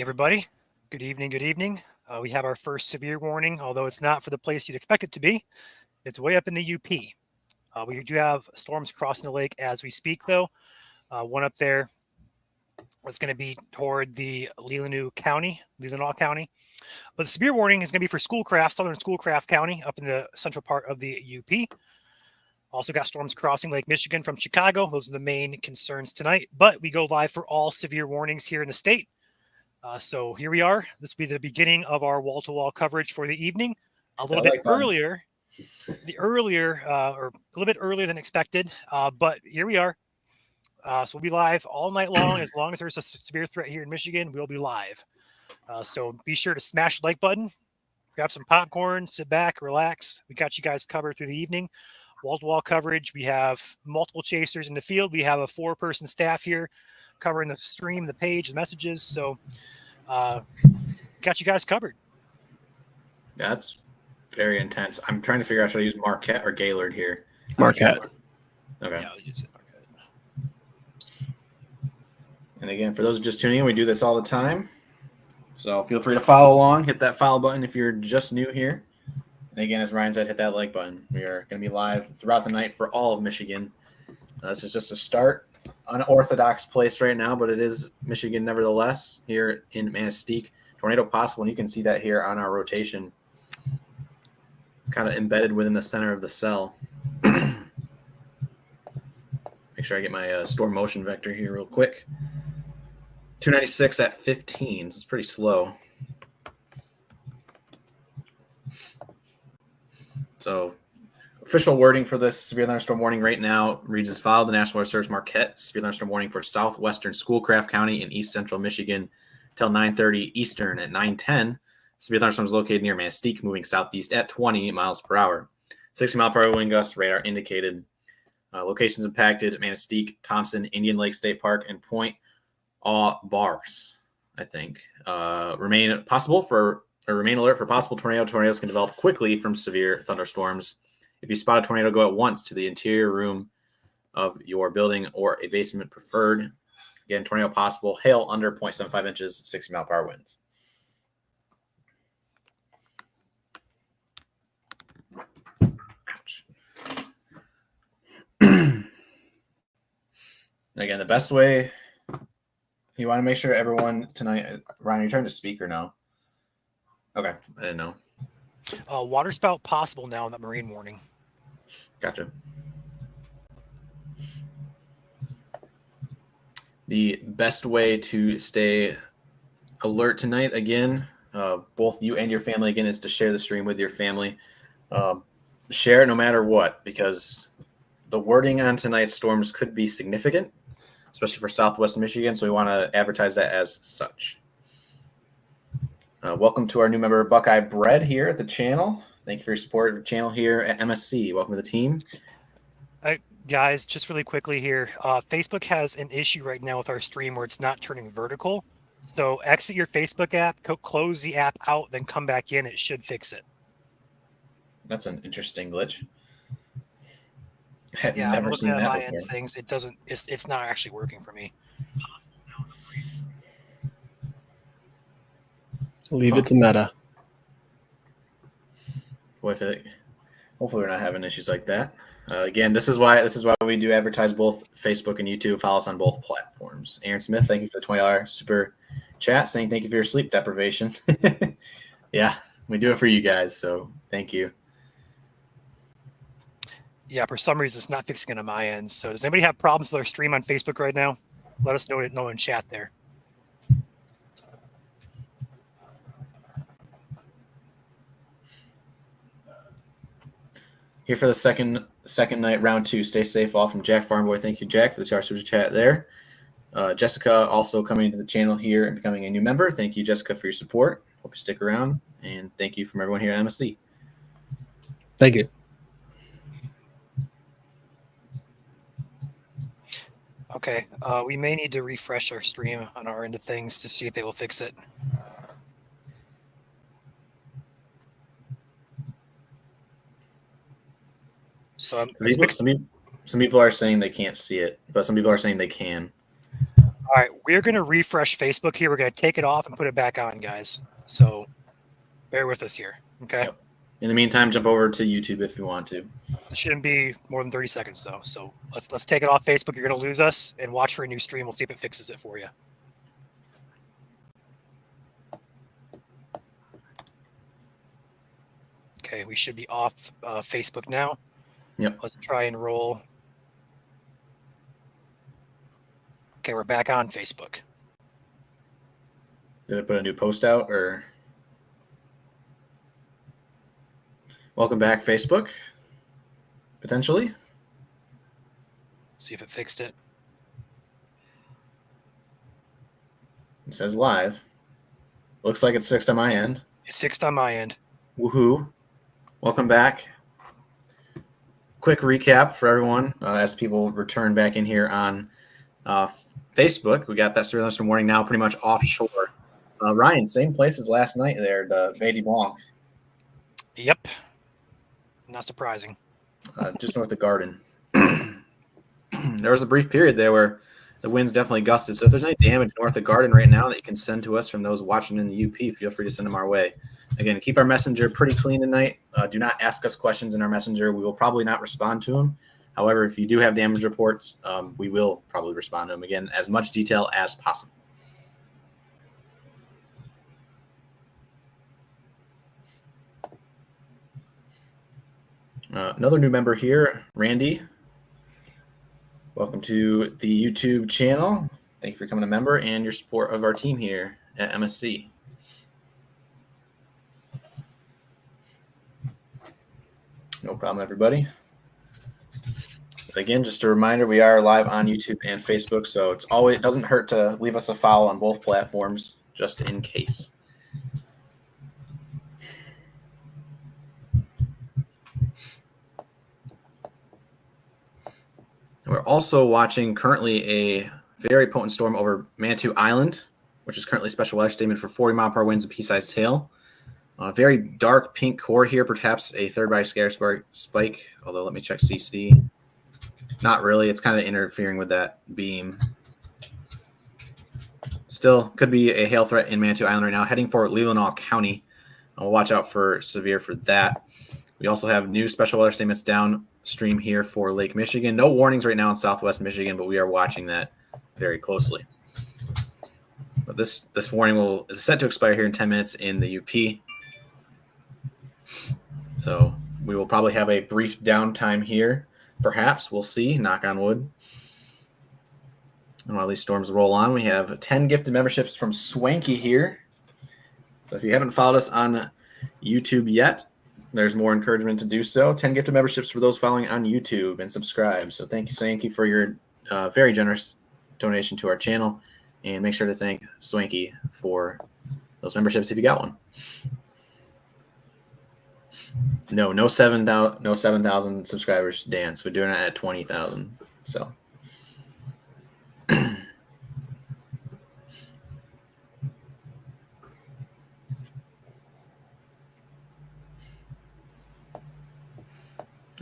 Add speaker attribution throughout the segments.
Speaker 1: everybody. Good evening. Good evening. We have our first severe warning, although it's not for the place you'd expect it to be. It's way up in the UP. We do have storms crossing the lake as we speak, though. One up there is going to be toward the Leelanau County. But the severe warning is going to be for Schoolcraft, southern Schoolcraft County, up in the central part of the UP. Also got storms crossing Lake Michigan from Chicago. Those are the main concerns tonight. But we go live for all severe warnings here in the state. So here we are. This will be the beginning of our wall-to-wall coverage for the evening. A little bit earlier or a little bit earlier than expected. But here we are. So we'll be live all night long. As long as there's a severe threat here in Michigan, we'll be live. So be sure to smash the like button, grab some popcorn, sit back, relax. We got you guys covered through the evening. Wall-to-wall coverage. We have multiple chasers in the field. We have a 4-person staff here covering the stream, the page, the messages. So got you guys covered.
Speaker 2: That's very intense. I'm trying to figure out, should I use Marquette or Gaylord here?
Speaker 3: Marquette.
Speaker 2: Okay.
Speaker 1: Yeah, I'll use it, Marquette.
Speaker 2: And again, for those just tuning in, we do this all the time. So feel free to follow along. Hit that follow button if you're just new here. And again, as Ryan said, hit that like button. We are going to be live throughout the night for all of Michigan. This is just a start. Unorthodox place right now, but it is Michigan nevertheless here in Manistee. Tornado possible, and you can see that here on our rotation, kind of embedded within the center of the cell. Make sure I get my storm motion vector here real quick. 296 at 15, so it's pretty slow. So official wording for this severe thunderstorm warning right now reads as follows. The National Weather Service Marquette severe thunderstorm warning for southwestern Schoolcraft County in east central Michigan till 9:30 Eastern. At 9:10, severe thunderstorm is located near Manistee, moving southeast at 20 miles per hour. 60-mile-per-hour wind gusts, radar indicated. Locations impacted: Manistee, Thompson, Indian Lake State Park, and Point Aux Bars, I think. Remain alert for possible tornado. Tornadoes can develop quickly from severe thunderstorms. If you spot a tornado, go at once to the interior room of your building or a basement preferred. Again, tornado possible. Hail under 0.75 inches, 60-mile-per-hour winds. Ouch. Again, the best way, you want to make sure everyone tonight, Ryan, you're trying to speak or no? Okay, I didn't know.
Speaker 1: Water spout possible now in that marine warning.
Speaker 2: Gotcha. The best way to stay alert tonight, again, both you and your family, again, is to share the stream with your family. Share it no matter what, because the wording on tonight's storms could be significant, especially for Southwest Michigan, so we want to advertise that as such. Welcome to our new member, Buckeye Bread, here at the channel. Thank you for your support of the channel here at MSC. Welcome to the team.
Speaker 1: Guys, just really quickly here, Facebook has an issue right now with our stream where it's not turning vertical. So exit your Facebook app, close the app out, then come back in. It should fix it.
Speaker 2: That's an interesting glitch. I've
Speaker 1: I'm
Speaker 2: never
Speaker 1: looking
Speaker 2: seen
Speaker 1: at
Speaker 2: that
Speaker 1: my
Speaker 2: before.
Speaker 1: end things. It doesn't. It's not actually working for me.
Speaker 3: Leave it to Meta.
Speaker 2: Hopefully we're not having issues like that. Again, this is why we do advertise both Facebook and YouTube. Follow us on both platforms. Aaron Smith, thank you for the $20 super chat, saying thank you for your sleep deprivation. Yeah, we do it for you guys, so thank you.
Speaker 1: Yeah, for some reason it's not fixing it on my end. So does anybody have problems with our stream on Facebook right now? Let us know in chat there.
Speaker 2: Here for the second night, round 2. Stay safe, all from Jack Farmboy. Thank you, Jack, for the $2 super chat there. Jessica also coming to the channel here and becoming a new member. Thank you, Jessica, for your support. Hope you stick around, and thank you from everyone here at MSC.
Speaker 3: Thank you.
Speaker 1: Okay, we may need to refresh our stream on our end of things to see if they will fix it. So
Speaker 2: some people are saying they can't see it, but some people are saying they can.
Speaker 1: All right, we're going to refresh Facebook here. We're going to take it off and put it back on, guys. So bear with us here, okay?
Speaker 2: Yep. In the meantime, jump over to YouTube if you want to.
Speaker 1: It shouldn't be more than 30 seconds, though. So let's take it off Facebook. You're going to lose us, and watch for a new stream. We'll see if it fixes it for you. Okay, we should be off Facebook now.
Speaker 2: Yep.
Speaker 1: Let's try and roll. Okay, we're back on Facebook.
Speaker 2: Did I put a new post out or? Welcome back, Facebook. Potentially.
Speaker 1: See if it fixed it.
Speaker 2: It says live. Looks like it's fixed on my end.
Speaker 1: It's fixed on my end.
Speaker 2: Woohoo. Welcome back. Quick recap for everyone as people return back in here on Facebook. We got that Severe Thunderstorm warning now pretty much offshore. Ryan, same place as last night there, the Baie de Blanc.
Speaker 1: Yep. Not surprising.
Speaker 2: Just north of Garden. There was a brief period there where the winds definitely gusted. So if there's any damage north of Garden right now that you can send to us from those watching in the UP, feel free to send them our way. Again, keep our messenger pretty clean tonight. Do not ask us questions in our messenger. We will probably not respond to them. However, if you do have damage reports, we will probably respond to them. Again, as much detail as possible. Another new member here, Randy. Welcome to the YouTube channel. Thank you for becoming a member and your support of our team here at MSC. No problem, everybody. But again, just a reminder, we are live on YouTube and Facebook, so it doesn't hurt to leave us a follow on both platforms, just in case. We're also watching currently a very potent storm over Manitou Island, which is currently special weather statement for 40-mile-per-hour winds and pea-sized hail. Very dark pink core here, perhaps a third by scare spike, although let me check CC. Not really. It's kind of interfering with that beam. Still, could be a hail threat in Manitou Island right now, heading for Leelanau County. We'll watch out for severe for that. We also have new special weather statements downstream here for Lake Michigan. No warnings right now in southwest Michigan, but we are watching that very closely. But this warning is set to expire here in 10 minutes in the UP. So we will probably have a brief downtime here. Perhaps. We'll see. Knock on wood. And while these storms roll on, we have 10 gifted memberships from Swanky here. So if you haven't followed us on YouTube yet, there's more encouragement to do so. 10 gifted memberships for those following on YouTube and subscribe. So thank you, Swanky, for your very generous donation to our channel. And make sure to thank Swanky for those memberships if you got one. No 7,000 subscribers dance. We're doing it at 20,000. So. And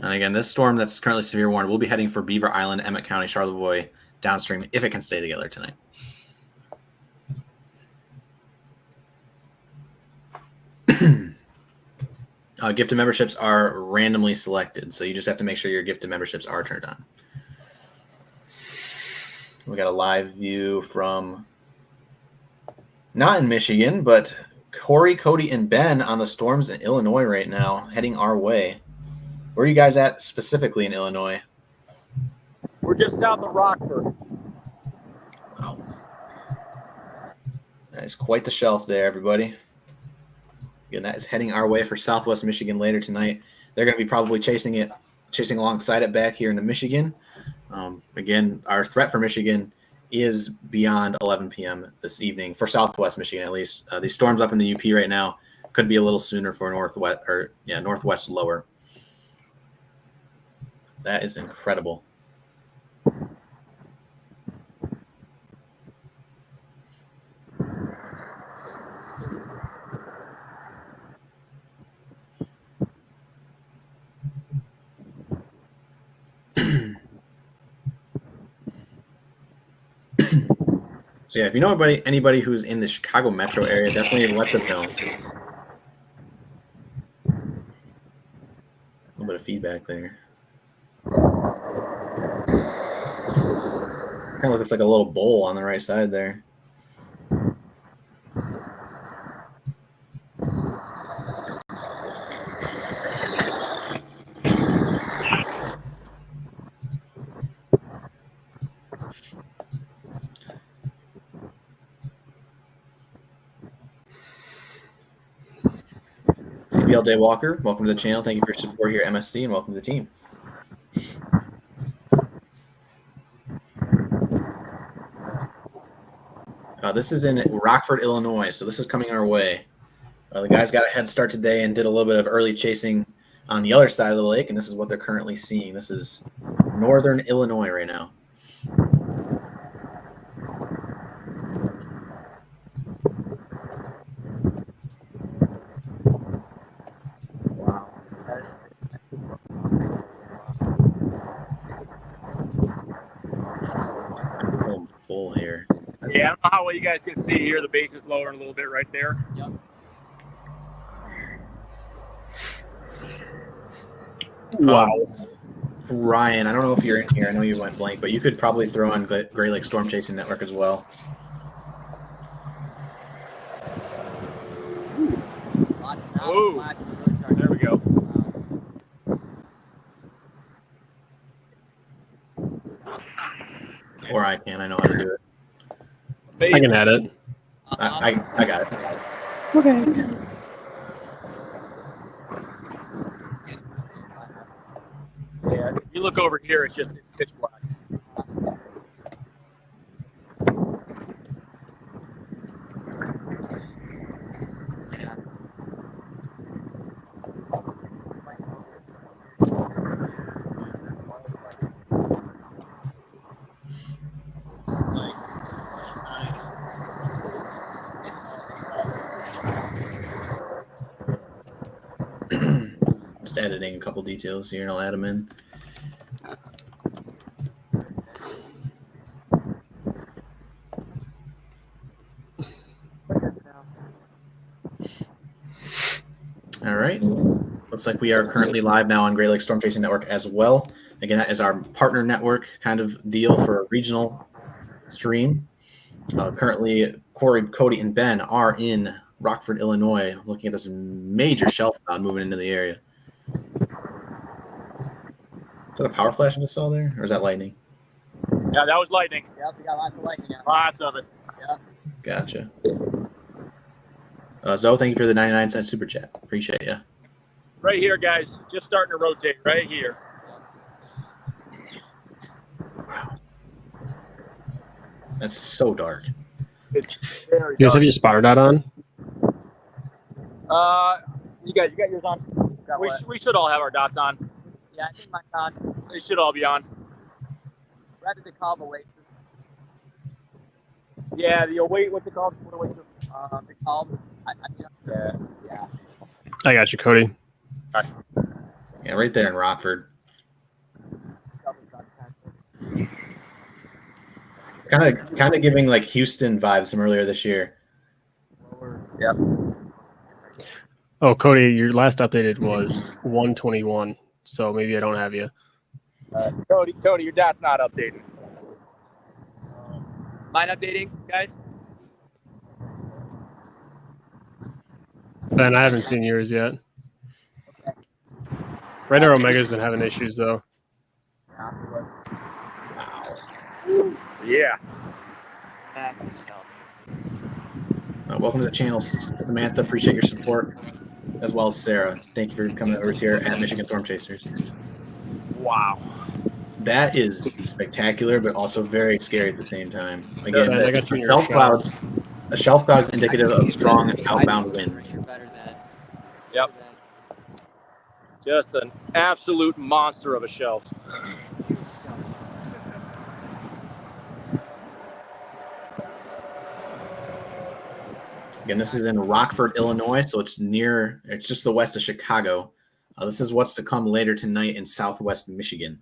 Speaker 2: again, this storm that's currently severe warned will be heading for Beaver Island, Emmett County, Charlevoix downstream if it can stay together tonight. Gifted memberships are randomly selected, so you just have to make sure your gifted memberships are turned on. We got a live view from not in Michigan, but Corey, Cody, and Ben on the storms in Illinois right now, heading our way. Where are you guys at specifically in Illinois?
Speaker 4: We're just south of Rockford.
Speaker 2: Wow. That is quite the shelf there, everybody. Again, that is heading our way for southwest Michigan later tonight. They're going to be probably chasing alongside it back here into Michigan. Again, our threat for Michigan is beyond 11 p.m. this evening for southwest Michigan, at least. These storms up in the UP right now could be a little sooner for northwest lower. That is incredible. So yeah, if you know anybody who's in the Chicago metro area, definitely let them know. A little bit of feedback there. Kind of looks like a little bowl on the right side there. CBL Day Walker, welcome to the channel. Thank you for your support here at MSC, and welcome to the team. This is in Rockford, Illinois, so this is coming our way. The guys got a head start today and did a little bit of early chasing on the other side of the lake, and this is what they're currently seeing. This is northern Illinois right now. I'm full here.
Speaker 4: Yeah, I don't know how well you guys can see here. The base is lowering a little bit right there.
Speaker 5: Yep.
Speaker 3: Wow.
Speaker 2: Ryan, I don't know if you're in here. I know you went blank, but you could probably throw on Great Lake Storm Chasing Network as well.
Speaker 4: Ooh. There we go.
Speaker 2: Or I can. I know how to do it.
Speaker 3: I can add it.
Speaker 2: I got it.
Speaker 3: Okay.
Speaker 4: Yeah, if you look over here, it's pitch black.
Speaker 2: Just editing a couple details here, and I'll add them in. All right. Looks like we are currently live now on Great Lake Storm Chasing Network as well. Again, that is our partner network kind of deal for a regional stream. Currently, Corey, Cody, and Ben are in Rockford, Illinois, looking at this major shelf cloud moving into the area. Is that a power flash I just saw there, or is that lightning?
Speaker 4: Yeah, that was lightning.
Speaker 5: Yep, we got lots of lightning out.
Speaker 4: Lots of it.
Speaker 5: Yep.
Speaker 2: Gotcha. Zoe, thank you for the 99-cent super chat. Appreciate you.
Speaker 4: Right here, guys. Just starting to rotate right here.
Speaker 2: Wow. That's so dark.
Speaker 4: It's very
Speaker 3: You guys
Speaker 4: dark.
Speaker 3: have your spotter dot on?
Speaker 4: You got yours on?
Speaker 5: Got
Speaker 4: We,
Speaker 5: what?
Speaker 4: we should all have our dots on.
Speaker 5: Yeah, I think mine's on.
Speaker 4: They should all be on.
Speaker 5: Right at the Cobb Oasis.
Speaker 4: Yeah, the what's it called? What Oasis?
Speaker 5: The Cobb. Yeah.
Speaker 3: I got you, Cody.
Speaker 2: Yeah, right there in Rockford. It's kind of giving like Houston vibes from earlier this year.
Speaker 5: Yep.
Speaker 3: Oh, Cody, your last updated was 121, so maybe I don't have you.
Speaker 4: Cody, your dot's not updated.
Speaker 5: Mine updating, guys?
Speaker 3: Ben, I haven't seen yours yet. Radar Omega's been having issues, though.
Speaker 4: Yeah.
Speaker 5: Massive shelf.
Speaker 2: Welcome to the channel, Samantha. Appreciate your support, as well as Sarah. Thank you for coming over here at Michigan Storm Chasers.
Speaker 4: Wow.
Speaker 2: That is spectacular, but also very scary at the same time. Again,
Speaker 3: Ben, I got you in your
Speaker 2: shelf
Speaker 3: shot.
Speaker 2: cloud. A shelf cloud is indicative of strong outbound winds.
Speaker 5: Better than.
Speaker 4: Yep. Just an absolute monster of a shelf.
Speaker 2: Again, this is in Rockford, Illinois, so it's just the west of Chicago. This is what's to come later tonight in Southwest Michigan.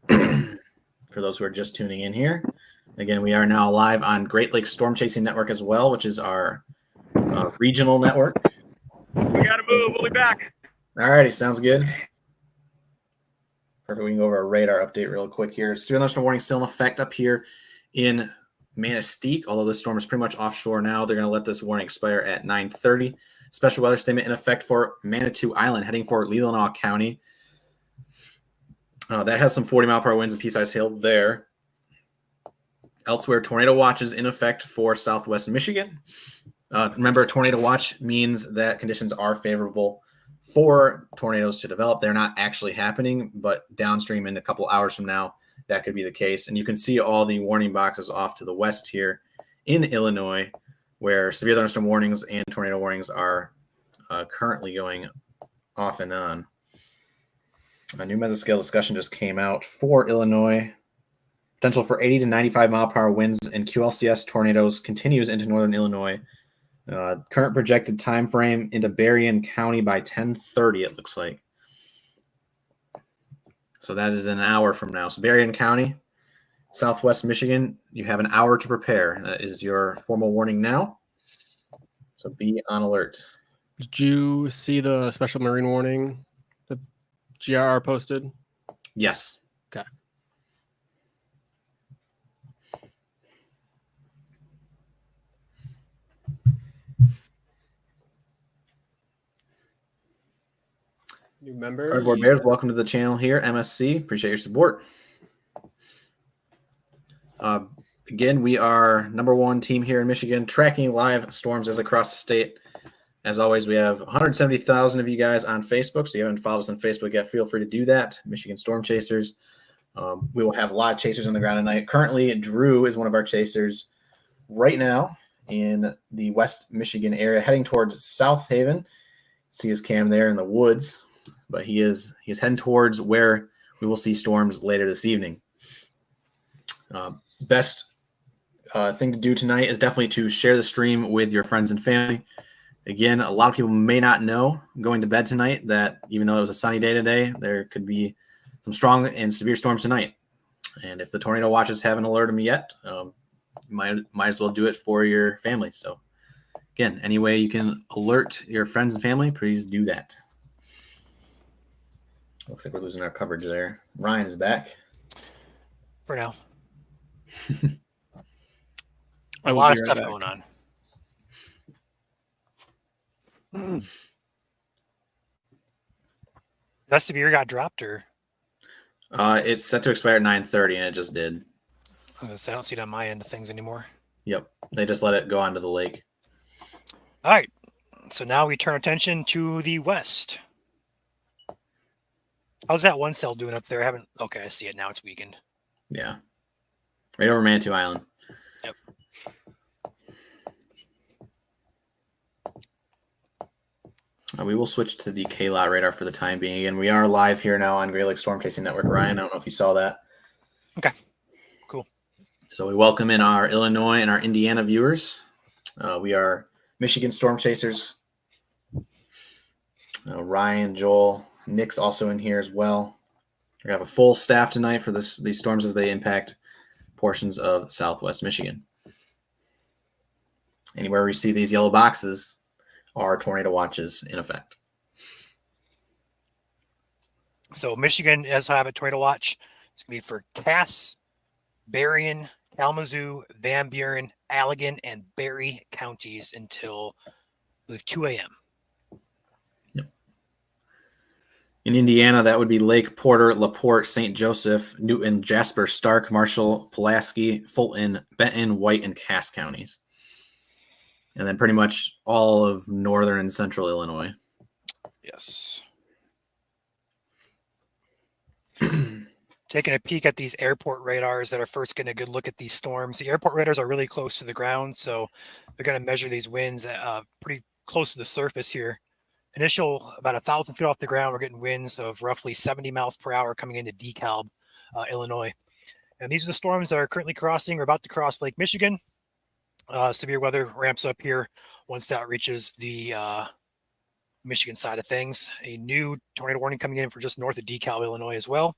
Speaker 2: For those who are just tuning in here, Again, we are now live on Great Lakes Storm Chasing Network as well, which is our regional network.
Speaker 4: We gotta move. We'll be back.
Speaker 2: All righty, sounds good. Perfect. We can go over a radar update real quick here. Severe thunderstorm warning still in effect up here in Manistee, although this storm is pretty much offshore now. They're going to let this warning expire at 9:30. Special weather statement in effect for Manitou Island, heading for Leelanau County. That has some 40-mile-per-hour winds and pea-sized hail there. Elsewhere, tornado watch is in effect for southwest Michigan. Remember, a tornado watch means that conditions are favorable for tornadoes to develop. They're not actually happening, but downstream in a couple hours from now, that could be the case. And you can see all the warning boxes off to the west here in Illinois, where severe thunderstorm warnings and tornado warnings are currently going off and on. A new mesoscale discussion just came out for Illinois. Potential for 80 to 95 mile-per-hour winds and QLCS tornadoes continues into northern Illinois. Current projected time frame into Berrien County by 10:30, it looks like. So that is an hour from now. So Berrien County, southwest Michigan, you have an hour to prepare. That is your formal warning now. So be on alert.
Speaker 3: Did you see the special marine warning that GRR posted?
Speaker 2: Yes.
Speaker 3: Okay. New member.
Speaker 2: Cardboard Bears, welcome to the channel here, MSC. Appreciate your support. Again, we are #1 team here in Michigan, tracking live storms as across the state. As always, we have 170,000 of you guys on Facebook. So if you haven't followed us on Facebook yet, feel free to do that. Michigan Storm Chasers. We will have a lot of chasers on the ground tonight. Currently, Drew is one of our chasers right now in the West Michigan area, heading towards South Haven. See his cam there in the woods, but he is heading towards where we will see storms later this evening. Best thing to do tonight is definitely to share the stream with your friends and family. Again, a lot of people may not know going to bed tonight that even though it was a sunny day today, there could be some strong and severe storms tonight. And if the tornado watches haven't alerted them yet, might as well do it for your family. So again, any way you can alert your friends and family, please do that. Looks like we're losing our coverage there. Ryan is back.
Speaker 1: For now.
Speaker 3: I
Speaker 1: A
Speaker 3: will
Speaker 1: lot
Speaker 3: be
Speaker 1: of
Speaker 3: right
Speaker 1: stuff
Speaker 3: back.
Speaker 1: going on. That severe got dropped, or
Speaker 2: It's set to expire at 9:30, and it just did.
Speaker 1: I don't see it on my end of things anymore.
Speaker 2: Yep. They just let it go onto the lake.
Speaker 1: All right. So now we turn attention to the west. How's that one cell doing up there? Okay, I see it now. It's weakened.
Speaker 2: Yeah. Right over Manitou Island.
Speaker 1: Yep.
Speaker 2: We will switch to the K-Lot radar for the time being. Again, we are live here now on Great Lakes Storm Chasing Network. Ryan, I don't know if you saw that.
Speaker 1: Okay. Cool.
Speaker 2: So we welcome in our Illinois and our Indiana viewers. We are Michigan Storm Chasers. Ryan, Joel, Nick's also in here as well. We have a full staff tonight for these storms as they impact portions of southwest Michigan. Anywhere we see these yellow boxes are tornado watches in effect.
Speaker 1: So Michigan, as I have a tornado watch, it's going to be for Cass, Berrien, Kalamazoo, Van Buren, Allegan, and Berry counties until, I believe, 2 a.m.
Speaker 2: In Indiana, that would be Lake, Porter, LaPorte, St. Joseph, Newton, Jasper, Stark, Marshall, Pulaski, Fulton, Benton, White, and Cass counties. And then pretty much all of northern and central Illinois.
Speaker 1: Yes. Taking a peek at these airport radars that are first getting a good look at these storms. The airport radars are really close to the ground, so they're going to measure these winds pretty close to the surface here. Initial about 1,000 feet off the ground, we're getting winds of roughly 70 miles per hour coming into DeKalb, Illinois. And these are the storms that are currently crossing or about to cross Lake Michigan. Severe weather ramps up here once that reaches the Michigan side of things. A new tornado warning coming in for just north of DeKalb, Illinois as well.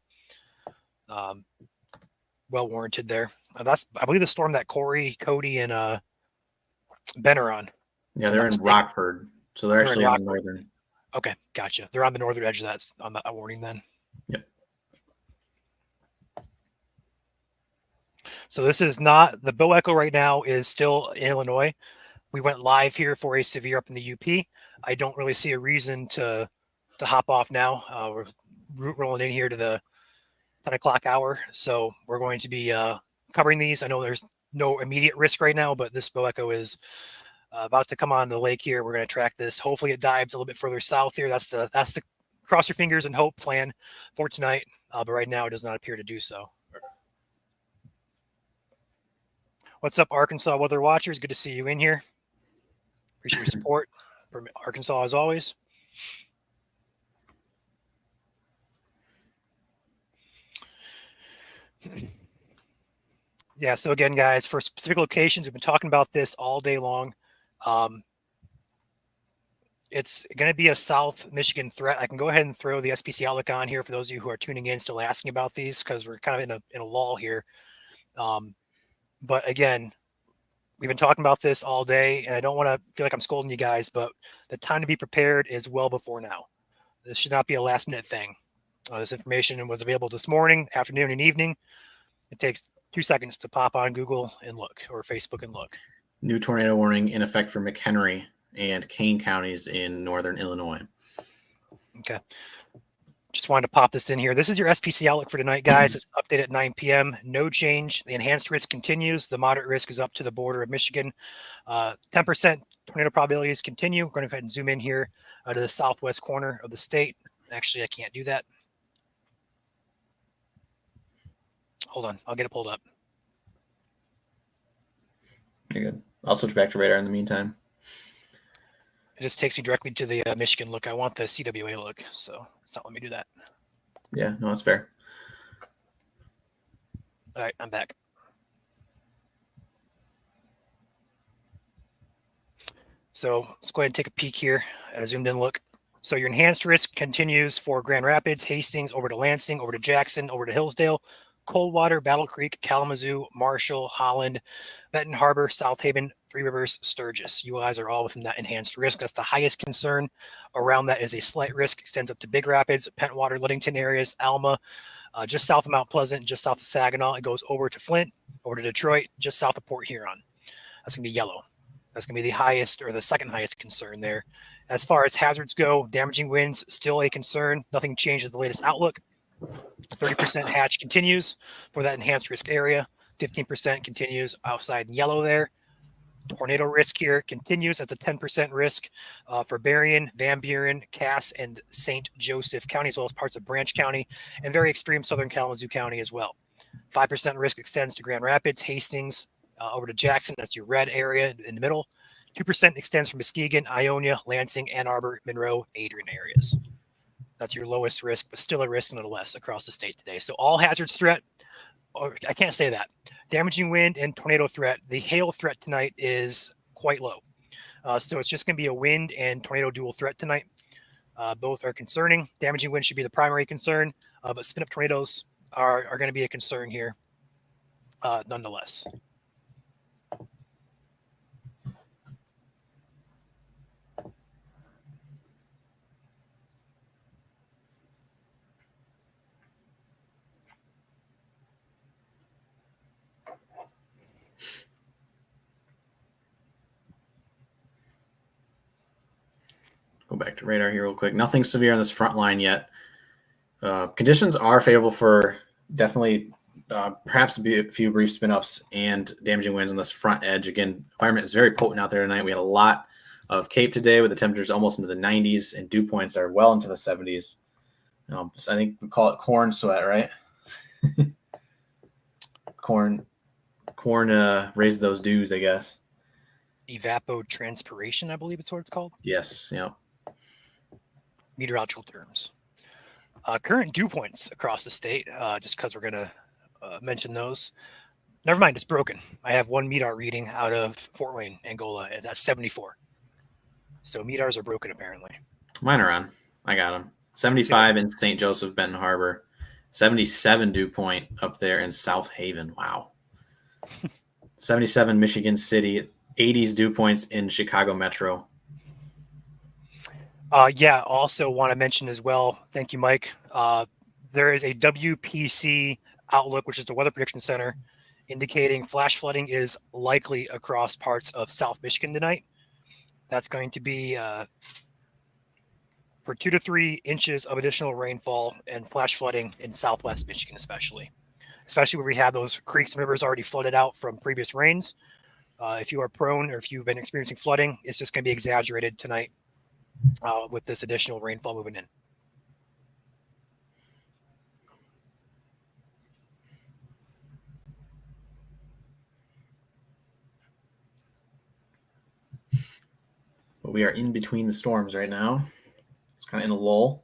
Speaker 1: well warranted there. That's, I believe, the storm that Corey, Cody, and Ben are on.
Speaker 2: Yeah, they're in Rockford, so they're actually on northern.
Speaker 1: Okay, gotcha. They're on the northern edge of that on that warning then.
Speaker 2: Yep.
Speaker 1: So this is not the Bo Echo right now is still in Illinois. We went live here for a severe up in the UP. I don't really see a reason to hop off now. We're rolling in here to the 10 o'clock hour, so we're going to be covering these. I know there's no immediate risk right now, but this Bo Echo is about to come on the lake here. We're going to track this. Hopefully it dives a little bit further south here. That's the cross your fingers and hope plan for tonight. But right now it does not appear to do so. What's up, Arkansas weather watchers? Good to see you in here. Appreciate your support from Arkansas as always. Yeah, so again, guys, for specific locations, we've been talking about this all day long. It's going to be a South Michigan threat. I can go ahead and throw the SPC outlook on here for those of you who are tuning in, still asking about these, because we're kind of in a lull here. But again, we've been talking about this all day, and I don't want to feel like I'm scolding you guys, but the time to be prepared is well before now. This should not be a last-minute thing. This information was available this morning, afternoon, and evening. It takes 2 seconds to pop on Google and look, or Facebook and look.
Speaker 2: New tornado warning in effect for McHenry and Kane counties in northern Illinois.
Speaker 1: Okay. Just wanted to pop this in here. This is your SPC outlook for tonight, guys. It's updated at 9 p.m. No change. The enhanced risk continues. The moderate risk is up to the border of Michigan. 10% tornado probabilities continue. We're going to go ahead and zoom in here to the southwest corner of the state. Actually, I can't do that. Hold on. I'll get it pulled up.
Speaker 2: You're good. I'll switch back to radar in the meantime.
Speaker 1: It just takes me directly to the Michigan look. I want the CWA look, so it's not letting me do that.
Speaker 2: Yeah, no, it's fair.
Speaker 1: All right, I'm back. So let's go ahead and take a peek here at a zoomed in look. So your enhanced risk continues for Grand Rapids, Hastings, over to Lansing, over to Jackson, over to Hillsdale, Coldwater, Battle Creek, Kalamazoo, Marshall, Holland, Benton Harbor, South Haven, Three Rivers, Sturgis. You guys are all within that enhanced risk. That's the highest concern. Around that is a slight risk, extends up to Big Rapids, Pentwater, Ludington areas, Alma, just south of Mount Pleasant, just south of Saginaw. It goes over to Flint, over to Detroit, just south of Port Huron. That's going to be yellow. That's going to be the highest or the second highest concern there. As far as hazards go, damaging winds, still a concern. Nothing changed with the latest outlook. 30% hatch continues for that enhanced risk area. 15% continues outside in yellow there. Tornado risk here continues. That's a 10% risk for Berrien, Van Buren, Cass, and St. Joseph County, as well as parts of Branch County and very extreme southern Kalamazoo County as well. 5% risk extends to Grand Rapids, Hastings, over to Jackson. That's your red area in the middle. 2% extends from Muskegon, Ionia, Lansing, Ann Arbor, Monroe, Adrian areas. That's your lowest risk, but still a risk nonetheless across the state today. So all hazards threat, or I can't say that. Damaging wind and tornado threat. The hail threat tonight is quite low. So it's just going to be a wind and tornado dual threat tonight. Both are concerning. Damaging wind should be the primary concern, but spin up tornadoes are going to be a concern here nonetheless.
Speaker 2: Go back to radar here real quick. Nothing severe on this front line yet. Conditions are favorable for definitely perhaps a few brief spin-ups and damaging winds on this front edge. Again, environment is very potent out there tonight. We had a lot of Cape today with the temperatures almost into the 90s, and dew points are well into the 70s. So I think we call it corn sweat, right? corn raised those dews, I guess.
Speaker 1: Evapotranspiration, I believe it's what it's called.
Speaker 2: Yes, yeah.
Speaker 1: Meteorological terms. Current dew points across the state, just because we're going to mention those. Never mind, it's broken. I have one MEDAR reading out of Fort Wayne, Angola, and that's 74. So MEDARs are broken, apparently.
Speaker 2: Mine are on. I got them. 75 in St. Joseph, Benton Harbor, 77 dew point up there in South Haven. Wow. 77 Michigan City, 80s dew points in Chicago Metro.
Speaker 1: Yeah, also want to mention as well, thank you, Mike. There is a WPC outlook, which is the Weather Prediction Center, indicating flash flooding is likely across parts of South Michigan tonight. That's going to be for 2 to 3 inches of additional rainfall and flash flooding in Southwest Michigan, especially where we have those creeks and rivers already flooded out from previous rains. If you are prone or if you've been experiencing flooding, it's just going to be exaggerated tonight with this additional rainfall moving in.
Speaker 2: But we are in between the storms right now. It's kind of in a lull.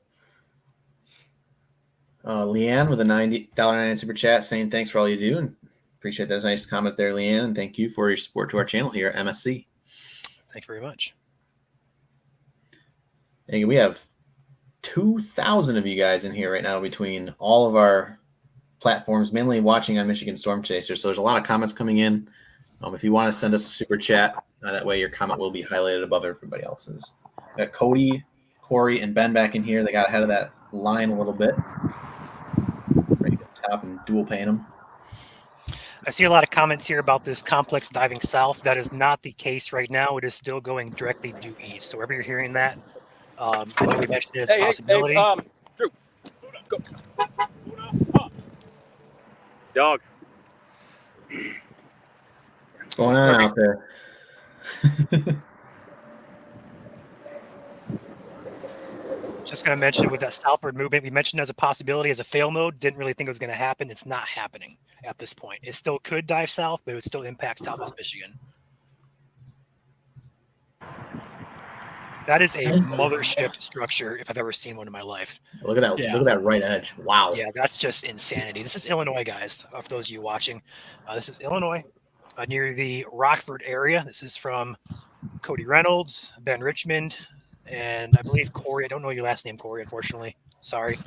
Speaker 2: Leanne with a $90.99 super chat saying thanks for all you do, and appreciate that nice comment there, Leanne, and thank you for your support to our channel here at MSC.
Speaker 1: Thank you very much.
Speaker 2: And we have 2,000 of you guys in here right now between all of our platforms, mainly watching on Michigan Storm Chasers. So there's a lot of comments coming in. If you want to send us a super chat, that way your comment will be highlighted above everybody else's. We got Cody, Corey, and Ben back in here. They got ahead of that line a little bit. Ready to top and dual paint them.
Speaker 1: I see a lot of comments here about this complex diving south. That is not the case right now. It is still going directly due east. So wherever you're hearing that, I know we mentioned it as a possibility.
Speaker 4: Drew, go. Dog.
Speaker 2: What's going on out there?
Speaker 1: Just going to mention with that southward movement, we mentioned as a possibility, as a fail mode, didn't really think it was going to happen. It's not happening at this point. It still could dive south, but it would still impact Southwest Michigan. That is a mothership structure if I've ever seen one in my life.
Speaker 2: Look at that!
Speaker 3: Yeah.
Speaker 2: Look at that right edge! Wow.
Speaker 1: Yeah, that's just insanity. This is Illinois, guys. For those of you watching, this is Illinois, near the Rockford area. This is from Cody Reynolds, Ben Richmond, and I believe Corey. I don't know your last name, Corey, unfortunately. Sorry.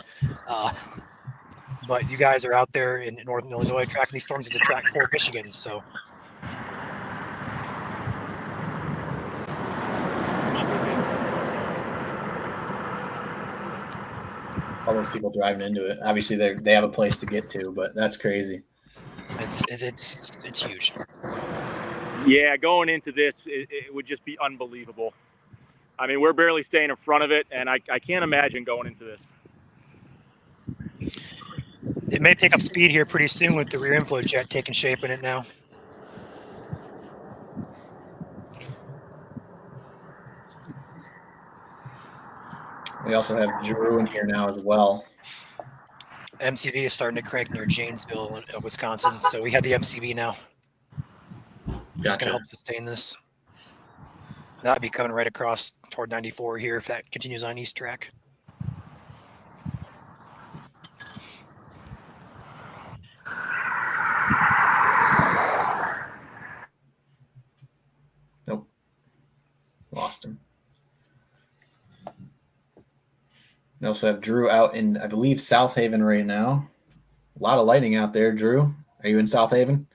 Speaker 1: But you guys are out there in northern Illinois tracking these storms as a track for Michigan. So
Speaker 2: all those people driving into it. Obviously, they have a place to get to, but that's crazy.
Speaker 1: it's huge.
Speaker 4: Yeah, going into this, it would just be unbelievable. I mean, we're barely staying in front of it, and I can't imagine going into this.
Speaker 1: It may pick up speed here pretty soon with the rear inflow jet taking shape in it now.
Speaker 2: We also have Drew in here now as well.
Speaker 1: MCV is starting to crank near Janesville, Wisconsin. So we have the MCV now. Just going to help sustain this. That'd be coming right across toward 94 here if that continues on east track.
Speaker 2: Nope. Lost him. We also have Drew out in, I believe, South Haven right now. A lot of lighting out there, Drew. Are you in South Haven?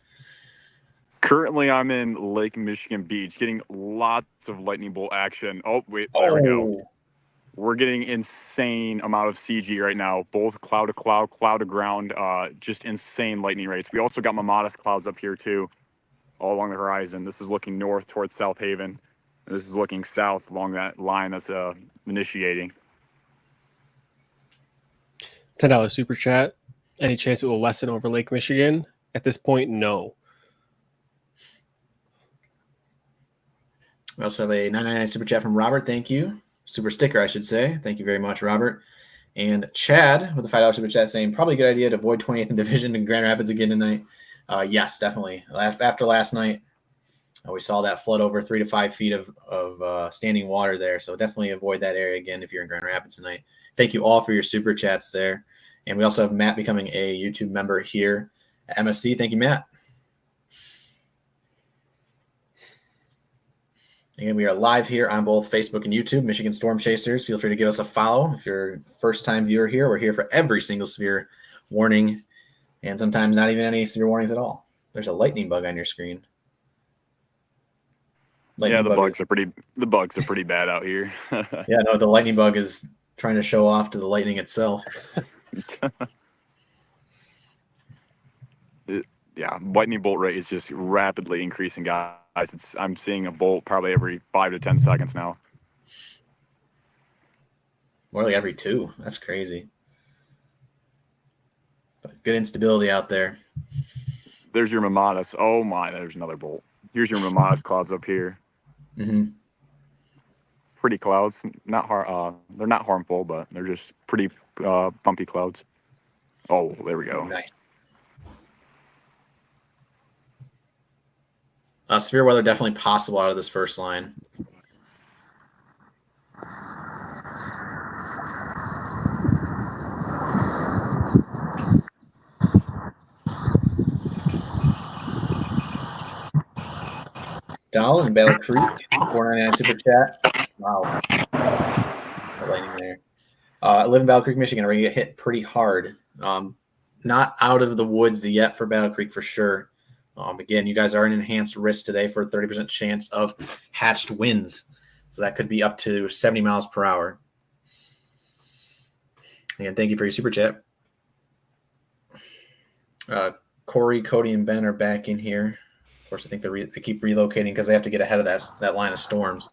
Speaker 6: Currently, I'm in Lake Michigan Beach, getting lots of lightning bolt action. Oh, wait, there we go. We're getting insane amount of CG right now, both cloud to cloud, cloud to ground, just insane lightning rates. We also got my modest clouds up here too, all along the horizon. This is looking north towards South Haven. And this is looking south along that line that's initiating.
Speaker 3: $10 super chat. Any chance it will lessen over Lake Michigan? At this point, no.
Speaker 2: We also have a $9.99 super chat from Robert. Thank you. Super sticker, I should say. Thank you very much, Robert. And Chad with a $5 super chat saying, probably a good idea to avoid 20th and Division in Grand Rapids again tonight. Yes, definitely. After last night, we saw that flood over 3 to 5 feet of standing water there. So definitely avoid that area again if you're in Grand Rapids tonight. Thank you all for your super chats there. And we also have Matt becoming a YouTube member here at MSC. Thank you, Matt. And we are live here on both Facebook and YouTube, Michigan Storm Chasers. Feel free to give us a follow. If you're a first-time viewer here, we're here for every single severe warning, and sometimes not even any severe warnings at all. There's a lightning bug on your screen.
Speaker 6: Yeah, the bugs are pretty bad out here.
Speaker 2: Yeah, no, the lightning bug is trying to show off to the lightning itself.
Speaker 6: Yeah, lightning bolt rate is just rapidly increasing, guys. I'm seeing a bolt probably every 5 to 10 seconds now.
Speaker 2: More like every 2. That's crazy. But good instability out there.
Speaker 6: There's your Mamadas. Oh my, there's another bolt. Here's your Mamadas clouds up here.
Speaker 2: Mm-hmm.
Speaker 6: Pretty clouds. They're not harmful, but they're just pretty bumpy clouds. Oh, there we go.
Speaker 2: Nice. Severe weather definitely possible out of this first line. Donald in Battle Creek, 499 super chat. Wow. No lightning there. I live in Battle Creek, Michigan. We're going to get hit pretty hard. Not out of the woods yet for Battle Creek for sure. Again, you guys are an enhanced risk today for a 30% chance of hatched winds. So that could be up to 70 miles per hour. And thank you for your super chat. Corey, Cody, and Ben are back in here. Of course, I think they keep relocating because they have to get ahead of that line of storms.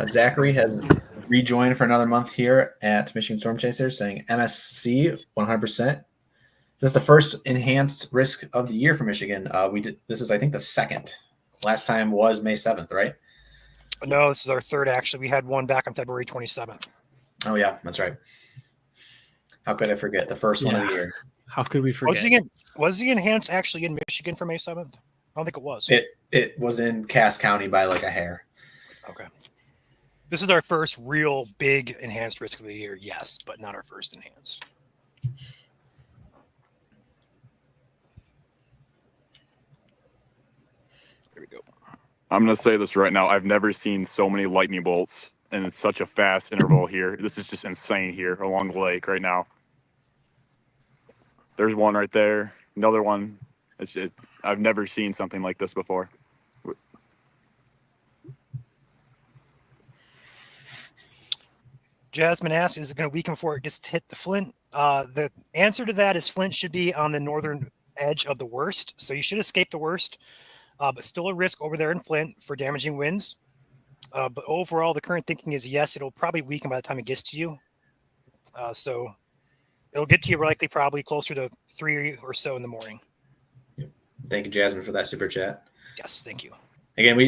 Speaker 2: Zachary has rejoined for another month here at Michigan Storm Chasers, saying MSC 100%. This is the first enhanced risk of the year for Michigan. This is, I think, the second. Last time was May 7th, right?
Speaker 1: No, this is our third, actually. We had one back on February 27th.
Speaker 2: Oh, yeah, that's right. How could I forget? The first one of the year.
Speaker 3: How could we forget?
Speaker 1: Was the enhanced actually in Michigan for May 7th? I don't think it was.
Speaker 2: It was in Cass County by like a hair.
Speaker 1: Okay. This is our first real big enhanced risk of the year, yes, but not our first enhanced. There we go.
Speaker 6: I'm going to say this right now. I've never seen so many lightning bolts in such a fast interval here. This is just insane here along the lake right now. There's one right there. Another one. I've never seen something like this before.
Speaker 1: Jasmine asks, is it going to weaken before it gets to hit the Flint? The answer to that is Flint should be on the northern edge of the worst. So you should escape the worst, but still a risk over there in Flint for damaging winds. But overall, the current thinking is, yes, it'll probably weaken by the time it gets to you. So it'll get to you likely probably closer to 3 or so in the morning.
Speaker 2: Thank you, Jasmine, for that super chat.
Speaker 1: Yes, thank you.
Speaker 2: Again,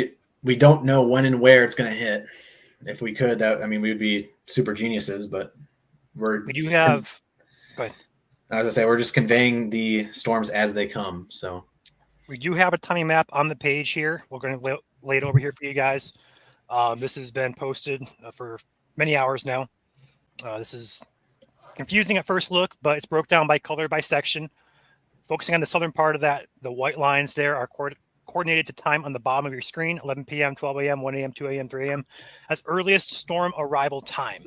Speaker 2: we don't know when and where it's going to hit. If we could, we would be super geniuses, but we
Speaker 1: do have. Go ahead.
Speaker 2: As I was going to say, we're just conveying the storms as they come. So
Speaker 1: we do have a timing map on the page here. We're going to lay it over here for you guys. This has been posted for many hours now. This is confusing at first look, but it's broke down by color, by section. Focusing on the southern part of that, the white lines there are coordinated to time on the bottom of your screen, 11 p.m., 12 a.m., 1 a.m., 2 a.m., 3 a.m., as earliest storm arrival time.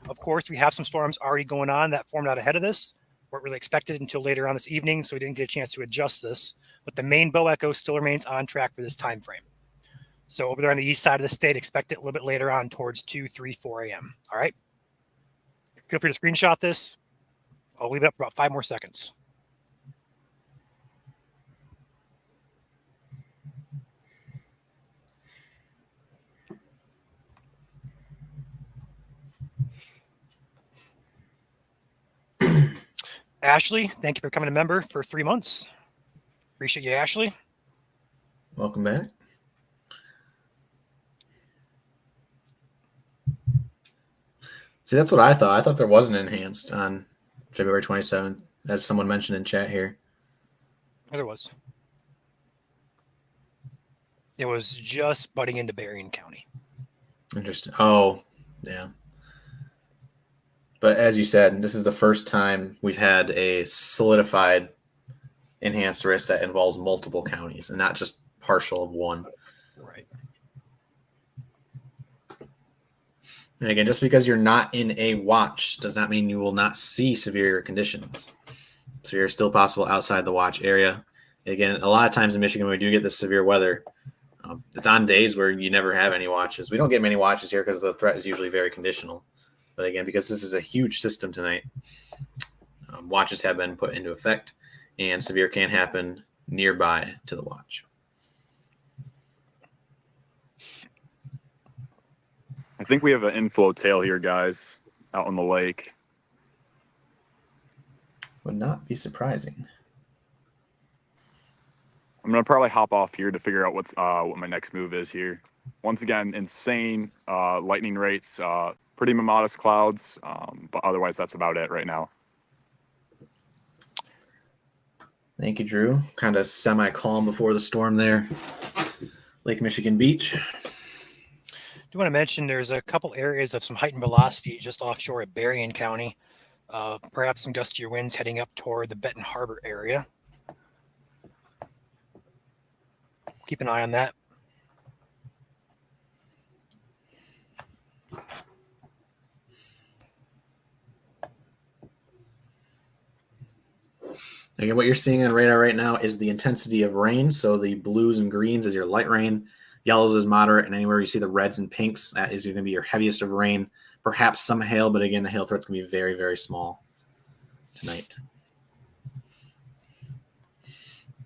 Speaker 1: Of course, we have some storms already going on that formed out ahead of this. Weren't really expected until later on this evening, so we didn't get a chance to adjust this. But the main bow echo still remains on track for this time frame. So over there on the east side of the state, expect it a little bit later on towards 2, 3, 4 a.m. All right? Feel free to screenshot this. I'll leave it up for about 5 more seconds. Ashley, thank you for becoming a member for 3 months. Appreciate you, Ashley.
Speaker 2: Welcome back. See, that's what I thought. I thought there was an enhanced on February 27th, as someone mentioned in chat here.
Speaker 1: There was. It was just butting into Berrien County.
Speaker 2: Interesting. Oh, yeah. But as you said, this is the first time we've had a solidified enhanced risk that involves multiple counties and not just partial of one.
Speaker 1: Right.
Speaker 2: And again, just because you're not in a watch does not mean you will not see severe conditions. Severe is still possible outside the watch area. Again, a lot of times in Michigan, when we do get this severe weather, it's on days where you never have any watches. We don't get many watches here because the threat is usually very conditional. But again, because this is a huge system tonight, watches have been put into effect, and severe can happen nearby to the watch.
Speaker 6: I think we have an inflow tail here, guys, out on the lake.
Speaker 2: Would not be surprising.
Speaker 6: I'm gonna probably hop off here to figure out what my next move is here. Once again, insane lightning rates, pretty modest clouds, but otherwise that's about it right now.
Speaker 2: Thank you, Drew. Kind of semi-calm before the storm there. Lake Michigan Beach.
Speaker 1: Do want to mention there's a couple areas of some heightened velocity just offshore at Berrien County. Perhaps some gustier winds heading up toward the Benton Harbor area. Keep an eye on that.
Speaker 2: Again, what you're seeing on radar right now is the intensity of rain. So the blues and greens is your light rain, yellows is moderate, and anywhere you see the reds and pinks, that is going to be your heaviest of rain. Perhaps some hail, but again, the hail threat's going to be very, very small tonight.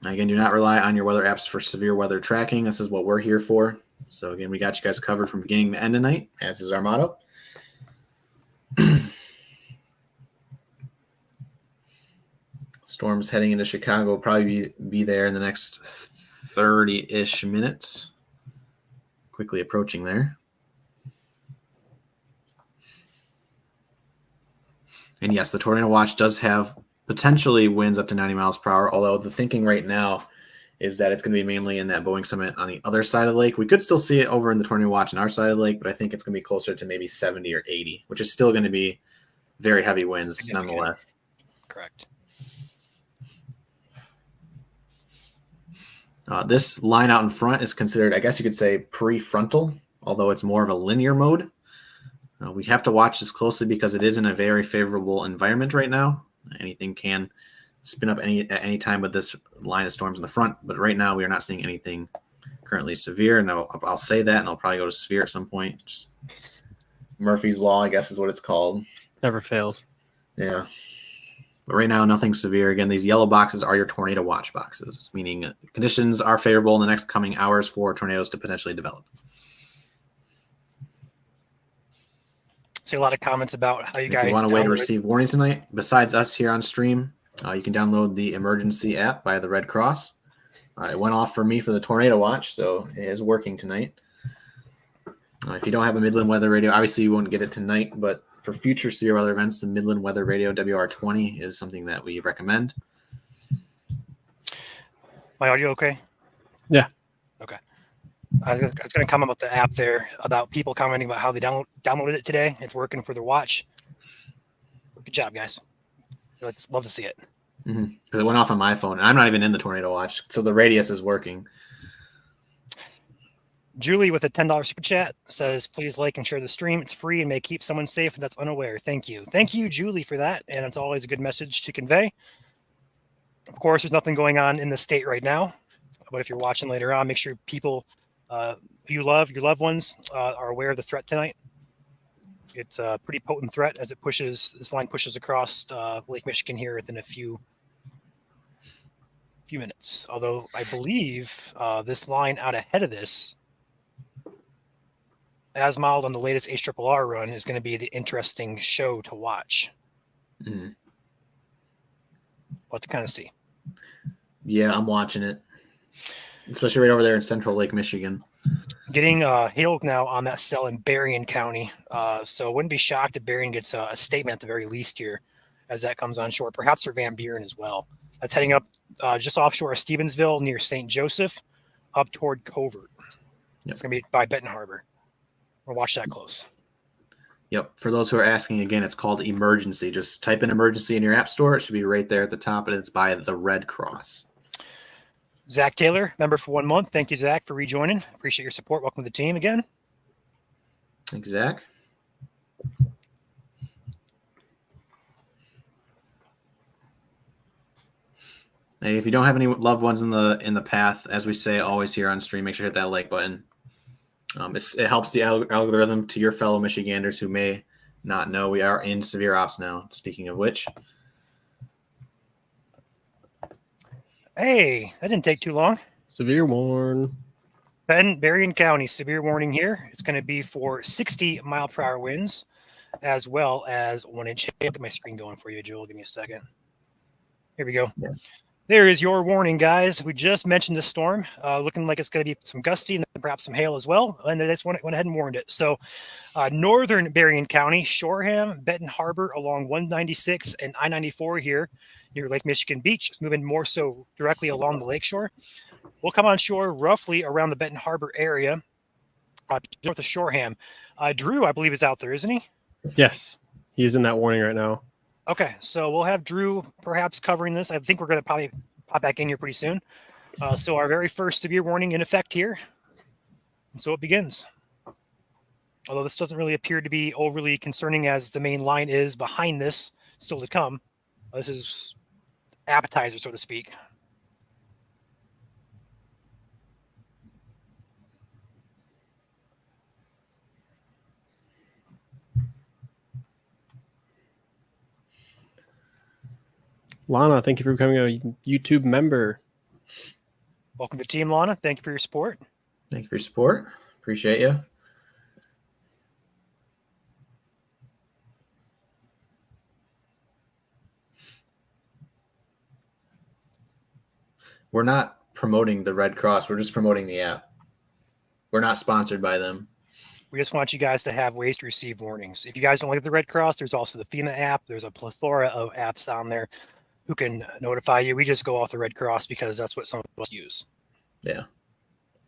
Speaker 2: Again, do not rely on your weather apps for severe weather tracking. This is what we're here for. So again, we got you guys covered from beginning to end tonight, as is our motto. Storms heading into Chicago will probably be there in the next 30-ish minutes. Quickly approaching there. And yes, the tornado watch does have potentially winds up to 90 miles per hour, although the thinking right now is that it's going to be mainly in that Boeing Summit on the other side of the lake. We could still see it over in the tornado watch on our side of the lake, but I think it's going to be closer to maybe 70 or 80, which is still going to be very heavy winds nonetheless.
Speaker 1: Correct.
Speaker 2: This line out in front is considered, I guess you could say, prefrontal, although it's more of a linear mode. We have to watch this closely because it is in a very favorable environment right now. Anything can spin up at any time with this line of storms in the front, but right now we are not seeing anything currently severe. And I'll say that, and I'll probably go to severe at some point. Just Murphy's Law, I guess, is what it's called.
Speaker 3: Never fails.
Speaker 2: Yeah. But right now, nothing severe. Again, these yellow boxes are your tornado watch boxes, meaning conditions are favorable in the next coming hours for tornadoes to potentially develop.
Speaker 1: See a lot of comments about how you guys.
Speaker 2: If you want a way to receive warnings tonight, besides us here on stream, you can download the emergency app by the Red Cross. It went off for me for the tornado watch, so it is working tonight. If you don't have a Midland Weather Radio, obviously you won't get it tonight, but for future severe weather events, the Midland Weather Radio WR20 is something that we recommend.
Speaker 1: My audio okay?
Speaker 3: Yeah.
Speaker 1: Okay. I was going to comment about the app there, about people commenting about how they downloaded it today. It's working for their watch. Good job, guys. Let's love to see it.
Speaker 2: Because it went off on my phone, and I'm not even in the tornado watch, so the radius is working.
Speaker 1: Julie with a $10 super chat says, please like and share the stream. It's free and may keep someone safe that's unaware. Thank you. Thank you, Julie, for that. And it's always a good message to convey. Of course, there's nothing going on in the state right now, but if you're watching later on, make sure people who you love, your loved ones, are aware of the threat tonight. It's a pretty potent threat as this line pushes across Lake Michigan here within a few minutes. Although I believe this line out ahead of this, as modeled on the latest HRRR run, is going to be the interesting show to watch. We'll have to kind of see.
Speaker 2: Yeah, I'm watching it, especially right over there in central Lake Michigan.
Speaker 1: Getting hail now on that cell in Berrien County. So wouldn't be shocked if Berrien gets a statement at the very least here as that comes on shore, perhaps for Van Buren as well. That's heading up just offshore of Stevensville near St. Joseph up toward Covert.
Speaker 2: Yep.
Speaker 1: It's going to be by Benton Harbor. We'll watch that close.
Speaker 2: Yep. For those who are asking, again, it's called emergency. Just type in emergency in your app store. It should be right there at the top, and it's by the Red Cross.
Speaker 1: Zach Taylor, member for 1 month. Thank you, Zach, for rejoining. Appreciate your support. Welcome to the team again.
Speaker 2: Thanks, Zach. Hey, if you don't have any loved ones in the path, as we say always here on stream, make sure to hit that like button. It helps the algorithm to your fellow Michiganders who may not know we are in severe ops now. Speaking of which,
Speaker 1: Hey, that didn't take too long.
Speaker 3: Severe warn.
Speaker 1: Berrien County, severe warning here. It's going to be for 60-mile-per-hour winds, as well as 1-inch hail. Get my screen going for you, Joel. Give me a second. Here we go.
Speaker 2: Yeah.
Speaker 1: There is your warning, guys. We just mentioned the storm, looking like it's going to be some gusty and perhaps some hail as well. And they just went ahead and warned it. So northern Berrien County, Shoreham, Benton Harbor along 196 and I-94 here near Lake Michigan Beach. It's moving more so directly along the lakeshore. We'll come on shore roughly around the Benton Harbor area, north of Shoreham. Drew, I believe, is out there, isn't he?
Speaker 3: Yes, he is in that warning right now.
Speaker 1: Okay, so we'll have Drew perhaps covering this. I think we're going to probably pop back in here pretty soon. So our very first severe warning in effect here. And so it begins. Although this doesn't really appear to be overly concerning as the main line is behind this still to come. This is appetizer, so to speak.
Speaker 3: Lana, thank you for becoming a YouTube member.
Speaker 1: Welcome to Team Lana. Thank you for your support.
Speaker 2: thank you for your support. Appreciate you. We're not promoting the Red Cross. We're just promoting the app. We're not sponsored by them.
Speaker 1: We just want you guys to have ways to receive warnings. If you guys don't like the Red Cross, there's also the FEMA app. There's a plethora of apps on there who can notify you. We just go off the Red Cross because that's what some of us use.
Speaker 2: Yeah.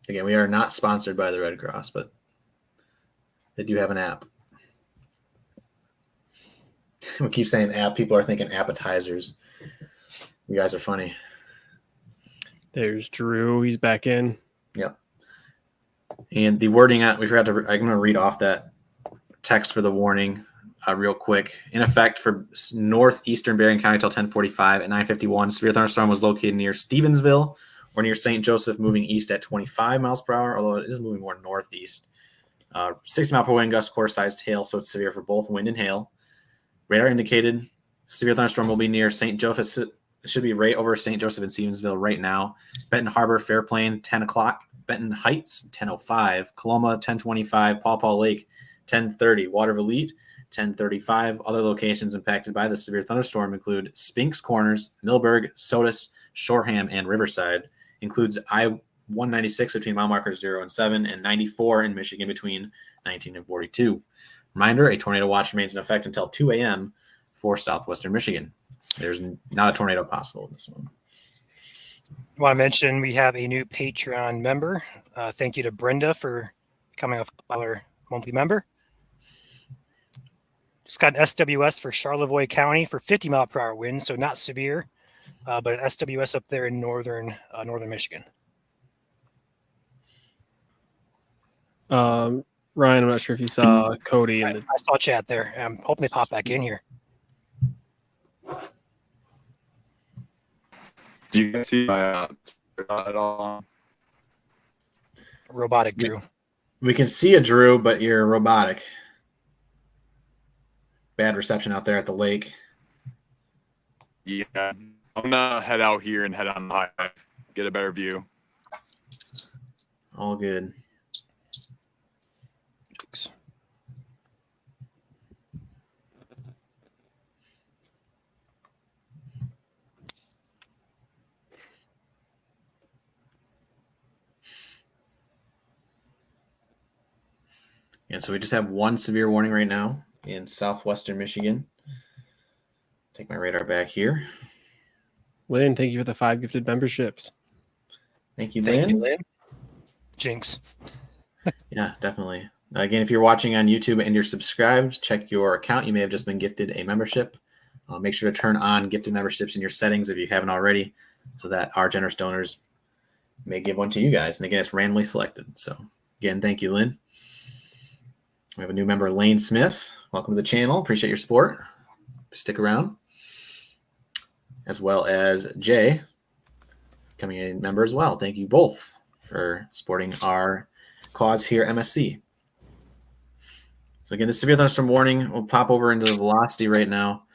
Speaker 2: Again, we are not sponsored by the Red Cross, but they do have an app. We keep saying app. People are thinking appetizers. You guys are funny.
Speaker 3: There's Drew. He's back in.
Speaker 2: Yep. And the wording, I'm going to read off that text for the warning real quick. In effect, for northeastern Berrien County till 10:45 at 9:51, severe thunderstorm was located near Stevensville or near St. Joseph, moving east at 25 miles per hour, although it is moving more northeast. 60-mile-per-wind gust, quarter-sized hail, so it's severe for both wind and hail. Radar indicated severe thunderstorm will be near St. Joseph. It should be right over St. Joseph and Stevensville right now. Benton Harbor, Fairplain, 10 o'clock. Benton Heights, 10:05. Coloma, 10:25. Paw Paw Lake, 10:30. Waterville Elite, 10:35. Other locations impacted by the severe thunderstorm include Spinks Corners, Millburg, Sodus, Shoreham, and Riverside. Includes I-196 between mile markers 0 and 7, and 94 in Michigan between 19 and 42. Reminder, a tornado watch remains in effect until 2 a.m. for southwestern Michigan. There's not a tornado possible in this one.
Speaker 1: I want to mention we have a new Patreon member. Thank you to Brenda for becoming a $5 monthly member. Just got an SWS for Charlevoix County for 50-mile-per-hour winds, so not severe, but an SWS up there in northern Michigan.
Speaker 3: Ryan, I'm not sure if you saw Cody.
Speaker 1: I saw chat there. I'm hoping they pop back in here.
Speaker 6: Do you guys see my at all?
Speaker 1: Robotic Drew.
Speaker 2: We can see a Drew, but you're robotic. Bad reception out there at the lake.
Speaker 6: Yeah, I'm gonna head out here and head on the highway, get a better view.
Speaker 2: All good.
Speaker 1: Thanks.
Speaker 2: And so we just have one severe warning right now in southwestern Michigan. Take my radar back here.
Speaker 3: Lynn, thank you for the 5 gifted memberships.
Speaker 2: Thank you, Lynn.
Speaker 1: Thank you, Lynn. Jinx.
Speaker 2: Yeah, definitely. Again, if you're watching on YouTube and you're subscribed, check your account. You may have just been gifted a membership. Make sure to turn on gifted memberships in your settings if you haven't already, so that our generous donors may give one to you guys. And again, it's randomly selected. So again, thank you, Lynn. We have a new member, Lane Smith. Welcome to the channel. Appreciate your support. Stick around. As well as Jay, becoming a member as well. Thank you both for supporting our cause here at MSC. So again, this severe thunderstorm warning. We'll pop over into the velocity right now.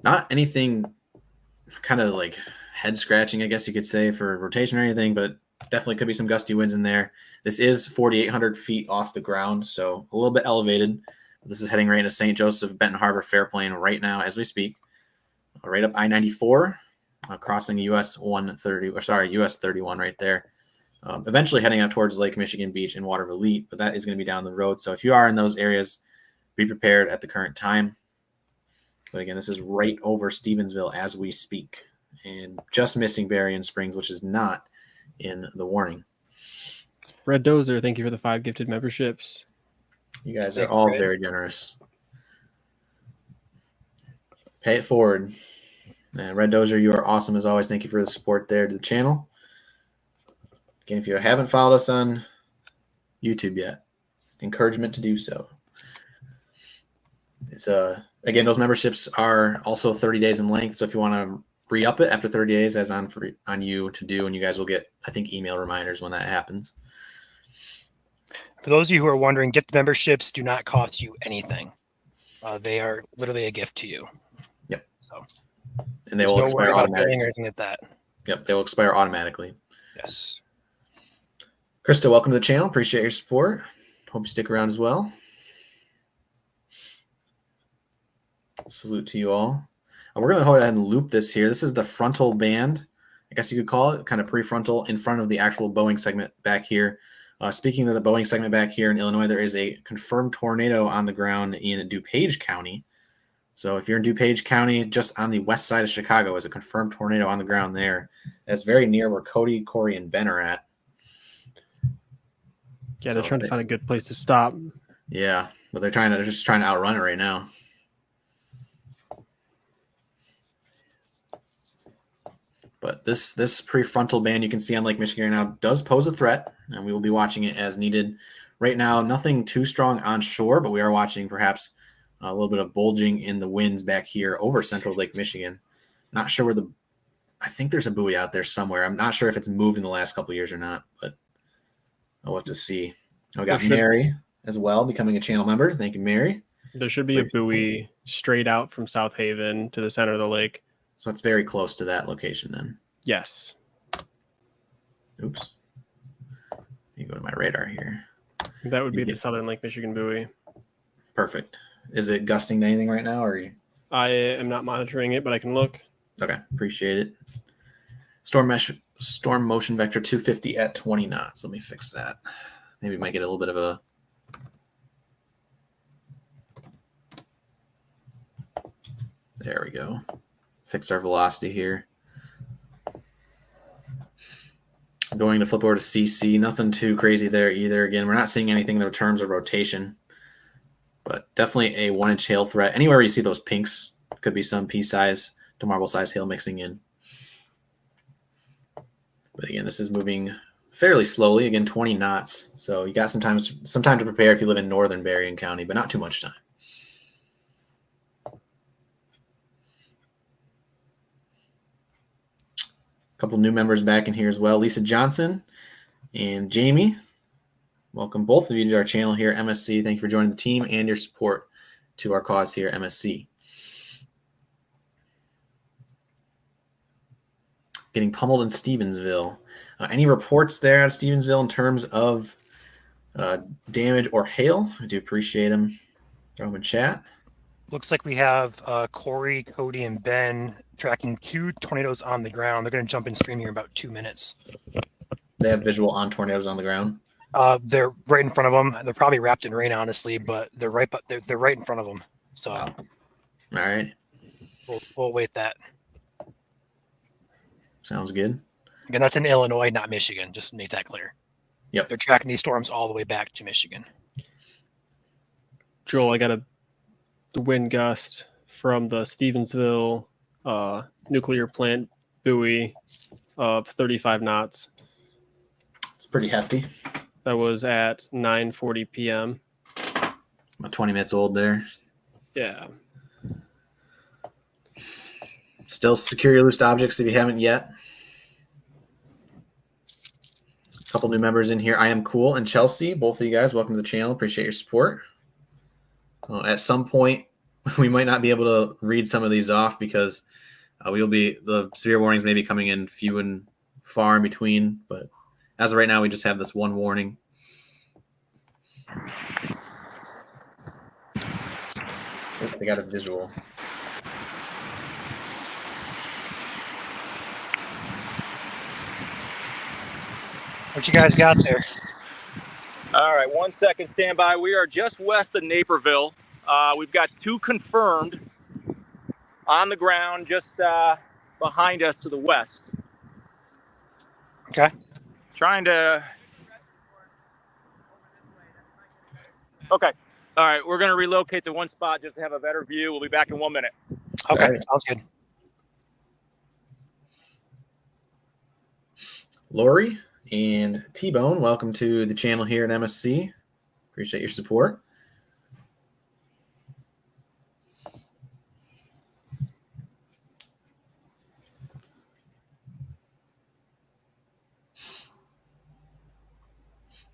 Speaker 2: Not anything kind of like head scratching, I guess you could say, for rotation or anything, but definitely could be some gusty winds in there. This is 4,800 feet off the ground, so a little bit elevated. This is heading right into St. Joseph, Benton Harbor, Fairplane right now as we speak. Right up I-94, crossing US 31 right there. Eventually heading out towards Lake Michigan Beach and Waterville Elite, but that is going to be down the road. So if you are in those areas, be prepared at the current time. But again, this is right over Stevensville as we speak, and just missing Berrien Springs, which is not in the warning.
Speaker 3: Red Dozer, thank you for the 5 gifted memberships.
Speaker 2: You guys are all very generous. Pay it forward. And Red Dozer, you are awesome as always. Thank you for the support there to the channel. Again, if you haven't followed us on YouTube yet, encouragement to do so. It's again, those memberships are also 30 days in length. So if you want to re-up it after 30 days, as on you to do, and you guys will get, I think, email reminders when that happens.
Speaker 1: For those of you who are wondering, gift memberships do not cost you anything. They are literally a gift to you.
Speaker 2: Yep.
Speaker 1: So,
Speaker 2: and they will expire automatically.
Speaker 1: Or anything like that.
Speaker 2: Yep, they will expire automatically.
Speaker 1: Yes.
Speaker 2: Krista, welcome to the channel. Appreciate your support. Hope you stick around as well. Salute to you all. We're going to go ahead and loop this here. This is the frontal band, I guess you could call it, kind of prefrontal in front of the actual Boeing segment back here. Speaking of the Boeing segment back here in Illinois, there is a confirmed tornado on the ground in DuPage County. So if you're in DuPage County, just on the west side of Chicago, is a confirmed tornado on the ground there. That's very near where Cody, Corey, and Ben are at.
Speaker 3: Yeah, they're trying to find a good place to stop.
Speaker 2: Yeah, but they're just trying to outrun it right now. But this prefrontal band you can see on Lake Michigan right now does pose a threat, and we will be watching it as needed. Right now, nothing too strong on shore, but we are watching perhaps a little bit of bulging in the winds back here over central Lake Michigan. Not sure where I think there's a buoy out there somewhere. I'm not sure if it's moved in the last couple of years or not, but I'll have to see. We got Mary as well becoming a channel member. Thank you, Mary.
Speaker 3: There should be a buoy straight out from South Haven to the center of the lake.
Speaker 2: So it's very close to that location then.
Speaker 3: Yes.
Speaker 2: Oops. Let me go to my radar here.
Speaker 3: That would be the Southern Lake Michigan buoy.
Speaker 2: Perfect. Is it gusting to anything right now?
Speaker 3: I am not monitoring it, but I can look.
Speaker 2: Okay. Appreciate it. Storm motion vector 250 at 20 knots. Let me fix that. Maybe we might get a little bit of a... There we go. Fix our velocity here. I'm going to flip over to CC. Nothing too crazy there either. Again, we're not seeing anything in terms of rotation, but definitely a 1-inch hail threat. Anywhere you see those pinks, could be some pea-size to marble-size hail mixing in. But again, this is moving fairly slowly. Again, 20 knots. So you got some time to prepare if you live in northern Berrien County, but not too much time. Couple new members back in here as well. Lisa Johnson and Jamie. Welcome both of you to our channel here at MSC. Thank you for joining the team and your support to our cause here at MSC. Getting pummeled in Stevensville. Any reports there out of Stevensville in terms of damage or hail? I do appreciate them. Throw them in chat.
Speaker 1: Looks like we have Corey, Cody, and Ben tracking 2 tornadoes on the ground. They're going to jump in stream here in about 2 minutes.
Speaker 2: They have visual on tornadoes on the ground.
Speaker 1: They're right in front of them. They're probably wrapped in rain, honestly, but they're right in front of them. So,
Speaker 2: wow. All right,
Speaker 1: we'll wait that.
Speaker 2: Sounds good.
Speaker 1: Again, that's in Illinois, not Michigan. Just to make that clear.
Speaker 2: Yep.
Speaker 1: They're tracking these storms all the way back to Michigan.
Speaker 3: Joel, I got a wind gust from the Stevensville nuclear plant buoy of 35 knots.
Speaker 2: It's pretty hefty.
Speaker 3: That was at 9:40 p.m.
Speaker 2: About 20 minutes old there.
Speaker 3: Yeah.
Speaker 2: Still secure your loose objects if you haven't yet. A couple new members in here. I am Cool and Chelsea. Both of you guys, welcome to the channel. Appreciate your support. At some point, we might not be able to read some of these off because the severe warnings may be coming in few and far in between. But as of right now, we just have this one warning. Oh, they got a visual.
Speaker 1: What you guys got there?
Speaker 4: All right, 1 second, stand by. We are just west of Naperville. We've got 2 confirmed on the ground just behind us to the west.
Speaker 1: Okay.
Speaker 4: Trying to... Okay. All right, we're going to relocate to one spot just to have a better view. We'll be back in 1 minute.
Speaker 1: Okay,
Speaker 2: All right.
Speaker 1: sounds good.
Speaker 2: Lori and T-Bone, welcome to the channel here at MSC. Appreciate your support.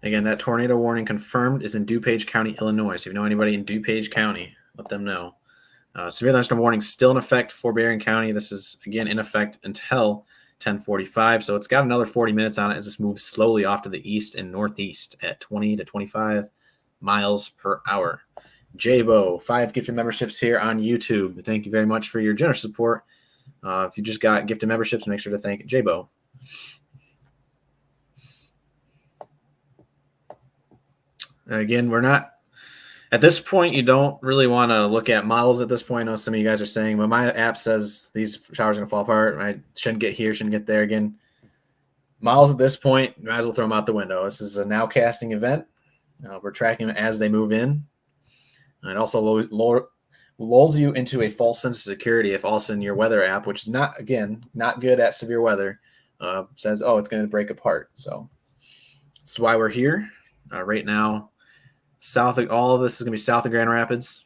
Speaker 2: Again, that tornado warning confirmed is in DuPage County, Illinois. So if you know anybody in DuPage County, let them know. Severe thunderstorm warning still in effect for Berrien County. This is, again, in effect until 10:45. So it's got another 40 minutes on it as this moves slowly off to the east and northeast at 20 to 25 miles per hour. Jabo, 5 gifted memberships here on YouTube. Thank you very much for your generous support. If you just got gifted memberships, make sure to thank Jabo. Again, we're not at this point. You don't really want to look at models at this point. I know some of you guys are saying, but my app says these showers are going to fall apart. I shouldn't get here, shouldn't get there. Again, models at this point, you might as well throw them out the window. This is a now casting event. We're tracking them as they move in. And it also lulls you into a false sense of security if all of a sudden your weather app, which is not good at severe weather, says, oh, it's going to break apart. So that's why we're here right now. All of this is going to be south of Grand Rapids,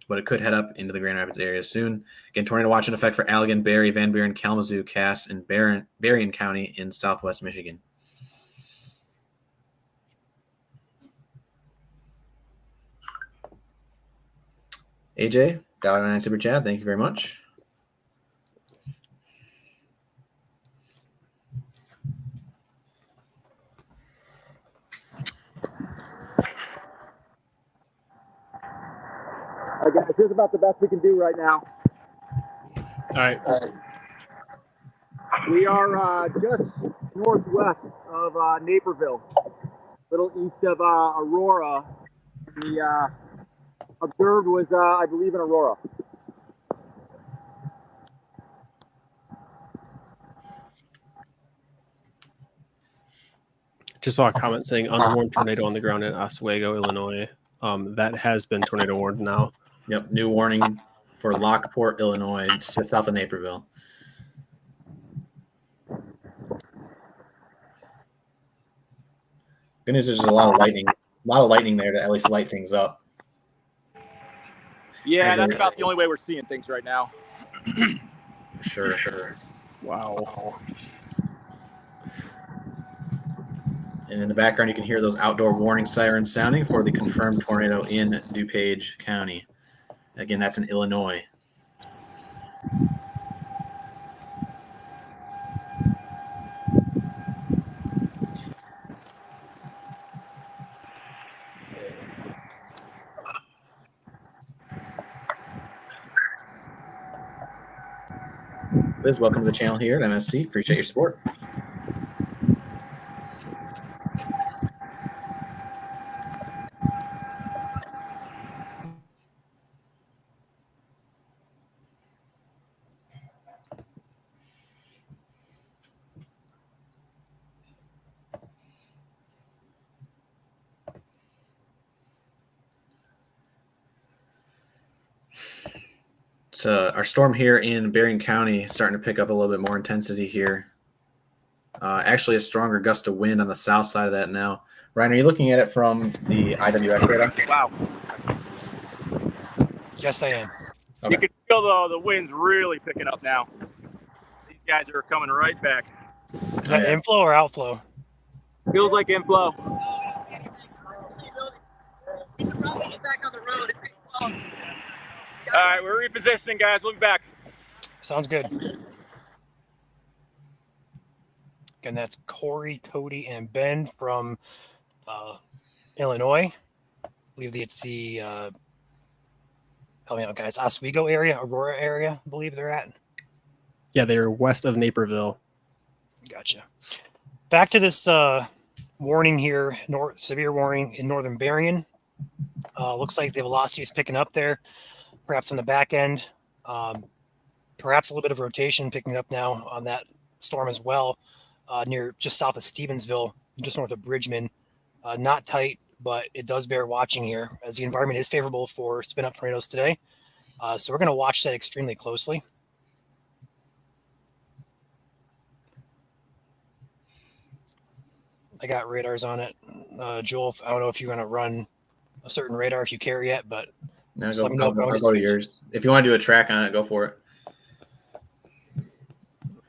Speaker 2: but it could head up into the Grand Rapids area soon. Again, tornado watch in effect for Allegan, Barry, Van Buren, Kalamazoo, Cass, and Berrien County in southwest Michigan. AJ, $1.99 super chat. Thank you very much.
Speaker 4: All right, guys, here's about the best we can do right now.
Speaker 3: All right.
Speaker 4: We are just northwest of Naperville, a little east of Aurora. The observed was, I believe, in Aurora.
Speaker 3: Just saw a comment saying unwarned tornado on the ground in Oswego, Illinois. That has been tornado warned now.
Speaker 2: Yep, new warning for Lockport, Illinois, just south of Naperville. Good news, there's a lot of lightning there to at least light things up.
Speaker 4: Yeah, that's about the only way we're seeing things right now.
Speaker 2: Sure.
Speaker 3: Wow.
Speaker 2: And in the background, you can hear those outdoor warning sirens sounding for the confirmed tornado in DuPage County. Again, that's in Illinois. Liz, welcome to the channel here at MSC. Appreciate your support. Our storm here in Berrien County is starting to pick up a little bit more intensity here. Actually, a stronger gust of wind on the south side of that now. Ryan, are you looking at it from the IWX radar?
Speaker 4: Wow.
Speaker 1: Yes, I am.
Speaker 2: Okay.
Speaker 4: You can feel the wind's really picking up now. These guys are coming right back.
Speaker 1: Is that inflow or outflow?
Speaker 4: Feels like inflow.
Speaker 5: We should probably get back on the road. It's getting close.
Speaker 4: All right, we're repositioning, guys. We'll be back.
Speaker 1: Sounds good. Again, that's Corey, Cody, and Ben from Illinois. I believe it's the help me out, guys. Oswego area, Aurora area, I believe they're at.
Speaker 3: Yeah, they're west of Naperville.
Speaker 1: Gotcha. Back to this warning here, severe warning in northern Berrien. Looks like the velocity is picking up there, perhaps on the back end. Perhaps a little bit of rotation picking up now on that storm as well, near just south of Stevensville, just north of Bridgman. Not tight, but it does bear watching here as the environment is favorable for spin up tornadoes today. So we're going to watch that extremely closely. I got radars on it. Joel, I don't know if you're going to run a certain radar if you carry it, but
Speaker 2: No,
Speaker 1: just let me know if you want
Speaker 2: I'll
Speaker 1: me to
Speaker 2: go to
Speaker 1: switch.
Speaker 2: yours. If you want to do a track on it, go for it.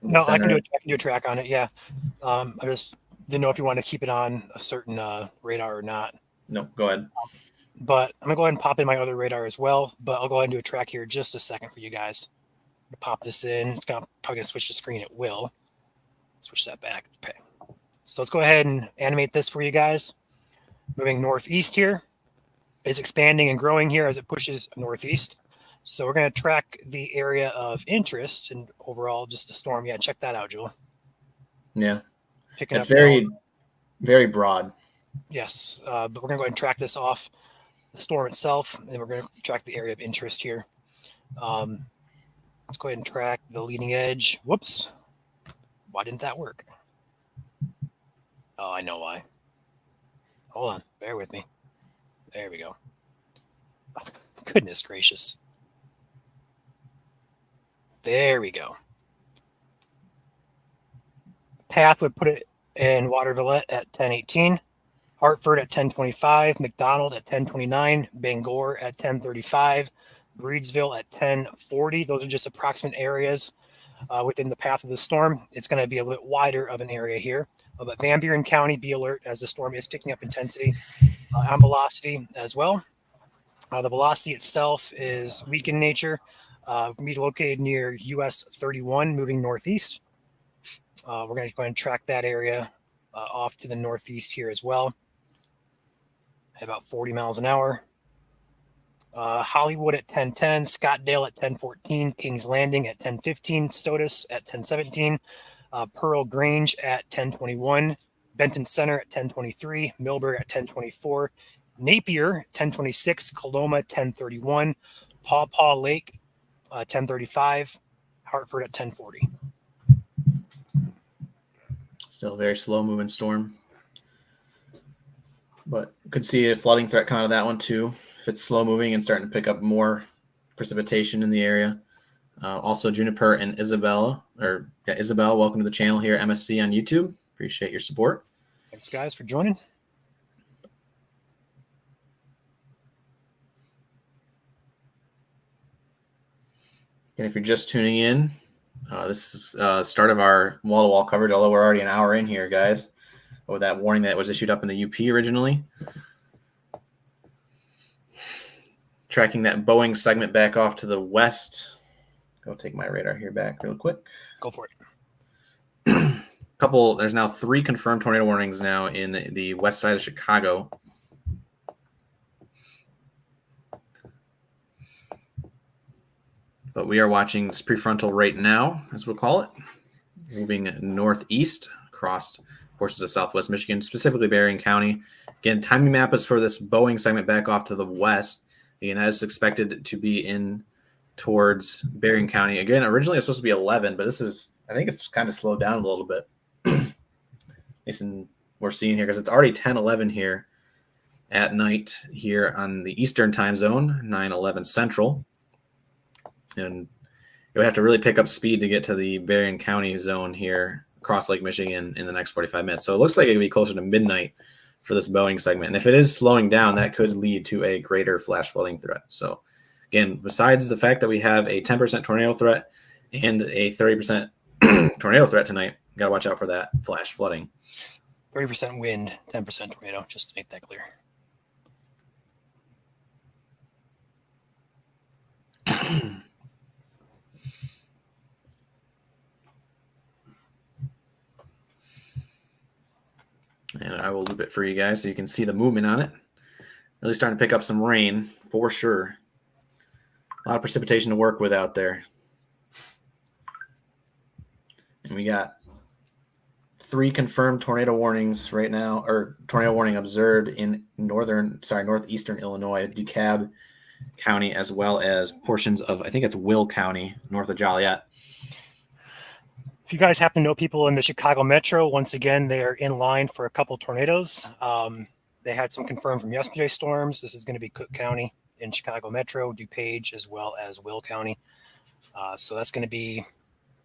Speaker 1: No, I can do a track on it. Yeah. I just didn't know if you want to keep it on a certain radar or not.
Speaker 2: No, go ahead.
Speaker 1: But I'm gonna go ahead and pop in my other radar as well. But I'll go ahead and do a track here in just a second for you guys. I'm gonna pop this in. It's probably gonna switch the screen. It will. Switch that back. Okay. So let's go ahead and animate this for you guys. Moving northeast here. It's expanding and growing here as it pushes northeast. So we're going to track the area of interest and overall just the storm. Yeah, check that out, Joel.
Speaker 2: Yeah.
Speaker 1: Picking
Speaker 2: It's
Speaker 1: up
Speaker 2: very,
Speaker 1: now.
Speaker 2: very broad.
Speaker 1: Yes, but we're going to go ahead and track this off the storm itself, and we're going to track the area of interest here. Let's go ahead and track the leading edge. Whoops. Why didn't that work? Oh, I know why. Hold on. Bear with me. There we go. Goodness gracious. There we go. Path would put it in Waterville at 10:18, Hartford at 10:25, McDonald at 10:29, Bangor at 10:35, Breedsville at 10:40. Those are just approximate areas within the path of the storm. It's going to be a little bit wider of an area here. But Van Buren County, be alert as the storm is picking up intensity and velocity as well. The velocity itself is weak in nature. Be located near US 31, moving northeast. We're going to go ahead and track that area off to the northeast here as well. At about 40 miles an hour. Hollywood at 10:10, Scottdale at 10:14, Kings Landing at 10:15, Sturgis at 10:17, Pearl Grange at 10:21, Benton Center at 10:23, Millburg at 10:24, Napier 10:26, Coloma 10:31, Paw Paw Lake 10:35, Hartford at 10:40.
Speaker 2: Still a very slow moving storm. But could see a flooding threat coming out of that one too. If it's slow moving and starting to pick up more precipitation in the area. Also Juniper and Isabel, welcome to the channel here, MSC on YouTube. Appreciate your support.
Speaker 1: Thanks guys for joining.
Speaker 2: And if you're just tuning in, this is the start of our wall-to-wall coverage, although we're already an hour in here, guys, with that warning that was issued up in the UP originally. Tracking that Boeing segment back off to the west. Go take my radar here back real quick.
Speaker 1: Go for it.
Speaker 2: There's now 3 confirmed tornado warnings now in the west side of Chicago. But we are watching this prefrontal right now, as we'll call it, moving northeast across portions of southwest Michigan, specifically Berrien County. Again, timing map is for this Boeing segment back off to the west. Again, as expected to be in towards Berrien County. Again, originally it's supposed to be 11, but I think it's kind of slowed down a little bit. At least we're seeing here, because it's already 10:11 here at night here on the Eastern time zone, 9:11 Central. And it would have to really pick up speed to get to the Berrien County zone here across Lake Michigan in the next 45 minutes. So it looks like it could be closer to midnight for this Boeing segment. And if it is slowing down, that could lead to a greater flash flooding threat. So Again, besides the fact that we have a 10% tornado threat and a 30% tornado threat tonight, got to watch out for that flash flooding.
Speaker 1: 30% wind, 10% tornado, just to make that clear.
Speaker 2: And I will loop it for you guys so you can see the movement on it. Really starting to pick up some rain for sure. A lot of precipitation to work with out there. And we got 3 confirmed tornado warnings right now, or tornado warning observed in northeastern Illinois, DeKalb County, as well as portions of, I think it's Will County, north of Joliet.
Speaker 1: If you guys happen to know people in the Chicago metro, once again, they are in line for a couple tornadoes. They had some confirmed from yesterday's storms. This is going to be Cook County in Chicago metro, DuPage, as well as Will County. So that's going to be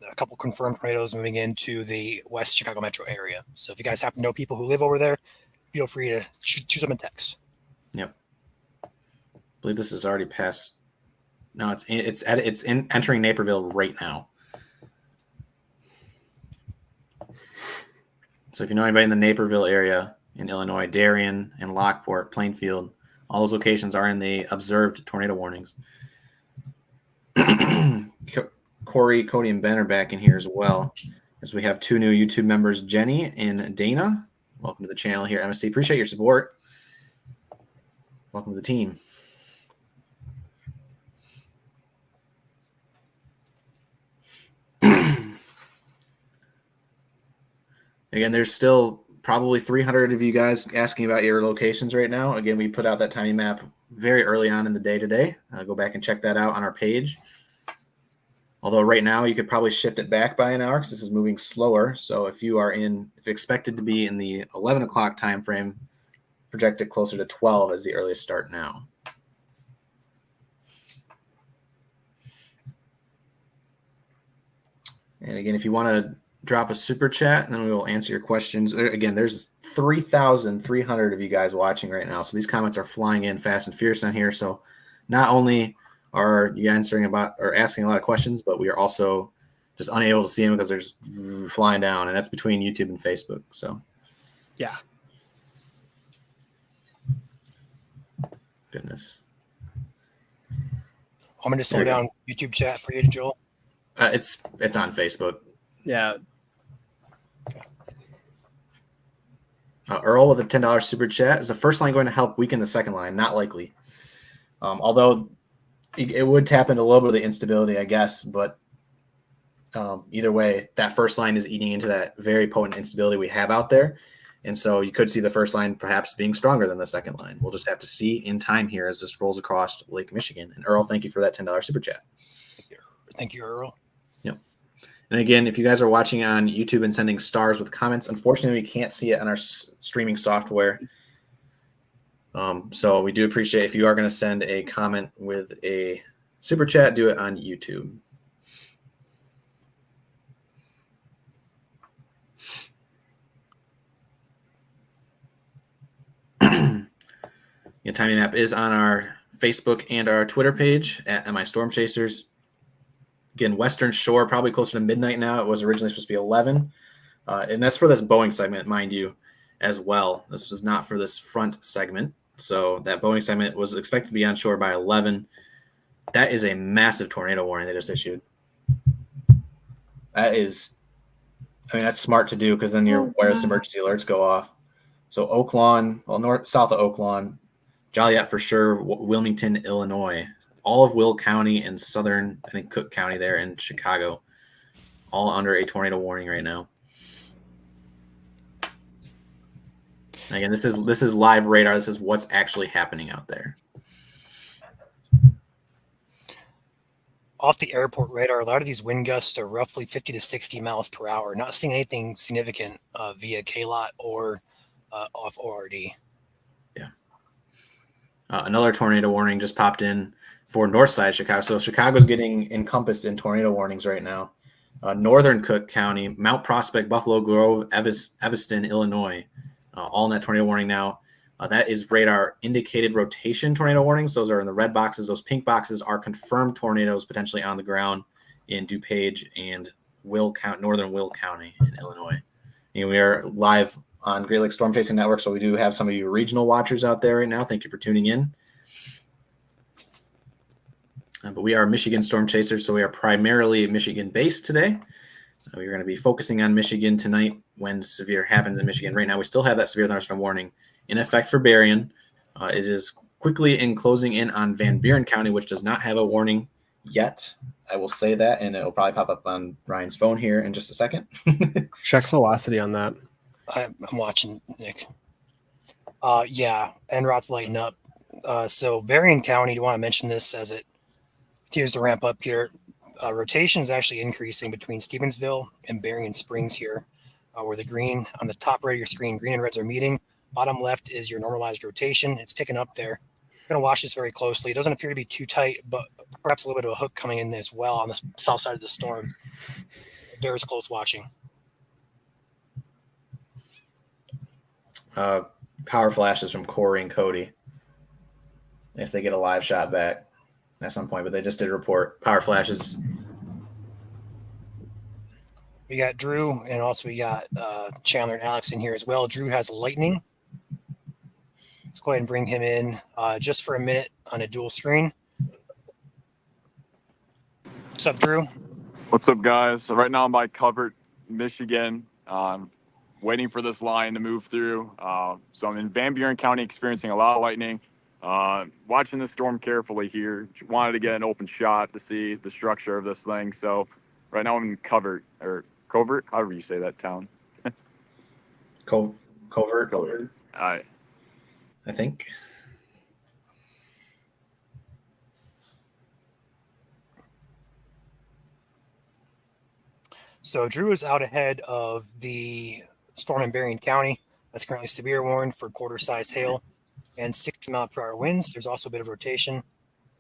Speaker 1: a couple confirmed tornadoes moving into the West Chicago metro area. So if you guys happen to know people who live over there, feel free to shoot them in text.
Speaker 2: Yep. I believe this is already past. No, it's entering Naperville right now. So if you know anybody in the Naperville area in Illinois, Darien and Lockport, Plainfield, all those locations are in the observed tornado warnings. Corey, Cody, and Ben are back in here as well, as we have 2 new YouTube members, Jenny and Dana. Welcome to the channel here, MSC. Appreciate your support. Welcome to the team. Again, there's still probably 300 of you guys asking about your locations right now. Again, we put out that timing map very early on in the day today. Go back and check that out on our page. Although right now you could probably shift it back by an hour because this is moving slower. So if you are if expected to be in the 11 o'clock time frame, project it closer to 12 as the earliest start now. And again, if you want to drop a super chat, and then we will answer your questions. Again, there's 3,300 of you guys watching right now. So these comments are flying in fast and furious on here. So not only are you answering about or asking a lot of questions, but we are also just unable to see them because they're just flying down, and that's between YouTube and Facebook. So
Speaker 3: Yeah.
Speaker 2: goodness.
Speaker 1: I'm going to slow down YouTube chat for you, Joel.
Speaker 2: It's on Facebook.
Speaker 3: Yeah.
Speaker 2: Earl with a $10 super chat. Is the first line going to help weaken the second line? Not likely. Although it would tap into a little bit of the instability, I guess. But either way, that first line is eating into that very potent instability we have out there. And so you could see the first line perhaps being stronger than the second line. We'll just have to see in time here as this rolls across Lake Michigan. And Earl, thank you for that $10 super chat.
Speaker 1: Thank you, Earl.
Speaker 2: Yep. And again, if you guys are watching on YouTube and sending stars with comments, unfortunately, we can't see it on our streaming software. So we do appreciate if you are going to send a comment with a super chat, do it on YouTube. The timing map is on our Facebook and our Twitter page at MIStormChasers. Again, Western Shore, probably closer to midnight now. It was originally supposed to be 11. And that's for this Boeing segment, mind you, as well. This was not for this front segment. So that Boeing segment was expected to be on shore by 11. That is a massive tornado warning they just issued. That's smart to do because then your wireless emergency alerts go off. So Oak Lawn, south of Oak Lawn, Joliet for sure, Wilmington, Illinois, all of Will County and southern, I think, Cook County there in Chicago, all under a tornado warning right now. Again, this is live radar. This is what's actually happening out there.
Speaker 1: Off the airport radar, a lot of these wind gusts are roughly 50 to 60 miles per hour. Not seeing anything significant via KLOT or off ORD.
Speaker 2: Yeah. Another tornado warning just popped in for north side Chicago. So Chicago's getting encompassed in tornado warnings right now. Northern Cook County, Mount Prospect, Buffalo Grove, Evanston, Illinois, all in that tornado warning now. That is radar indicated rotation tornado warnings. Those are in the red boxes. Those pink boxes are confirmed tornadoes potentially on the ground in DuPage and northern Will County in Illinois. And we are live on Great Lakes Storm Chasing Network, so we do have some of you regional watchers out there right now. Thank you for tuning in. But we are Michigan Storm Chasers, so we are primarily Michigan-based today. We're going to be focusing on Michigan tonight when severe happens in Michigan. Right now, we still have that severe thunderstorm warning in effect for Berrien. It is quickly closing in on Van Buren County, which does not have a warning yet. I will say that, and it will probably pop up on Ryan's phone here in just a second.
Speaker 3: Check velocity on that.
Speaker 1: I'm watching, Nick. Yeah, NROT's lighting up. So Berrien County, do you want to mention this as it continues to ramp up here? Rotation is actually increasing between Stevensville and Berrien Springs here, where the green on the top right of your screen, green and reds are meeting. Bottom left is your normalized rotation. It's picking up there. We're going to watch this very closely. It doesn't appear to be too tight, but perhaps a little bit of a hook coming in as well on the south side of the storm. Bears close watching.
Speaker 2: Power flashes from Corey and Cody if they get a live shot back at some point, but they just did report power flashes.
Speaker 1: We got Drew, and also we got Chandler and Alex in here as well. Drew has lightning. Let's go ahead and bring him in just for a minute on a dual screen. What's up, Drew?
Speaker 6: What's up, guys? So right now I'm by Covert, Michigan. Waiting for this line to move through. So I'm in Van Buren County experiencing a lot of lightning. Watching the storm carefully here. Wanted to get an open shot to see the structure of this thing. So right now I'm in Covert, however you say that town.
Speaker 2: Covert. I think.
Speaker 1: So Drew is out ahead of the storm in Berrien County. That's currently severe warned for quarter-size hail and 60-mile-per-hour winds. There's also a bit of rotation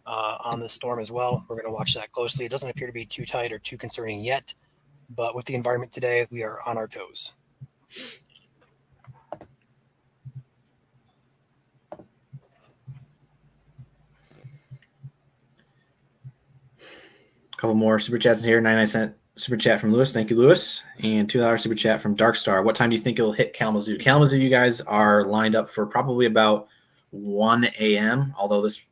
Speaker 1: on the storm as well. We're going to watch that closely. It doesn't appear to be too tight or too concerning yet, but with the environment today, we are on our toes.
Speaker 2: A couple more super chats here. 99-cent super chat from Lewis. Thank you, Lewis. And $2 super chat from Darkstar. What time do you think it'll hit Kalamazoo? Kalamazoo, you guys are lined up for probably about 1 a.m., although this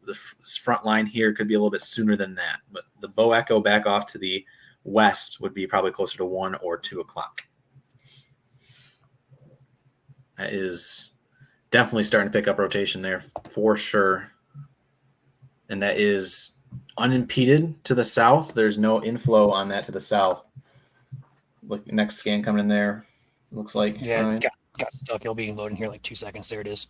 Speaker 2: front line here could be a little bit sooner than that. But the Bow Echo back off to the west would be probably closer to 1 or 2 o'clock. That is definitely starting to pick up rotation there for sure. And that is unimpeded to the south. There's no inflow on that to the south. Look, next scan coming in there. Looks like.
Speaker 1: Yeah,
Speaker 2: right.
Speaker 1: got stuck. It'll be loading here in like 2 seconds. There it is.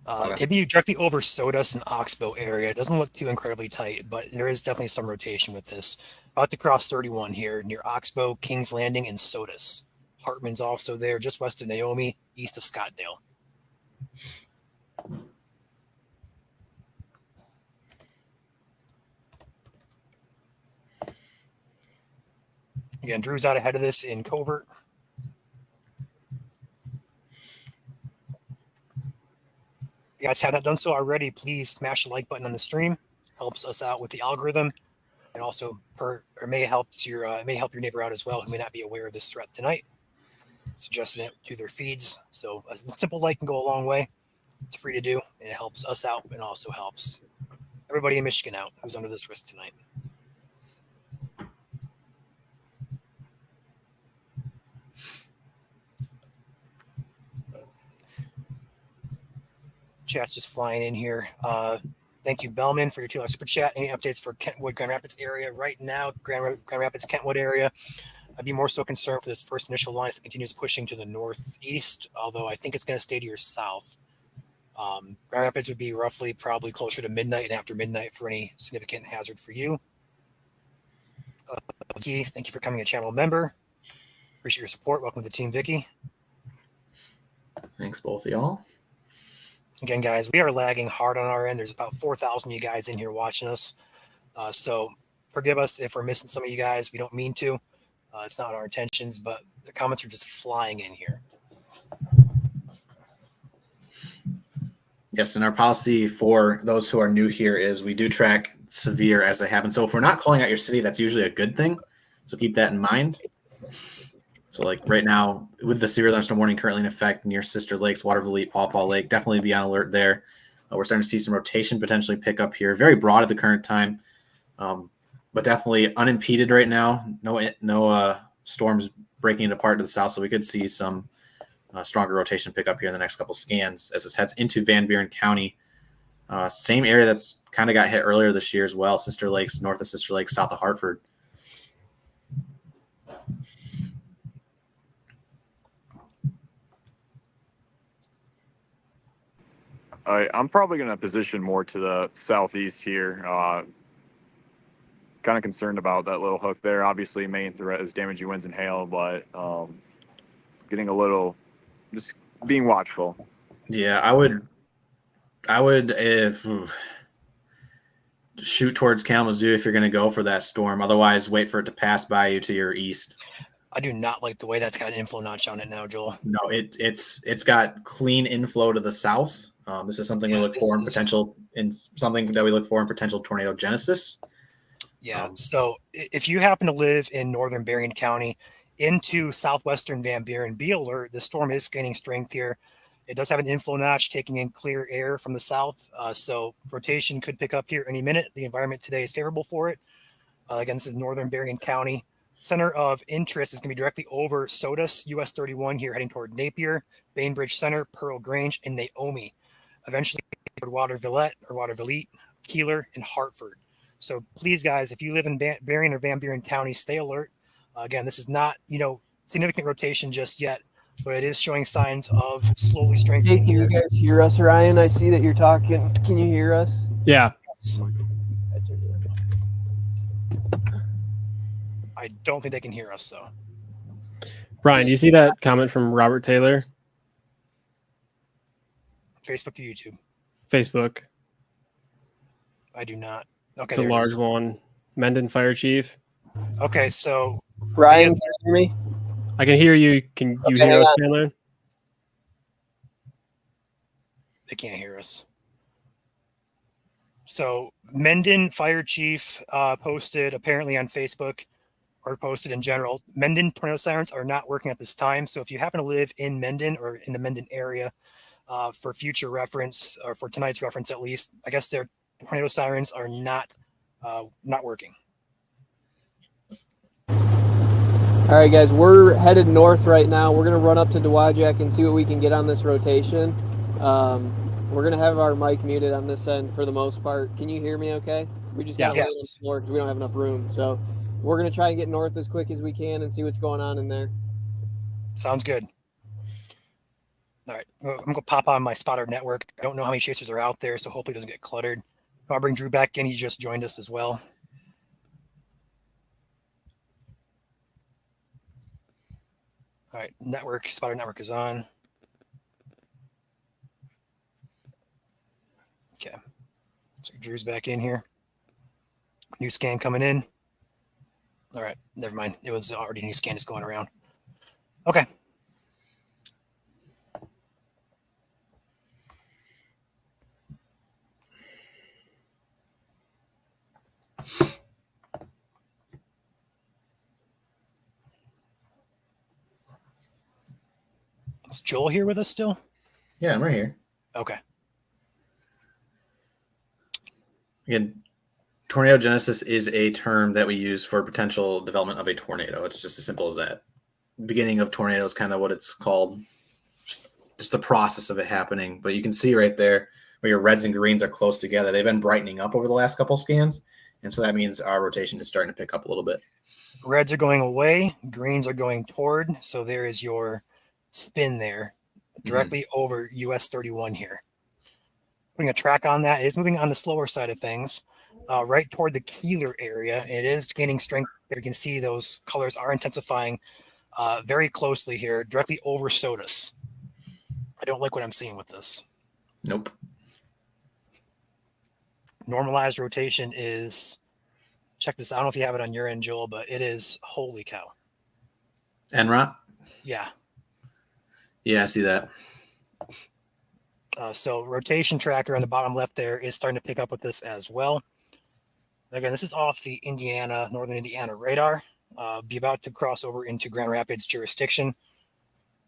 Speaker 2: Okay.
Speaker 1: It'd be directly over Sodus and Oxbow area. It doesn't look too incredibly tight, but there is definitely some rotation with this. About to cross 31 here near Oxbow, King's Landing, and Sodus. Hartman's also there, just west of Naomi, east of Scottdale. Again, Drew's out ahead of this in Covert. If you guys have not done so already, please smash the like button on the stream. Helps us out with the algorithm, and also may help your neighbor out as well who may not be aware of this threat tonight. Suggesting it to their feeds. So a simple like can go a long way. It's free to do, and it helps us out, and also helps everybody in Michigan out who's under this risk tonight. Chat's just flying in here. Thank you, Bellman, for your $2 super chat. Any updates for Kentwood, Grand Rapids area right now? Grand Rapids, Kentwood area. I'd be more so concerned for this first initial line if it continues pushing to the northeast, although I think it's going to stay to your south. Grand Rapids would be roughly probably closer to midnight and after midnight for any significant hazard for you. Vicky, thank you for becoming a channel member. Appreciate your support. Welcome to the team, Vicky.
Speaker 2: Thanks, both of y'all.
Speaker 1: Again, guys, we are lagging hard on our end. There's about 4,000 of you guys in here watching us. So forgive us if we're missing some of you guys. We don't mean to. It's not our intentions, but the comments are just flying in here.
Speaker 2: Yes, and our policy for those who are new here is we do track severe as they happen. So if we're not calling out your city, that's usually a good thing. So keep that in mind. So like right now, with the severe thunderstorm warning currently in effect near Sister Lakes, Waterville, Paw Paw Lake, definitely be on alert there. We're starting to see some rotation potentially pick up here. Very broad at the current time, but definitely unimpeded right now. No storms breaking it apart to the south, so we could see some stronger rotation pick up here in the next couple scans as this heads into Van Buren County. Same area that's kind of got hit earlier this year as well. Sister Lakes, north of Sister Lakes, south of Hartford.
Speaker 6: I'm probably going to position more to the southeast here. Kind of concerned about that little hook there. Obviously, main threat is damaging winds and hail, but getting a little, just being watchful.
Speaker 2: Yeah, I would if shoot towards Kalamazoo if you're going to go for that storm. Otherwise, wait for it to pass by you to your east.
Speaker 1: I do not like the way that's got an inflow notch on it now, Joel.
Speaker 2: No, it's got clean inflow to the south. This is something we look for in something that we look for in potential tornado genesis.
Speaker 1: Yeah. So if you happen to live in northern Berrien County into southwestern Van Buren, be alert. The storm is gaining strength here. It does have an inflow notch taking in clear air from the south. So rotation could pick up here any minute. The environment today is favorable for it. Again, this is northern Berrien County. Center of interest is going to be directly over Sodus, US 31 here, heading toward Napier, Bainbridge Center, Pearl Grange, and Naomi. Eventually, toward Waterville, Keeler, and Hartford. So please, guys, if you live in Berrien or Van Buren County, stay alert. Again, this is not, significant rotation just yet, but it is showing signs of slowly strengthening.
Speaker 7: Hey, can you guys hear us, Ryan? I see that you're talking. Can you hear us?
Speaker 3: Yeah.
Speaker 1: Yes. I don't think they can hear us, though.
Speaker 3: Ryan, do you see that comment from Robert Taylor?
Speaker 1: Facebook to YouTube.
Speaker 3: Facebook.
Speaker 1: I do not. Okay,
Speaker 3: It's a large one. Mendon Fire Chief.
Speaker 1: Okay, so
Speaker 7: Ryan, can you hear me?
Speaker 3: I can hear you. Can you hear us, Chandler?
Speaker 1: they can't hear us. So Mendon Fire Chief posted apparently on Facebook, or posted in general, Mendon tornado sirens are not working at this time. So if you happen to live in Mendon or in the Mendon area, for future reference, or for tonight's reference at least, I guess their tornado sirens are not working.
Speaker 7: All right, guys, we're headed north right now. We're going to run up to Dowagiac and see what we can get on this rotation. We're going to have our mic muted on this end for the most part. Can you hear me okay? We just got to lay on the floor because we don't have enough room. So we're going to try and get north as quick as we can and see what's going on in there.
Speaker 1: Sounds good. All right, I'm going to pop on my spotter network. I don't know how many chasers are out there, so hopefully it doesn't get cluttered. I'll bring Drew back in. He just joined us as well. All right, spotter network is on. Okay, so Drew's back in here. New scan coming in. All right, never mind. It was already a new scan just going around. Okay. Is Joel here with us still?
Speaker 2: Yeah, I'm right here.
Speaker 1: Okay.
Speaker 2: Again, tornado genesis is a term that we use for potential development of a tornado. It's just as simple as that. Beginning of tornado is kind of what it's called. Just the process of it happening. But you can see right there where your reds and greens are close together. They've been brightening up over the last couple scans. And so that means our rotation is starting to pick up a little bit.
Speaker 1: Reds are going away. Greens are going toward. So there is your spin there directly over US 31 here. Putting a track on that. It is moving on the slower side of things, right toward the Keeler area. It is gaining strength. There you can see those colors are intensifying very closely here, directly over Sodus. I don't like what I'm seeing with this.
Speaker 2: Nope.
Speaker 1: Normalized rotation is, check this. I don't know if you have it on your end, Joel, but it is, holy cow.
Speaker 2: NROT?
Speaker 1: Yeah.
Speaker 2: Yeah, I see that.
Speaker 1: So rotation tracker on the bottom left there is starting to pick up with this as well. Again, this is off the northern Indiana radar. Be about to cross over into Grand Rapids jurisdiction.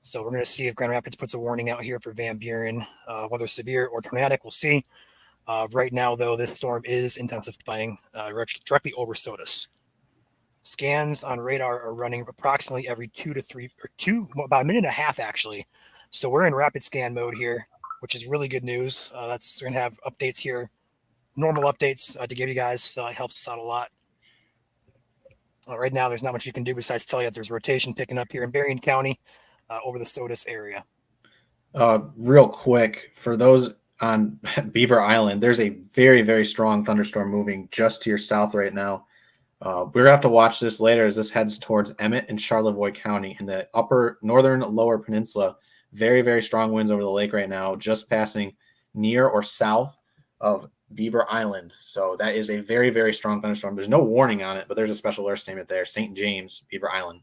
Speaker 1: So we're going to see if Grand Rapids puts a warning out here for Van Buren, whether severe or tornadic, we'll see. Right now, though, this storm is intensifying directly over Sturgis. Scans on radar are running approximately every about a minute and a half, actually. So we're in rapid scan mode here, which is really good news. We're going to have updates here, normal updates to give you guys. It helps us out a lot. Right now, there's not much you can do besides tell you that there's rotation picking up here in Berrien County over the Sturgis area.
Speaker 2: Real quick, for those on Beaver Island, there's a very, very strong thunderstorm moving just to your south right now. We're going to have to watch this later as this heads towards Emmett and Charlevoix County in the upper northern lower peninsula. Very, very strong winds over the lake right now, just passing near or south of Beaver Island. So that is a very, very strong thunderstorm. There's no warning on it, but there's a special alert statement there, St. James, Beaver Island.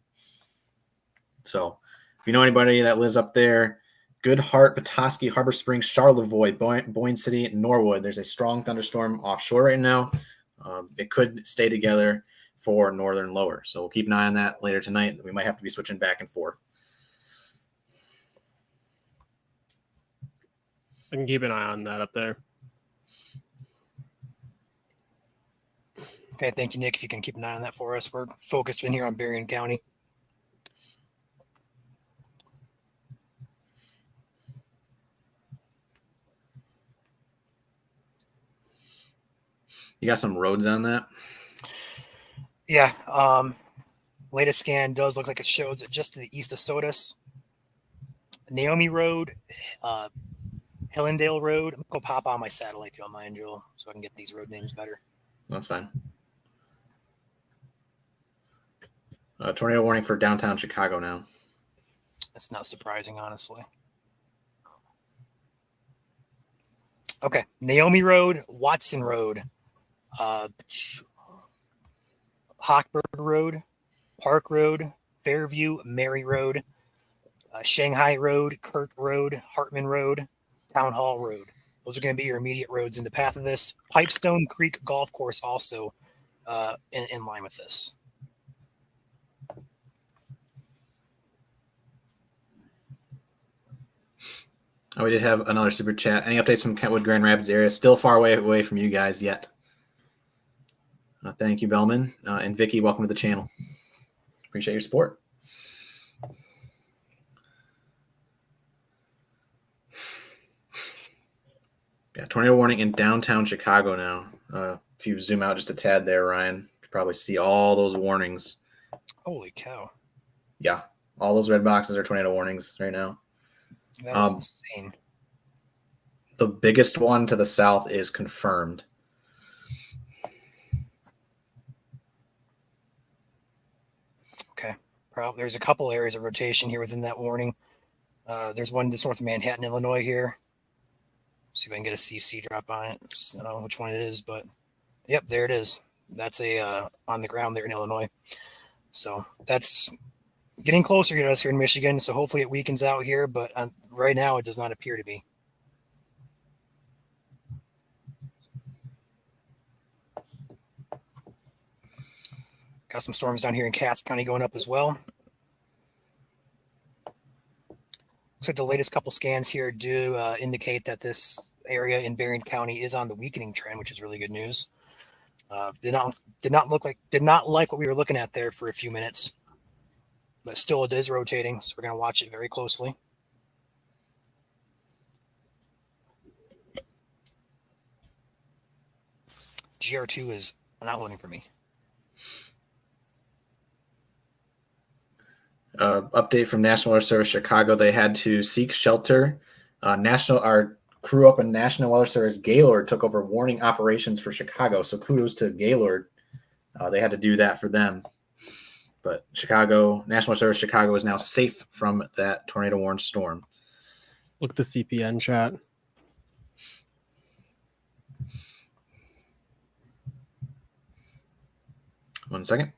Speaker 2: So if you know anybody that lives up there, Goodhart, Petoskey, Harbor Springs, Charlevoix, Boyne City, Norwood, there's a strong thunderstorm offshore right now. It could stay together for northern lower. So we'll keep an eye on that later tonight. We might have to be switching back and forth.
Speaker 3: I can keep an eye on that up there.
Speaker 1: Okay, thank you, Nick. If you can keep an eye on that for us. We're focused in here on Berrien County.
Speaker 2: You got some roads on that?
Speaker 1: Yeah. Latest scan does look like it shows it just to the east of Sturgis. Naomi Road, Hillendale Road. I'm going to pop on my satellite if you don't mind, Joel, so I can get these road names better.
Speaker 2: That's fine. Tornado warning for downtown Chicago now.
Speaker 1: That's not surprising, honestly. Okay. Naomi Road, Watson Road, Hochberg Road, Park Road, Fairview, Mary Road, Shanghai Road, Kirk Road, Hartman Road, Town Hall Road. Those are going to be your immediate roads in the path of this. Pipestone Creek Golf Course also in line with this.
Speaker 2: Oh, we did have another super chat. Any updates from Kentwood, Grand Rapids area? Still far away from you guys yet. Thank you, Bellman. And Vicky, welcome to the channel. Appreciate your support. Yeah, tornado warning in downtown Chicago now. If you zoom out just a tad there, Ryan, you can probably see all those warnings.
Speaker 1: Holy cow.
Speaker 2: Yeah, all those red boxes are tornado warnings right now.
Speaker 1: That is insane.
Speaker 2: The biggest one to the south is confirmed.
Speaker 1: Okay. There's a couple areas of rotation here within that warning. There's one just north of Manhattan, Illinois here. See if I can get a CC drop on it. I don't know which one it is, but yep, there it is. That's on the ground there in Illinois. So that's getting closer to us here in Michigan. So hopefully it weakens out here, but right now it does not appear to be. Got some storms down here in Cass County going up as well. Looks like the latest couple scans here do indicate that this area in Berrien County is on the weakening trend, which is really good news. Did not like what we were looking at there for a few minutes, but still it is rotating, so we're going to watch it very closely. GR2 is not loading for me.
Speaker 2: Update from National Weather Service Chicago. They had to seek shelter. Our crew up in National Weather Service Gaylord took over warning operations for Chicago. So kudos to Gaylord. They had to do that for them. But National Weather Service Chicago is now safe from that tornado warned storm.
Speaker 3: Look at the CPN chat.
Speaker 2: One second.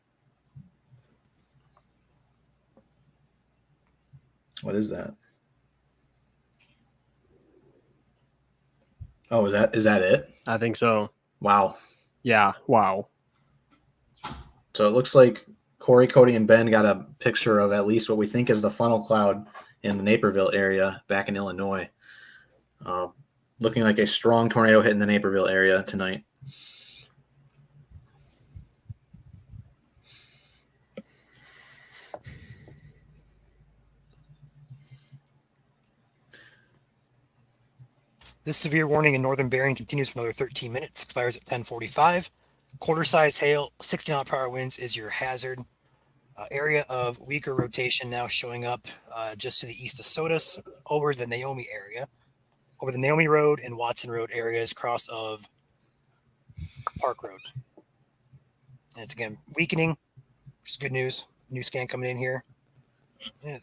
Speaker 2: What is that? Oh, is that it?
Speaker 3: I think so.
Speaker 2: Wow.
Speaker 3: Yeah. Wow.
Speaker 2: So it looks like Corey, Cody, and Ben got a picture of at least what we think is the funnel cloud in the Naperville area back in Illinois. Looking like a strong tornado hitting the Naperville area tonight.
Speaker 1: This severe warning in northern Bering continues for another 13 minutes, expires at 10:45. Quarter-size hail, 60-mile-per-hour winds is your hazard. Area of weaker rotation now showing up just to the east of Sodus, over the Naomi area, over the Naomi Road and Watson Road areas, cross of Park Road. And it's again weakening, which is good news. New scan coming in here. Yeah,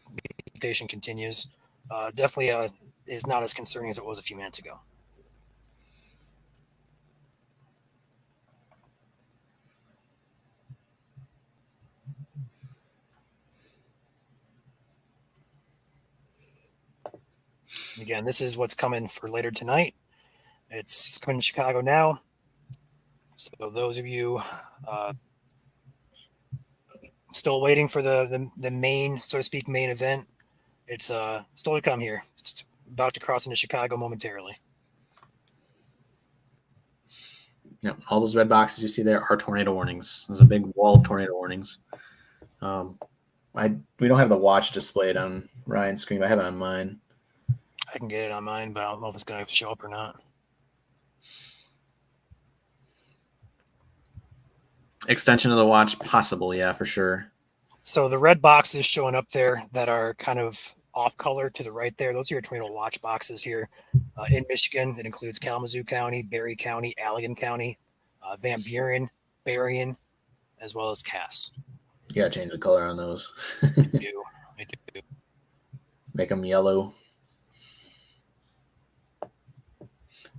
Speaker 1: rotation continues. Definitely is not as concerning as it was a few minutes ago. Again, this is what's coming for later tonight. It's coming to Chicago now. So those of you still waiting for the main, so to speak, main event, it's still to come here. It's about to cross into Chicago momentarily.
Speaker 2: Yep, all those red boxes you see there are tornado warnings. There's a big wall of tornado warnings. We don't have the watch displayed on Ryan's screen. I have it on mine.
Speaker 1: I can get it on mine, but I don't know if it's going to show up or not.
Speaker 2: Extension of the watch, possible, yeah, for sure.
Speaker 1: So the red boxes showing up there that are kind of off color to the right there, those are your tornado watch boxes here in Michigan. It includes Kalamazoo County, Berry County, Allegan County, Van Buren, Berrien, as well as Cass.
Speaker 2: You gotta change the color on those.
Speaker 1: I do.
Speaker 2: Make them yellow.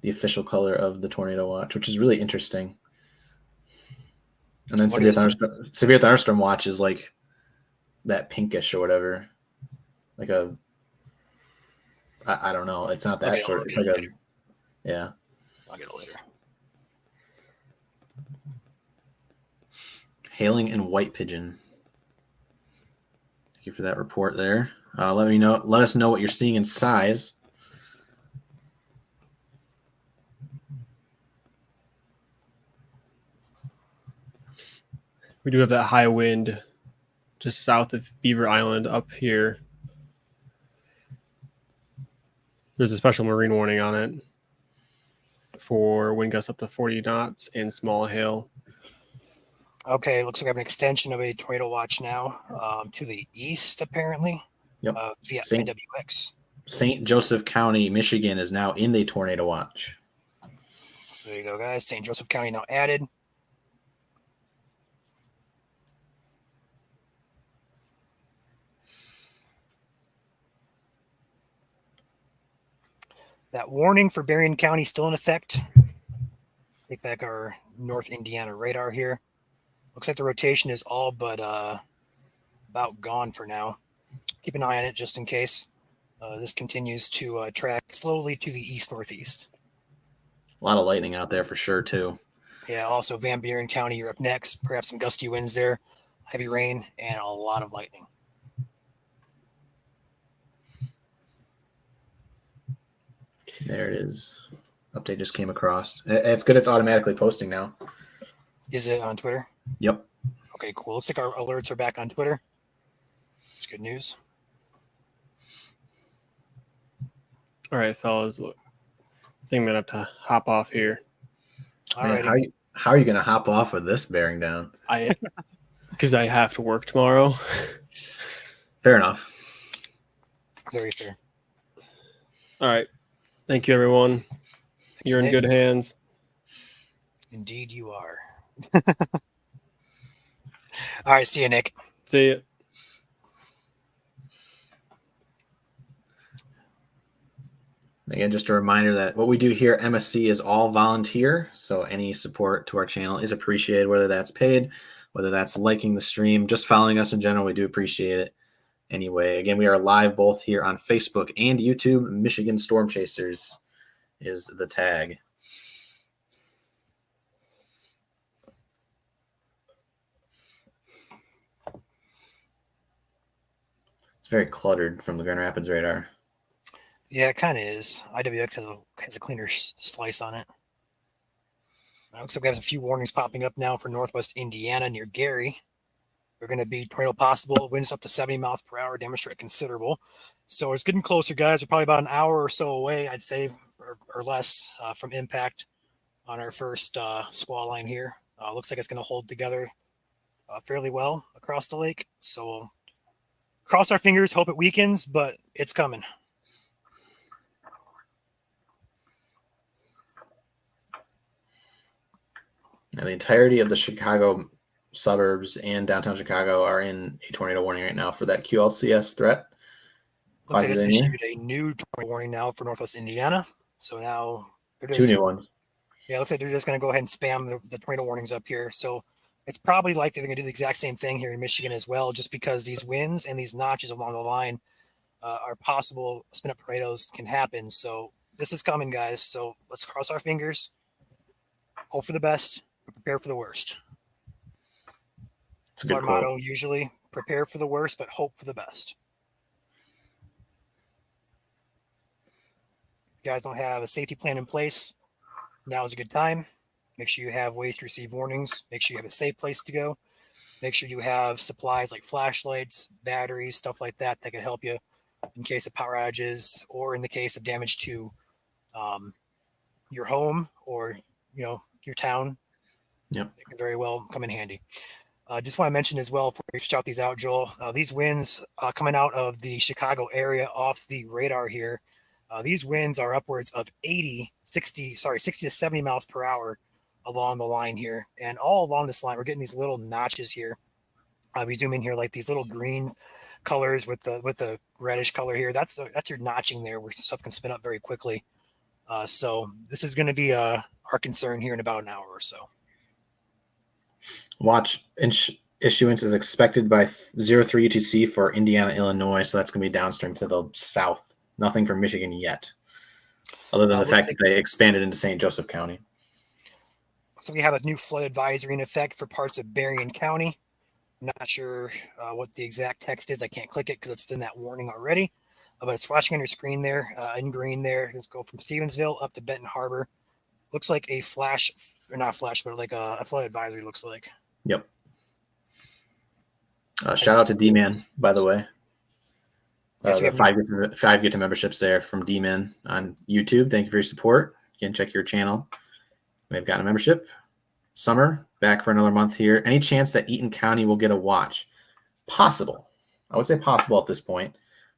Speaker 2: The official color of the tornado watch, which is really interesting. And then severe thunderstorm watch is like that pinkish or whatever. Like I don't know. It's not that sort of like yeah.
Speaker 1: I'll get it later.
Speaker 2: Hailing in White Pigeon. Thank you for that report there. Let us know what you're seeing in size.
Speaker 3: We do have that high wind just south of Beaver Island up here. There's a special marine warning on it for wind gusts up to 40 knots and small hail.
Speaker 1: Okay, looks like I have an extension of a tornado watch now to the east, apparently.
Speaker 2: Yep.
Speaker 1: Via NWX.
Speaker 2: St. Joseph County, Michigan is now in the tornado watch.
Speaker 1: So there you go, guys. St. Joseph County now added. That warning for Berrien County still in effect. Take back our North Indiana radar here. Looks like the rotation is all but about gone for now. Keep an eye on it just in case. This continues to track slowly to the east-northeast.
Speaker 2: A lot of lightning out there for sure, too.
Speaker 1: Yeah, also Van Buren County, you're up next. Perhaps some gusty winds there, heavy rain, and a lot of lightning.
Speaker 2: There it is. Update just came across. It's good it's automatically posting now.
Speaker 1: Is it on Twitter?
Speaker 2: Yep.
Speaker 1: Okay, cool. Looks like our alerts are back on Twitter. That's good news.
Speaker 3: All right, fellas. Look, I think I'm going to have to hop off here.
Speaker 1: All right.
Speaker 2: How are you going to hop off with this bearing down?
Speaker 3: Because I have to work tomorrow.
Speaker 2: Fair enough.
Speaker 1: Very fair.
Speaker 3: All right. Thank you, everyone. You're in good hands.
Speaker 1: Indeed you are. All right, see you, Nick.
Speaker 3: See you.
Speaker 2: Again, just a reminder that what we do here at MSC is all volunteer, so any support to our channel is appreciated, whether that's paid, whether that's liking the stream, just following us in general, we do appreciate it. Anyway, again, we are live both here on Facebook and YouTube, Michigan Storm Chasers. is the tag. It's very cluttered from the Grand Rapids radar.
Speaker 1: Yeah, it kind of is. IWX has a cleaner slice on it. Looks like we have a few warnings popping up now for northwest Indiana near Gary. They're going to be tornado possible. Winds up to 70 miles per hour, demonstrate considerable. So it's getting closer, guys. We're probably about an hour or so away, I'd say, or less from impact on our first squall line here. Looks like it's going to hold together fairly well across the lake. So we'll cross our fingers, hope it weakens, but it's coming.
Speaker 2: Now, the entirety of the Chicago suburbs and downtown Chicago are in a tornado warning right now for that QLCS threat.
Speaker 1: Looks like they just issued a new tornado warning now for northwest Indiana. So now they're just,
Speaker 2: 2 new ones.
Speaker 1: Yeah, it looks like they're just going to go ahead and spam the tornado warnings up here. So it's probably likely they're going to do the exact same thing here in Michigan as well, just because these winds and these notches along the line are possible spin-up tornadoes can happen. So this is coming, guys. So let's cross our fingers, hope for the best, but prepare for the worst. That's our motto usually: prepare for the worst, but hope for the best. If you guys don't have a safety plan in place, now is a good time. Make sure you have ways to receive warnings. Make sure you have a safe place to go. Make sure you have supplies like flashlights, batteries, stuff like that that can help you in case of power outages or in the case of damage to your home or your town.
Speaker 2: Yep.
Speaker 1: It can very well come in handy. Just want to mention as well, before we shout these out, Joel, these winds coming out of the Chicago area off the radar here, these winds are upwards of 60 to 70 miles per hour along the line here. And all along this line, we're getting these little notches here. We zoom in here, like these little green colors with the reddish color here. That's your notching there where stuff can spin up very quickly. So this is going to be our concern here in about an hour or so.
Speaker 2: Watch issuance is expected by 03 UTC for Indiana, Illinois. So that's going to be downstream to the south. Nothing for Michigan yet, other than the fact that they expanded into St. Joseph County.
Speaker 1: So we have a new flood advisory in effect for parts of Berrien County. I'm not sure what the exact text is. I can't click it because it's within that warning already. But it's flashing on your screen there in green there. Let's go from Stevensville up to Benton Harbor. Looks like a flash, or not flash, but like a flood advisory looks like.
Speaker 2: Yep. Shout out to D-Man, by the way.
Speaker 1: Yes, we
Speaker 2: have 5 get to memberships there from D-Man on YouTube. Thank you for your support. Again, check your channel. We've got a membership. Summer, back for another month here. Any chance that Eaton County will get a watch? Possible. I would say possible at this point.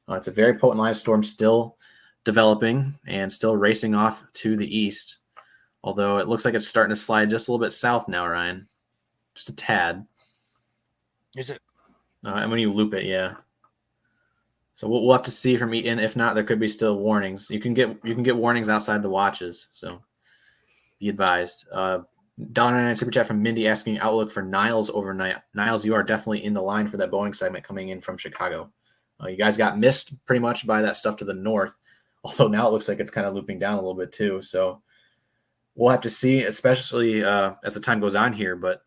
Speaker 2: It's a very potent line of storm still developing and still racing off to the east. Although it looks like it's starting to slide just a little bit south now, Ryan. Just a tad.
Speaker 1: Is it?
Speaker 2: And when you loop it, yeah. So we'll have to see from Eaton. If not, there could be still warnings. You can get warnings outside the watches. So be advised. $1.99 super chat from Mindy asking outlook for Niles overnight. Niles, you are definitely in the line for that Boeing segment coming in from Chicago. You guys got missed pretty much by that stuff to the north, although now it looks like it's kind of looping down a little bit too. So we'll have to see, especially as the time goes on here. But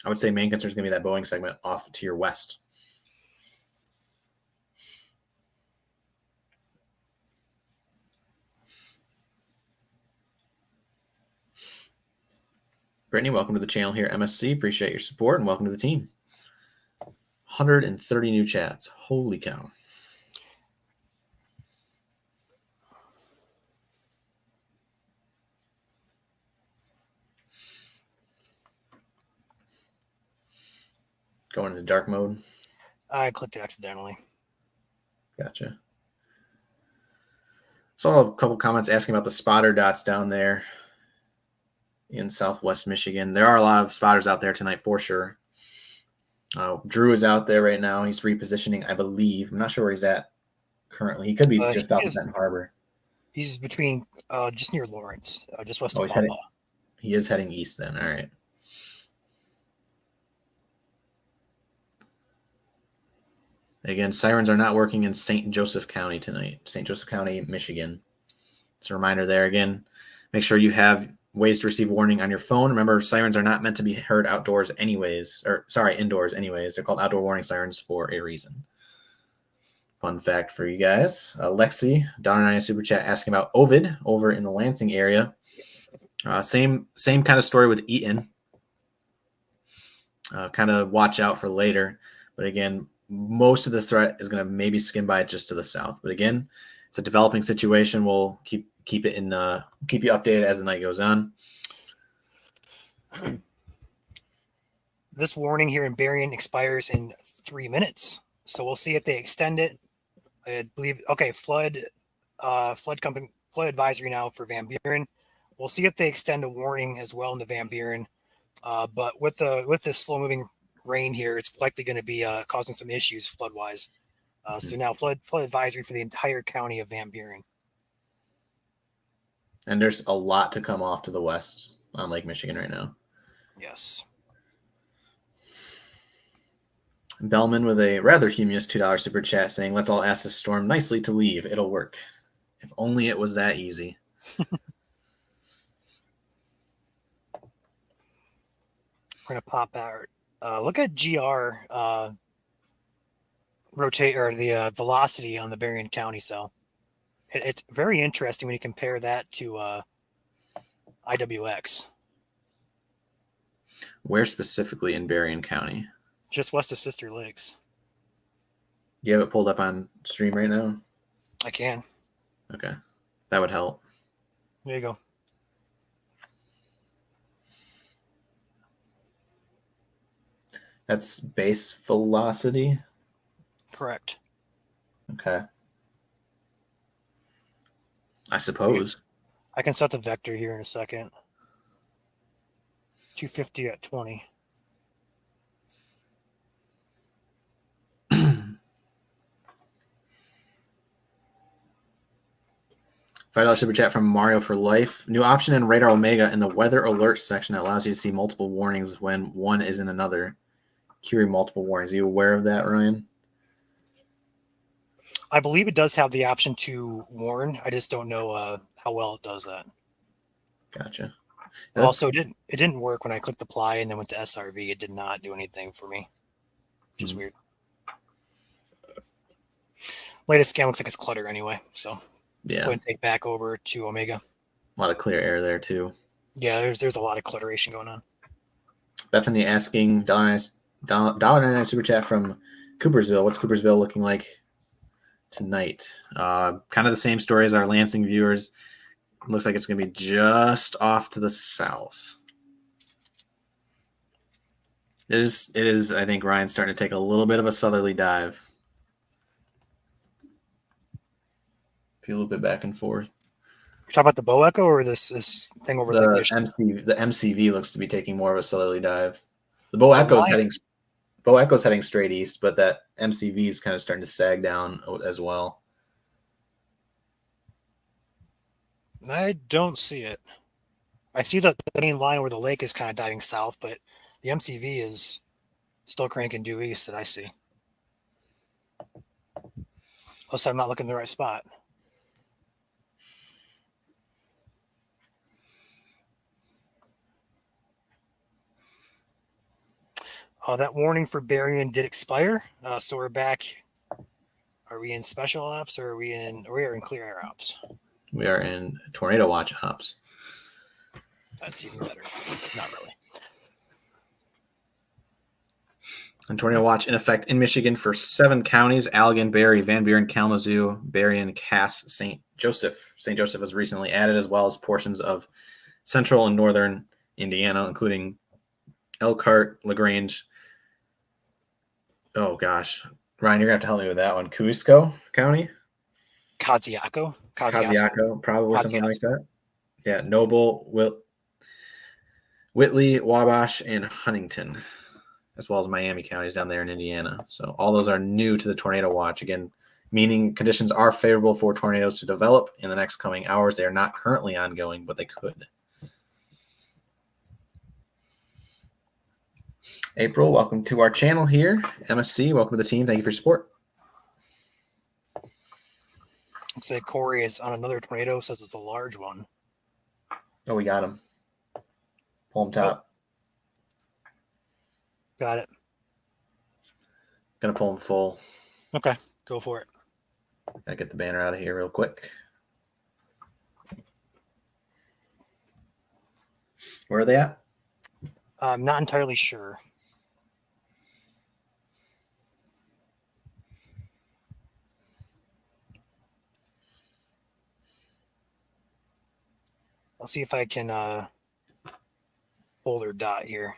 Speaker 2: I would say main concern is going to be that Boeing segment off to your west. Brittany, welcome to the channel here, MSC. Appreciate your support and welcome to the team. 130 new chats. Holy cow. Going into dark mode.
Speaker 1: I clicked it accidentally.
Speaker 2: Gotcha. Saw a couple comments asking about the spotter dots down there in southwest Michigan. There are a lot of spotters out there tonight for sure. Drew is out there right now. He's repositioning, I believe. I'm not sure where he's at currently. He could be just south of Benton Harbor.
Speaker 1: He's between just near Lawrence, just west of
Speaker 2: Papa. He is heading east then. All right. Again, sirens are not working in St. Joseph County tonight. St. Joseph County, Michigan. It's a reminder there again. Make sure you have ways to receive warning on your phone. Remember, sirens are not meant to be heard outdoors anyways, indoors anyways. They're called outdoor warning sirens for a reason. Fun fact for you guys. Lexi, $1.90 super chat asking about Ovid over in the Lansing area. Same kind of story with Eaton. Kind of watch out for later. But again, most of the threat is going to maybe skim by just to the south. But again, it's a developing situation. We'll keep you updated as the night goes on.
Speaker 1: This warning here in Berrien expires in 3 minutes, so we'll see if they extend it. I believe flood advisory now for Van Buren. We'll see if they extend a warning as well into Van Buren. But with this slow moving rain here, it's likely going to be causing some issues flood wise. So now flood advisory for the entire county of Van Buren.
Speaker 2: And there's a lot to come off to the west on Lake Michigan right now.
Speaker 1: Yes.
Speaker 2: Bellman with a rather humorous $2 super chat saying, let's all ask this storm nicely to leave. It'll work. If only it was that easy.
Speaker 1: We're going to pop out. Look at GR rotate or the velocity on the Berrien County cell. It's very interesting when you compare that to IWX.
Speaker 2: Where specifically in Berrien County?
Speaker 1: Just west of Sister Lakes.
Speaker 2: You have it pulled up on stream right now?
Speaker 1: I can.
Speaker 2: Okay. That would help.
Speaker 1: There you go.
Speaker 2: That's base velocity?
Speaker 1: Correct.
Speaker 2: Okay. I suppose.
Speaker 1: I can set the vector here in a second. 250 at 20.
Speaker 2: $5 super chat from Mario for Life. New option in Radar Omega in the weather alert section that allows you to see multiple warnings when one is in another. Query multiple warnings. Are you aware of that, Ryan?
Speaker 1: I believe it does have the option to warn. I just don't know how well it does that.
Speaker 2: Gotcha.
Speaker 1: Also, it didn't work when I clicked apply and then went to SRV. It did not do anything for me. Which is weird. Latest scan looks like it's clutter anyway, so
Speaker 2: Yeah.
Speaker 1: go ahead and take back over to Omega.
Speaker 2: A lot of clear air there too.
Speaker 1: Yeah, there's a lot of clutteration going on.
Speaker 2: Bethany asking $1.99 super chat from Coopersville. What's Coopersville looking like tonight? Kind of the same story as our Lansing viewers. Looks like it's going to be just off to the south. It is. I think Ryan's starting to take a little bit of a southerly dive. Feel a little bit back and forth.
Speaker 1: You're talking about the Bow Echo or this thing over
Speaker 2: The
Speaker 1: Lake Michigan?
Speaker 2: MCV looks to be taking more of a southerly dive. The Bow Echo's heading straight east, but that MCV is kind of starting to sag down as well.
Speaker 1: I don't see it. I see the main line where the lake is kind of diving south, but the MCV is still cranking due east that I see. Plus, I'm not looking in the right spot. That warning for Berrien did expire, so we're back. Are we in special ops or we are in clear air ops?
Speaker 2: We are in tornado watch ops.
Speaker 1: That's even better. Not really.
Speaker 2: And tornado watch in effect in Michigan for 7 counties: Allegan, Berry, Van Buren, Kalamazoo, Berrien, Cass, St. Joseph. St. Joseph was recently added, as well as portions of central and northern Indiana, including Elkhart, LaGrange. Oh gosh, Ryan, you're gonna have to help me with that one. Cusco County,
Speaker 1: Kaziaco,
Speaker 2: probably something like that. Yeah, Noble, Whitley, Wabash, and Huntington, as well as Miami counties down there in Indiana. So all those are new to the tornado watch. Again, meaning conditions are favorable for tornadoes to develop in the next coming hours. They are not currently ongoing, but they could. April, welcome to our channel here. MSC, welcome to the team. Thank you for your support.
Speaker 1: Looks like Corey is on another tornado, says it's a large one.
Speaker 2: Oh, we got him. Pull him top.
Speaker 1: Got it.
Speaker 2: Gonna pull him full.
Speaker 1: Okay, go for it.
Speaker 2: Gotta get the banner out of here real quick. Where are they at?
Speaker 1: I'm not entirely sure. I'll see if I can pull their dot here.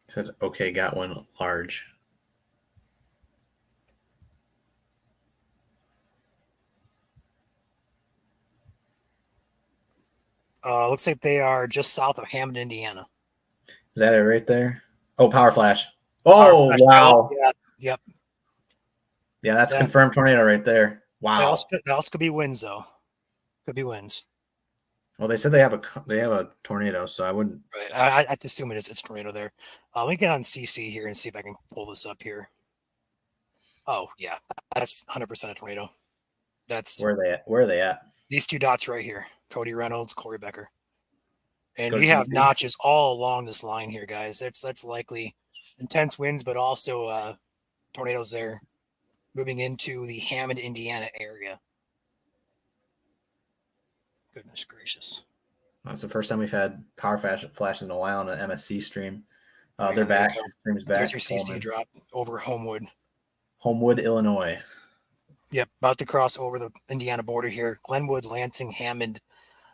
Speaker 2: Said, okay, got one large.
Speaker 1: Looks like they are just south of Hammond, Indiana.
Speaker 2: Is that it right there? Oh, power flash.
Speaker 1: Power
Speaker 2: Oh,
Speaker 1: flash.
Speaker 2: wow.
Speaker 1: Yeah, yep.
Speaker 2: Yeah, that's
Speaker 1: Yeah.
Speaker 2: confirmed tornado right there.
Speaker 1: That
Speaker 2: Wow.
Speaker 1: also could be winds, though. Could be winds.
Speaker 2: Well, they said they have a tornado, so I wouldn't.
Speaker 1: Right. I'd assume it's tornado there. Let me get on CC here and see if I can pull this up here. Oh, yeah. That's 100% a tornado. That's
Speaker 2: Where are they at? Where are they at?
Speaker 1: these two dots right here. Cody Reynolds, Corey Becker. And
Speaker 2: Go
Speaker 1: we have
Speaker 2: CC.
Speaker 1: notches all along this line here, guys. That's likely intense winds, but also tornadoes there moving into the Hammond, Indiana area. Goodness gracious.
Speaker 2: That's the first time we've had power flashes in a while on an MSC stream.
Speaker 1: Oh, yeah,
Speaker 2: They're
Speaker 1: there you
Speaker 2: back.
Speaker 1: go.
Speaker 2: Stream is back.
Speaker 1: There's your CC
Speaker 2: Coleman.
Speaker 1: drop over Homewood.
Speaker 2: Homewood, Illinois.
Speaker 1: Yep, about to cross over the Indiana border here. Glenwood, Lansing, Hammond.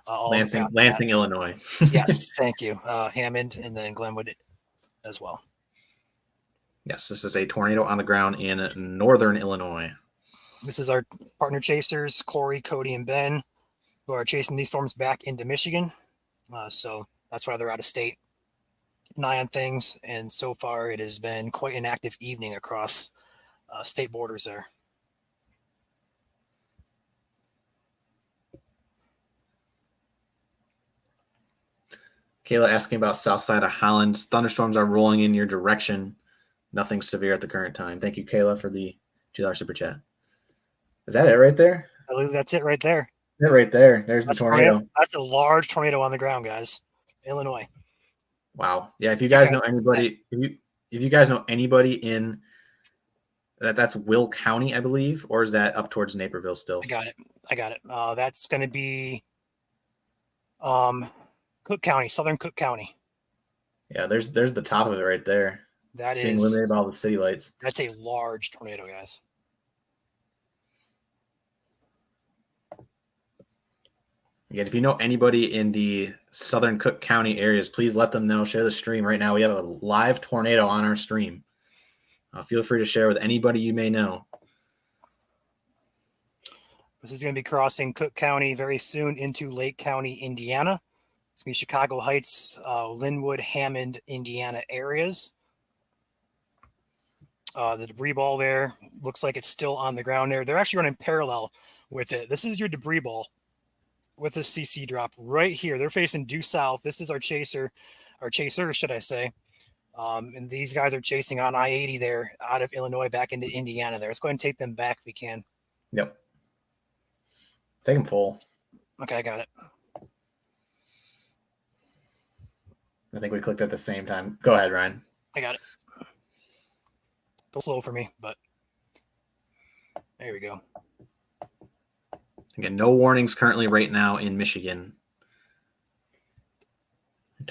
Speaker 1: All
Speaker 2: Lansing,
Speaker 1: got that.
Speaker 2: Illinois.
Speaker 1: Yes, thank you. Hammond and then Glenwood as well.
Speaker 2: Yes, this is a tornado on the ground in northern Illinois.
Speaker 1: This is our partner chasers, Corey, Cody, and Ben, who are chasing these storms back into Michigan. So that's why they're out of state. Keep an eye on things, and so far it has been quite an active evening across state borders there.
Speaker 2: Kayla asking about south side of Holland. Thunderstorms are rolling in your direction. Nothing severe at the current time. Thank you, Kayla, for the $2 super chat. Is that it right there?
Speaker 1: I believe that's it right there.
Speaker 2: Yeah, right there. There's the tornado.
Speaker 1: That's a large tornado on the ground, guys. Illinois.
Speaker 2: Wow. Yeah, if you guys know anybody, if you guys know anybody in that's Will County, I believe, or is that up towards Naperville still?
Speaker 1: I got it. That's going to be Cook County, Southern Cook County.
Speaker 2: Yeah, there's the top of it right there.
Speaker 1: That
Speaker 2: it's being illuminated by all the city lights.
Speaker 1: That's a large tornado, guys.
Speaker 2: Again, if you know anybody in the Southern Cook County areas, please let them know. Share the stream right now. We have a live tornado on our stream. Feel free to share with anybody you may know.
Speaker 1: This is going to be crossing Cook County very soon into Lake County, Indiana. It's going to be Chicago Heights, Linwood, Hammond, Indiana areas. The debris ball there looks like it's still on the ground there. They're actually running parallel with it. This is your debris ball with a CC drop right here. They're facing due south. This is our chaser, should I say. And these guys are chasing on I-80 there out of Illinois back into Indiana there. Let's go ahead and take them back if we can.
Speaker 2: Yep. Take them full.
Speaker 1: Okay, I got it.
Speaker 2: I think we clicked at the same time. Go ahead, Ryan.
Speaker 1: I got it. A little slow for me, but there we go.
Speaker 2: Again, no warnings currently right now in Michigan.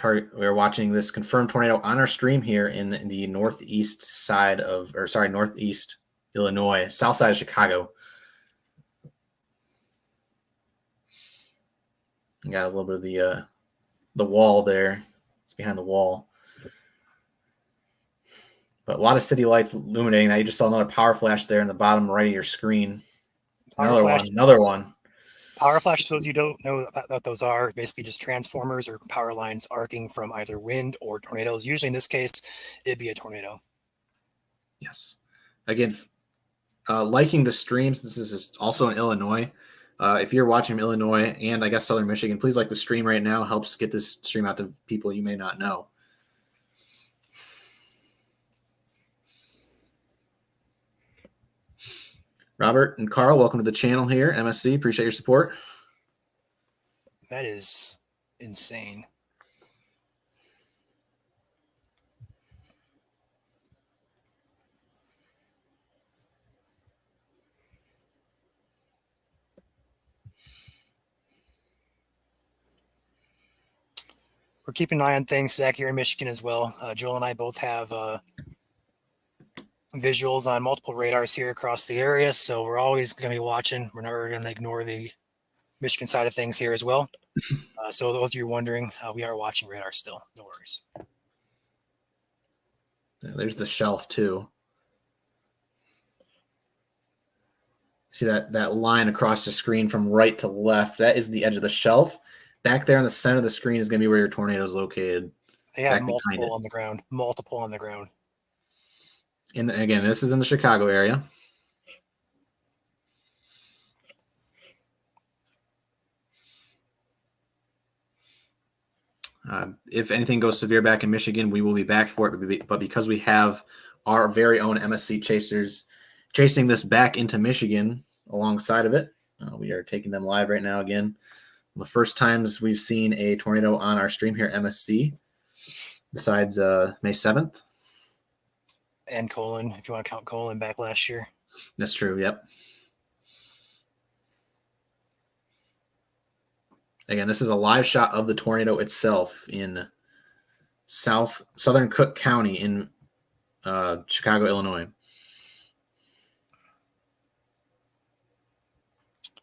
Speaker 2: We're watching this confirmed tornado on our stream here in the northeast Illinois, south side of Chicago. You got a little bit of the wall there. It's behind the wall. But a lot of city lights illuminating that. You just saw another power flash there in the bottom right of your screen. Another one.
Speaker 1: Power flash, for those you don't know what those are, basically just transformers or power lines arcing from either wind or tornadoes. Usually in this case, it'd be a tornado.
Speaker 2: Yes. Again, liking the streams. This is also in Illinois. If you're watching Illinois and I guess Southern Michigan, please like the stream right now. Helps get this stream out to people you may not know. Robert and Carl, welcome to the channel here. MSC, appreciate your support.
Speaker 1: That is insane. We're keeping an eye on things back here in Michigan as well. Joel and I both have visuals on multiple radars here across the area, so we're always going to be watching. We're never going to ignore the Michigan side of things here as well. So those of you wondering, we are watching radar still. No worries.
Speaker 2: There's the shelf too. See that line across the screen from right to left? That is the edge of the shelf. Back there in the center of the screen is going to be where your tornado is located.
Speaker 1: They have multiple on the ground. Multiple on the ground.
Speaker 2: And again, this is in the Chicago area. If anything goes severe back in Michigan, we will be back for it. But because we have our very own MSC chasers chasing this back into Michigan alongside of it, we are taking them live right now again. The first times we've seen a tornado on our stream here at MSC, besides May 7th.
Speaker 1: And Colin, if you want to count Colin back last year.
Speaker 2: That's true, yep. Again, this is a live shot of the tornado itself in southern Cook County in Chicago, Illinois.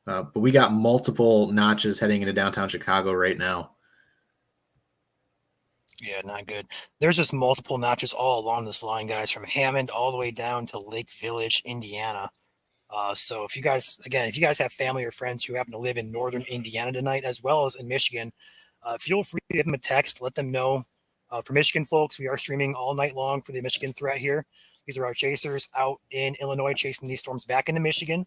Speaker 2: But we got multiple notches heading into downtown Chicago right now.
Speaker 1: Yeah, not good. There's just multiple notches all along this line, guys, from Hammond all the way down to Lake Village, Indiana. So if you guys have family or friends who happen to live in northern Indiana tonight, as well as in Michigan, feel free to give them a text. Let them know. For Michigan folks, we are streaming all night long for the Michigan threat here. These are our chasers out in Illinois chasing these storms back into Michigan.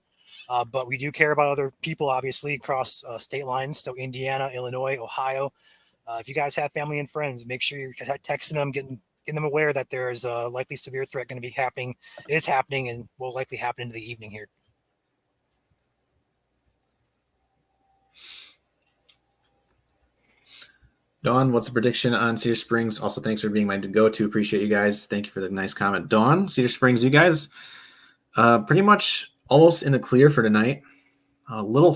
Speaker 1: But we do care about other people, obviously, across state lines. So Indiana, Illinois, Ohio. If you guys have family and friends, make sure you're texting them, getting them aware that there is a likely severe threat going to be happening. It is happening and will likely happen into the evening here.
Speaker 2: Dawn, what's the prediction on Cedar Springs? Also, thanks for being my go-to. Appreciate you guys. Thank you for the nice comment. Dawn, Cedar Springs, you guys pretty much almost in the clear for tonight. A little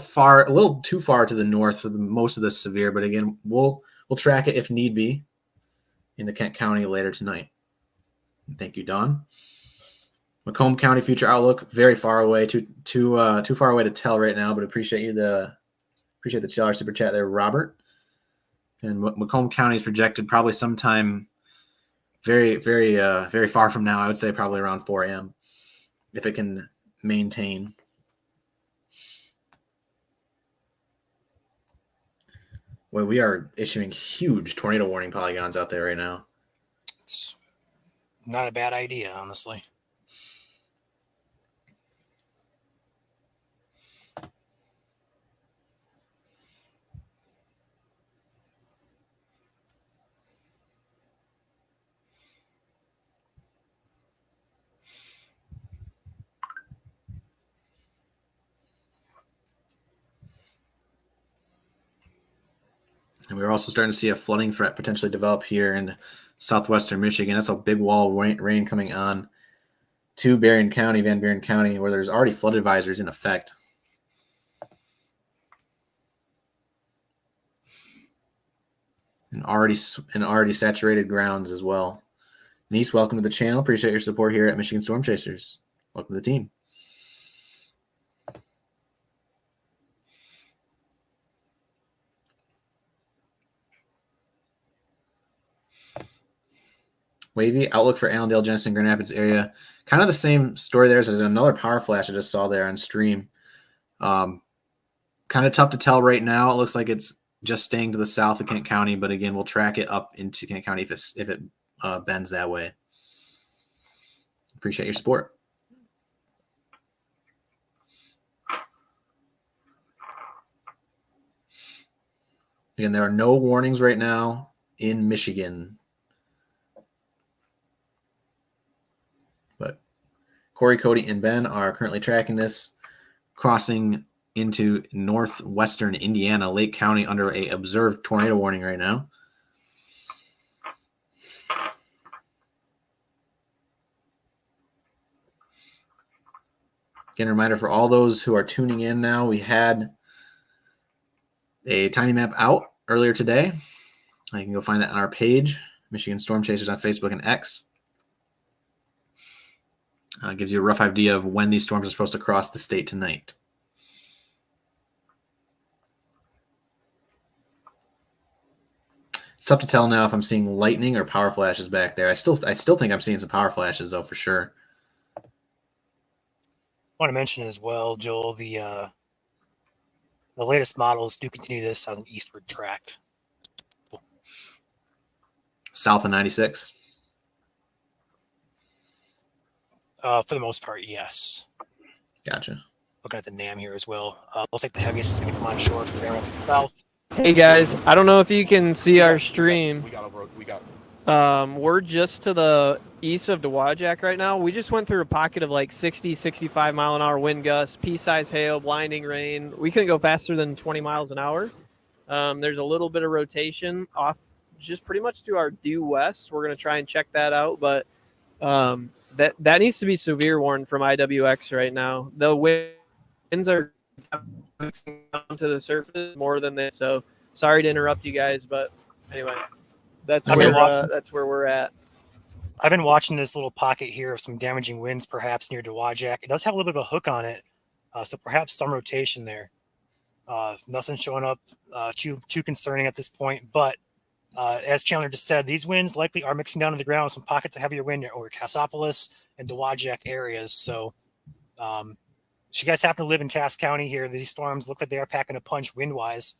Speaker 2: too far to the north for most of the severe, but again, we'll track it if need be into Kent County later tonight. Thank you, Dawn. Macomb County future outlook, very far away, too far away to tell right now, but appreciate the $2 super chat there, Robert. And Macomb County is projected probably sometime very, very, very far from now. I would say probably around 4 a.m. if it can maintain. Well, we are issuing huge tornado warning polygons out there right now.
Speaker 1: It's not a bad idea, honestly.
Speaker 2: And we're also starting to see a flooding threat potentially develop here in southwestern Michigan. That's a big wall of rain coming on to Van Buren County, where there's already flood advisories in effect. And already saturated grounds as well. Nice, welcome to the channel. Appreciate your support here at Michigan Storm Chasers. Welcome to the team. Wavy outlook for Allendale, Jensen, Grand Rapids area. Kind of the same story there. There's another power flash I just saw there on stream. Kind of tough to tell right now. It looks like it's just staying to the south of Kent County, but again, we'll track it up into Kent County if it bends that way. Appreciate your support. Again, there are no warnings right now in Michigan. But Corey, Cody, and Ben are currently tracking this. crossing into northwestern Indiana, Lake County, under a observed tornado warning right now. Again, a reminder for all those who are tuning in now, we had a tiny map out earlier today. You can go find that on our page, Michigan Storm Chasers on Facebook and X. Gives you a rough idea of when these storms are supposed to cross the state tonight. It's tough to tell now if I'm seeing lightning or power flashes back there. I still think I'm seeing some power flashes though, for sure.
Speaker 1: I want to mention as well, Joel, the latest models do continue this as an eastward track.
Speaker 2: South of 96.
Speaker 1: For the most part, yes.
Speaker 2: Gotcha.
Speaker 1: Looking at the NAM here as well. Looks like the heaviest is going to come on shore from there up south.
Speaker 7: Hey guys, I don't know if you can see our stream.
Speaker 6: We got.
Speaker 7: We're just to the east of Dowagiac right now. We just went through a pocket of like 60, 65 mile an hour wind gusts, pea-sized hail, blinding rain. We couldn't go faster than 20 miles an hour. There's a little bit of rotation off just pretty much to our due west. We're going to try and check that out, but that needs to be severe warned from IWX right now. The winds are down to the surface more than this. So sorry to interrupt you guys, but anyway, that's where we're at.
Speaker 1: I've been watching this little pocket here of some damaging winds, perhaps near Dowagiac. It does have a little bit of a hook on it, so perhaps some rotation there. Nothing showing up too concerning at this point, but as Chandler just said, these winds likely are mixing down to the ground with some pockets of heavier wind over Cassopolis and Dowagiac areas. So if you guys happen to live in Cass County here, these storms look like they are packing a punch wind-wise.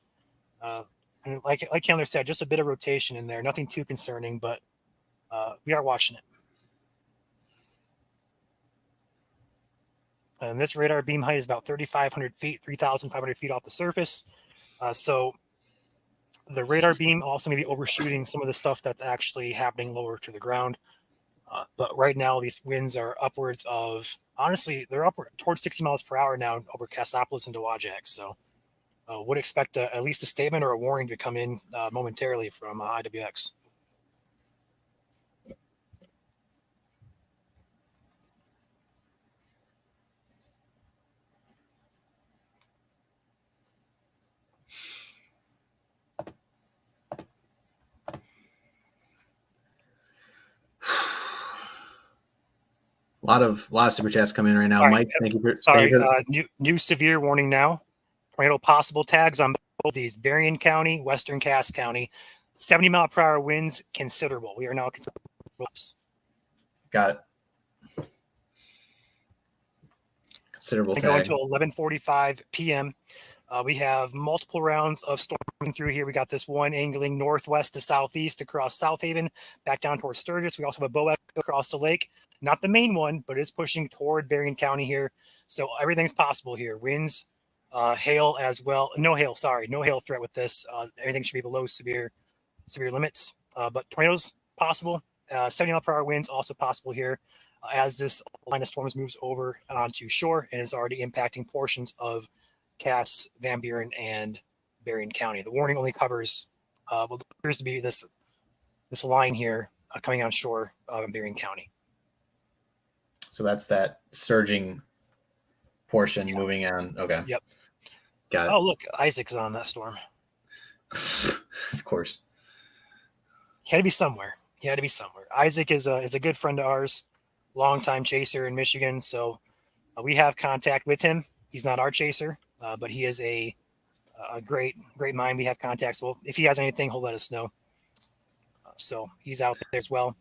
Speaker 1: And like Chandler said, just a bit of rotation in there. Nothing too concerning, but we are watching it. And this radar beam height is about 3,500 feet, 3,500 feet off the surface. So the radar beam also may be overshooting some of the stuff that's actually happening lower to the ground. But right now, these winds are upwards of, honestly, they're upward towards 60 miles per hour now over Cassopolis and Dowagiac. So would expect at least a statement or a warning to come in momentarily from IWX.
Speaker 2: A lot of super chats coming in right now.
Speaker 1: All right,
Speaker 2: Mike, thank you for.
Speaker 1: Sorry, new severe warning now. Tornado possible tags on both these: Berrien County, Western Cass County. 70 mile per hour winds considerable. We are now considerable.
Speaker 2: Got it. Considerable tag.
Speaker 1: Going until 11:45 p.m. We have multiple rounds of storm through here. We got this one angling northwest to southeast across South Haven, back down towards Sturgis. We also have a bow across the lake. Not the main one, but it's pushing toward Berrien County here. So everything's possible here. Winds, hail as well. No hail threat with this. Everything should be below severe limits. But tornadoes possible. 70 mile per hour winds also possible here as this line of storms moves over and onto shore and is already impacting portions of Cass, Van Buren, and Berrien County. The warning only covers what appears to be this line here coming on shore in Berrien County.
Speaker 2: So that's that surging portion moving on. Okay.
Speaker 1: Yep.
Speaker 2: Got it.
Speaker 1: Oh, look, Isaac's on that storm.
Speaker 2: Of course.
Speaker 1: He had to be somewhere. Isaac is a good friend of ours, longtime chaser in Michigan. So we have contact with him. He's not our chaser, but he is a great mind. We have contacts. Well, if he has anything, he'll let us know. So he's out there as well.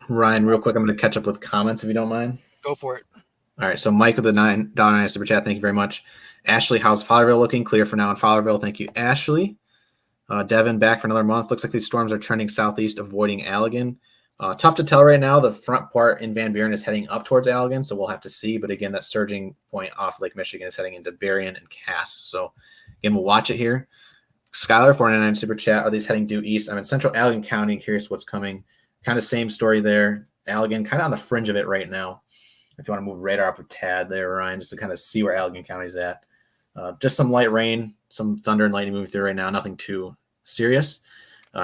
Speaker 2: Ryan, real quick, I'm going to catch up with comments if you don't mind.
Speaker 1: Go for it.
Speaker 2: All right. So Mike with the $9 super chat. Thank you very much. Ashley, how's Fowlerville looking? Clear for now in Fowlerville. Thank you, Ashley. Devin, back for another month. Looks like these storms are trending southeast, avoiding Allegan. Tough to tell right now. The front part in Van Buren is heading up towards Allegan, so we'll have to see. But again, that surging point off Lake Michigan is heading into Berrien and Cass. So again, we'll watch it here. Skylar, 499 super chat. Are these heading due east? I'm in central Allegan County. Curious what's coming. Kind of same story there. Allegan, kind of on the fringe of it right now. If you want to move radar up a tad there, Ryan, just to kind of see where Allegheny County's at. Just some light rain, some thunder and lightning moving through right now. Nothing too serious.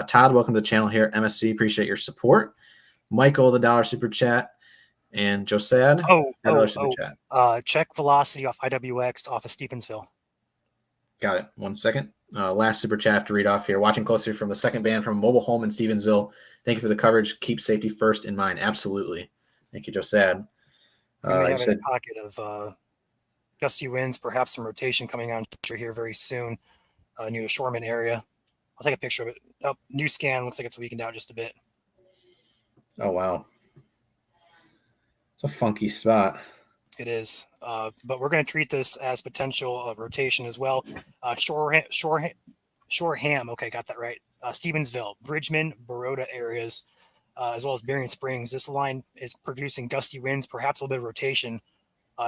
Speaker 2: Todd, welcome to the channel here at MSC. Appreciate your support. Michael, the $1 super chat. And Josad, $1 super chat.
Speaker 1: Check velocity off IWX off of Stevensville.
Speaker 2: Got it. 1 second. Last super chat I have to read off here. Watching closely from the second band from a mobile home in Stevensville. Thank you for the coverage. Keep safety first in mind. Absolutely. Thank you, Josad.
Speaker 1: We may have a pocket of gusty winds, perhaps some rotation coming on here very soon near the Shoreman area. I'll take a picture of it. Oh, new scan. Looks like it's weakened out just a bit.
Speaker 2: Oh, wow. It's a funky spot.
Speaker 1: It is. But we're going to treat this as potential rotation as well. Shoreham. Okay, got that right. Stevensville, Bridgman, Baroda areas, as well as Berrien Springs. This line is producing gusty winds, perhaps a little bit of rotation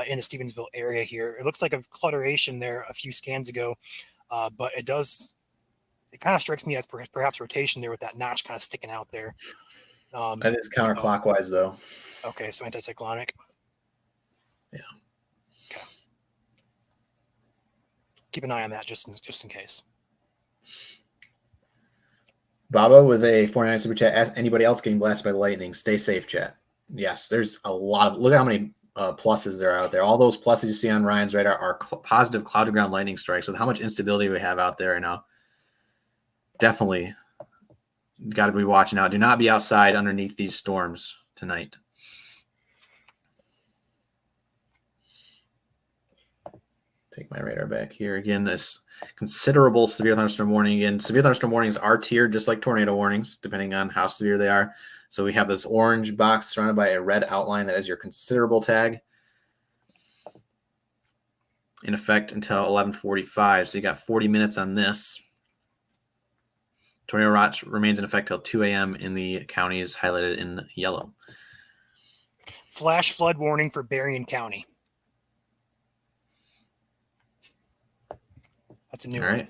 Speaker 1: in the Stevensville area here. It looks like a clutteration there a few scans ago, but it kind of strikes me as perhaps rotation there with that notch kind of sticking out there.
Speaker 2: That is counterclockwise, though.
Speaker 1: Okay, so anticyclonic.
Speaker 2: Yeah.
Speaker 1: Okay. Keep an eye on that just in case.
Speaker 2: Baba with a 49 super chat. Ask anybody else getting blasted by lightning. Stay safe, chat. Yes, there's a lot of. Look at how many pluses there are out there. All those pluses you see on Ryan's radar are positive cloud to ground lightning strikes. With how much instability we have out there right now, definitely got to be watching out. Do not be outside underneath these storms tonight. Take my radar back here again. This considerable severe thunderstorm warning again. Severe thunderstorm warnings are tiered just like tornado warnings, depending on how severe they are. So we have this orange box surrounded by a red outline that is your considerable tag in effect until 11:45. So you got 40 minutes on this. Tornado watch remains in effect till 2 a.m. in the counties highlighted in yellow.
Speaker 1: Flash flood warning for Berrien County. That's a new one. Right.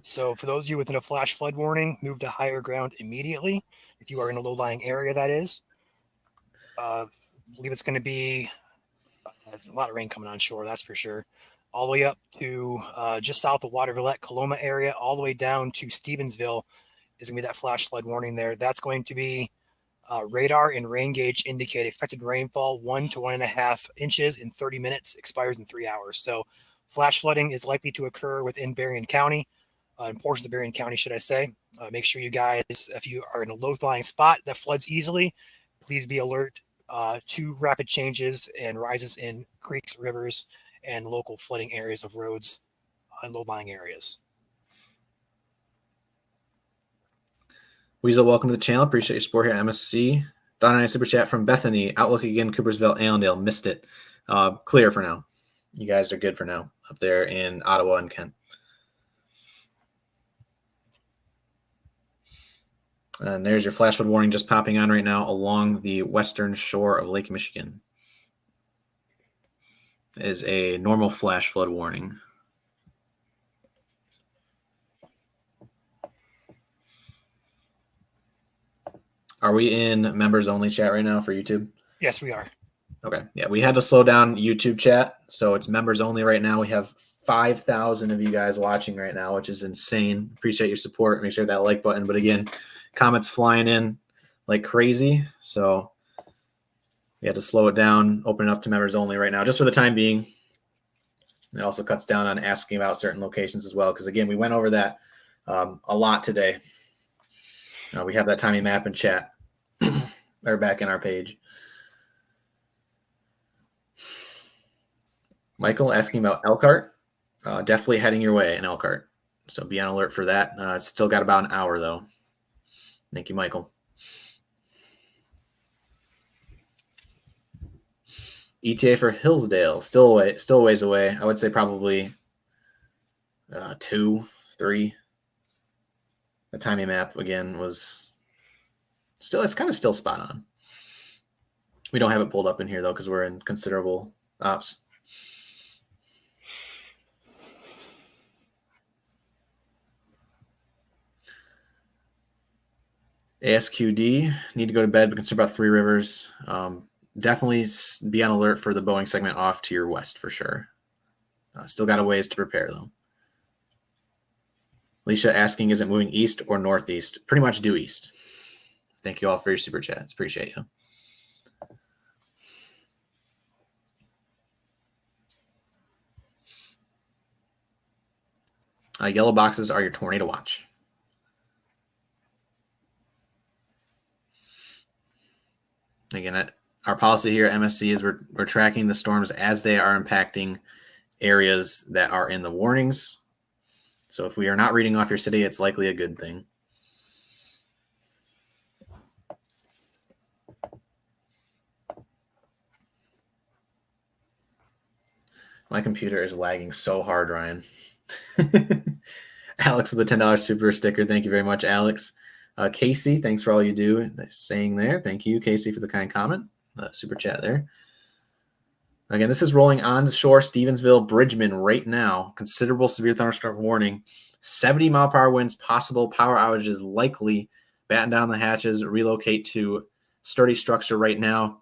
Speaker 1: So for those of you within a flash flood warning, move to higher ground immediately. If you are in a low-lying area, that is. I believe it's going to be there's a lot of rain coming on shore, that's for sure. All the way up to just south of Watervillette, Coloma area, all the way down to Stevensville is going to be that flash flood warning there. That's going to be radar and rain gauge indicate expected rainfall 1 to 1.5 inches in 30 minutes, expires in 3 hours. So flash flooding is likely to occur within Berrien County, in portions of Berrien County, should I say. Make sure you guys, if you are in a low-lying spot that floods easily, please be alert to rapid changes and rises in creeks, rivers, and local flooding areas of roads and low-lying areas.
Speaker 2: Weasel, welcome to the channel. Appreciate your support here at MSC. Don super chat from Bethany. Outlook again, Coopersville, Allendale. Missed it. Clear for now. You guys are good for now up there in Ottawa and Kent. And there's your flash flood warning just popping on right now along the western shore of Lake Michigan. It is a normal flash flood warning. Are we in members only chat right now for YouTube?
Speaker 1: Yes, we are.
Speaker 2: Okay. Yeah, we had to slow down YouTube chat, so it's members only right now. We have 5,000 of you guys watching right now, which is insane. Appreciate your support. Make sure that like button. But again, comments flying in like crazy, so we had to slow it down, open it up to members only right now, just for the time being. It also cuts down on asking about certain locations as well, because again, we went over that a lot today. We have that timing map in chat. They're back in our page. Michael asking about Elkhart. Definitely heading your way in Elkhart. So be on alert for that. It's still got about an hour, though. Thank you, Michael. ETA for Hillsdale. Still a ways away. I would say probably 2, 3. The timing map, again, was still, it's kind of still spot on. We don't have it pulled up in here, though, because we're in considerable ops. ASQD, need to go to bed, but concerned about Three Rivers. Definitely be on alert for the Boeing segment off to your west for sure. Still got a ways to prepare, though. Alicia asking, is it moving east or northeast? Pretty much due east. Thank you all for your super chats. Appreciate you. Yellow boxes are your tornado watch. Again, our policy here at MSC is we're tracking the storms as they are impacting areas that are in the warnings. So if we are not reading off your city, it's likely a good thing. My computer is lagging so hard, Ryan. Alex with the $10 super sticker. Thank you very much, Alex. Casey, thanks for all you do. Saying there. Thank you, Casey, for the kind comment. Super chat there. Again, this is rolling on shore, Stevensville, Bridgman right now. Considerable severe thunderstorm warning. 70-mile-per-hour winds, possible power outages likely. Batten down the hatches, relocate to sturdy structure right now.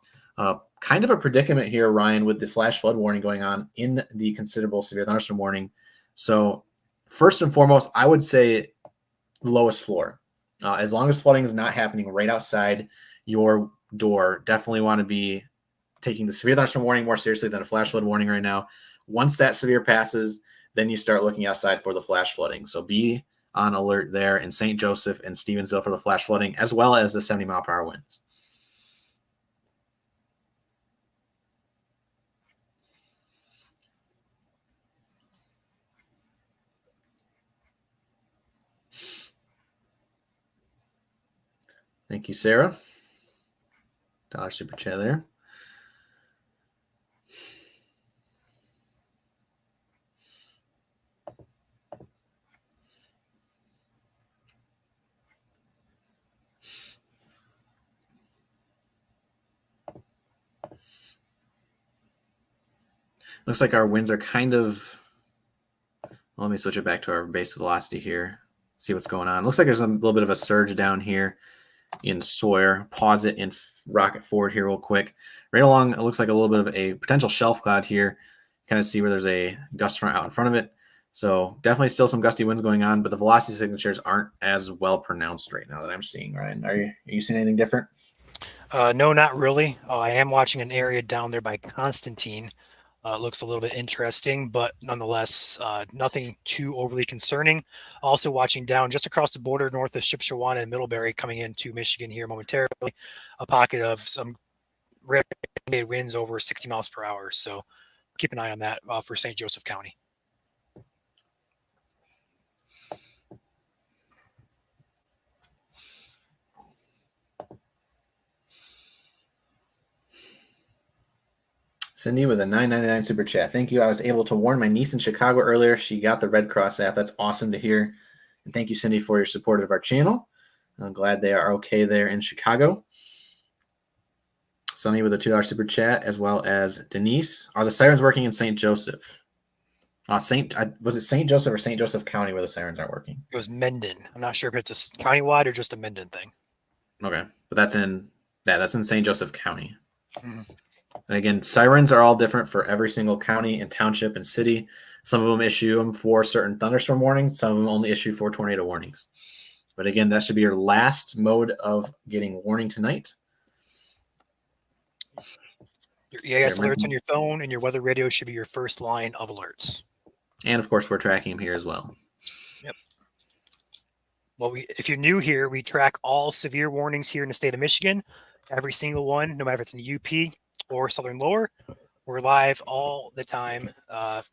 Speaker 2: Kind of a predicament here, Ryan, with the flash flood warning going on in the considerable severe thunderstorm warning. So first and foremost, I would say the lowest floor. As long as flooding is not happening right outside your door, definitely want to be taking the severe thunderstorm warning more seriously than a flash flood warning right now. Once that severe passes, then you start looking outside for the flash flooding. So be on alert there in St. Joseph and Stevensville for the flash flooding, as well as the 70-mile-per-hour winds. Thank you, Sarah. $1 super chat there. Looks like our winds are kind of, well, let me switch it back to our base velocity here. See what's going on. Looks like there's a little bit of a surge down here in Sawyer. Pause it and rocket forward here real quick. Right along, it looks like a little bit of a potential shelf cloud here. Kind of see where there's a gust front out in front of it. So definitely still some gusty winds going on, but the velocity signatures aren't as well pronounced right now that I'm seeing, Ryan. Are you seeing anything different?
Speaker 1: No, not really. I am watching an area down there by Constantine. It looks a little bit interesting, but nonetheless, nothing too overly concerning. Also watching down just across the border north of Shipshewana and Middlebury coming into Michigan here momentarily, a pocket of some rare winds over 60 miles per hour. So keep an eye on that for St. Joseph County.
Speaker 2: Cindy with a $9.99 super chat. Thank you. I was able to warn my niece in Chicago earlier. She got the Red Cross app. That's awesome to hear. And thank you, Cindy, for your support of our channel. I'm glad they are okay there in Chicago. Sunny with a $2 super chat, as well as Denise. Are the sirens working in St. Joseph? Was it St. Joseph or St. Joseph County where the sirens aren't working?
Speaker 1: It was Mendon. I'm not sure if it's a countywide or just a Mendon thing.
Speaker 2: Okay, but that's in St. Joseph County.
Speaker 1: Mm-hmm.
Speaker 2: And again, sirens are all different for every single county and township and city. Some of them issue them for certain thunderstorm warnings. Some of them only issue for tornado warnings. But again, that should be your last mode of getting warning tonight.
Speaker 1: Your EIS alerts on your phone and your weather radio should be your first line of alerts.
Speaker 2: And of course, we're tracking them here as well.
Speaker 1: Yep. Well, if you're new here, we track all severe warnings here in the state of Michigan. Every single one, no matter if it's in the UP or Southern Lower. We're live all the time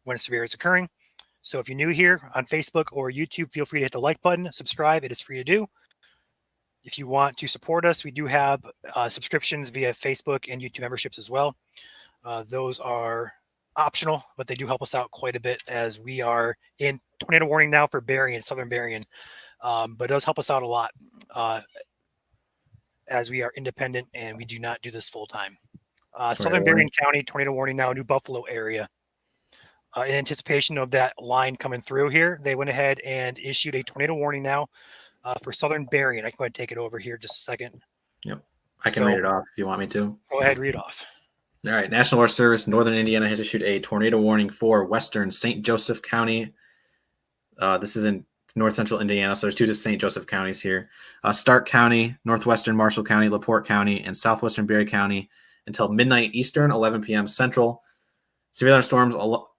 Speaker 1: when severe is occurring. So if you're new here on Facebook or YouTube, feel free to hit the like button, subscribe. It is free to do. If you want to support us, we do have subscriptions via Facebook and YouTube memberships as well. Those are optional, but they do help us out quite a bit as we are in tornado warning now for Berrien, Southern Berrien. But it does help us out a lot as we are independent and we do not do this full time. Southern Berrien County, tornado warning now, New Buffalo area. In anticipation of that line coming through here, they went ahead and issued a tornado warning now For southern Berrien. I can go ahead and take it over here just a second.
Speaker 2: Yep. I can read it off if you want me to.
Speaker 1: Go ahead, read off.
Speaker 2: All right. National Weather Service, Northern Indiana has issued a tornado warning for western St. Joseph County. This is in north central Indiana, so there's 2 St. Joseph counties here. Stark County, northwestern Marshall County, LaPorte County, and southwestern Berry County until midnight Eastern, 11 p.m. Central. Severe thunderstorms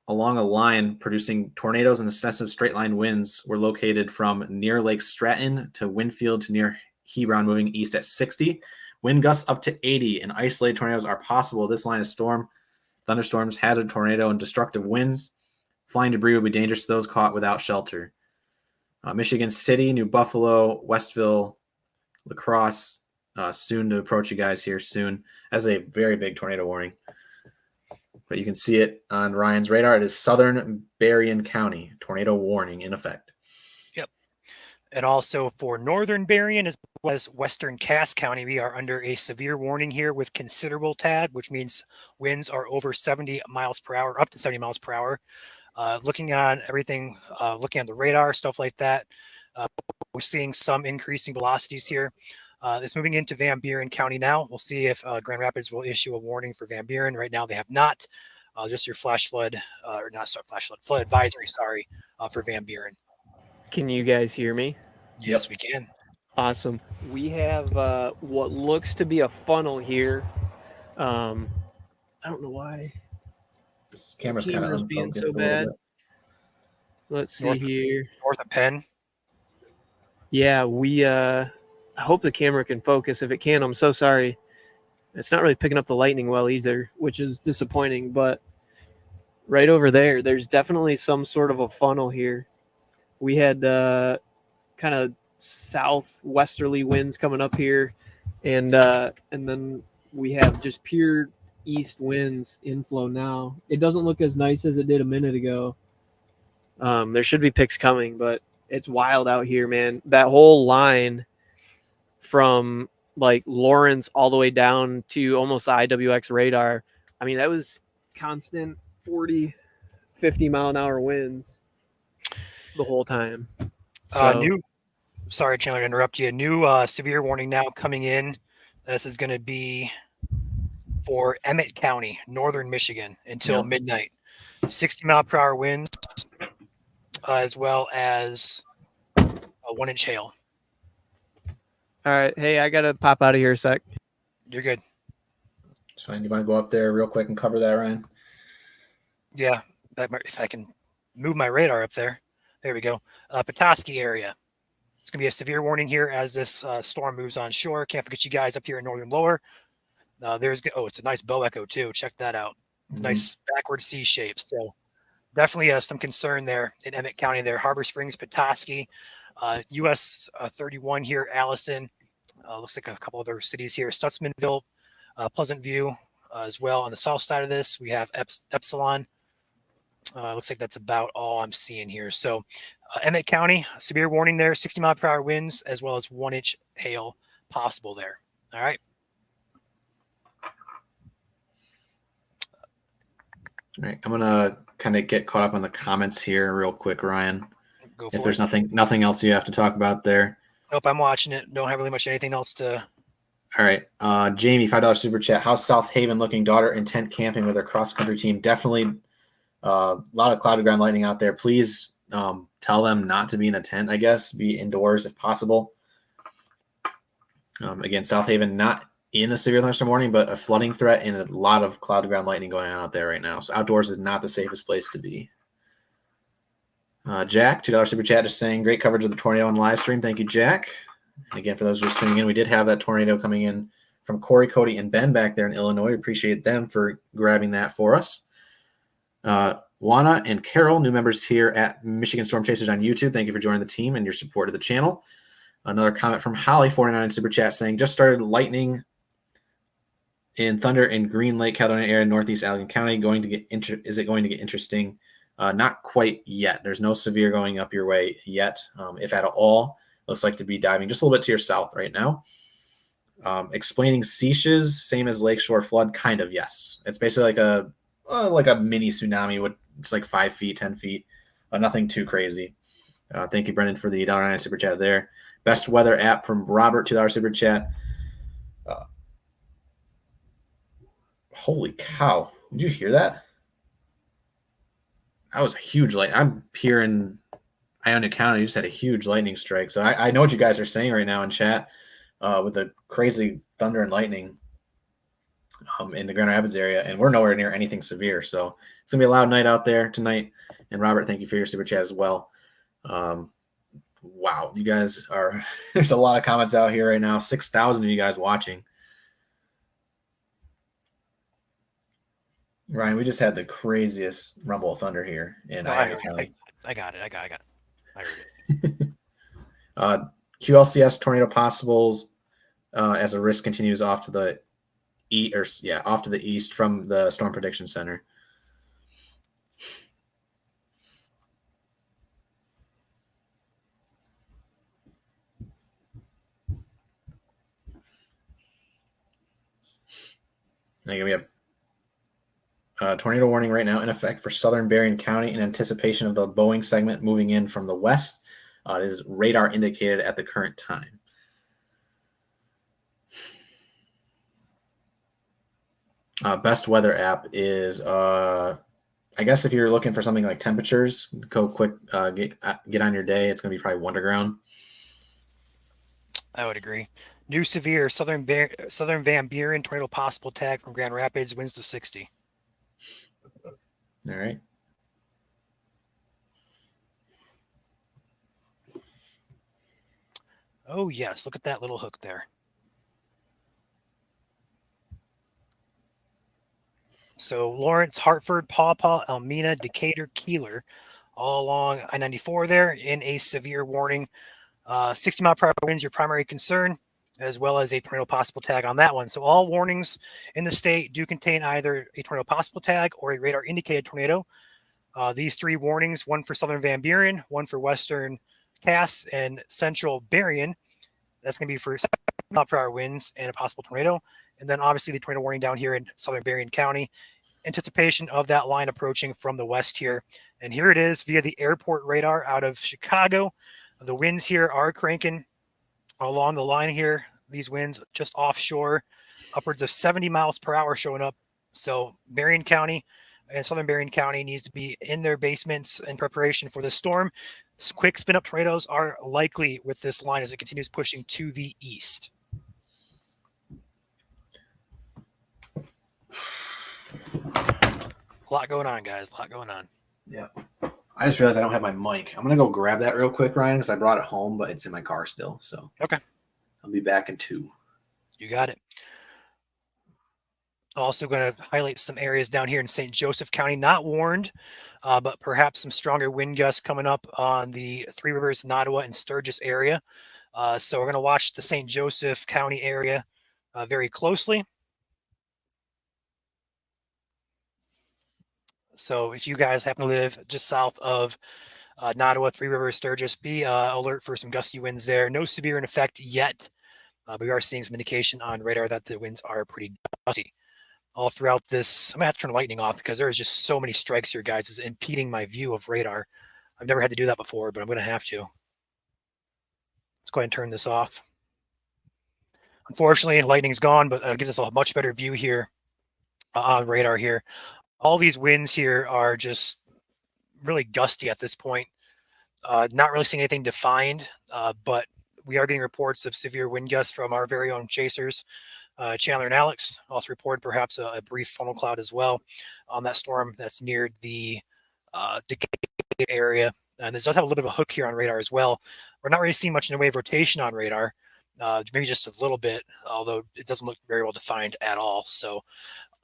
Speaker 2: along a line producing tornadoes and extensive straight-line winds were located from near Lake Stratton to Winfield to near Hebron, moving east at 60. Wind gusts up to 80 and isolated tornadoes are possible. This line of thunderstorms, hazard tornado, and destructive winds. Flying debris would be dangerous to those caught without shelter. Michigan City, New Buffalo, Westville, La Crosse, soon to approach you guys here soon as a very big tornado warning. But you can see it on Ryan's radar. It is southern Berrien County, tornado warning in effect.
Speaker 1: Yep. And also for northern Berrien as well as western Cass County, we are under a severe warning here with considerable tag, which means winds are over 70 miles per hour, up to 70 miles per hour. Looking on everything, looking at the radar, stuff like that, we're seeing some increasing velocities here. It's moving into Van Buren County now. We'll see if Grand Rapids will issue a warning for Van Buren. Right now, they have not. Just your flood advisory, for Van Buren.
Speaker 7: Can you guys hear me?
Speaker 1: Yes, we can.
Speaker 7: Awesome. We have what looks to be a funnel here. I don't know why.
Speaker 2: This camera's
Speaker 7: being so bad. Let's see here.
Speaker 1: North of Penn.
Speaker 7: Yeah, I hope the camera can focus. If it can, I'm so sorry. It's not really picking up the lightning well either, which is disappointing. But right over there, there's definitely some sort of a funnel here. We had kind of southwesterly winds coming up here, and then we have just pure east winds inflow now. It doesn't look as nice as it did a minute ago. There should be picks coming, but it's wild out here, man. That whole line from like Lawrence all the way down to almost the IWX radar. I mean, that was constant 40, 50 mile an hour winds the whole time. So,
Speaker 1: sorry, Chandler, to interrupt you. New severe warning now coming in. This is going to be for Emmett County, northern Michigan, until midnight. 60 mile per hour winds, as well as a 1-inch hail.
Speaker 7: all right. Hey, I got to pop out of here a sec.
Speaker 1: You're good.
Speaker 2: It's fine. You want to go up there real quick and cover that, Ryan?
Speaker 1: Yeah, if I can move my radar up there. There we go. Petoskey area. It's going to be a severe warning here as this storm moves on shore. Can't forget you guys up here in northern lower. It's a nice bow echo too. Check that out. It's nice backward C shape. So definitely some concern there in Emmett County there. Harbor Springs, Petoskey, US 31 here, Allison. Looks like a couple other cities here. Stutzmanville, Pleasant View as well. On the south side of this, we have Epsilon. Looks like that's about all I'm seeing here. So Emmett County, severe warning there, 60 mile per hour winds, as well as 1-inch hail possible there. All right.
Speaker 2: All right. I'm going to kind of get caught up on the comments here real quick, Ryan.
Speaker 1: Go for
Speaker 2: if there's
Speaker 1: it.
Speaker 2: nothing else you have to talk about there.
Speaker 1: Nope, I'm watching it. Don't have really much anything else to.
Speaker 2: All right. Jamie, $5 super chat. How's South Haven looking? Daughter in tent camping with her cross-country team. Definitely a lot of clouded ground lightning out there. Please tell them not to be in a tent, I guess. Be indoors if possible. Again, South Haven not in a severe thunderstorm warning, but a flooding threat and a lot of clouded ground lightning going on out there right now. So outdoors is not the safest place to be. Jack, $2 super chat, just saying great coverage of the tornado on live stream. Thank you, Jack. And again, for those just tuning in, we did have that tornado coming in from Corey, Cody, and Ben back there in Illinois. We appreciate them for grabbing that for us. Juana and Carol, new members here at Michigan Storm Chasers on YouTube. Thank you for joining the team and your support of the channel. Another comment from Holly, 49 in super chat, saying just started lightning and thunder in Green Lake, Caledonia area, Northeast Allegan County. Is it going to get interesting? Not quite yet. There's no severe going up your way yet, if at all. Looks like to be diving just a little bit to your south right now. Explaining seiches, same as lakeshore flood, kind of, yes. It's basically like a mini tsunami. It's like 5 feet, 10 feet. Nothing too crazy. Thank you, Brendan, for the $1.99 super chat there. Best weather app from Robert, $2 super chat. Holy cow. Did you hear that? That was a huge light. I'm here in Iona County. You just had a huge lightning strike. So I know what you guys are saying right now in chat with the crazy thunder and lightning in the Grand Rapids area. And we're nowhere near anything severe. So it's going to be a loud night out there tonight. And Robert, thank you for your super chat as well. Wow. You guys are – there's a lot of comments out here right now. 6,000 of you guys watching. Ryan, we just had the craziest rumble of thunder here in Iona County.
Speaker 1: I got it. I heard it.
Speaker 2: QLCS tornado possibles as a risk continues off to the east from the Storm Prediction Center. Again, we have tornado warning right now in effect for southern Berrien County in anticipation of the Boeing segment moving in from the west. It is radar indicated at the current time. Best weather app is, I guess if you're looking for something like temperatures, go quick, get on your day. It's going to be probably Wonderground.
Speaker 1: I would agree. New severe southern Van Buren tornado possible tag from Grand Rapids, winds to 60.
Speaker 2: All right.
Speaker 1: Oh, yes. Look at that little hook there. So Lawrence, Hartford, Paw Paw, Elmina, Decatur, Keeler, all along I-94 there in a severe warning. 60-mile-per-hour winds your primary concern, as well as a tornado possible tag on that one. So all warnings in the state do contain either a tornado possible tag or a radar indicated tornado. These three warnings, one for southern Van Buren, one for western Cass and central Berrien. That's going to be for 60-mile-per-hour winds and a possible tornado. And then obviously the tornado warning down here in southern Berrien County. Anticipation of that line approaching from the west here. And here it is via the airport radar out of Chicago. The winds here are cranking along the line here. These winds just offshore, upwards of 70 miles per hour showing up. So Berrien County and southern Berrien County needs to be in their basements in preparation for the storm. Quick spin-up tornadoes are likely with this line as it continues pushing to the east. A lot going on, guys. A lot going on.
Speaker 2: Yeah. I just realized I don't have my mic. I'm going to go grab that real quick, Ryan, because I brought it home, but it's in my car still. So
Speaker 1: okay.
Speaker 2: I'll be back in 2.
Speaker 1: You got it. Also going to highlight some areas down here in St. Joseph County, not warned, but perhaps some stronger wind gusts coming up on the Three Rivers, Nottawa, and Sturgis area. So we're going to watch the St. Joseph County area very closely. So if you guys happen to live just south of Nottawa, Three Rivers, Sturgis, be alert for some gusty winds there. No severe in effect yet, but we are seeing some indication on radar that the winds are pretty gusty. All throughout this, I'm going to have to turn lightning off because there is just so many strikes here, guys. It's impeding my view of radar. I've never had to do that before, but I'm going to have to. Let's go ahead and turn this off. Unfortunately, lightning's gone, but it gives us a much better view here on radar here. All these winds here are just really gusty at this point. Not really seeing anything defined, but we are getting reports of severe wind gusts from our very own chasers. Chandler and Alex also reported perhaps a brief funnel cloud as well on that storm that's near the Decatur area. And this does have a little bit of a hook here on radar as well. We're not really seeing much in the way of rotation on radar, maybe just a little bit, although it doesn't look very well defined at all. So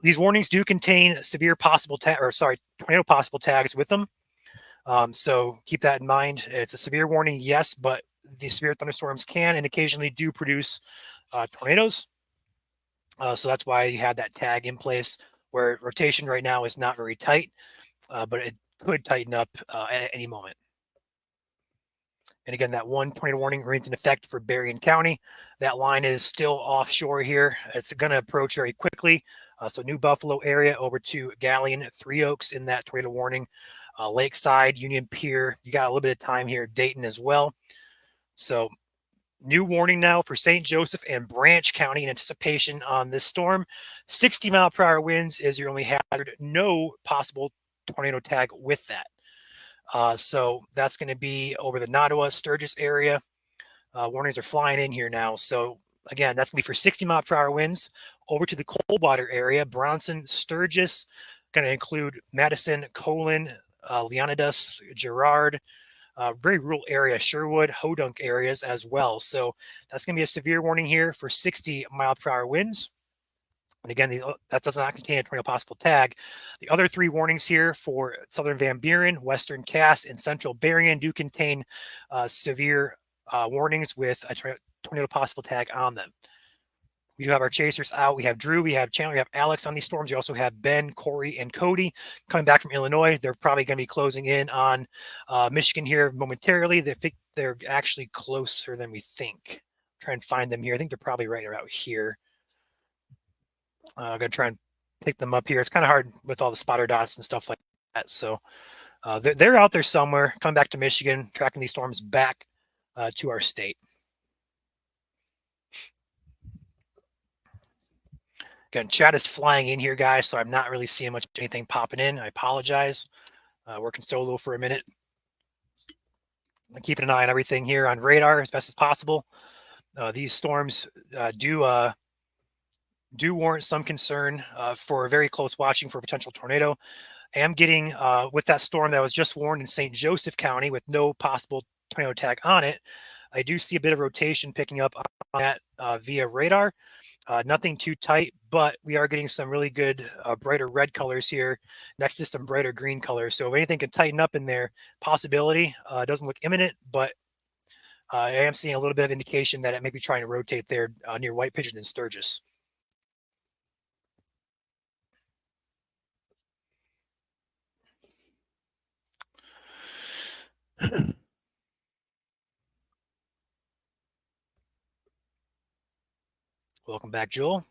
Speaker 1: these warnings do contain severe possible tornado possible tags with them. So keep that in mind. It's a severe warning, yes, but the severe thunderstorms can and occasionally do produce tornadoes. So that's why you had that tag in place where rotation right now is not very tight, but it could tighten up at any moment. And again, that one tornado warning remains in effect for Berrien County. That line is still offshore here. It's going to approach very quickly. So New Buffalo area over to Galleon, Three Oaks in that tornado warning. Lakeside, Union Pier, you got a little bit of time here. Dayton as well. So New warning now for St. Joseph and Branch County in anticipation on this storm. 60-mile-per-hour winds is your only hazard. No possible tornado tag with that. So that's going to be over the Nottawa, Sturgis area. Warnings are flying in here now. So again, that's going to be for 60-mile-per-hour winds over to the Coldwater area. Bronson, Sturgis, going to include Madison, Colon, Leonidas, Girard, very rural area, Sherwood, Hodunk areas as well. So that's going to be a severe warning here for 60-mile-per-hour winds. And again, that does not contain a tornado possible tag. The other three warnings here for southern Van Buren, western Cass, and central Berrien do contain severe warnings with a tornado possible tag on them. We do have our chasers out. We have Drew, we have Chandler, we have Alex on these storms. We also have Ben, Corey, and Cody coming back from Illinois. They're probably going to be closing in on Michigan here momentarily. They think they're actually closer than we think. Try and find them here. I think they're probably right about here. I'm going to try and pick them up here. It's kind of hard with all the spotter dots and stuff like that. So they're out there somewhere, coming back to Michigan, tracking these storms back to our state. Again, chat is flying in here, guys, so I'm not really seeing much anything popping in. I apologize. Working solo for a minute. I'm keeping an eye on everything here on radar as best as possible. These storms do warrant some concern for very close watching for a potential tornado. I am getting, with that storm that was just warned in St. Joseph County with no possible tornado tag on it, I do see a bit of rotation picking up on that via radar. Nothing too tight, but we are getting some really good brighter red colors here next to some brighter green colors. So if anything can tighten up in there, possibility. Doesn't look imminent, but I am seeing a little bit of indication that it may be trying to rotate there near White Pigeon and Sturgis. Welcome back, Joel.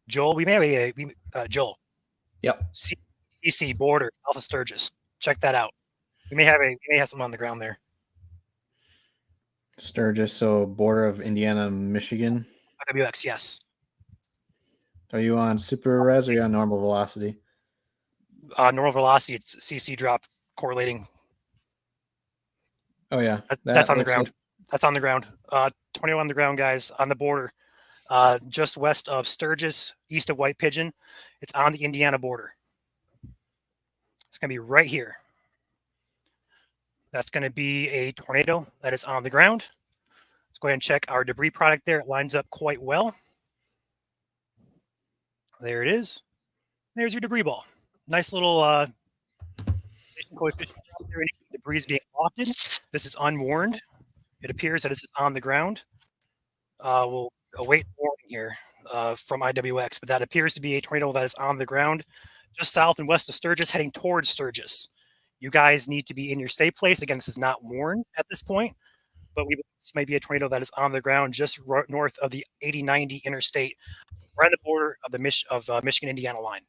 Speaker 1: Joel, we may have Joel.
Speaker 2: Yep.
Speaker 1: CC border south of Sturgis. Check that out. We may have something on the ground there.
Speaker 2: Sturgis, so border of Indiana, Michigan.
Speaker 1: WX, yes.
Speaker 2: Are you on super res or are you on normal velocity?
Speaker 1: Normal velocity, it's CC drop correlating.
Speaker 2: Oh yeah,
Speaker 1: that's on the ground. That's on the ground. Tornado on the ground, guys, on the border, just west of Sturgis, east of White Pigeon. It's on the Indiana border. It's going to be right here. That's going to be a tornado that is on the ground. Let's go ahead and check our debris product there. It lines up quite well. There it is. There's your debris ball. Nice little coefficient drop there. Any debris is being lofted. This is unwarned. It appears that it's on the ground. We'll await warning here from IWX, but that appears to be a tornado that is on the ground just south and west of Sturgis, heading towards Sturgis. You guys need to be in your safe place. Again, this is not warned at this point, but this may be a tornado that is on the ground just north of the 80-90 interstate, right on the border of the Michigan-Indiana line.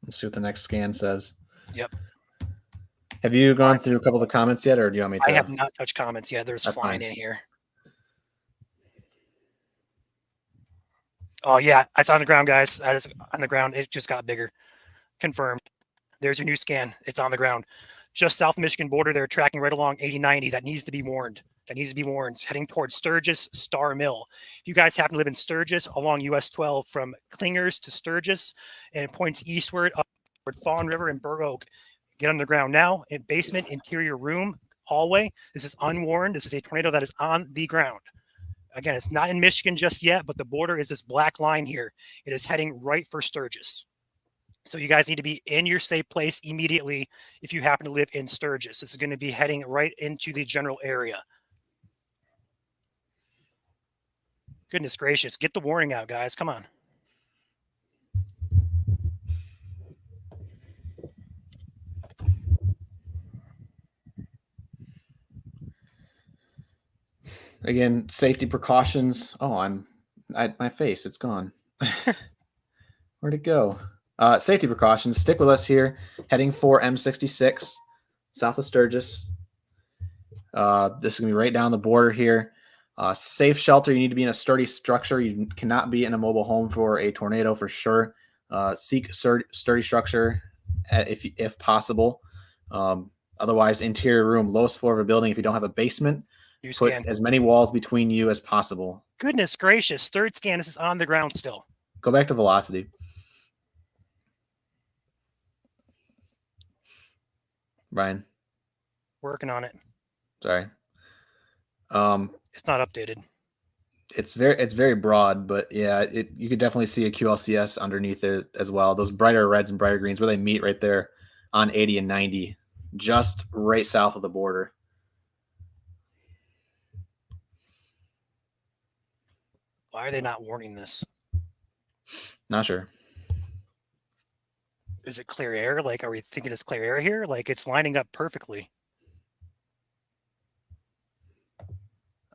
Speaker 2: Let's see what the next scan says.
Speaker 1: Yep.
Speaker 2: Have you gone through a couple of the comments yet, or do you want me to?
Speaker 1: I have not touched comments yet. There's flying in here. Oh, yeah. It's on the ground, guys. That is on the ground. It just got bigger. Confirmed. There's your new scan. It's on the ground. Just south Michigan border. They're tracking right along 80-90. That needs to be warned. It's heading towards Sturgis, Star Mill. If you guys happen to live in Sturgis along US 12 from Clingers to Sturgis and it points eastward up toward Fawn River and Burr Oak, get on the ground now. In basement, interior room, hallway. This is unwarned. This is a tornado that is on the ground. Again, it's not in Michigan just yet, but the border is this black line here. It is heading right for Sturgis. So you guys need to be in your safe place immediately if you happen to live in Sturgis. This is going to be heading right into the general area. Goodness gracious. Get the warning out, guys. Come on.
Speaker 2: again, safety precautions. Oh, my face, it's gone. Where'd it go? Safety precautions. Stick with us here. Heading for M66, south of Sturgis. This is going to be right down the border here. Safe shelter. You need to be in a sturdy structure. You cannot be in a mobile home for a tornado for sure. Seek sturdy structure if possible. Otherwise, interior room, lowest floor of a building. If you don't have a basement, put as many walls between you as possible.
Speaker 1: Goodness gracious. Third scan. This is on the ground still.
Speaker 2: Go back to velocity. Brian.
Speaker 1: Working on it.
Speaker 2: Sorry.
Speaker 1: It's not updated.
Speaker 2: It's very broad, but yeah, you could definitely see a QLCS underneath it as well. Those brighter reds and brighter greens where they meet right there on 80 and 90, just right south of the border.
Speaker 1: Why are they not warning this?
Speaker 2: Not sure.
Speaker 1: Is it clear air? Like, are we thinking it's clear air here? Like, it's lining up perfectly.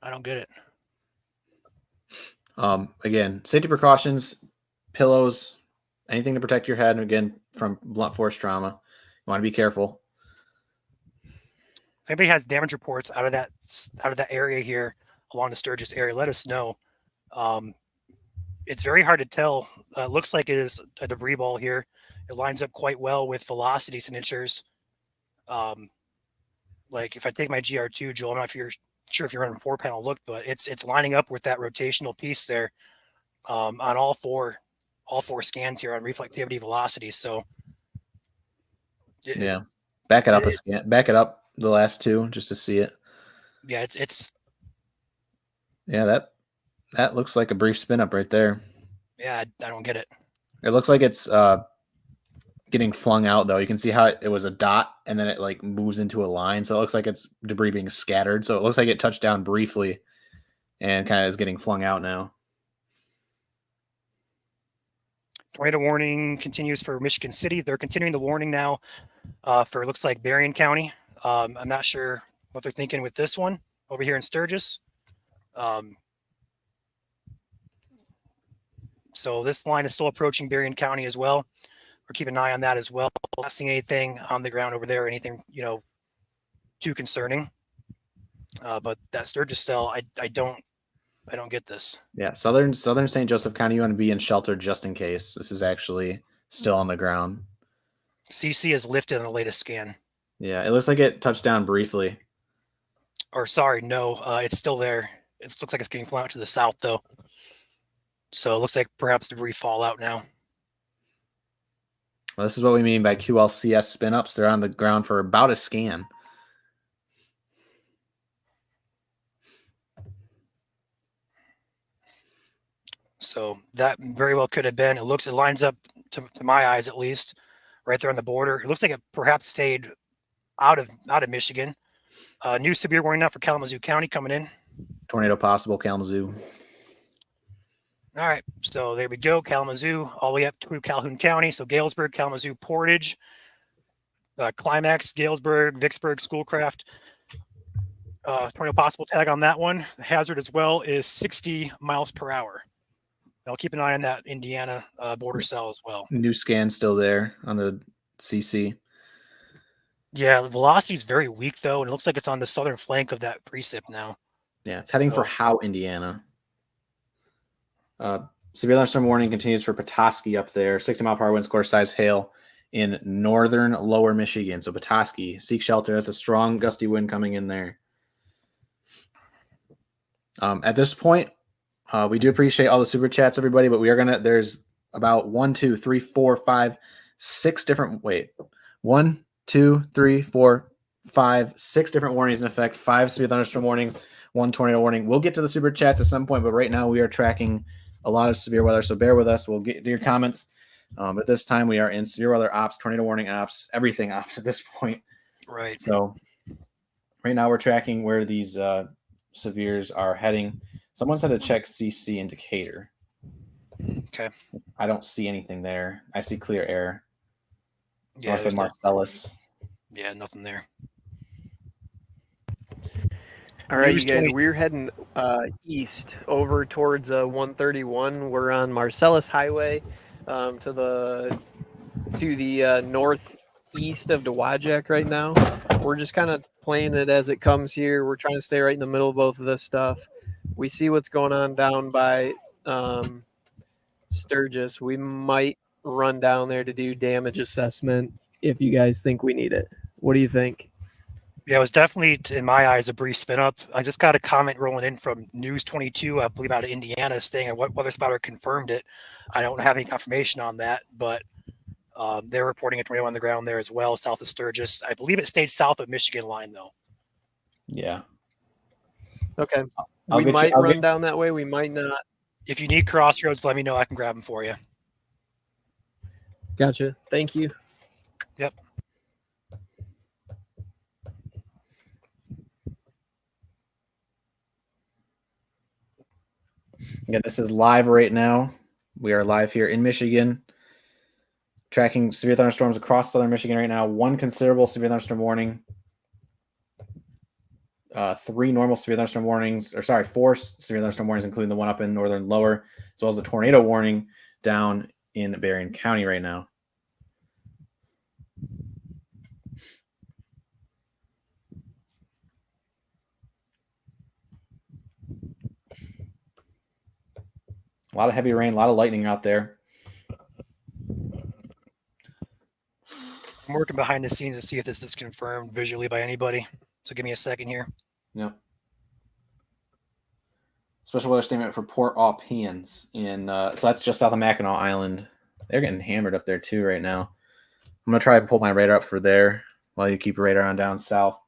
Speaker 1: I don't get it.
Speaker 2: Again, safety precautions, pillows, anything to protect your head. And again, from blunt force trauma, you want to be careful.
Speaker 1: If anybody has damage reports out of that area here along the Sturgis area, let us know. It's very hard to tell. Looks like it is a debris ball here. It lines up quite well with velocity signatures. Like if I take my GR2, Joel, I'm not sure if you're running 4-panel look, but it's lining up with that rotational piece there on all four scans here on reflectivity velocity. So
Speaker 2: yeah, back it up a scan. Back it up the last two just to see it.
Speaker 1: Yeah, it's
Speaker 2: yeah, that looks like a brief spin up right there.
Speaker 1: Yeah, I don't get it.
Speaker 2: It looks like it's getting flung out though. You can see how it was a dot and then it like moves into a line. So it looks like it's debris being scattered. So it looks like it touched down briefly and kind of is getting flung out now.
Speaker 1: Tornado warning continues for Michigan City. They're continuing the warning now for looks like Berrien County. I'm not sure what they're thinking with this one over here in Sturgis. So this line is still approaching Berrien County as well. We're keeping an eye on that as well. Not seeing anything on the ground over there, anything too concerning. But that Sturgis cell, I don't get this.
Speaker 2: Yeah, southern St. Joseph County, you want to be in shelter just in case. This is actually still on the ground.
Speaker 1: CC is lifted on the latest scan.
Speaker 2: Yeah, it looks like it touched down briefly.
Speaker 1: Or sorry, no, it's still there. It looks like it's getting flown out to the south though. So it looks like perhaps debris fallout now.
Speaker 2: Well, this is what we mean by QLCS spin-ups. They're on the ground for about a scan.
Speaker 1: So that very well could have been. It lines up to my eyes at least, right there on the border. It looks like it perhaps stayed out of Michigan. New severe warning now for Kalamazoo County coming in.
Speaker 2: Tornado possible, Kalamazoo.
Speaker 1: All right, so there we go. Kalamazoo all the way up to Calhoun County. So Galesburg, Kalamazoo, Portage, Climax, Galesburg, Vicksburg, Schoolcraft. Tornado possible tag on that one. The hazard as well is 60 miles per hour. I'll keep an eye on that Indiana border cell as well.
Speaker 2: New scan still there on the CC.
Speaker 1: Yeah, the velocity is very weak though, and it looks like it's on the southern flank of that precip now.
Speaker 2: Yeah, it's heading for Howe, Indiana. Severe thunderstorm warning continues for Petoskey up there. 60-mile-per-hour winds, core size hail in northern lower Michigan. So Petoskey, seek shelter. That's a strong gusty wind coming in there. At this point, we do appreciate all the super chats, everybody, but we are gonna. There's about 1, 2, 3, 4, 5, 6 different. Wait, 1, 2, 3, 4, 5, 6 different warnings in effect. 5 severe thunderstorm warnings, 1 tornado warning. We'll get to the super chats at some point, but right now we are tracking a lot of severe weather, so bear with us. We'll get to your comments. At this time, we are in severe weather ops, tornado warning ops, everything ops at this point.
Speaker 1: Right.
Speaker 2: So right now we're tracking where these severes are heading. Someone said to check CC indicator.
Speaker 1: Okay.
Speaker 2: I don't see anything there. I see clear air.
Speaker 1: Yeah,
Speaker 2: North of Marcellus.
Speaker 1: Yeah, nothing there.
Speaker 7: All right,
Speaker 1: News
Speaker 7: you guys,
Speaker 1: 20
Speaker 7: we're heading east over towards 131. We're on Marcellus Highway to the northeast of Dowagiac right now. We're just kind of playing it as it comes here. We're trying to stay right in the middle of both of this stuff. We see what's going on down by Sturgis. We might run down there to do damage assessment if you guys think we need it. What do you think?
Speaker 1: Yeah, it was definitely, in my eyes, a brief spin up. I just got a comment rolling in from News 22, I believe out of Indiana, saying what weather spotter confirmed it. I don't have any confirmation on that, but they're reporting a tornado on the ground there as well, south of Sturgis. I believe it stayed south of Michigan line, though.
Speaker 2: Yeah.
Speaker 7: Okay.
Speaker 2: I'll
Speaker 7: We
Speaker 2: get you-
Speaker 7: might
Speaker 2: I'll
Speaker 7: run
Speaker 2: get-
Speaker 7: down that way. We might not.
Speaker 1: If you need crossroads, let me know. I can grab them for you.
Speaker 7: Gotcha. Thank you.
Speaker 1: Yep.
Speaker 2: Yeah, this is live right now. We are live here in Michigan, tracking severe thunderstorms across southern Michigan right now. One considerable severe thunderstorm warning. 3 normal severe thunderstorm warnings, 4 severe thunderstorm warnings, including the one up in northern lower, as well as a tornado warning down in Berrien County right now. A lot of heavy rain, a lot of lightning out there.
Speaker 1: I'm working behind the scenes to see if this is confirmed visually by anybody. So give me a second here.
Speaker 2: Yep. Special weather statement for Port Au Pins in so that's just south of Mackinac Island. They're getting hammered up there too right now. I'm gonna try and pull my radar up for there while you keep your radar on down south.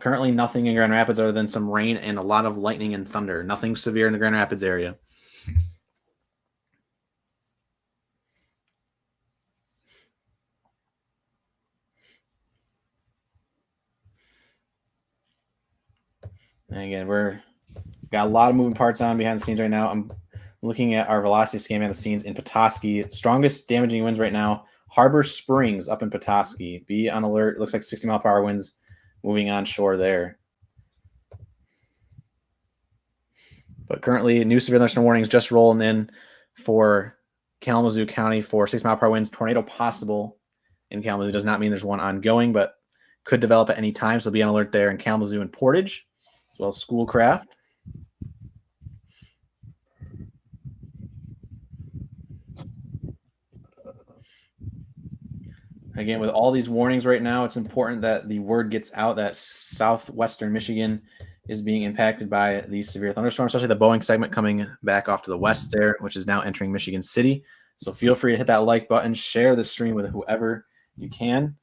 Speaker 2: Currently nothing in Grand Rapids other than some rain and a lot of lightning and thunder. Nothing severe in the Grand Rapids area. And again, we're got a lot of moving parts on behind the scenes right now. I'm looking at our velocity scan behind the scenes in Petoskey. Strongest damaging winds right now. Harbor Springs up in Petoskey. Be on alert. It looks like 60-mile-per-hour winds moving on shore there. But currently, new severe thunderstorm warnings just rolling in for Kalamazoo County for 6-mile-per-hour winds. Tornado possible in Kalamazoo. Does not mean there's one ongoing, but could develop at any time. So be on alert there in Kalamazoo and Portage, as well as Schoolcraft. Again, with all these warnings right now, it's important that the word gets out that southwestern Michigan is being impacted by these severe thunderstorms, especially the Boeing segment coming back off to the west there, which is now entering Michigan City. So feel free to hit that like button, share the stream with whoever you can.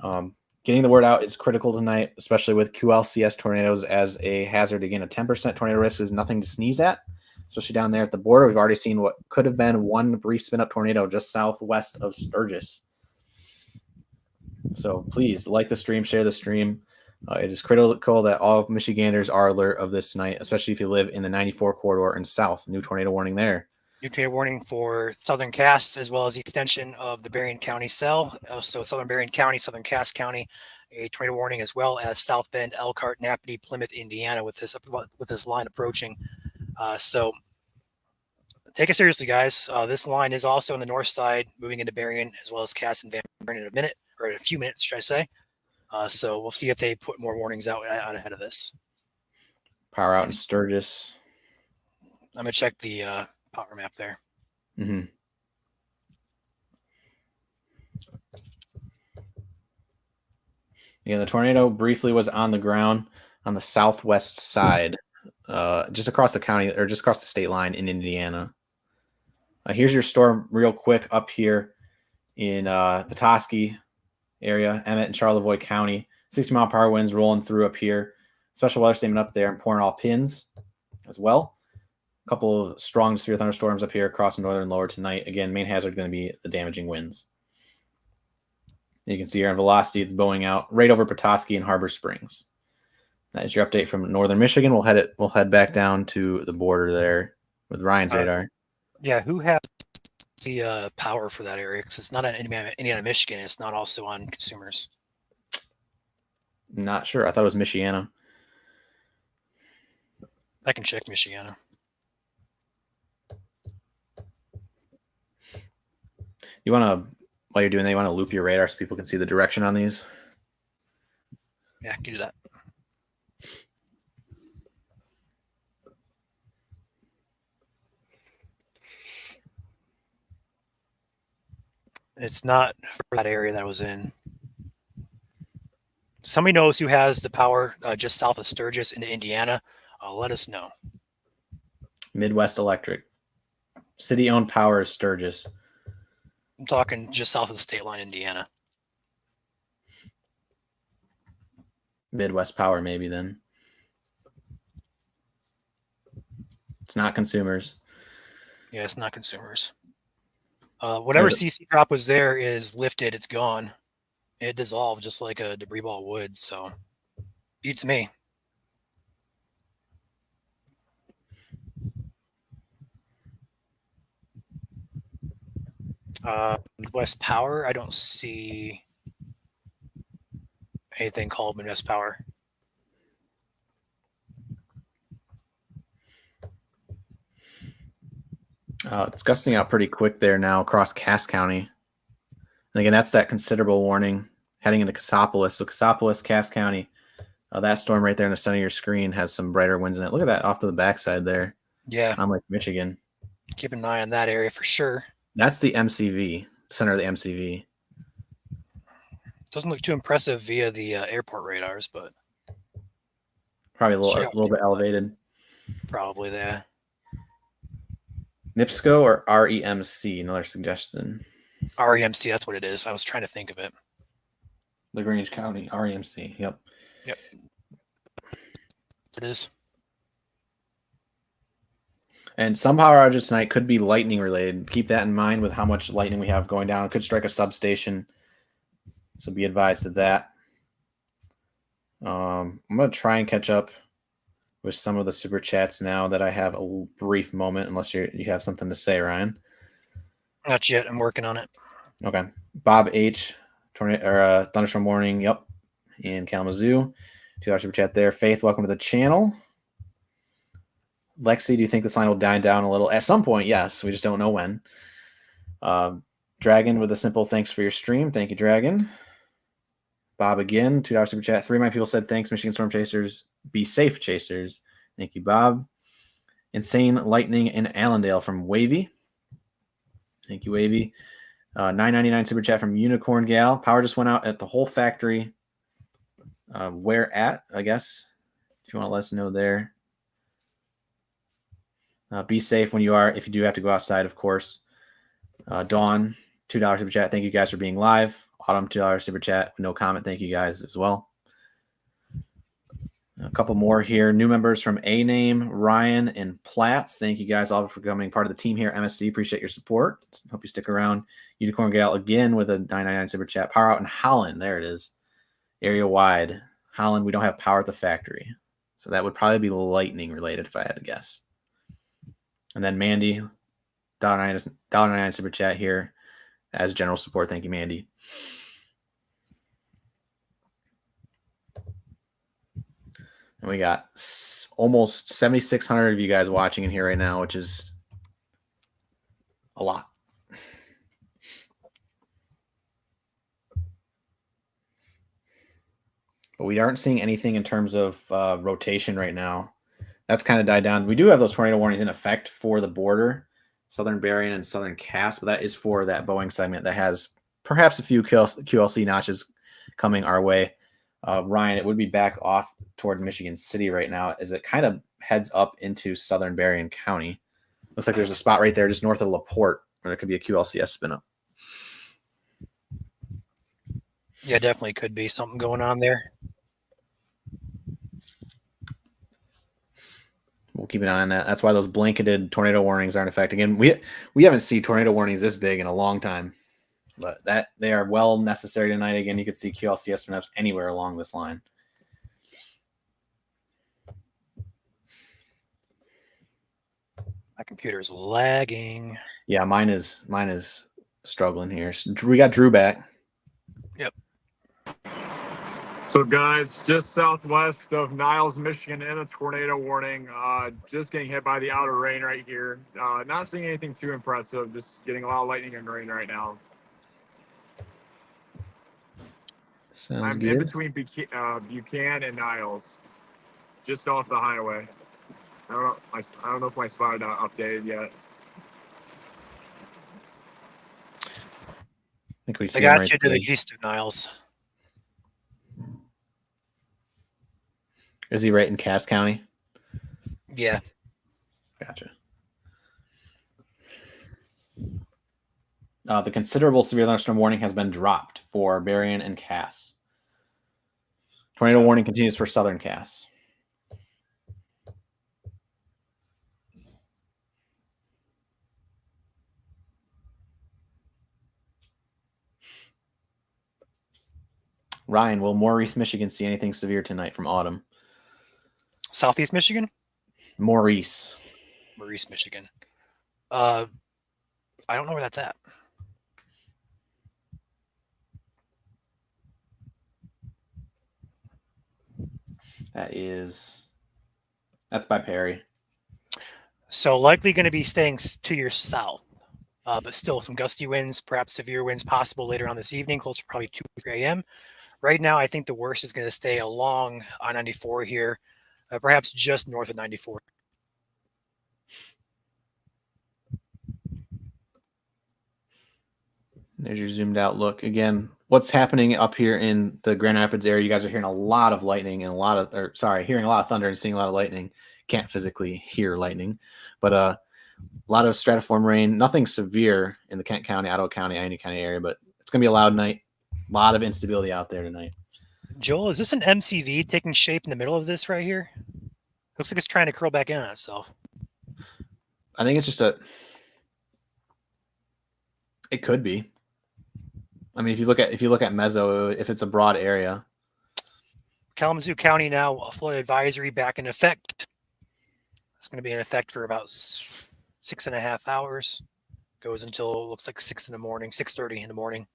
Speaker 2: Getting the word out is critical tonight, especially with QLCS tornadoes as a hazard. Again, a 10% tornado risk is nothing to sneeze at, especially down there at the border. We've already seen what could have been one brief spin-up tornado just southwest of Sturgis. So please like the stream, share the stream. It is critical that all Michiganders are alert of this tonight, especially if you live in the 94 corridor and south. New tornado warning there.
Speaker 1: New tornado warning for southern Cass, as well as the extension of the Berrien County cell. So southern Berrien County, southern Cass County, a tornado warning, as well as South Bend, Elkhart, Napanee, Plymouth, Indiana, with this line approaching. So take it seriously, guys. This line is also on the north side, moving into Berrien, as well as Cass and Van Buren in a minute, or in a few minutes, should I say. So we'll see if they put more warnings out ahead of this.
Speaker 2: Power out in Sturgis.
Speaker 1: I'm going to check the power map there.
Speaker 2: Mm-hmm. Yeah, the tornado briefly was on the ground on the southwest side, just across the county, or just across the state line in Indiana. Here's your storm real quick up here in Petoskey area, Emmett and Charlevoix County. 60-mile-per-hour winds rolling through up here. Special weather statement up there in Port Au Pins as well. A couple of strong severe thunderstorms up here across the northern lower tonight. Again, main hazard going to be the damaging winds. You can see here on velocity, it's bowing out right over Petoskey and Harbor Springs. That is your update from northern Michigan. We'll head back down to the border there with Ryan's radar.
Speaker 1: Yeah, who has the power for that area because it's not on Indiana, Michigan. It's not also on consumers.
Speaker 2: Not sure. I thought it was Michiana.
Speaker 1: I can check Michiana.
Speaker 2: You want to, while you're doing that, you want to loop your radar so people can see the direction on these?
Speaker 1: Yeah, I can do that. It's not for that area that I was in. Somebody knows who has the power just south of Sturgis into Indiana. Let us know.
Speaker 2: Midwest Electric. City-owned power is Sturgis.
Speaker 1: I'm talking just south of the state line, Indiana.
Speaker 2: Midwest Power, maybe then. It's not consumers.
Speaker 1: Yeah, it's not consumers. Whatever CC drop was there is lifted. It's gone. It dissolved just like a debris ball would. So, beats me. Midwest Power. I don't see anything called Midwest Power.
Speaker 2: It's gusting out pretty quick there now across Cass County. And again, that's that considerable warning heading into Cassopolis. So Cassopolis, Cass County, that storm right there in the center of your screen has some brighter winds in it. Look at that off to the backside there.
Speaker 1: Yeah.
Speaker 2: On Lake Michigan.
Speaker 1: Keep an eye on that area for sure.
Speaker 2: That's the MCV, center of the MCV.
Speaker 1: Doesn't look too impressive via the airport radars, but
Speaker 2: probably a little bit elevated.
Speaker 1: Probably there.
Speaker 2: NIPSCO or REMC? Another suggestion.
Speaker 1: REMC, that's what it is. I was trying to think of it.
Speaker 2: LaGrange County, REMC. Yep.
Speaker 1: It is.
Speaker 2: And some power outages tonight could be lightning related. Keep that in mind with how much lightning we have going down. It could strike a substation. So be advised of that. I'm going to try and catch up with some of the super chats now that I have a brief moment, unless you have something to say, Ryan.
Speaker 1: Not yet. I'm working on it.
Speaker 2: Okay. Bob H. Thunderstorm warning. Yep. In Kalamazoo. $2 super chat there. Faith, welcome to the channel. Lexi, do you think this line will die down a little? At some point, yes. We just don't know when. Dragon with a simple thanks for your stream. Thank you, Dragon. Bob again, $2 super chat. 3 of my people said thanks, Michigan Storm Chasers. Be safe, Chasers. Thank you, Bob. Insane Lightning in Allendale from Wavy. Thank you, Wavy. $9.99 super chat from Unicorn Gal. Power just went out at the whole factory. Where at, I guess, if you want to let us know there. Be safe when you are, if you do have to go outside, of course. Dawn, $2 super chat. Thank you guys for being live. Autumn, $2 super chat. No comment. Thank you guys as well. A couple more here. New members from A-Name, Ryan, and Platts. Thank you guys all for becoming part of the team here at MSC. Appreciate your support. Hope you stick around. Unicorn Gal again with a $9.99 super chat. Power out in Holland. There it is. Area wide. Holland, we don't have power at the factory. So that would probably be lightning related if I had to guess. And then Mandy, $1.99 super chat here as general support. Thank you, Mandy. And we got almost 7,600 of you guys watching in here right now, which is a lot. But we aren't seeing anything in terms of rotation right now. That's kind of died down. We do have those tornado warnings in effect for the border, Southern Berrien and Southern Cass, but that is for that Boeing segment that has perhaps a few QLC notches coming our way. Ryan, it would be back off towards Michigan City right now as it kind of heads up into Southern Berrien County. Looks like there's a spot right there just north of LaPorte where there could be a QLCS spin up.
Speaker 1: Yeah, definitely could be something going on there.
Speaker 2: We'll keep an eye on that. That's why those blanketed tornado warnings are in effect. Again, we haven't seen tornado warnings this big in a long time, but that they are well necessary tonight. Again, you could see QLCS spin-ups anywhere along this line.
Speaker 1: My computer's lagging.
Speaker 2: Yeah, mine is struggling here. We got Drew back.
Speaker 1: Yep.
Speaker 6: So, guys, just southwest of Niles, Michigan, in a tornado warning. Just getting hit by the outer rain right here. Not seeing anything too impressive. Just getting a lot of lightning and rain right now.
Speaker 2: Sounds
Speaker 6: I'm
Speaker 2: good.
Speaker 6: in between Buchanan and Niles, just off the highway. I don't know if my spot got updated yet.
Speaker 2: I think we see
Speaker 1: I
Speaker 2: him
Speaker 1: got
Speaker 2: right
Speaker 1: you to
Speaker 2: there.
Speaker 1: the east of Niles.
Speaker 2: Is he right in Cass County?
Speaker 1: Yeah.
Speaker 2: Gotcha. The considerable severe thunderstorm warning has been dropped for Berrien and Cass. Tornado warning continues for southern Cass. Ryan, will Maurice, Michigan see anything severe tonight from Autumn?
Speaker 1: Southeast Michigan?
Speaker 2: Maurice,
Speaker 1: Michigan. I don't know where that's at.
Speaker 2: That's by Perry.
Speaker 1: So likely going to be staying to your south, but still some gusty winds, perhaps severe winds possible later on this evening, close to probably 2 or 3 a.m. Right now, I think the worst is going to stay along I-94 here, perhaps just north of 94.
Speaker 2: There's your zoomed out look. Again, what's happening up here in the Grand Rapids area, you guys are hearing a lot of lightning and hearing a lot of thunder and seeing a lot of lightning. Can't physically hear lightning, but a lot of stratiform rain, nothing severe in the Kent County, Ottawa County, any County area, but it's going to be a loud night. A lot of instability out there tonight.
Speaker 1: Joel, is this an MCV taking shape in the middle of this right here? Looks like it's trying to curl back in on itself.
Speaker 2: I think it's just it could be. I mean, if you look at meso, if it's a broad area.
Speaker 1: Kalamazoo County now, a flood advisory back in effect. It's going to be in effect for about 6.5 hours. Goes until looks like 6:30 in the morning.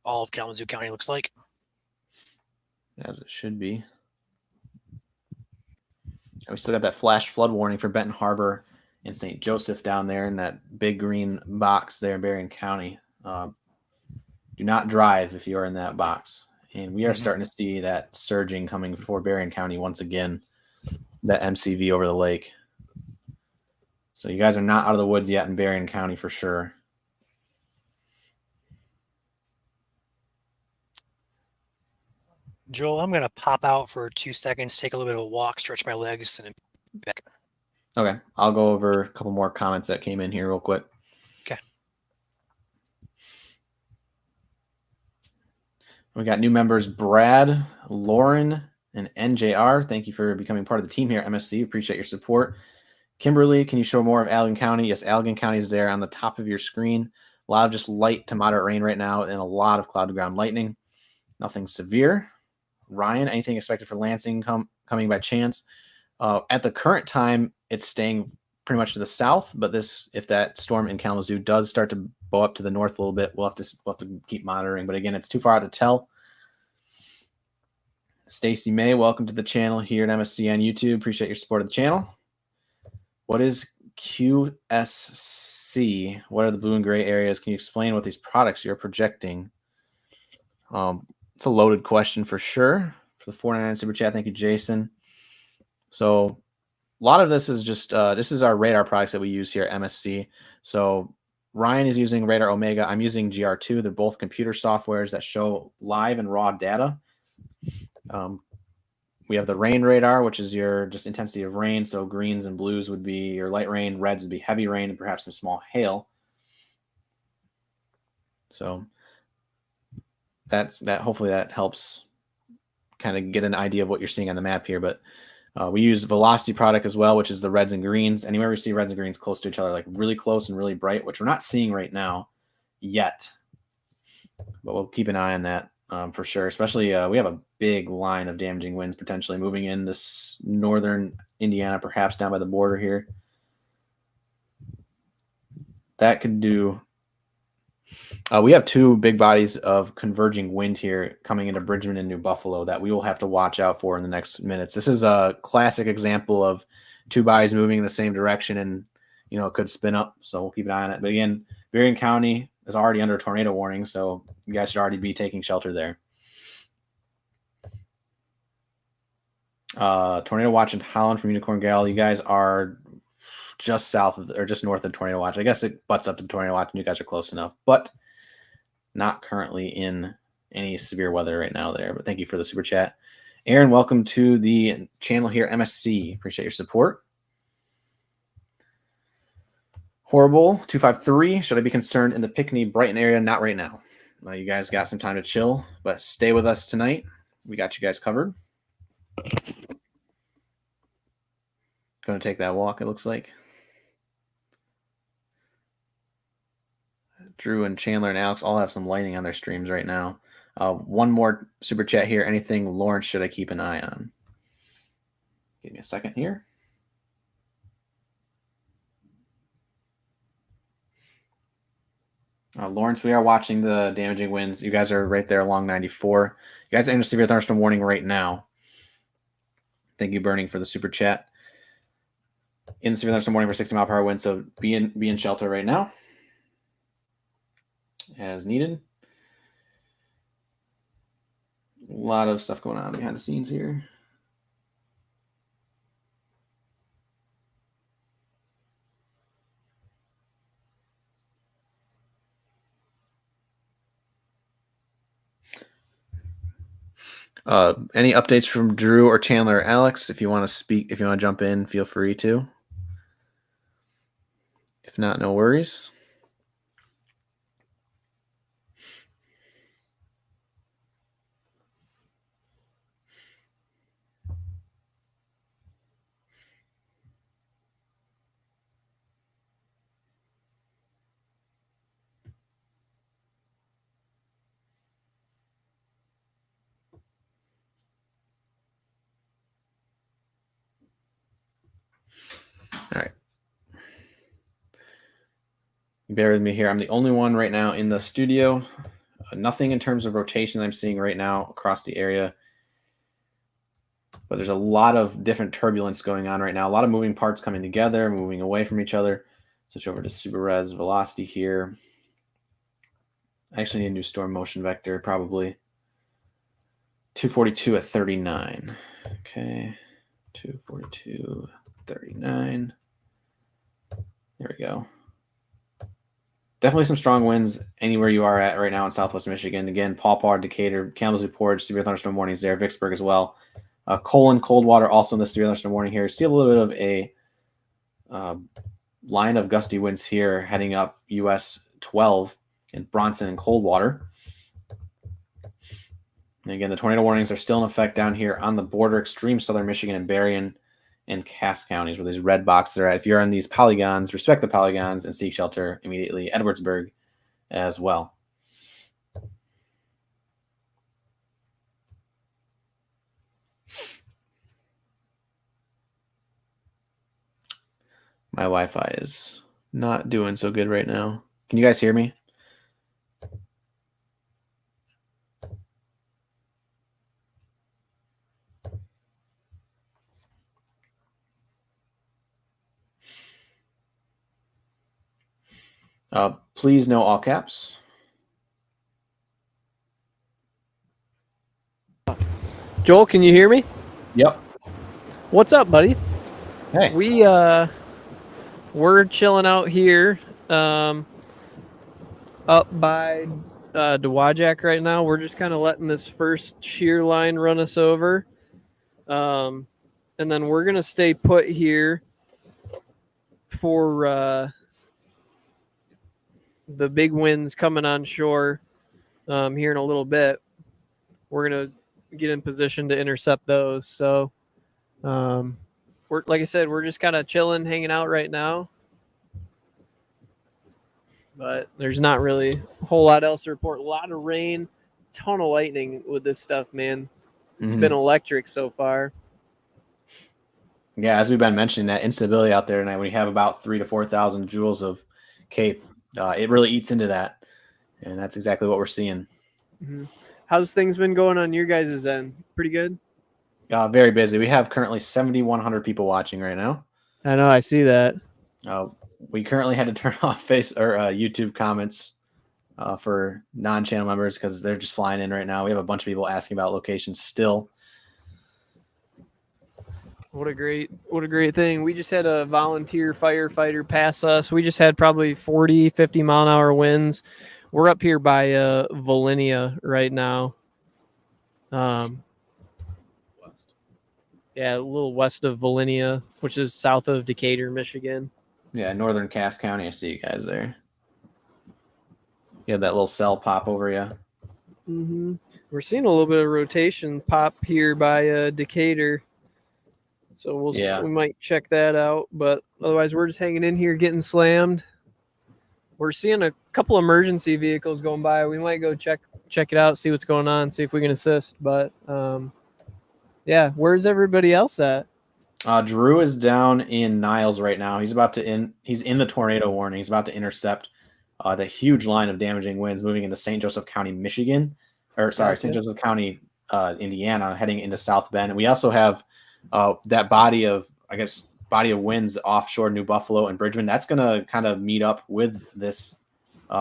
Speaker 1: All of Kalamazoo County looks like.
Speaker 2: As it should be. And we still got that flash flood warning for Benton Harbor and St. Joseph down there in that big green box there in Berrien County. Do not drive if you are in that box. And we are starting to see that surging coming for Berrien County once again, that MCV over the lake. So you guys are not out of the woods yet in Berrien County for sure.
Speaker 1: Joel, I'm going to pop out for 2 seconds, take a little bit of a walk, stretch my legs, and then be back.
Speaker 2: Okay, I'll go over a couple more comments that came in here real quick.
Speaker 1: Okay.
Speaker 2: We got new members Brad, Lauren, and NJR. Thank you for becoming part of the team here at MSC. Appreciate your support. Kimberly, can you show more of Allegan County? Yes, Allegan County is there on the top of your screen. A lot of just light to moderate rain right now and a lot of cloud-to-ground lightning. Nothing severe. Ryan, anything expected for Lansing coming by chance? At the current time, it's staying pretty much to the south, but if that storm in Kalamazoo does start to bow up to the north a little bit, we'll have to keep monitoring. But again, it's too far out to tell. Stacy May, welcome to the channel here at MSC on YouTube. Appreciate your support of the channel. What is QSC? What are the blue and gray areas? Can you explain what these products you're projecting? It's a loaded question for sure. For the 499 super chat, thank you, Jason. So a lot of this is just this is our radar products that we use here at MSC. So Ryan is using Radar Omega. I'm using GR2. They're both computer softwares that show live and raw data. We have the rain radar, which is your just intensity of rain. So greens and blues would be your light rain, reds would be heavy rain, and perhaps some small hail. So hopefully that helps kind of get an idea of what you're seeing on the map here. But we use Velocity product as well, which is the reds and greens. Anywhere we see reds and greens close to each other, like really close and really bright, which we're not seeing right now yet. But we'll keep an eye on that for sure. Especially we have a big line of damaging winds potentially moving into northern Indiana, perhaps down by the border here. that could do. We have two big bodies of converging wind here coming into Bridgman and New Buffalo that we will have to watch out for in the next minutes. This is a classic example of two bodies moving in the same direction, and it could spin up. So we'll keep an eye on it. But again, Berrien County is already under tornado warning, so you guys should already be taking shelter there. Tornado watch in Holland from Unicorn Gal. You guys are just south of or just north of tornado watch. I guess it butts up to tornado watch, and you guys are close enough, but not currently in any severe weather right now there. But thank you for the super chat. Aaron, welcome to the channel here, MSC. Appreciate your support. Horrible 253. Should I be concerned in the Pinckney Brighton area? Not right now. You guys got some time to chill, but stay with us tonight. We got you guys covered. Going to take that walk, it looks like. Drew and Chandler and Alex all have some lighting on their streams right now. One more super chat here. Anything Lawrence should I keep an eye on? Give me a second here. Lawrence, we are watching the damaging winds. You guys are right there along 94. You guys are in a severe thunderstorm warning right now. Thank you, Burning, for the super chat. In severe thunderstorm warning for 60-mile-per-hour winds, so be in shelter right now as needed. A lot of stuff going on behind the scenes here. Any updates from Drew or Chandler or Alex? If you want to speak, if you want to jump in, feel free to. If not, no worries. All right. Bear with me here. I'm the only one right now in the studio. Nothing in terms of rotation I'm seeing right now across the area. But there's a lot of different turbulence going on right now. A lot of moving parts coming together, moving away from each other. Switch over to Super Res Velocity here. I actually need a new storm motion vector, probably. 242 at 39. Okay. 242, 39. There we go. Definitely some strong winds anywhere you are at right now in Southwest Michigan. Again, Paw Paw, Decatur, Kalamazoo, Portage, severe thunderstorm warnings there. Vicksburg as well. Colon, Coldwater also in the severe thunderstorm warning here. See a little bit of a line of gusty winds here heading up US 12 in Bronson and Coldwater. And again, the tornado warnings are still in effect down here on the border, extreme southern Michigan and Berrien and Cass counties where these red boxes are at. If you're on these polygons, respect the polygons and seek shelter immediately. Edwardsburg as well. My Wi-Fi is not doing so good right now. Can you guys hear me? Please no all caps.
Speaker 7: Joel, can you hear me?
Speaker 2: Yep.
Speaker 7: What's up, buddy?
Speaker 2: Hey.
Speaker 7: We're chilling out here up by Dowagiac right now. We're just kind of letting this first shear line run us over. And then we're going to stay put here for the big winds coming on shore here in a little bit. We're going to get in position to intercept those. So, we're, like I said, we're just kind of chilling, hanging out right now. But there's not really a whole lot else to report. A lot of rain, ton of lightning with this stuff, man. It's been electric so far.
Speaker 2: Yeah, as we've been mentioning, that instability out there tonight, we have about 3,000 to 4,000 joules of CAPE it really eats into that, and that's exactly what we're seeing.
Speaker 7: Mm-hmm. How's things been going on your guys' end? Pretty good?
Speaker 2: Very busy. We have currently 7,100 people watching right now.
Speaker 7: I know, I see that.
Speaker 2: We currently had to turn off YouTube comments for non-channel members because they're just flying in right now. We have a bunch of people asking about locations still.
Speaker 7: What a great thing. We just had a volunteer firefighter pass us. We just had probably 40, 50 mile an hour winds. We're up here by Volhynia right now. Yeah, a little west of Volhynia, which is south of Decatur, Michigan.
Speaker 2: Yeah, northern Cass County. I see you guys there. You had that little cell pop over you.
Speaker 7: Mm-hmm. We're seeing a little bit of rotation pop here by Decatur. So we might check that out. But otherwise, we're just hanging in here getting slammed. We're seeing a couple emergency vehicles going by. We might go check it out, see what's going on, see if we can assist. But, yeah, where's everybody else at?
Speaker 2: Drew is down in Niles right now. He's in the tornado warning. He's about to intercept the huge line of damaging winds moving into St. Joseph County, Michigan. St. Joseph County, Indiana, heading into South Bend. And we also have that body of winds offshore New Buffalo and Bridgman. That's going to kind of meet up with this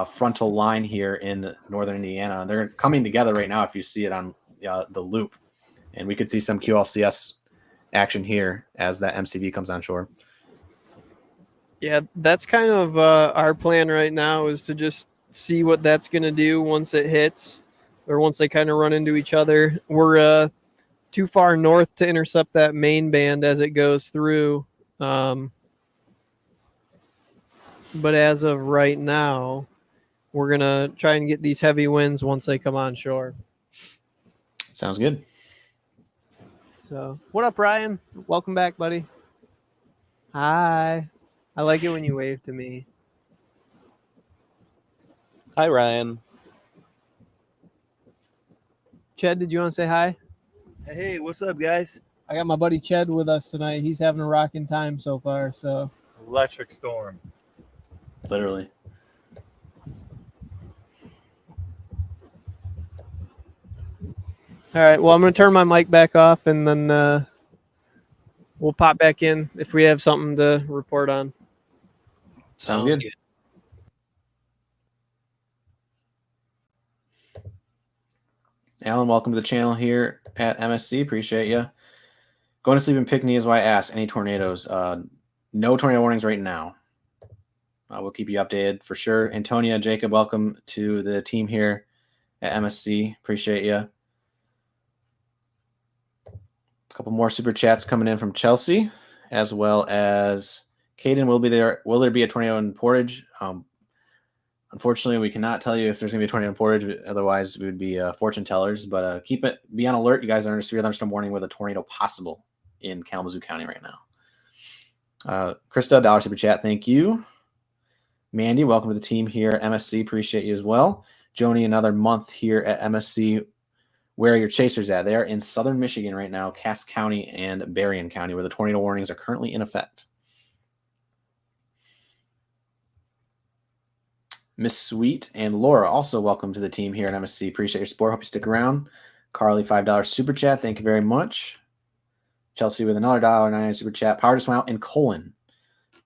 Speaker 2: frontal line here in northern Indiana. They're coming together right now if you see it on the loop. And we could see some QLCS action here as that MCV comes on shore.
Speaker 7: Yeah, that's kind of our plan right now, is to just see what that's going to do once it hits, or once they kind of run into each other. We're too far north to intercept that main band as it goes through. But as of right now, we're going to try and get these heavy winds once they come on shore.
Speaker 2: Sounds good.
Speaker 7: So, what up, Ryan? Welcome back, buddy. Hi. I like it when you wave to me.
Speaker 8: Hi, Ryan.
Speaker 7: Ched, did you want to say hi?
Speaker 8: Hey, what's up, guys?
Speaker 7: I got my buddy Ched with us tonight. He's having a rocking time so far. So,
Speaker 8: Electric storm.
Speaker 2: Literally.
Speaker 7: all right. Well, I'm going to turn my mic back off, and then we'll pop back in if we have something to report on.
Speaker 2: Sounds good. Alan, welcome to the channel here at MSC. Appreciate you. Going to sleep in Pinckney is why I asked. Any tornadoes? No tornado warnings right now. We'll keep you updated for sure. Antonia, Jacob, welcome to the team here at MSC. Appreciate you. A couple more super chats coming in from Chelsea, as well as Caden. Will there be a tornado in Portage? Unfortunately, we cannot tell you if there's going to be a tornado in Portage. Otherwise, we would be fortune tellers. But be on alert. You guys are under severe thunderstorm warning with a tornado possible in Kalamazoo County right now. Krista, $1 super chat. Thank you. Mandy, welcome to the team here at MSC. Appreciate you as well. Joni, another month here at MSC. Where are your chasers at? They are in southern Michigan right now, Cass County and Berrien County, where the tornado warnings are currently in effect. Miss Sweet and Laura, also welcome to the team here at MSC. Appreciate your support. Hope you stick around. Carly, $5 super chat. Thank you very much. Chelsea with another $1.99 super chat. Power just went out in Colon.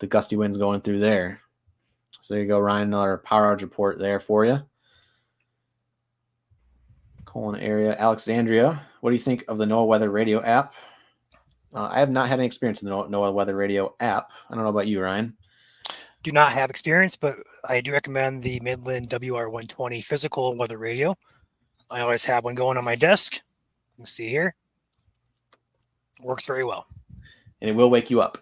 Speaker 2: The gusty winds going through there. So there you go, Ryan. Another power outage report there for you. Colon area. Alexandria, what do you think of the NOAA Weather Radio app? I have not had any experience with the NOAA Weather Radio app. I don't know about you, Ryan.
Speaker 1: Do not have experience, but I do recommend the Midland WR120 physical weather radio. I always have one going on my desk. You can see here. Works very well.
Speaker 2: And it will wake you up.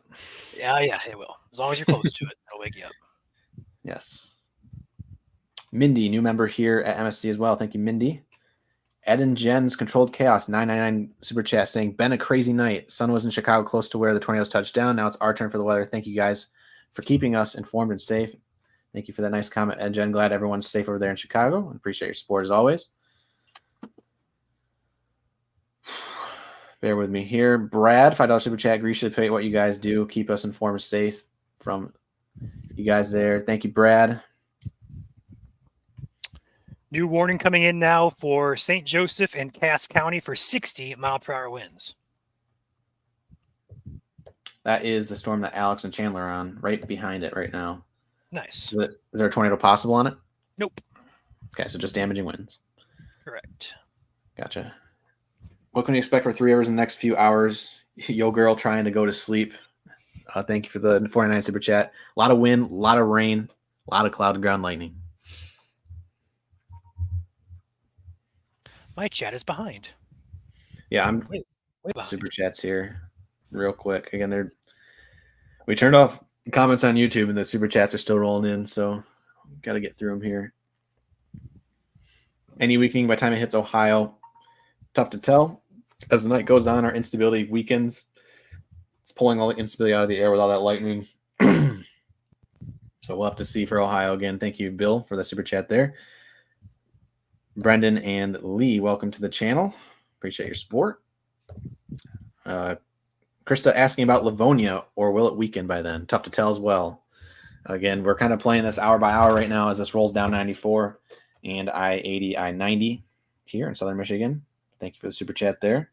Speaker 1: Yeah, it will. As long as you're close to it, it'll wake you up.
Speaker 2: Yes. Mindy, new member here at MSC as well. Thank you, Mindy. Ed and Jen's Controlled Chaos, $9.99 super chat saying, been a crazy night. Sun was in Chicago close to where the tornadoes touched down. Now it's our turn for the weather. Thank you guys for keeping us informed and safe. Thank you for that nice comment, Ed Jen. Glad everyone's safe over there in Chicago. I appreciate your support as always. Bear with me here. Brad, $5 super chat. Appreciate what you guys do. Keep us informed and safe from you guys there. Thank you, Brad.
Speaker 1: New warning coming in now for St. Joseph and Cass County for 60-mile-per-hour winds.
Speaker 2: That is the storm that Alex and Chandler are on, right behind it right now.
Speaker 1: Nice.
Speaker 2: Is there a tornado possible on it?
Speaker 1: Nope.
Speaker 2: Okay, so just damaging winds.
Speaker 1: Correct.
Speaker 2: Gotcha. What can we expect for Three Rivers in the next few hours? Yo girl trying to go to sleep. Thank you for the 49 super chat. A lot of wind, a lot of rain, a lot of cloud and ground lightning.
Speaker 1: My chat is behind.
Speaker 2: Yeah, I'm
Speaker 1: Way behind.
Speaker 2: super chats here real quick. Again, we turned off comments on YouTube and the super chats are still rolling in, so got to get through them here. Any weakening by the time it hits Ohio, tough to tell. As the night goes on, our instability weakens. It's pulling all the instability out of the air with all that lightning. So we'll have to see for Ohio again. Thank you, Bill, for the super chat there. Brendan and Lee, welcome to the channel. Appreciate your support. Krista asking about Livonia, or will it weaken by then? Tough to tell as well. Again, we're kind of playing this hour by hour right now as this rolls down 94 and I-80, I-90 here in Southern Michigan. Thank you for the super chat there.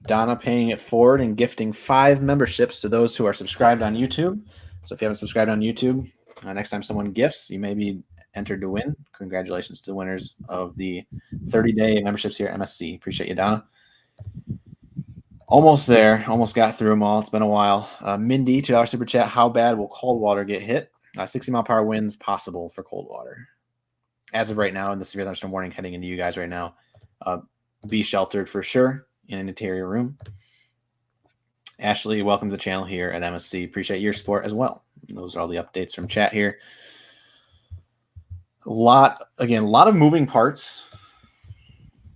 Speaker 2: Donna paying it forward and gifting 5 memberships to those who are subscribed on YouTube. So if you haven't subscribed on YouTube, next time someone gifts, you may be entered to win. Congratulations to the winners of the 30-day memberships here at MSC. Appreciate you, Donna. Almost there. Almost got through them all. It's been a while. Mindy, $2 super chat. How bad will Coldwater get hit? 60-mile-per-hour winds possible for Coldwater. As of right now, in the severe thunderstorm warning heading into you guys right now, be sheltered for sure in an interior room. Ashley, welcome to the channel here at MSC. Appreciate your support as well. Those are all the updates from chat here. A lot of moving parts.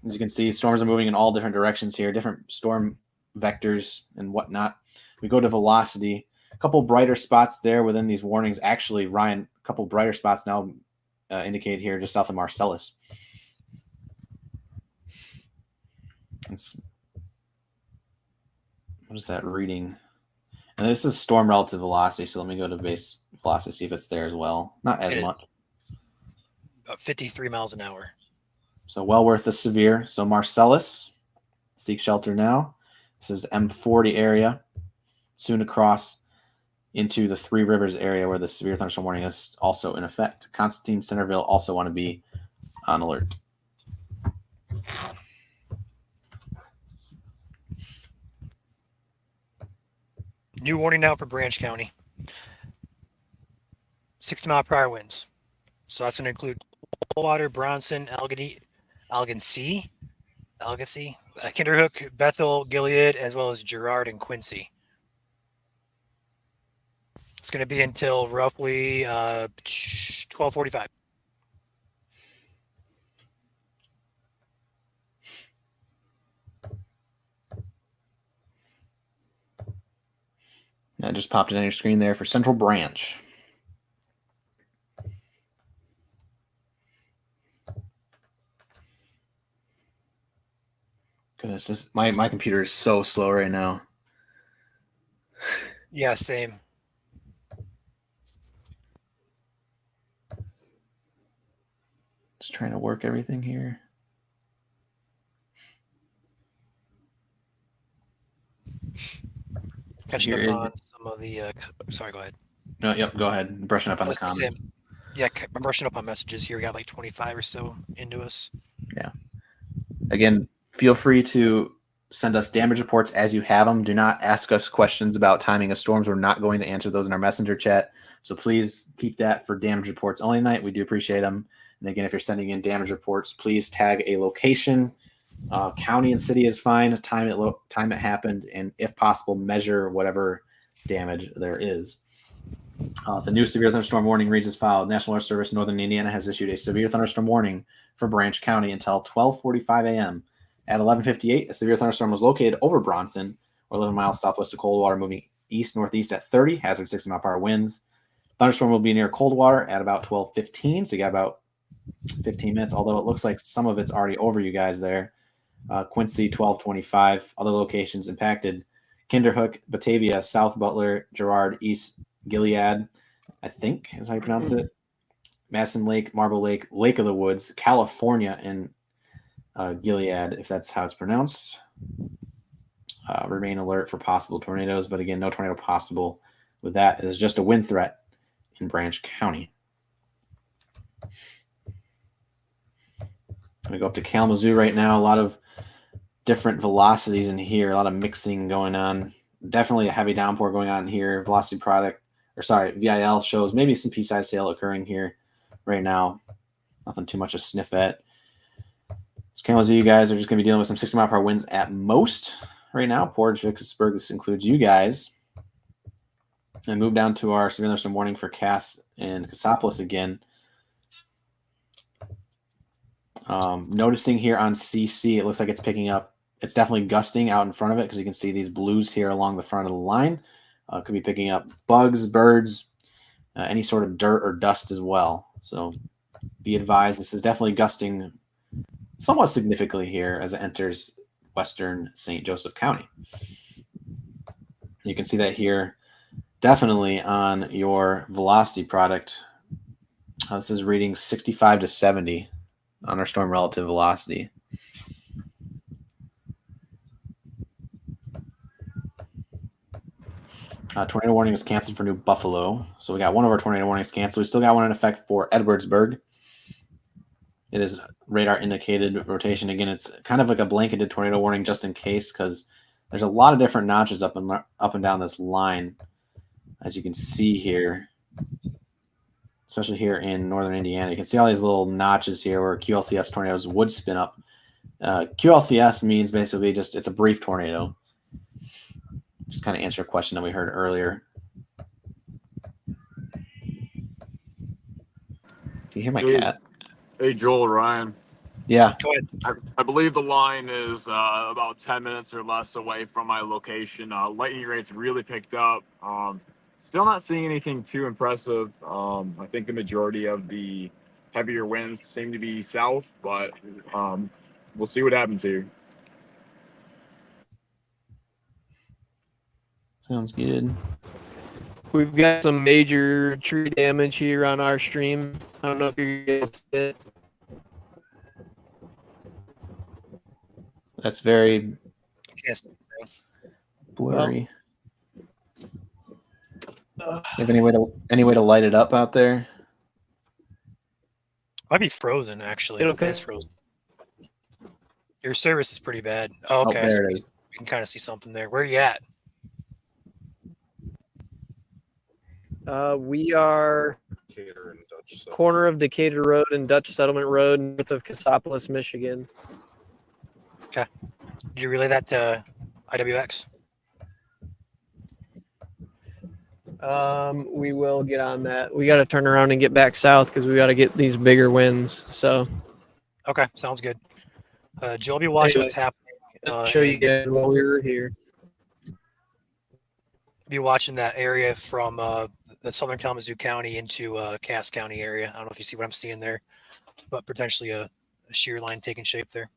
Speaker 2: As you can see, storms are moving in all different directions here, different storm vectors and whatnot. We go to velocity. A couple brighter spots there within these warnings. Actually, Ryan, a couple brighter spots now indicated here just south of Marcellus. What is that reading? And this is storm relative velocity, so let me go to base velocity, see if it's there as well. Not as much.
Speaker 1: About 53 miles an hour.
Speaker 2: So well worth the severe. So Marcellus, seek shelter now. This is M40 area. Soon to cross into the Three Rivers area where the severe thunderstorm warning is also in effect. Constantine, Centerville also want to be on alert.
Speaker 1: New warning now for Branch County. 60-mile-per-hour winds. So that's going to include Coldwater, Bronson, Algansy, Kinderhook, Bethel, Gilead, as well as Girard and Quincy. It's going to be until roughly 12:45.
Speaker 2: That just popped it on your screen there for Central Branch. Goodness, my computer is so slow right now.
Speaker 1: Yeah, same.
Speaker 2: Just trying to work everything here.
Speaker 1: Catching up on some of the. Sorry, go ahead.
Speaker 2: No, yep, go ahead. I'm brushing up on the comments.
Speaker 1: Yeah, I'm brushing up on messages here. We got like 25 or so into us.
Speaker 2: Yeah. Again, feel free to send us damage reports as you have them. Do not ask us questions about timing of storms. We're not going to answer those in our messenger chat. So please keep that for damage reports only tonight. We do appreciate them. And again, if you're sending in damage reports, please tag a location. County and city is fine. Time it happened, and if possible, measure whatever damage there is. The new severe thunderstorm warning reads as follows: National Weather Service Northern Indiana has issued a severe thunderstorm warning for Branch County until 12:45 a.m. At 11:58, a severe thunderstorm was located over Bronson, or 11 miles southwest of Coldwater, moving east-northeast at 30, hazard 60-mile-per-hour winds. Thunderstorm will be near Coldwater at about 12:15, so you got about 15 minutes, although it looks like some of it's already over you guys there. Quincy, 12:25. Other locations impacted: Kinderhook, Batavia, South Butler, Girard, East Gilead, I think is how you pronounce it. Madison Lake, Marble Lake, Lake of the Woods, California, and Gilead, if that's how it's pronounced. Remain alert for possible tornadoes, but again, no tornado possible with that. It is just a wind threat in Branch County. I'm going to go up to Kalamazoo right now. A lot of different velocities in here, a lot of mixing going on. Definitely a heavy downpour going on here. VIL shows maybe some pea-sized hail occurring here right now. Nothing too much to sniff at. So Kalamazoo, you guys are just going to be dealing with some 60-mile-per-hour winds at most right now. Portage, Vicksburg, this includes you guys. And move down to our severe thunderstorm warning for Cass and Cassopolis again. Noticing here on CC, it looks like it's picking up. It's definitely gusting out in front of it because you can see these blues here along the front of the line. Could be picking up bugs, birds, any sort of dirt or dust as well. So be advised, this is definitely gusting somewhat significantly here as it enters western St. Joseph County. You can see that here definitely on your velocity product. This is reading 65 to 70 on our storm relative velocity. Tornado warning was canceled for New Buffalo. So we got one of our tornado warnings canceled. We still got one in effect for Edwardsburg. It is radar indicated rotation. Again, it's kind of like a blanketed tornado warning just in case because there's a lot of different notches up and down this line, as you can see here, especially here in northern Indiana. You can see all these little notches here where QLCS tornadoes would spin up. QLCS means basically just it's a brief tornado. Just kind of answer a question that we heard earlier. Can you hear my cat?
Speaker 6: Hey, Joel, Ryan.
Speaker 2: Yeah.
Speaker 1: Go ahead.
Speaker 6: I believe the line is about 10 minutes or less away from my location. Lightning rates really picked up. Still not seeing anything too impressive. I think the majority of the heavier winds seem to be south, but we'll see what happens here.
Speaker 2: Sounds good.
Speaker 7: We've got some major tree damage here on our stream. I don't know if you're able to see it.
Speaker 2: That's very
Speaker 1: Yes.
Speaker 2: blurry. You have any way to light it up out there?
Speaker 1: Might be frozen actually.
Speaker 7: Okay.
Speaker 1: It's frozen. Your service is pretty bad. Oh, okay.
Speaker 2: there
Speaker 1: So
Speaker 2: it is.
Speaker 1: we can kind of see something there. Where are you at?
Speaker 7: We are corner of Decatur Road and Dutch Settlement Road, north of Cassopolis, Michigan.
Speaker 1: Did you relay that to IWX?
Speaker 7: We will get on that. We got to turn around and get back south because we got to get these bigger winds. So,
Speaker 1: Okay, sounds good. Joe, be watching what's happening.
Speaker 7: I'll show you guys while we were here.
Speaker 1: Be watching that area from the southern Kalamazoo County into Cass County area. I don't know if you see what I'm seeing there, but potentially a shear line taking shape there.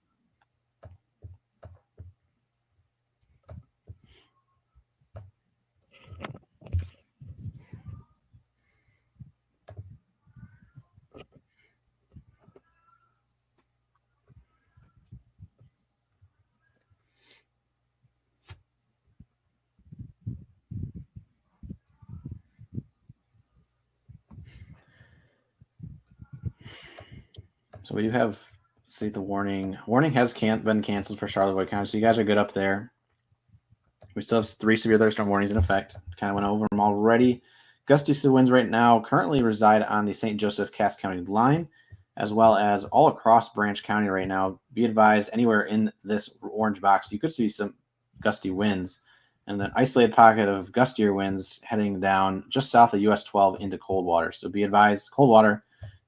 Speaker 2: So we do have, see the warning. Warning has been canceled for Charlevoix County, so you guys are good up there. We still have 3 severe thunderstorm warnings in effect. Kind of went over them already. Gusty winds right now currently reside on the St. Joseph Cass County line, as well as all across Branch County right now. Be advised, anywhere in this orange box, you could see some gusty winds. And an isolated pocket of gustier winds heading down just south of US 12 into Coldwater. So be advised, Coldwater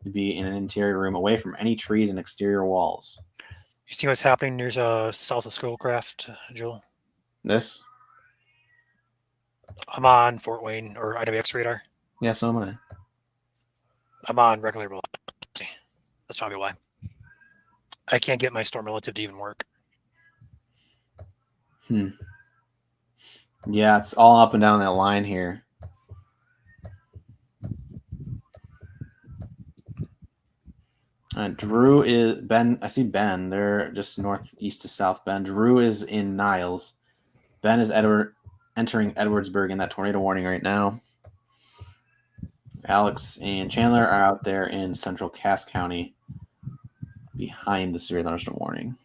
Speaker 2: to be in an interior room away from any trees and exterior walls.
Speaker 1: You see what's happening near south of Schoolcraft, Joel?
Speaker 2: This?
Speaker 1: I'm on Fort Wayne or IWX radar.
Speaker 2: Yeah, so am I.
Speaker 1: I'm on regular velocity. That's probably why. I can't get my storm relative to even work.
Speaker 2: Yeah, it's all up and down that line here. Drew is Ben. I see Ben. They're just northeast to South Bend. Drew is in Niles. Ben is entering Edwardsburg in that tornado warning right now. Alex and Chandler are out there in central Cass County behind the severe thunderstorm warning.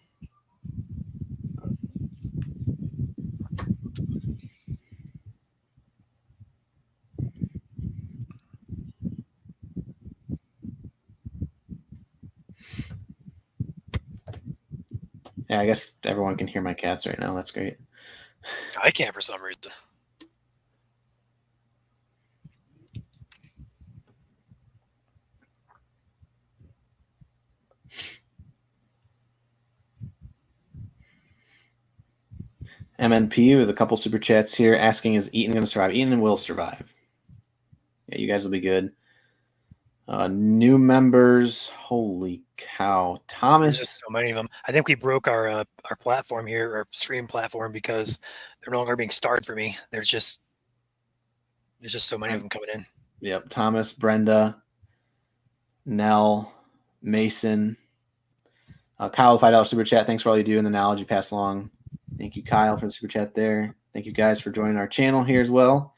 Speaker 2: Yeah, I guess everyone can hear my cats right now. That's great.
Speaker 1: I can't for some reason.
Speaker 2: MNP with a couple super chats here asking, is Eaton going to survive? Eaton will survive. Yeah, you guys will be good. New members. Holy cow.
Speaker 1: There's
Speaker 2: Thomas.
Speaker 1: just so many of them. I think we broke our platform here, our stream platform, because they're no longer being starred for me. There's just so many of them coming in.
Speaker 2: Yep. Thomas, Brenda, Nell, Mason. Kyle, $5 super chat. Thanks for all you do and the knowledge you pass along. Thank you, Kyle, for the super chat there. Thank you guys for joining our channel here as well.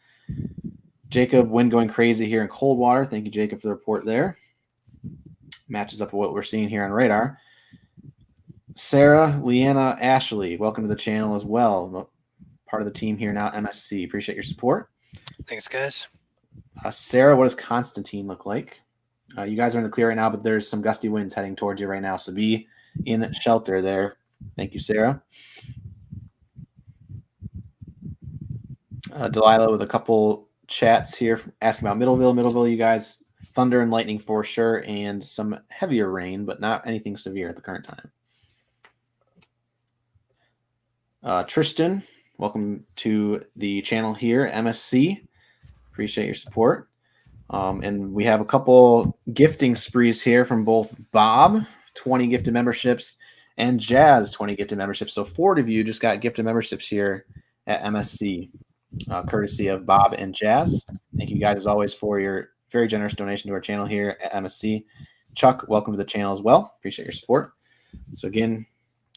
Speaker 2: Jacob, wind going crazy here in Coldwater. Thank you, Jacob, for the report there. Matches up with what we're seeing here on radar. Sarah, Leanna, Ashley, welcome to the channel as well. Part of the team here now, MSC. Appreciate your support.
Speaker 1: Thanks, guys.
Speaker 2: Sarah, what does Constantine look like? You guys are in the clear right now, but there's some gusty winds heading towards you right now, so be in shelter there. Thank you, Sarah. Delilah with a couple chats here asking about Middleville. Middleville, you guys, thunder and lightning for sure, and some heavier rain, but not anything severe at the current time. Tristan, welcome to the channel here, MSC. Appreciate your support. And we have a couple gifting sprees here from both Bob, 20 gifted memberships, and Jazz, 20 gifted memberships. So 4 of you just got gifted memberships here at MSC, courtesy of Bob and Jazz. Thank you guys, as always, for your very generous donation to our channel here at MSC. Chuck, welcome to the channel as well. Appreciate your support. So again,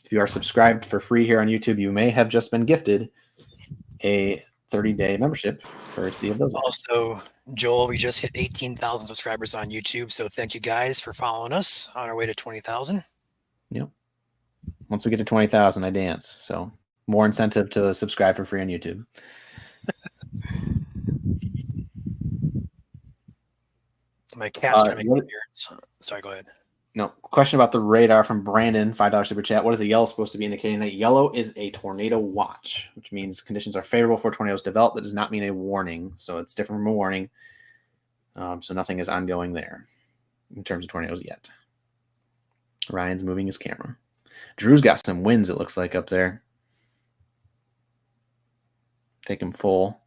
Speaker 2: if you are subscribed for free here on YouTube, you may have just been gifted a 30-day membership courtesy of those.
Speaker 1: Also, Joel, we just hit 18,000 subscribers on YouTube, so thank you guys for following us on our way to 20,000.
Speaker 2: Yep. Once we get to 20,000, I dance. So more incentive to subscribe for free on YouTube.
Speaker 1: My cat's trying to make an appearance. Sorry, go ahead.
Speaker 2: No, question about the radar from Brandon, $5 super chat. What is the yellow supposed to be indicating? That yellow is a tornado watch, which means conditions are favorable for tornadoes to develop. That does not mean a warning. So it's different from a warning. So nothing is ongoing there in terms of tornadoes yet. Ryan's moving his camera. Drew's got some winds, it looks like, up there. Take him full.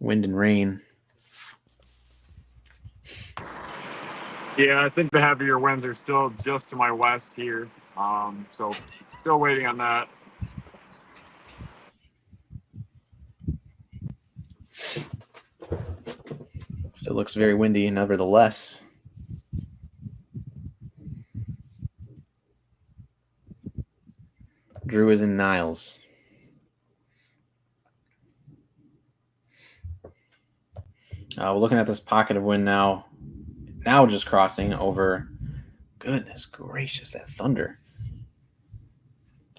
Speaker 2: Wind and rain.
Speaker 6: Yeah, I think the heavier winds are still just to my west here. So still waiting on that.
Speaker 2: Still looks very windy, nevertheless. Drew is in Niles. We're looking at this pocket of wind now. Now just crossing over. Goodness gracious, that thunder.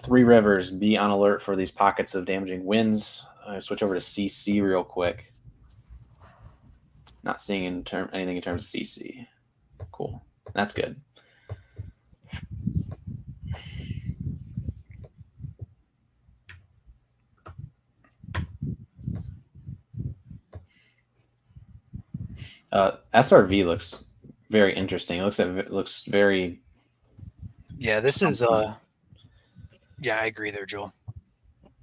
Speaker 2: 3 Rivers, be on alert for these pockets of damaging winds. Switch over to CC real quick. Not seeing anything in terms of CC. Cool. That's good. SRV looks very interesting. It looks very.
Speaker 1: Yeah, this is yeah, I agree there, Joel.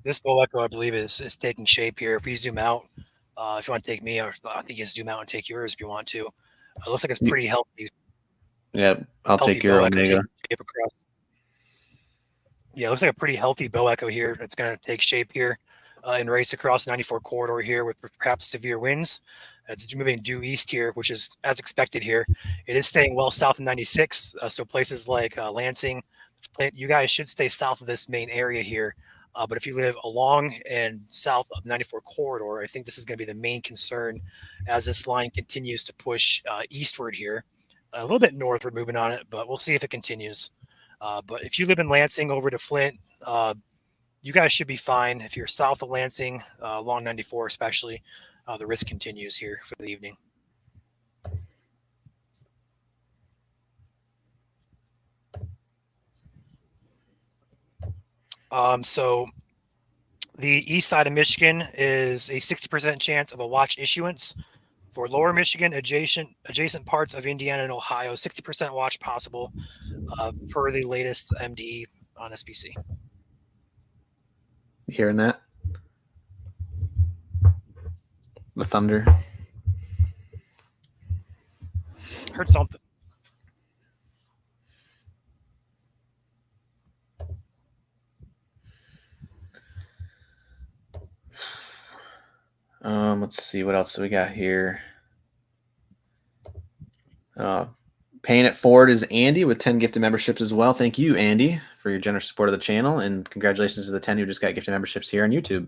Speaker 1: This bow echo, I believe, is taking shape here. If we zoom out, if you want to take me, or I think you zoom out and take yours if you want to. It looks like it's pretty healthy.
Speaker 2: Yeah, I'll take your Omega.
Speaker 1: Yeah, it looks like a pretty healthy bow echo here. It's going to take shape here. and race across 94 corridor here with perhaps severe winds. It's moving due east here, which is as expected here. It is staying well south of 96, so places like Lansing, you guys should stay south of this main area here. But if you live along and south of 94 corridor, I think this is going to be the main concern as this line continues to push eastward here. A little bit northward moving on it, but we'll see if it continues. But if you live in Lansing over to Flint, you guys should be fine. If you're south of Lansing, along 94 especially, the risk continues here for the evening. So the east side of Michigan is a 60% chance of a watch issuance. For lower Michigan, adjacent parts of Indiana and Ohio, 60% watch possible per the latest MD on SBC.
Speaker 2: You hearing that? The thunder.
Speaker 1: Heard something.
Speaker 2: Let's see what else do we got here. Paying it forward is Andy with 10 gifted memberships as well. Thank you, Andy, for your generous support of the channel, and congratulations to the 10 who just got gifted memberships here on YouTube.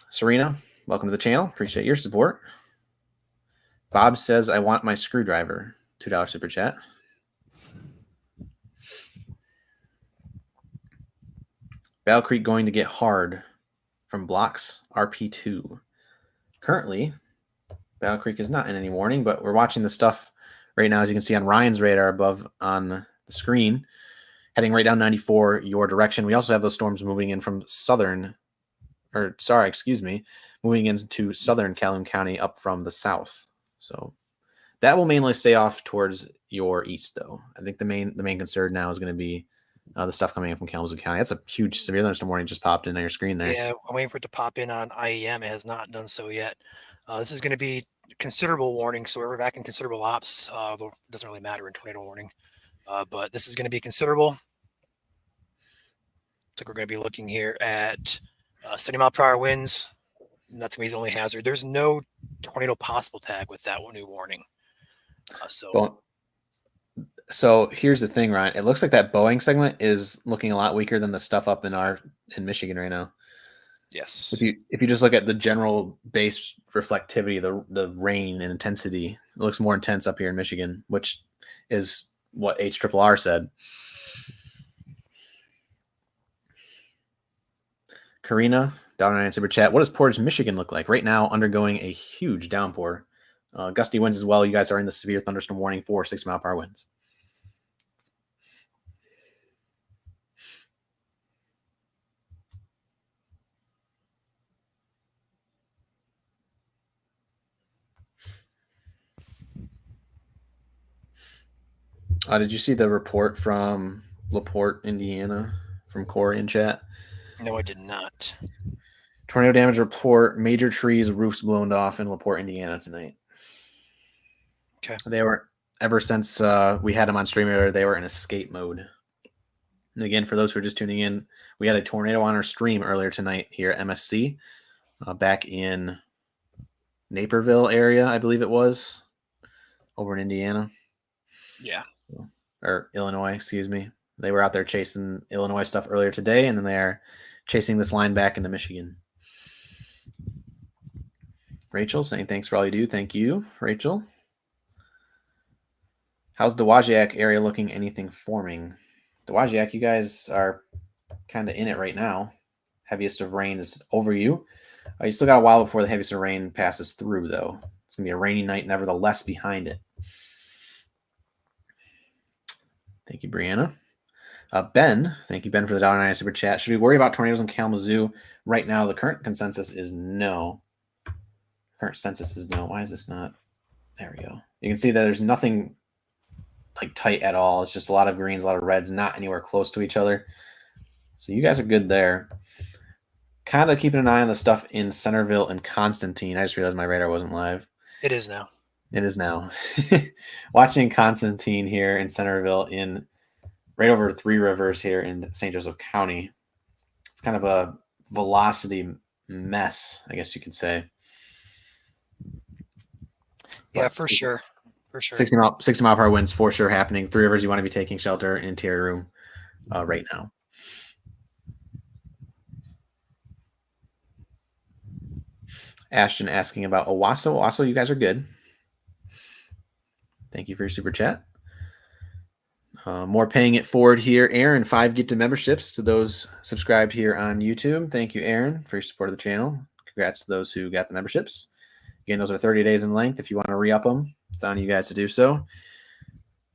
Speaker 2: Serena, welcome to the channel. Appreciate your support. Bob says, I want my screwdriver. $2 super chat. Battle Creek going to get hard from blocks RP2. Currently, Battle Creek is not in any warning, but we're watching the stuff right now, as you can see on Ryan's radar above on the screen, heading right down 94 your direction. We also have those storms moving in from moving into southern Calhoun County up from the south. So that will mainly stay off towards your east, though. I think the main concern now is going to be the stuff coming in from Kalamazoo County. That's a huge severe thunderstorm warning just popped in on your screen there.
Speaker 1: Yeah, I'm waiting for it to pop in on IEM. It has not done so yet. This is going to be considerable warning, so we're back in considerable ops. Although it doesn't really matter in tornado warning. But this is going to be considerable. So we're going to be looking here at 70 mile per hour winds. And that's going to be the only hazard. There's no tornado possible tag with that new warning.
Speaker 2: So here's the thing, Ryan. It looks like that Boeing segment is looking a lot weaker than the stuff up in Michigan right now.
Speaker 1: Yes.
Speaker 2: If you just look at the general base reflectivity, the rain and intensity, it looks more intense up here in Michigan, which is what HRRR said. Karina, $1.99 super chat. What does Portage, Michigan look like right now? Undergoing a huge downpour. Gusty winds as well. You guys are in the severe thunderstorm warning for 60 mile per hour winds. Did you see the report from LaPorte, Indiana, from Corey in chat?
Speaker 1: No, I did not.
Speaker 2: Tornado damage report, major trees, roofs blown off in LaPorte, Indiana tonight.
Speaker 1: Okay.
Speaker 2: They were, ever since we had them on stream earlier, they were in escape mode. And again, for those who are just tuning in, we had a tornado on our stream earlier tonight here at MSC, back in Naperville area, I believe it was, over in Indiana.
Speaker 1: Yeah.
Speaker 2: Or Illinois, excuse me. They were out there chasing Illinois stuff earlier today, and then they're chasing this line back into Michigan. Rachel saying thanks for all you do. Thank you, Rachel. How's Dowagiac area looking? Anything forming? Dowagiac, you guys are kind of in it right now. Heaviest of rain is over you. You still got a while before the heaviest of rain passes through, though. It's going to be a rainy night, nevertheless, behind it. Thank you, Brianna. Ben, thank you, Ben, for the $1.99 super chat. Should we worry about tornadoes in Kalamazoo right now? The current consensus is no. Current census is no. Why is this not? There we go. You can see that there's nothing like tight at all. It's just a lot of greens, a lot of reds, not anywhere close to each other. So you guys are good there. Kind of keeping an eye on the stuff in Centerville and Constantine. I just realized my radar wasn't live.
Speaker 1: It is now.
Speaker 2: It is now. Watching Constantine here in Centerville, in right over Three Rivers here in St. Joseph County. It's kind of a velocity mess, I guess you could say.
Speaker 1: Yeah,
Speaker 2: But
Speaker 1: for sure. For sure.
Speaker 2: 60 mile per hour winds for sure happening. Three Rivers, you want to be taking shelter in interior room right now. Ashton asking about Owasso. Owasso, you guys are good. Thank you for your super chat. More paying it forward here. Aaron, 5 gifted memberships to those subscribed here on YouTube. Thank you, Aaron, for your support of the channel. Congrats to those who got the memberships. Again, those are 30 days in length. If you want to re-up them, it's on you guys to do so.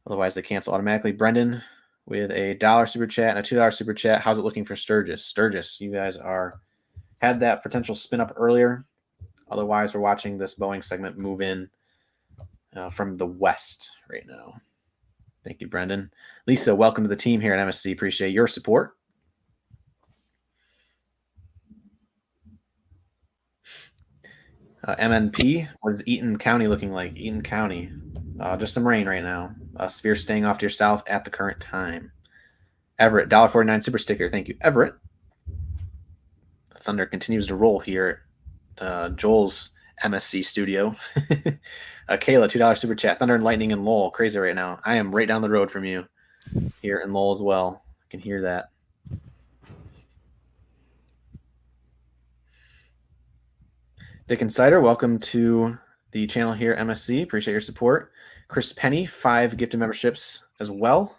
Speaker 2: Otherwise, they cancel automatically. Brendan with a $1 super chat and a $2 super chat. How's it looking for Sturgis? Sturgis, you guys had that potential spin up earlier. Otherwise, we're watching this Boeing segment move in from the west right now. Thank you, Brendan. Lisa, welcome to the team here at MSC. Appreciate your support. MNP, what is Eaton County looking like? Eaton County, just some rain right now. Severe staying off to your south at the current time. Everett, $1.49 super sticker. Thank you, Everett. The thunder continues to roll here at Joel's MSC studio. Kayla, $2 super chat. Thunder and lightning in Lowell. Crazy right now. I am right down the road from you here in Lowell as well. I can hear that. Dick Insider, welcome to the channel here, MSC. Appreciate your support. Chris Penny, 5 gifted memberships as well.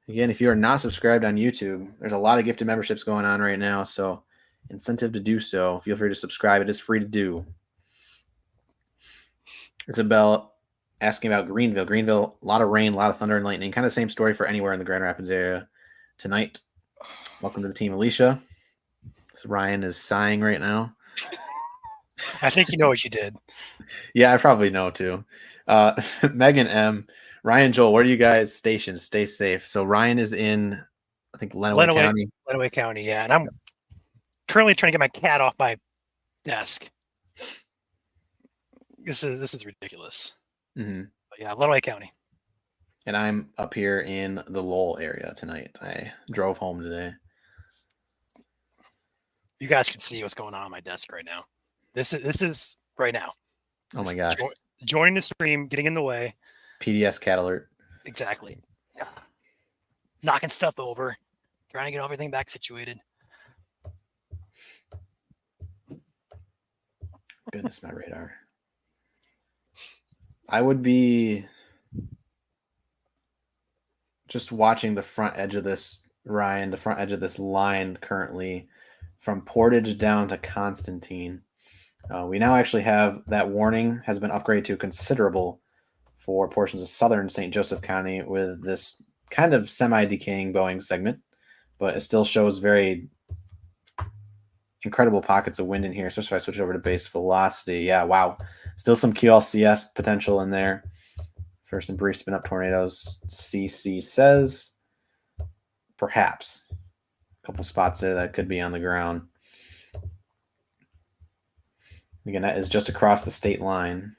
Speaker 2: Again, if you are not subscribed on YouTube, there's a lot of gifted memberships going on right now, so incentive to do so. Feel free to subscribe. It is free to do. Isabel asking about Greenville. Greenville, a lot of rain, a lot of thunder and lightning. Kind of same story for anywhere in the Grand Rapids area tonight. Welcome to the team, Alicia. So Ryan is sighing right now.
Speaker 1: I think you know what you did.
Speaker 2: Yeah, I probably know too. Megan M. Ryan, Joel, where are you guys stationed? Stay safe. So Ryan is in, I think, Lenawee County.
Speaker 1: Lenawee County, yeah. And I'm currently trying to get my cat off my desk. This is ridiculous.
Speaker 2: Mm-hmm.
Speaker 1: But yeah, Lenawee County.
Speaker 2: And I'm up here in the Lowell area tonight. I drove home today.
Speaker 1: You guys can see what's going on my desk right now. This is right now.
Speaker 2: Oh my gosh.
Speaker 1: Joining the stream, getting in the way.
Speaker 2: PDS cat alert.
Speaker 1: Exactly. Knocking stuff over, trying to get everything back situated.
Speaker 2: Goodness, my radar. I would be just watching the front edge of this, Ryan, the front edge of this line currently from Portage down to Constantine. We now actually have that warning has been upgraded to considerable for portions of southern St. Joseph County with this kind of semi-decaying Boeing segment, but it still shows very incredible pockets of wind in here, especially if I switch over to base velocity. Yeah, wow. Still some QLCS potential in there for some brief spin-up tornadoes. CC says perhaps a couple spots there that could be on the ground. Again, that is just across the state line.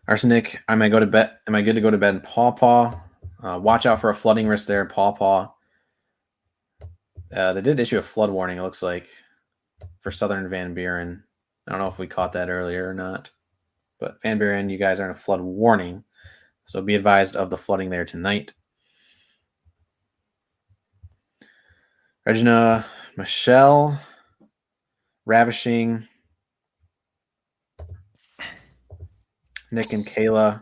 Speaker 2: Arsenic, am I good to go to bed in Paw Paw? Watch out for a flooding risk there in Paw Paw. They did issue a flood warning, it looks like, for southern Van Buren. I don't know if we caught that earlier or not. But Van Buren, you guys are in a flood warning. So be advised of the flooding there tonight. Regina, Michelle, Ravishing, Nick and Kayla,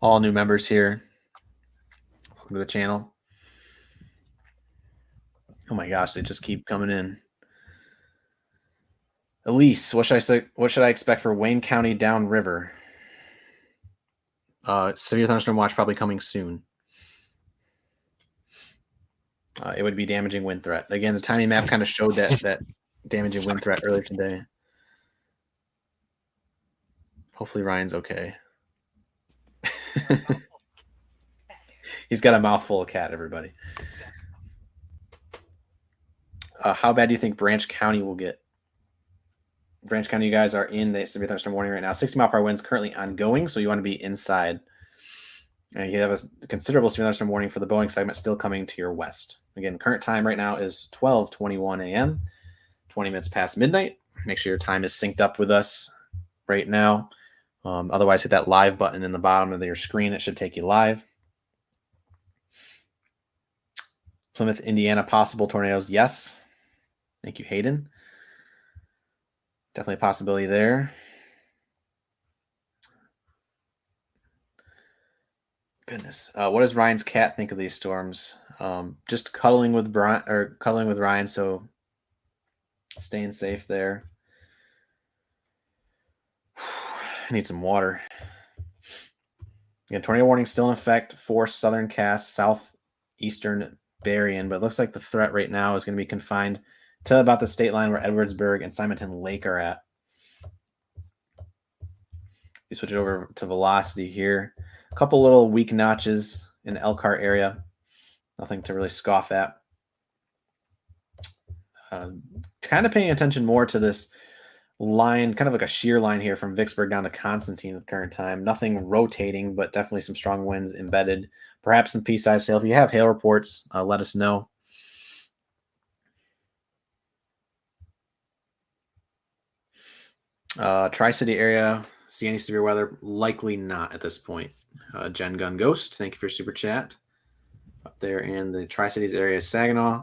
Speaker 2: all new members here. Welcome to the channel. Oh my gosh, they just keep coming in. Elise, what should I say? What should I expect for Wayne County downriver? Severe thunderstorm watch probably coming soon. It would be damaging wind threat. Again, the timing map kind of showed that damaging wind threat earlier today. Hopefully Ryan's okay. He's got a mouthful of cat, everybody. How bad do you think Branch County will get? Branch County, you guys are in the severe thunderstorm warning right now. 60-mile-per-hour winds currently ongoing, so you want to be inside. And you have a considerable severe thunderstorm warning for the Boeing segment still coming to your west. Again, current time right now is 12:21 a.m., 20 minutes past midnight. Make sure your time is synced up with us right now. Otherwise, hit that live button in the bottom of your screen. It should take you live. Plymouth, Indiana, possible tornadoes. Yes. Thank you, Hayden. Definitely a possibility there. Goodness. What does Ryan's cat think of these storms? Just cuddling with Ryan, so staying safe there. I need some water. Again, tornado warning still in effect for southern Cass, southeastern Berrien, but it looks like the threat right now is going to be confined to about the state line where Edwardsburg and Simonton Lake are at. You switch it over to velocity here. A couple little weak notches in the Elkhart area. Nothing to really scoff at. Kind of paying attention more to this line, kind of like a shear line here from Vicksburg down to Constantine at the current time. Nothing rotating, but definitely some strong winds embedded. Perhaps some pea-sized hail. If you have hail reports, let us know. Tri-City area, see any severe weather? Likely not at this point. Gen Gun Ghost, thank you for your super chat. Up there in the Tri-Cities area, Saginaw.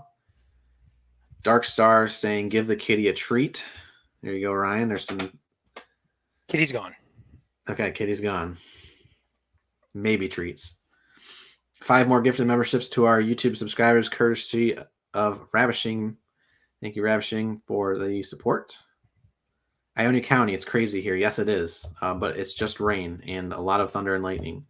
Speaker 2: Dark Star saying, give the kitty a treat. There you go, Ryan. There's some.
Speaker 1: Kitty's gone.
Speaker 2: Okay, kitty's gone. Maybe treats. 5 more gifted memberships to our YouTube subscribers, courtesy of Ravishing. Thank you, Ravishing, for the support. Ionia County, it's crazy here. Yes, it is. But it's just rain and a lot of thunder and lightning.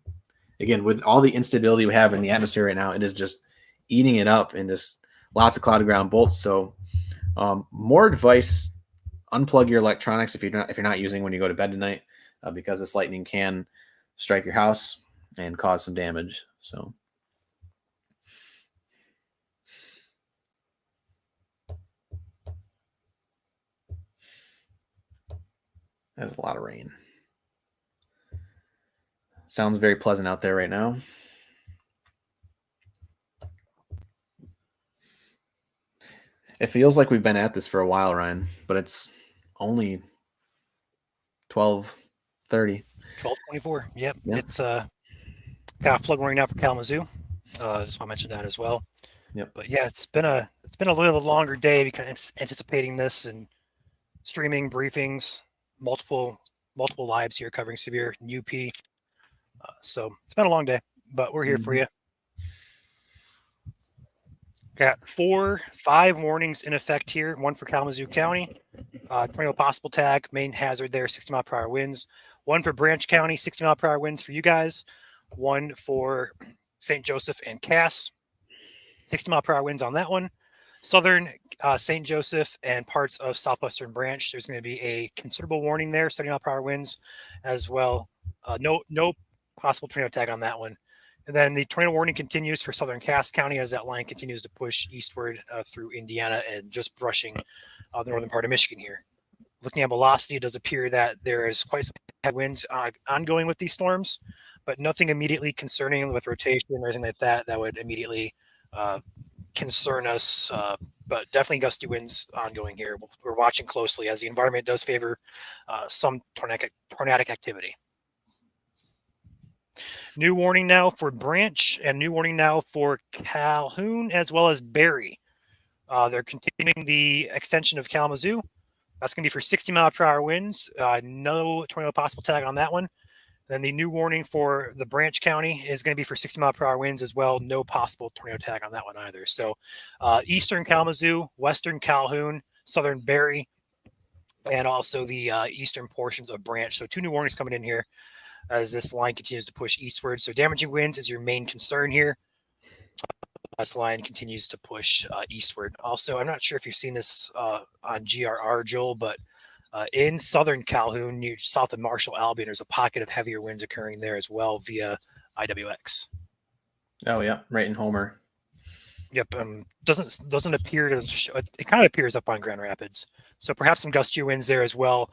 Speaker 2: Again, with all the instability we have in the atmosphere right now, it is just eating it up and just lots of cloud ground bolts. So more advice, unplug your electronics if you're not using when you go to bed tonight, because this lightning can strike your house and cause some damage. So there's a lot of rain. Sounds very pleasant out there right now. It feels like we've been at this for a while, Ryan, but it's only 12:30.
Speaker 1: 12:24. Yep.
Speaker 2: Yeah.
Speaker 1: It's got a flood warning now for Kalamazoo. Just want to mention that as well.
Speaker 2: Yep.
Speaker 1: But yeah, it's been a little longer day because anticipating this and streaming briefings, multiple lives here covering severe UP. So it's been a long day, but we're here for you. Got 5 warnings in effect here. One for Kalamazoo County, tornado possible tag, main hazard there, 60-mile-per-hour winds. One for Branch County, 60-mile-per-hour winds for you guys. One for St. Joseph and Cass, 60-mile-per-hour winds on that one. Southern St. Joseph and parts of Southwestern Branch, there's going to be a considerable warning there, 70-mile-per-hour winds as well. No possible tornado tag on that one. And then the tornado warning continues for Southern Cass County as that line continues to push eastward through Indiana and just brushing the northern part of Michigan here. Looking at velocity, it does appear that there is quite some headwinds ongoing with these storms, but nothing immediately concerning with rotation or anything like that that would immediately concern us. But definitely gusty winds ongoing here. We're watching closely as the environment does favor some tornadic activity. New warning now for Branch and new warning now for Calhoun as well as Berry. They're continuing the extension of Kalamazoo. That's going to be for 60-mile-per-hour winds. No tornado possible tag on that one. Then the new warning for the Branch County is going to be for 60-mile-per-hour winds as well. No possible tornado tag on that one either. So eastern Kalamazoo, western Calhoun, southern Berry, and also the eastern portions of Branch. So 2 new warnings coming in here as this line continues to push eastward. So damaging winds is your main concern here. This line continues to push eastward. Also, I'm not sure if you've seen this on GRR, Joel, but in southern Calhoun, near south of Marshall, Albion, there's a pocket of heavier winds occurring there as well via IWX.
Speaker 2: Oh, yeah, right in Homer.
Speaker 1: Yep. Doesn't appear to. It kind of appears up on Grand Rapids. So perhaps some gustier winds there as well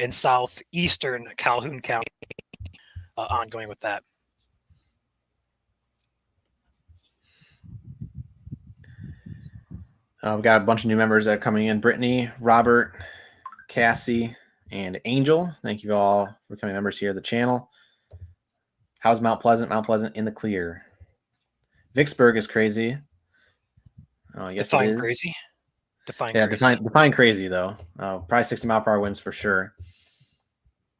Speaker 1: in southeastern Calhoun County. Ongoing with that.
Speaker 2: We've got a bunch of new members that are coming in. Brittany, Robert, Cassie, and Angel. Thank you all for becoming members here of the channel. How's Mount Pleasant? Mount Pleasant in the clear. Vicksburg is crazy. Oh, yes,
Speaker 1: Define
Speaker 2: it is.
Speaker 1: crazy. Define
Speaker 2: Yeah,
Speaker 1: crazy.
Speaker 2: define crazy though. Probably 60-mile-per-hour winds for sure.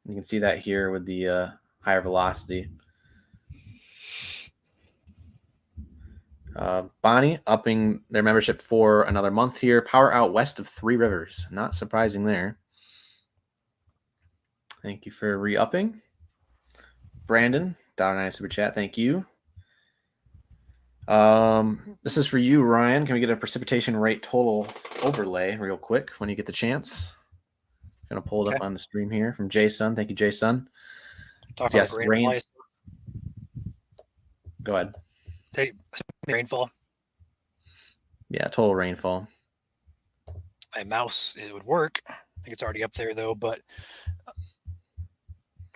Speaker 2: You can see that here with the higher velocity. Bonnie upping their membership for another month here. Power out west of Three Rivers. Not surprising there. Thank you for re-upping. Brandon, $1.09 super chat. Thank you. This is for you, Ryan. Can we get a precipitation rate total overlay real quick when you get the chance? I'm going to pull it up on the stream here from Jason. Thank you, Jason.
Speaker 1: Yes,
Speaker 2: rain. Go ahead.
Speaker 1: Rainfall.
Speaker 2: Yeah, total rainfall.
Speaker 1: My mouse, it would work. I think it's already up there though, but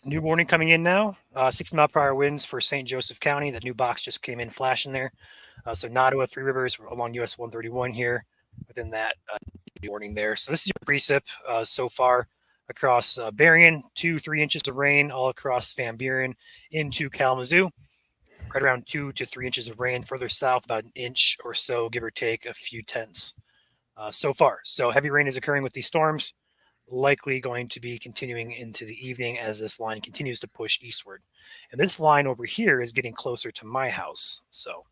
Speaker 1: new warning coming in now. 60-mile-per-hour winds for St. Joseph County. That new box just came in flashing there. So Nottawa, Three Rivers along US 131 here within that warning there. So this is your precip so far across Berrien, 2-3 inches of rain all across Van Buren into Kalamazoo. Right around 2 to 3 inches of rain. Further south, about an inch or so, give or take a few tenths so far. So heavy rain is occurring with these storms, likely going to be continuing into the evening as this line continues to push eastward. And this line over here is getting closer to my house. So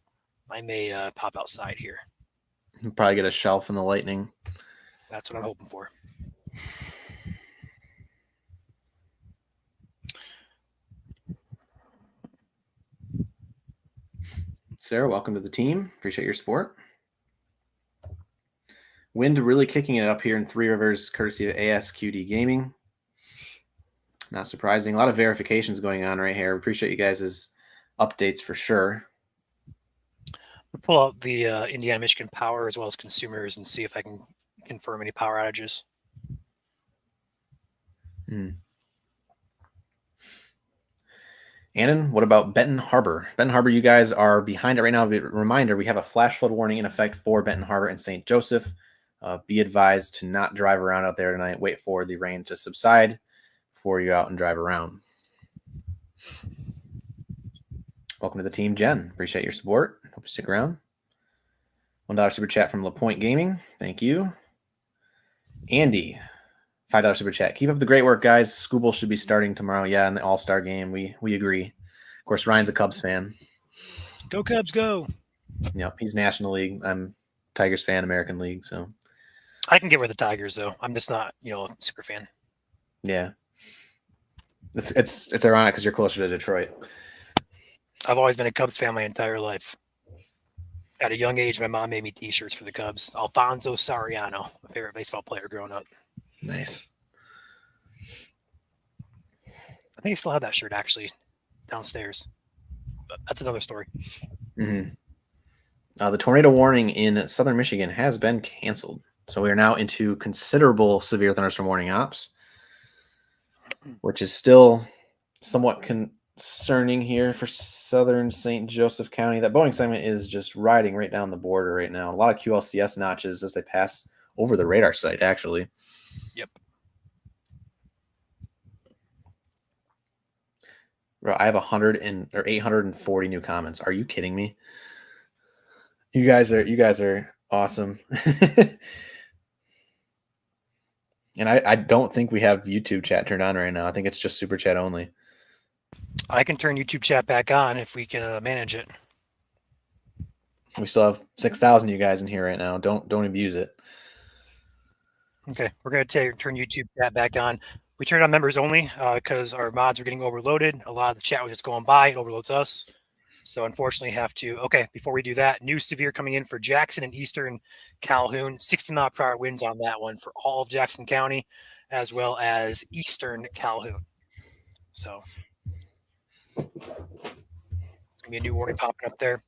Speaker 1: I may pop outside here.
Speaker 2: You'll probably get a shelf in the lightning.
Speaker 1: That's what I'm hoping for.
Speaker 2: Sarah, welcome to the team. Appreciate your support. Wind really kicking it up here in Three Rivers, courtesy of ASQD Gaming. Not surprising. A lot of verifications going on right here. Appreciate you guys' updates for sure.
Speaker 1: We'll pull out the Indiana Michigan Power as well as consumers and see if I can confirm any power outages.
Speaker 2: Annan, what about Benton Harbor? Benton Harbor, you guys are behind it right now. Reminder, we have a flash flood warning in effect for Benton Harbor and St. Joseph. Be advised to not drive around out there tonight. Wait for the rain to subside before you out and drive around. Welcome to the team, Jen. Appreciate your support. Hope you stick around. $1 super chat from LaPointe Gaming. Thank you. Andy, $5 super chat. Keep up the great work, guys. Scooble should be starting tomorrow. Yeah, in the All-Star game. We agree. Of course, Ryan's a Cubs fan.
Speaker 1: Go Cubs, go.
Speaker 2: Yep, he's National League. I'm Tigers fan, American League. So
Speaker 1: I can get rid of the Tigers, though. I'm just not, a super fan.
Speaker 2: Yeah. It's ironic because you're closer to Detroit.
Speaker 1: I've always been a Cubs fan my entire life. At a young age, my mom made me T-shirts for the Cubs. Alfonso Soriano, my favorite baseball player growing up.
Speaker 2: Nice.
Speaker 1: I think I still have that shirt actually downstairs, but that's another story.
Speaker 2: Mm-hmm. The tornado warning in southern Michigan has been canceled. So we are now into considerable severe thunderstorm warning ops, which is still somewhat concerning here for southern St. Joseph County. That Boeing segment is just riding right down the border right now. A lot of QLCS notches as they pass over the radar site, actually.
Speaker 1: Yep.
Speaker 2: Bro, I have 840 new comments. Are you kidding me? You guys are awesome. And I don't think we have YouTube chat turned on right now. I think it's just super chat only.
Speaker 1: I can turn YouTube chat back on if we can manage it.
Speaker 2: We still have 6,000 you guys in here right now. Don't abuse it.
Speaker 1: Okay, we're going to turn YouTube chat back on. We turned on members only because our mods are getting overloaded. A lot of the chat was just going by. It overloads us. So unfortunately have to, okay, before we do that, new severe coming in for Jackson and Eastern Calhoun, 60-mile-per-hour winds on that one for all of Jackson County, as well as Eastern Calhoun. So it's going to be a new warning popping up there.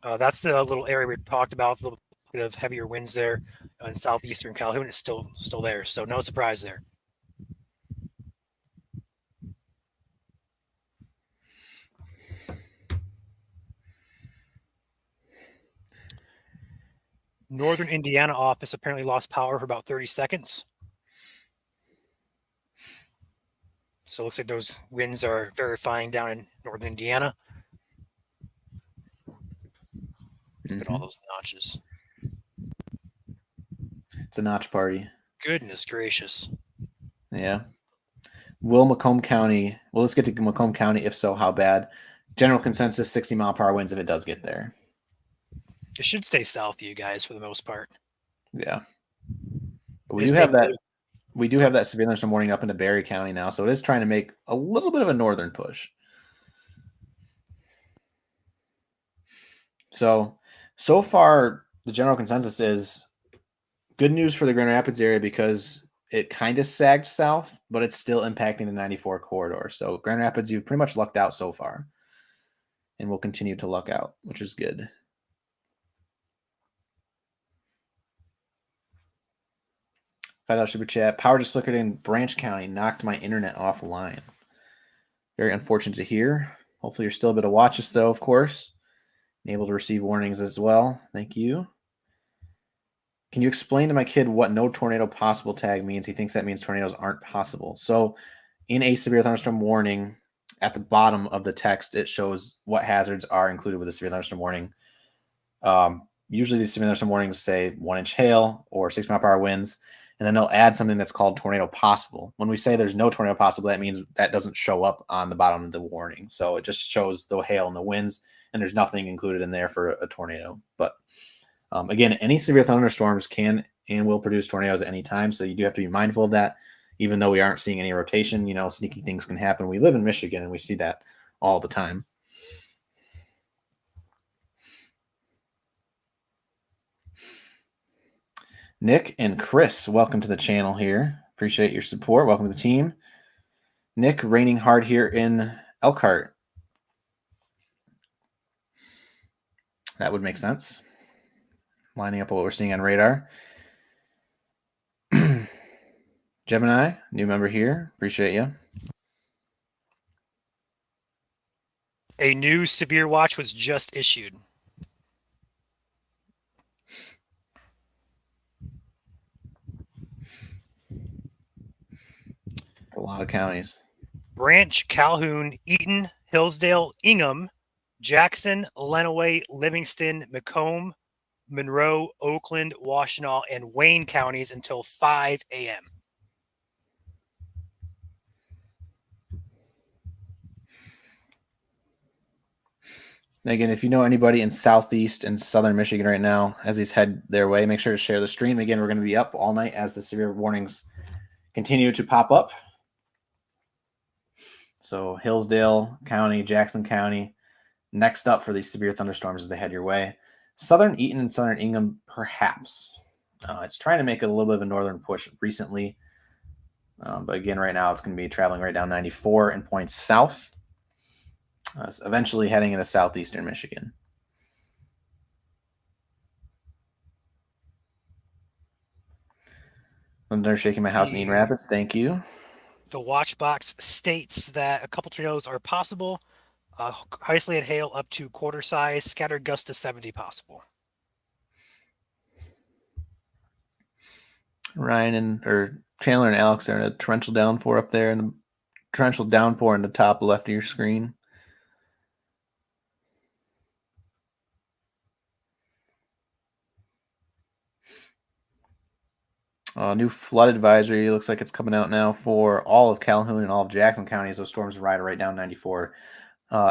Speaker 1: That's the little area we talked about, a little bit of heavier winds there in southeastern Calhoun. It's still there, so no surprise there. Northern Indiana office apparently lost power for about 30 seconds. So it looks like those winds are verifying down in northern Indiana. Look at all those notches.
Speaker 2: It's a notch party.
Speaker 1: Goodness gracious.
Speaker 2: Yeah. Will Macomb County, well, let's get to Macomb County. If so, how bad? General consensus, 60-mile-per-hour winds if it does get there.
Speaker 1: It should stay south of you guys for the most part.
Speaker 2: Yeah. But we do have that severe thunderstorm warning up into Berry County now, so it is trying to make a little bit of a northern push. So far, the general consensus is good news for the Grand Rapids area because it kind of sagged south, but it's still impacting the 94 corridor. So Grand Rapids, you've pretty much lucked out so far and will continue to luck out, which is good. $5 super chat. Power just flickered in Branch County, knocked my internet offline. Very unfortunate to hear. Hopefully you're still able to watch us, though, of course. And able to receive warnings as well. Thank you. Can you explain to my kid what no tornado possible tag means? He thinks that means tornadoes aren't possible. So in a severe thunderstorm warning, at the bottom of the text, it shows what hazards are included with a severe thunderstorm warning. Usually these severe thunderstorm warnings say 1-inch hail or 6-mile-per-hour winds. And then they'll add something that's called tornado possible. When we say there's no tornado possible, that means that doesn't show up on the bottom of the warning. So it just shows the hail and the winds, and there's nothing included in there for a tornado. But again, any severe thunderstorms can and will produce tornadoes at any time. So you do have to be mindful of that. Even though we aren't seeing any rotation, sneaky things can happen. We live in Michigan, and we see that all the time. Nick and Chris, welcome to the channel here. Appreciate your support. Welcome to the team. Nick, raining hard here in Elkhart. That would make sense. Lining up what we're seeing on radar. Gemini, new member here. Appreciate you.
Speaker 1: A new severe watch was just issued.
Speaker 2: A lot of counties.
Speaker 1: Branch, Calhoun, Eaton, Hillsdale, Ingham, Jackson, Lenawee, Livingston, Macomb, Monroe, Oakland, Washtenaw, and Wayne counties until 5 a.m.
Speaker 2: Again, if you know anybody in southeast and southern Michigan right now, as these head their way, make sure to share the stream. Again, we're going to be up all night as the severe warnings continue to pop up. So Hillsdale County, Jackson County, next up for these severe thunderstorms as they head your way. Southern Eaton and southern Ingham, perhaps. It's trying to make a little bit of a northern push recently. But again, right now it's going to be traveling right down 94 and points south. Eventually heading into southeastern Michigan. They're shaking my house in Eaton Rapids. Thank you.
Speaker 1: The watch box states that a couple tornadoes are possible. Isolated hail up to quarter size, scattered gusts to 70 possible.
Speaker 2: Ryan or Chandler and Alex are in a torrential downpour up there, and a torrential downpour in the top left of your screen. New flood advisory looks like it's coming out now for all of Calhoun and all of Jackson counties. Those storms ride right down 94.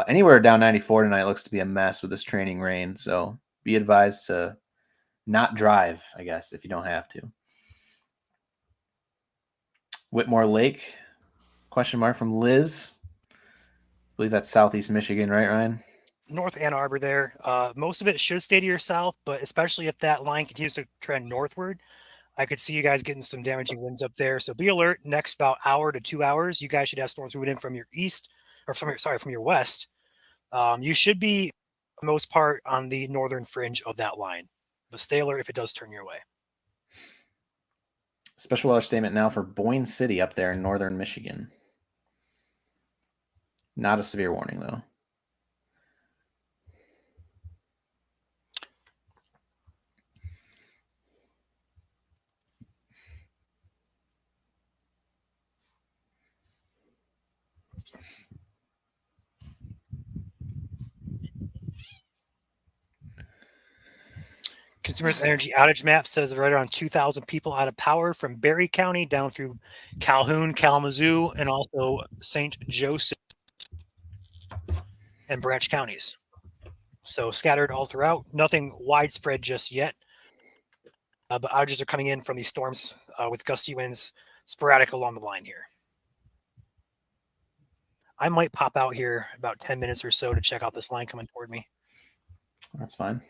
Speaker 2: Anywhere down 94 tonight looks to be a mess with this training rain. So be advised to not drive, I guess, if you don't have to. Whitmore Lake, question mark from Liz. I believe that's southeast Michigan, right, Ryan?
Speaker 1: North Ann Arbor there. Most of it should stay to your south, but especially if that line continues to trend northward, I could see you guys getting some damaging winds up there. So be alert. Next about hour to 2 hours, you guys should have storms moving in from your east, or from your west. You should be the most part on the northern fringe of that line. But stay alert if it does turn your way.
Speaker 2: Special weather statement now for Boyne City up there in northern Michigan. Not a severe warning, though.
Speaker 1: Consumers Energy outage map says right around 2,000 people out of power from Berry County down through Calhoun, Kalamazoo, and also St. Joseph and Branch counties. So scattered all throughout. Nothing widespread just yet. But outages are coming in from these storms with gusty winds sporadic along the line here. I might pop out here about 10 minutes or so to check out this line coming toward me.
Speaker 2: That's fine.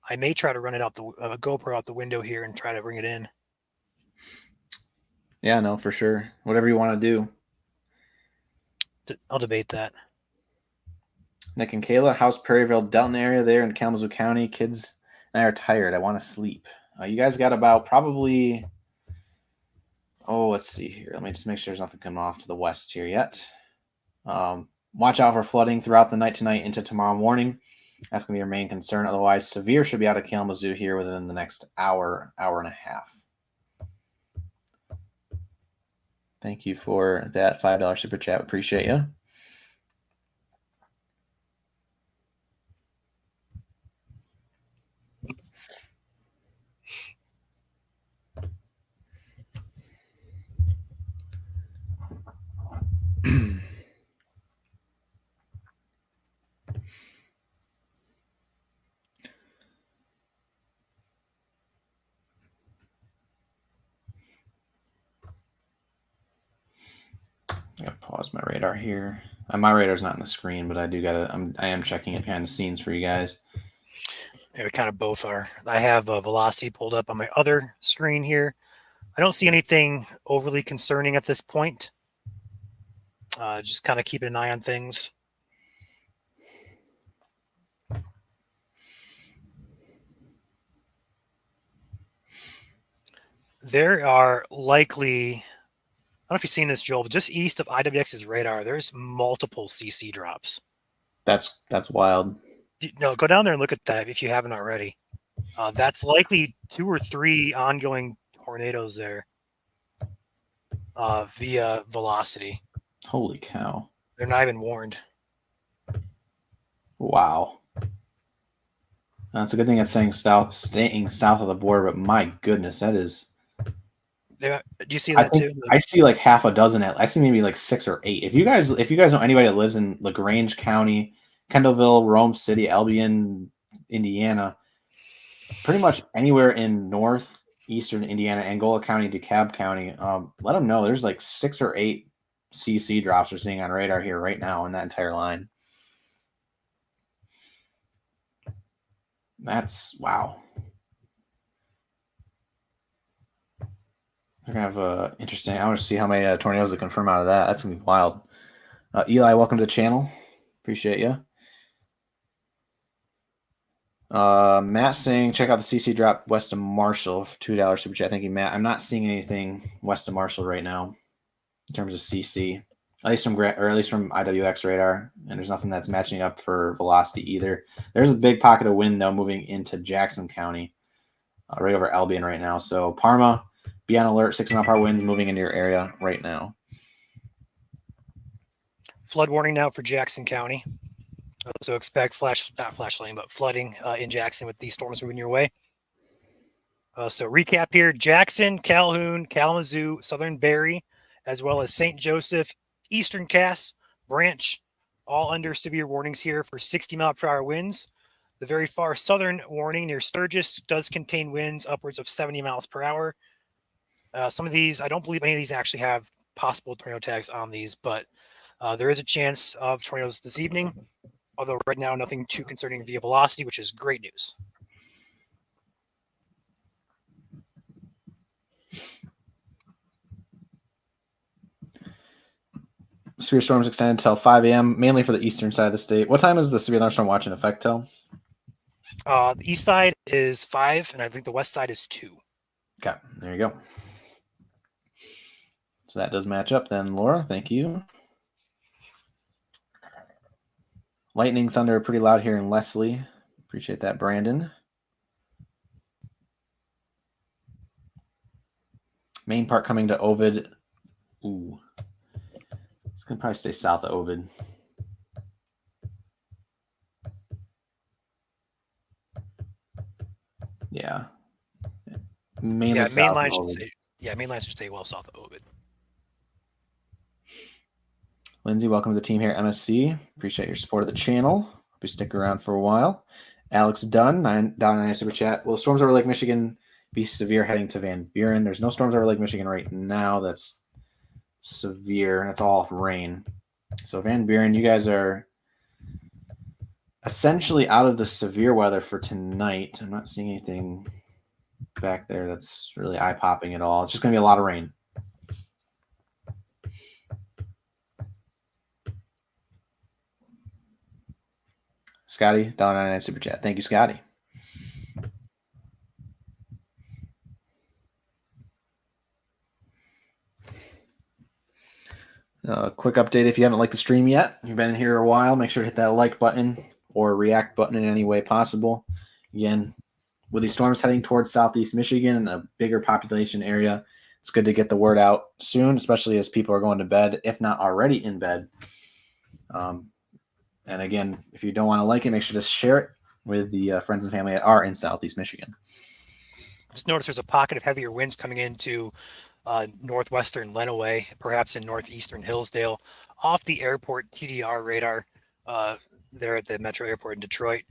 Speaker 1: I may try to run it out the GoPro out the window here and try to bring it in.
Speaker 2: Yeah, no, for sure. Whatever you want to
Speaker 1: do. I'll debate that.
Speaker 2: Nick and Kayla, House Prairieville, Delton area there in Kalamazoo County. Kids and I are tired. I want to sleep. You guys got about probably, let's see here. Let me just make sure there's nothing coming off to the west here yet. Watch out for flooding throughout the night tonight into tomorrow morning. That's going to be your main concern. Otherwise, severe should be out of Kalamazoo here within the next hour and a half. Thank you for that $5 super chat. Appreciate you. I gotta pause my radar here. My radar's not on the screen, but I am checking it behind the scenes for you guys.
Speaker 1: Yeah, we kind of both are. I have velocity pulled up on my other screen here. I don't see anything overly concerning at this point. Just kind of keeping an eye on things. There are likely, I don't know if you've seen this, Joel, but just east of IWX's radar, there's multiple CC drops.
Speaker 2: That's wild.
Speaker 1: No, go down there and look at that if you haven't already. That's likely 2 or 3 ongoing tornadoes there via velocity.
Speaker 2: Holy cow.
Speaker 1: They're not even warned.
Speaker 2: Wow. It's a good thing it's staying south of the border, but my goodness, that is...
Speaker 1: Do you see that too?
Speaker 2: I see like half a dozen. I see maybe like 6 or 8. If you guys know anybody that lives in LaGrange County, Kendallville, Rome City, Albion, Indiana, pretty much anywhere in northeastern Indiana, Angola County, DeKalb County, let them know there's like 6 or 8 CC drops we're seeing on radar here right now in that entire line. That's wow. They're going to have interesting. I want to see how many tornadoes they confirm out of that. That's going to be wild. Eli, welcome to the channel. Appreciate you. Matt saying, check out the CC drop west of Marshall for $2 super chat. Thank you, Matt. I'm not seeing anything west of Marshall right now in terms of CC, at least from IWX radar, and there's nothing that's matching up for velocity either. There's a big pocket of wind though moving into Jackson County, right over Albion right now. So Parma, be on alert. 60-mile-per-hour winds moving into your area right now.
Speaker 1: Flood warning now for Jackson County. So expect not flash flooding, but flooding in Jackson with these storms moving your way. So recap here: Jackson, Calhoun, Kalamazoo, Southern Berry, as well as St. Joseph, Eastern Cass, Branch, all under severe warnings here for 60-mile-per-hour winds. The very far southern warning near Sturgis does contain winds upwards of 70 miles per hour. Some of these, I don't believe any of these actually have possible tornado tags on these, but there is a chance of tornadoes this evening. Although right now, nothing too concerning via velocity, which is great news.
Speaker 2: severe storms extended until 5 a.m., mainly for the eastern side of the state. What time is the severe thunderstorm watch in effect till?
Speaker 1: The east side is 5, and I think the west side is 2.
Speaker 2: Okay, there you go. So that does match up then, Laura. Thank you. Lightning, thunder, pretty loud here in Leslie. Appreciate that, Brandon. Main part coming to Ovid. Ooh. It's going to probably stay south of Ovid. Yeah. Mainly
Speaker 1: Yeah, main
Speaker 2: south
Speaker 1: line
Speaker 2: of
Speaker 1: should
Speaker 2: Ovid.
Speaker 1: stay. Yeah, main line should stay well south of Ovid.
Speaker 2: Lindsay, welcome to the team here at MSC. Appreciate your support of the channel. Hope you stick around for a while. Alex Dunn, $9 super chat. Will storms over Lake Michigan be severe heading to Van Buren? There's no storms over Lake Michigan right now. That's severe. That's all rain. So Van Buren, you guys are essentially out of the severe weather for tonight. I'm not seeing anything back there that's really eye-popping at all. It's just going to be a lot of rain. Scotty, $1.99 super chat. Thank you, Scotty. Quick update, if you haven't liked the stream yet, you've been here a while, make sure to hit that like button or react button in any way possible. Again, with these storms heading towards southeast Michigan and a bigger population area, it's good to get the word out soon, especially as people are going to bed, if not already in bed. And again, if you don't want to like it, make sure to share it with the friends and family that are in southeast Michigan.
Speaker 1: Just notice there's a pocket of heavier winds coming into northwestern Lenawee, perhaps in northeastern Hillsdale, off the airport TDR radar there at the Metro Airport in Detroit.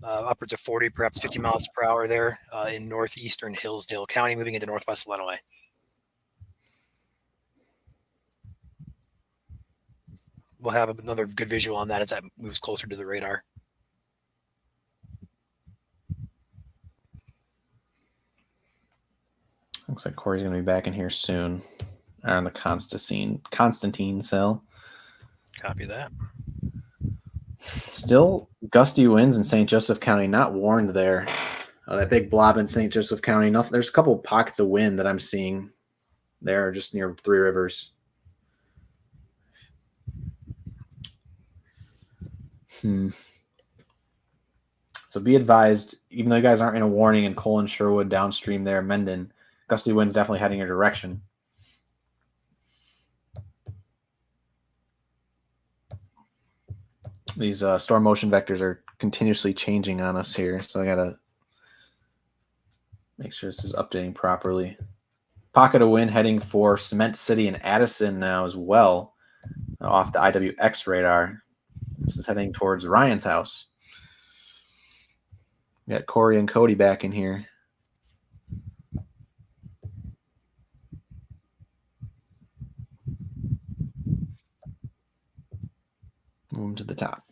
Speaker 1: Upwards of 40, perhaps 50 miles per hour there in northeastern Hillsdale County, moving into northwest Lenawee. We'll have another good visual on that as that moves closer to the radar.
Speaker 2: Looks like Corey's going to be back in here soon on the Constantine cell.
Speaker 1: Copy that.
Speaker 2: Still gusty winds in St. Joseph County, not warned there. That big blob in St. Joseph County. Nothing. There's a couple of pockets of wind that I'm seeing there just near Three Rivers. So be advised, even though you guys aren't in a warning in Cole and Sherwood downstream there, Mendon, gusty winds definitely heading your direction. These storm motion vectors are continuously changing on us here, so I gotta make sure this is updating properly. Pocket of wind heading for Cement City and Addison now as well, off the IWX radar. This is heading towards Ryan's house. We got Corey and Cody back in here. Move them to the top.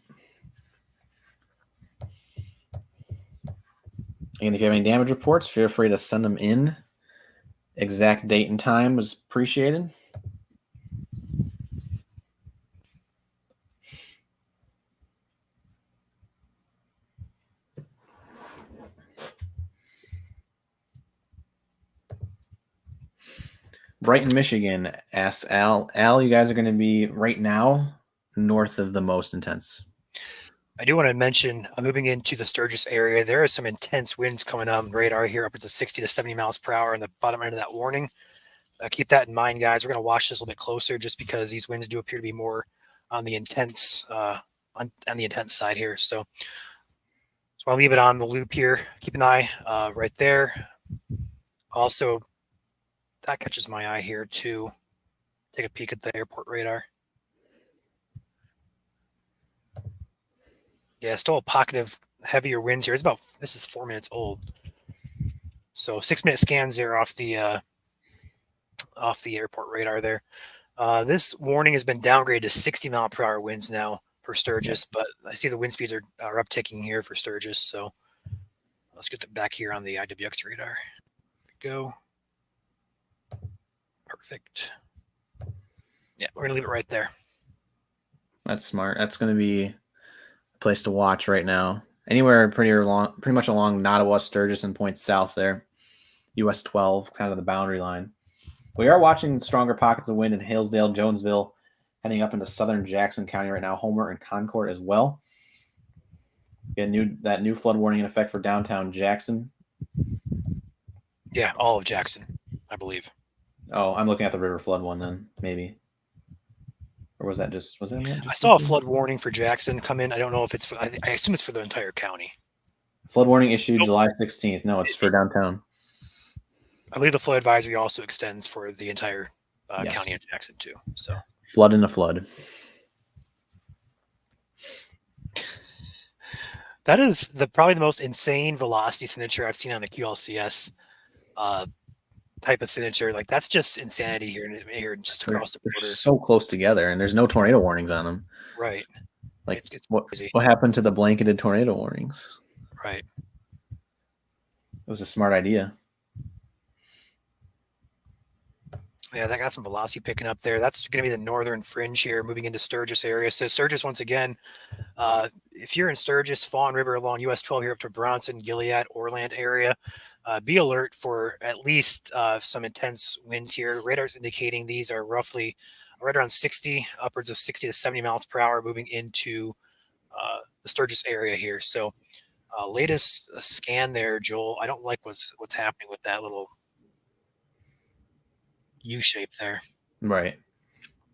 Speaker 2: And if you have any damage reports, feel free to send them in. Exact date and time was appreciated. Brighton, Michigan, asks Al. Al, you guys are going to be right now north of the most intense.
Speaker 1: I do want to mention, moving into the Sturgis area, there are some intense winds coming on radar here, upwards of 60 to 70 miles per hour in the bottom end of that warning. Keep that in mind, guys. We're going to watch this a little bit closer just because these winds do appear to be more on the intense on the intense side here. So I'll leave it on the loop here. Keep an eye right there. Also, that catches my eye here too. Take a peek at the airport radar. Yeah, still a pocket of heavier winds here. This is 4 minutes old. So 6-minute scans there off the airport radar there. This warning has been downgraded to 60 mile per hour winds now for Sturgis, but I see the wind speeds are upticking here for Sturgis. So let's get them back here on the IWX radar. There we go. Perfect. Yeah, we're gonna leave it right there.
Speaker 2: That's smart. That's going to be a place to watch right now. Anywhere pretty much along Nottawa, Sturgis, and points south there. US 12, kind of the boundary line. We are watching stronger pockets of wind in Hillsdale, Jonesville, heading up into southern Jackson County right now, Homer and Concord as well. That new flood warning in effect for downtown Jackson.
Speaker 1: Yeah, all of Jackson, I believe.
Speaker 2: Oh, I'm looking at the river flood one then, maybe. Or was that just
Speaker 1: I saw a flood warning for Jackson come in. I don't know if it's for, I assume it's for the entire county.
Speaker 2: Flood warning issued
Speaker 1: Nope.
Speaker 2: July 16th. No, it's for downtown.
Speaker 1: I believe the flood advisory also extends for the entire
Speaker 2: Yes.
Speaker 1: county of Jackson too. So
Speaker 2: Flood in a flood.
Speaker 1: that is probably the most insane velocity signature I've seen on a QLCS type of signature. Like that's just insanity here just across the
Speaker 2: They're
Speaker 1: border.
Speaker 2: so close together, and there's no tornado warnings on them.
Speaker 1: Right.
Speaker 2: Like
Speaker 1: It's
Speaker 2: what
Speaker 1: crazy.
Speaker 2: happened to the blanketed tornado warnings?
Speaker 1: Right.
Speaker 2: It was a smart idea.
Speaker 1: Yeah, that got some velocity picking up there. That's going to be the northern fringe here, moving into Sturgis area. So Sturgis, once again, if you're in Sturgis, Fawn River along US 12 here up to Bronson, Gilead, Orland area, be alert for at least some intense winds here. Radar's indicating these are roughly right around 60, upwards of 60 to 70 miles per hour moving into the Sturgis area here. So latest scan there, Joel. I don't like what's happening with that little U shape there.
Speaker 2: Right.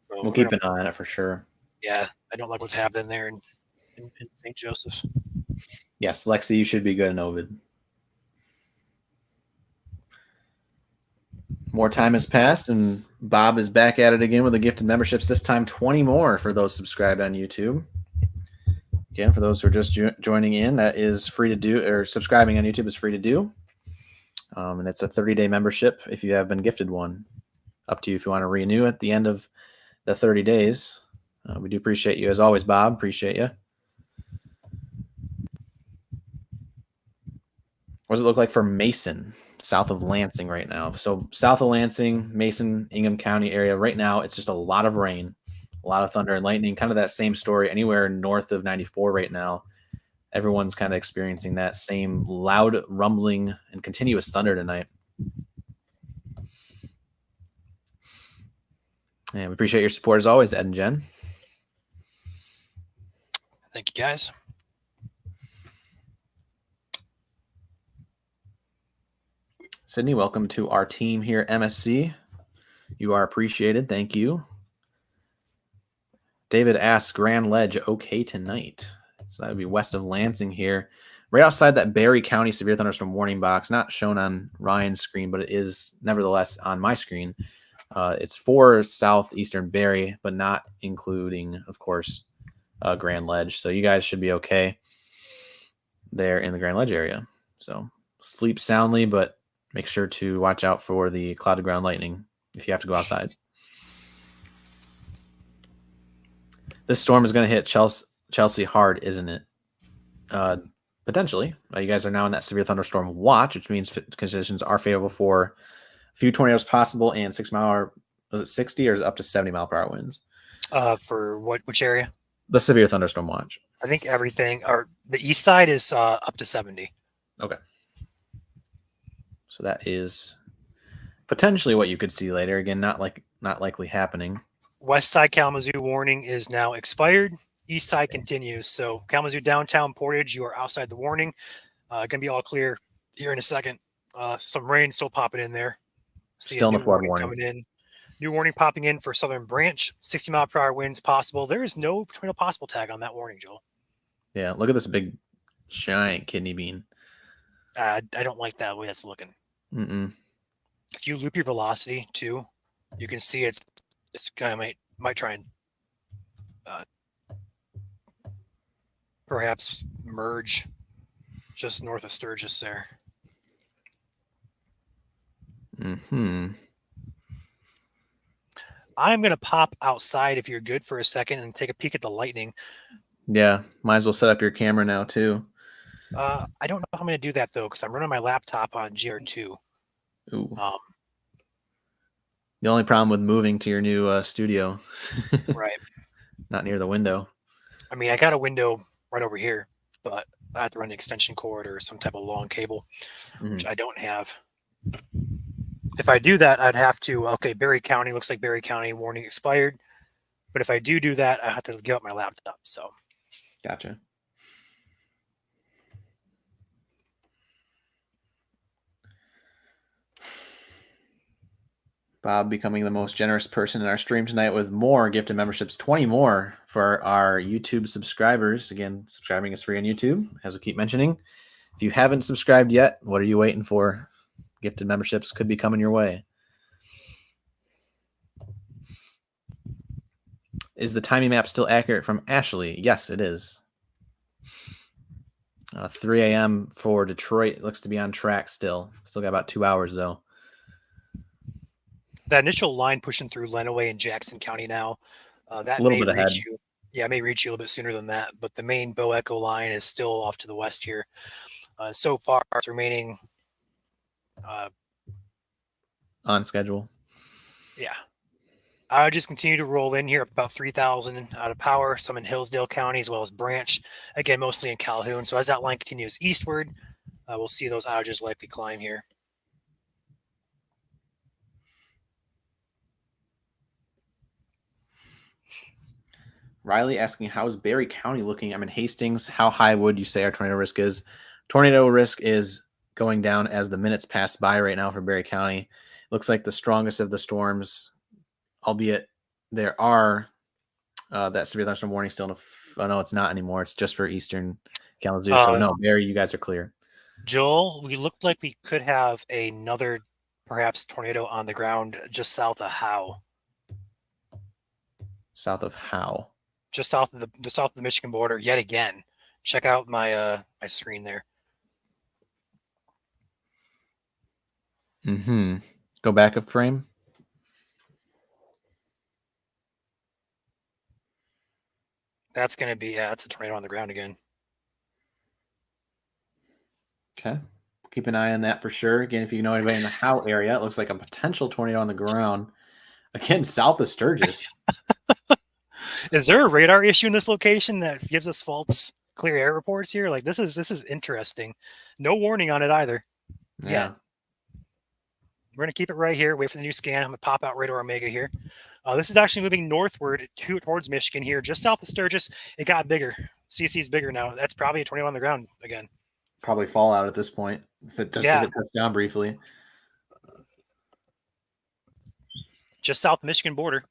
Speaker 1: So
Speaker 2: We'll keep an eye on it for sure.
Speaker 1: yeah, I don't like what's happening there in St. Joseph.
Speaker 2: Yes, Lexi, you should be good in Ovid. More time has passed, and Bob is back at it again with the gifted memberships, this time 20 more for those subscribed on YouTube. Again, for those who are just joining in, that is free to do, or subscribing on YouTube is free to do. And it's a 30-day membership if you have been gifted one. Up to you if you want to renew at the end of the 30 days. We do appreciate you as always, Bob. Appreciate you. What does it look like for Mason, south of Lansing right now? So south of Lansing, Mason, Ingham County area right now, it's just a lot of rain, a lot of thunder and lightning, kind of that same story anywhere north of 94 right now. Everyone's kind of experiencing that same loud rumbling and continuous thunder tonight. And we appreciate your support as always, Ed and Jen.
Speaker 1: Thank you, guys.
Speaker 2: Sydney, welcome to our team here at MSC. You are appreciated. Thank you. David asks, Grand Ledge okay tonight? So that would be west of Lansing here. Right outside that Berry County severe thunderstorm warning box. Not shown on Ryan's screen, but it is nevertheless on my screen. It's for southeastern Berry, but not including, of course, Grand Ledge. So you guys should be okay there in the Grand Ledge area. So sleep soundly, but make sure to watch out for the clouded ground lightning if you have to go outside. This storm is going to hit Chelsea hard, isn't it? Potentially. You guys are now in that severe thunderstorm watch, which means conditions are favorable for a few tornadoes possible and 6 mile hour. Was it 60 or is it up to 70 mile per hour winds?
Speaker 1: For which area?
Speaker 2: The severe thunderstorm watch.
Speaker 1: I think everything, or the east side is up to 70.
Speaker 2: Okay. So that is potentially what you could see later. Again, not likely happening.
Speaker 1: West side Kalamazoo warning is now expired. East side continues. So Kalamazoo downtown Portage, you are outside the warning. Gonna be all clear here in a second. Some rain still popping in there.
Speaker 2: Still in the flood warning
Speaker 1: coming in. New warning popping in for Southern Branch. 60 mile per hour winds possible. There is no tornado possible tag on that warning, Joel.
Speaker 2: Yeah, look at this big, giant kidney bean.
Speaker 1: I don't like that way that's looking.
Speaker 2: Mm-mm.
Speaker 1: If you loop your velocity too, you can see it's kind of might try and perhaps merge just north of Sturgis there.
Speaker 2: Mm-hmm.
Speaker 1: I'm going to pop outside if you're good for a second and take a peek at the lightning.
Speaker 2: Yeah, might as well set up your camera now too.
Speaker 1: I don't know how I'm going to do that though, because I'm running my laptop on GR2.
Speaker 2: Ooh. The only problem with moving to your new studio.
Speaker 1: Right.
Speaker 2: Not near the window.
Speaker 1: I mean, I got a window right over here, but I have to run an extension cord or some type of long cable, which I don't have. If I do that, I'd have to, okay, Berry County, looks like Berry County warning expired. But if I do that, I have to give up my laptop. So,
Speaker 2: Gotcha. Bob becoming the most generous person in our stream tonight with more gifted memberships, 20 more for our YouTube subscribers. Again, subscribing is free on YouTube, as we keep mentioning. If you haven't subscribed yet, what are you waiting for? Gifted memberships could be coming your way. Is the timing map still accurate from Ashley? Yes, it is. 3 a.m. for Detroit looks to be on track still. Still got about 2 hours, though.
Speaker 1: that initial line pushing through Lenawee and Jackson County now, that
Speaker 2: A little
Speaker 1: may
Speaker 2: bit ahead.
Speaker 1: reach you. Yeah, it may reach you a little bit sooner than that. But the main Bow Echo line is still off to the west here. So far, it's remaining
Speaker 2: On schedule.
Speaker 1: Yeah. I just continue to roll in here, about 3,000 out of power, some in Hillsdale County as well as Branch, again, mostly in Calhoun. So as that line continues eastward, we'll see those outages likely climb here.
Speaker 2: Riley asking, how is Berry County looking? I'm in Hastings. How high would you say our tornado risk is? Tornado risk is going down as the minutes pass by right now for Berry County. Looks like the strongest of the storms, albeit there are that severe thunderstorm warning still. No, it's not anymore. It's just for eastern Kalamazoo. So no, Berry, you guys are clear.
Speaker 1: Joel, we looked like we could have another perhaps tornado on the ground just south of Howe.
Speaker 2: South of Howe?
Speaker 1: Just south of the Michigan border yet again. Check out my my screen there.
Speaker 2: Go back a frame.
Speaker 1: That's going to be, that's a tornado on the ground again.
Speaker 2: Okay. Keep an eye on that for sure. Again, if you know anybody in the Howe area, it looks like a potential tornado on the ground. Again, south of Sturgis.
Speaker 1: Is there a radar issue in this location that gives us false clear air reports here? Like this is interesting. No warning on it either. Yeah. We're gonna keep it right here. Wait for the new scan. I'm gonna pop out radar Omega here. This is actually moving northward towards Michigan here, just south of Sturgis. It got bigger. CC's bigger now. That's probably a tornado on the ground again.
Speaker 2: Probably fallout at this point if it touched down briefly.
Speaker 1: Just south of the Michigan border.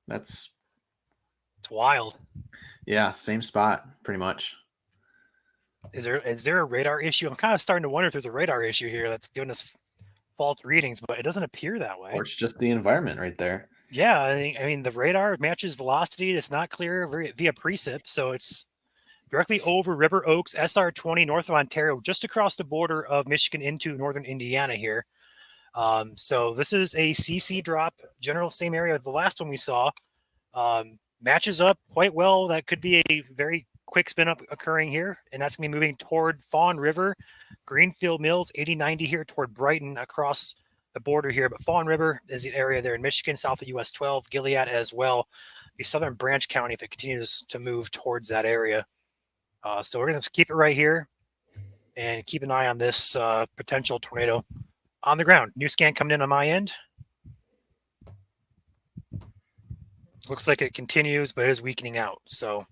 Speaker 2: It's
Speaker 1: wild.
Speaker 2: Yeah, same spot pretty much.
Speaker 1: Is there a radar issue? I'm kind of starting to wonder if there's a radar issue here that's giving us false readings, but it doesn't appear that way.
Speaker 2: Or it's just the environment right there.
Speaker 1: Yeah, I mean the radar matches velocity. It's not clear via precip, so it's directly over River Oaks, SR20, north of Ontario, just across the border of Michigan into northern Indiana here. So this is a CC drop, general same area as the last one we saw. Matches up quite well. That could be a very quick spin up occurring here, and that's going to be moving toward Fawn River, Greenfield Mills, 8090 here toward Brighton across the border here. But Fawn River is the area there in Michigan, south of US 12, Gilead as well. The southern Branch County if it continues to move towards that area. So we're going to keep it right here and keep an eye on this potential tornado on the ground. New scan coming in on my end. Looks like it continues, but it is weakening out. So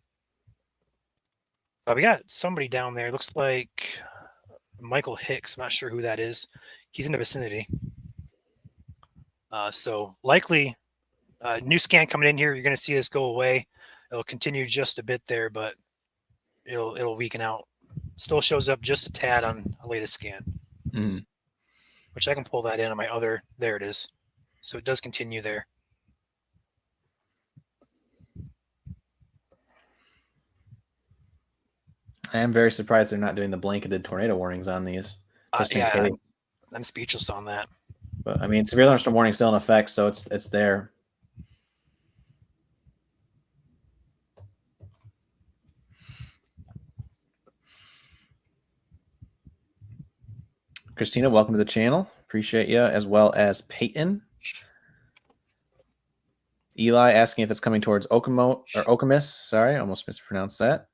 Speaker 1: we got somebody down there. Looks like Michael Hicks. I'm not sure who that is. He's in the vicinity. So likely new scan coming in here. You're going to see this go away. It'll continue just a bit there, but it'll weaken out. Still shows up just a tad on a latest scan. Which I can pull that in on my other. There it is. So it does continue there.
Speaker 2: I am very surprised they're not doing the blanketed tornado warnings on these.
Speaker 1: Yeah, I'm speechless on that.
Speaker 2: But I mean, severe thunderstorm warning still in effect, so it's there. Christina, welcome to the channel. Appreciate you, as well as Peyton. Eli asking if it's coming towards Okemos. Sorry, I almost mispronounced that.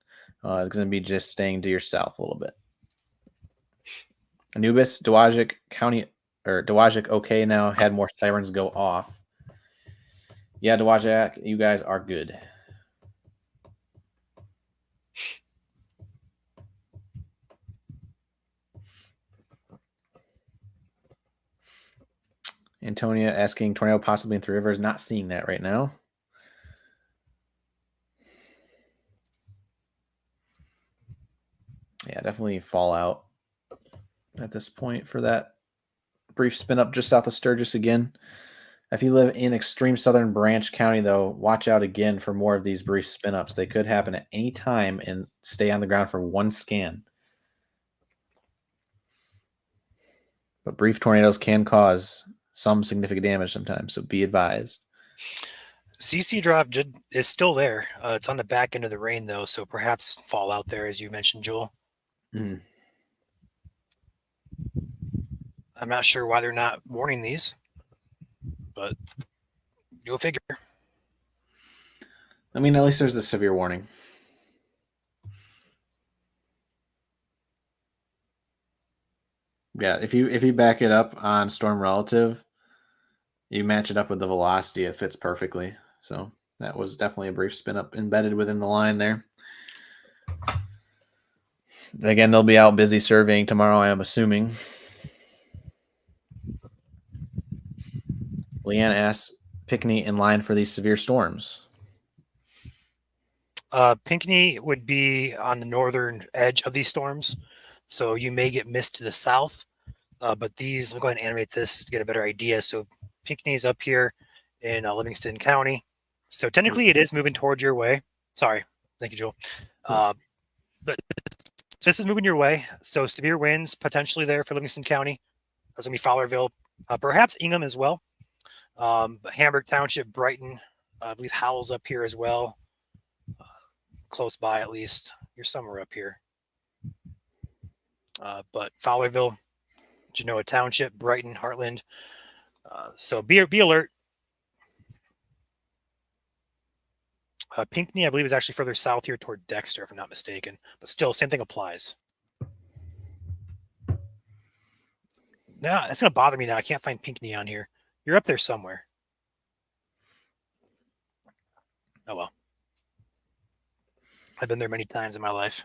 Speaker 2: It's going to be just staying to your south a little bit. Anubis, Dowagiac County, or Dowagiac, okay now, had more sirens go off. Yeah, Dowagiac, you guys are good. Antonia asking tornado possibly in Three Rivers. Not seeing that right now. Yeah, definitely fallout at this point for that brief spin up just south of Sturgis again. If you live in extreme southern Branch County, though, watch out again for more of these brief spin ups. They could happen at any time and stay on the ground for one scan. But brief tornadoes can cause some significant damage sometimes, so be advised.
Speaker 1: CC drop is still there. It's on the back end of the rain, though, so perhaps fallout there, as you mentioned, Joel.
Speaker 2: Mm.
Speaker 1: I'm not sure why they're not warning these, but you'll figure.
Speaker 2: I mean, at least there's the severe warning. Yeah, if you back it up on Storm Relative, you match it up with the velocity, it fits perfectly. So that was definitely a brief spin up embedded within the line there. Again, they'll be out busy surveying tomorrow, I am assuming. Leanne asks, Pinckney in line for these severe storms?
Speaker 1: Pinckney would be on the northern edge of these storms, so you may get mist to the south. But these, I'll go ahead and animate this to get a better idea. So Pinckney is up here in Livingston County. So technically it is moving towards your way. Sorry. Thank you, Joel. But this is moving your way. So severe winds potentially there for Livingston County. That's going to be Fowlerville, perhaps Ingham as well. Hamburg Township, Brighton, I believe Howell's up here as well. Close by at least. You're somewhere up here. But Fowlerville, Genoa Township, Brighton, Heartland. So be alert. Pinckney, I believe, is actually further south here toward Dexter, if I'm not mistaken. But still, same thing applies. Now, it's going to bother me now. I can't find Pinckney on here. You're up there somewhere. Oh, well. I've been there many times in my life.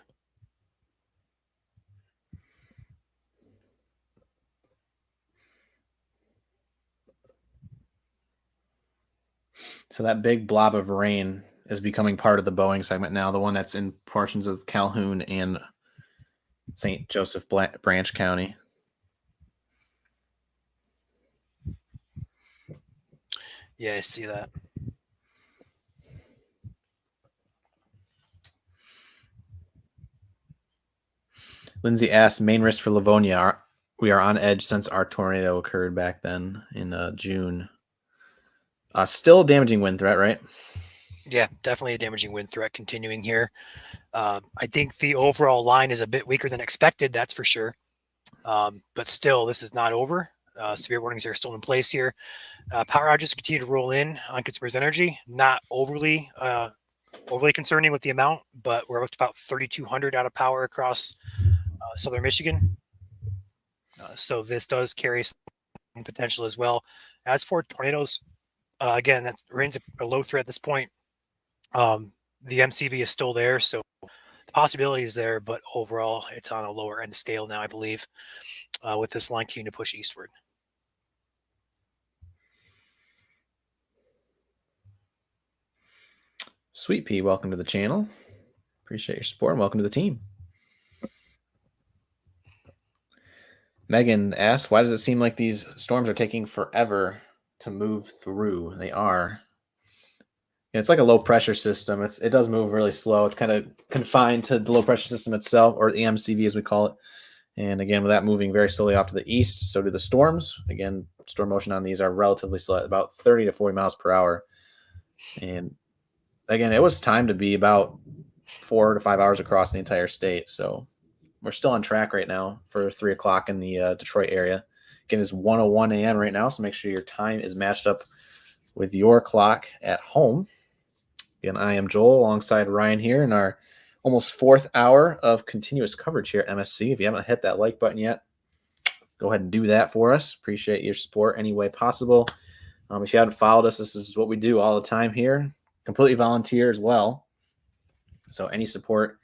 Speaker 2: So that big blob of rain is becoming part of the Boeing segment now, the one that's in portions of Calhoun and St. Joseph Branch County.
Speaker 1: Yeah, I see that.
Speaker 2: Lindsay asks, main risk for Livonia. We are on edge since our tornado occurred back then in June. Still a damaging wind threat, right?
Speaker 1: Yeah, definitely a damaging wind threat continuing here. I think the overall line is a bit weaker than expected, that's for sure. But still, this is not over. Severe warnings are still in place here. Power outages continue to roll in on Consumers Energy. Not overly concerning with the amount, but we're up to about 3,200 out of power across southern Michigan. So this does carry some potential as well. As for tornadoes, again, that remains a low threat at this point. The MCV is still there, so the possibility is there, but overall, it's on a lower end scale now, I believe, with this line continuing to push eastward.
Speaker 2: Sweet Pea, welcome to the channel. Appreciate your support and welcome to the team. Megan asks, why does it seem like these storms are taking forever to move through? They are. It's like a low pressure system. It does move really slow. It's kind of confined to the low pressure system itself, or the MCV as we call it. And again, with that moving very slowly off to the east, so do the storms. Again, storm motion on these are relatively slow, at about 30 to 40 miles per hour. And again, it was timed to be about 4 to 5 hours across the entire state. So we're still on track right now for 3 o'clock in the Detroit area. Again, it's 1:01 a.m. right now, so make sure your time is matched up with your clock at home. Again, I am Joel alongside Ryan here in our almost 4th hour of continuous coverage here at MSC. If you haven't hit that like button yet, go ahead and do that for us. Appreciate your support any way possible. If you haven't followed us, this is what we do all the time here. Completely volunteer as well. So any support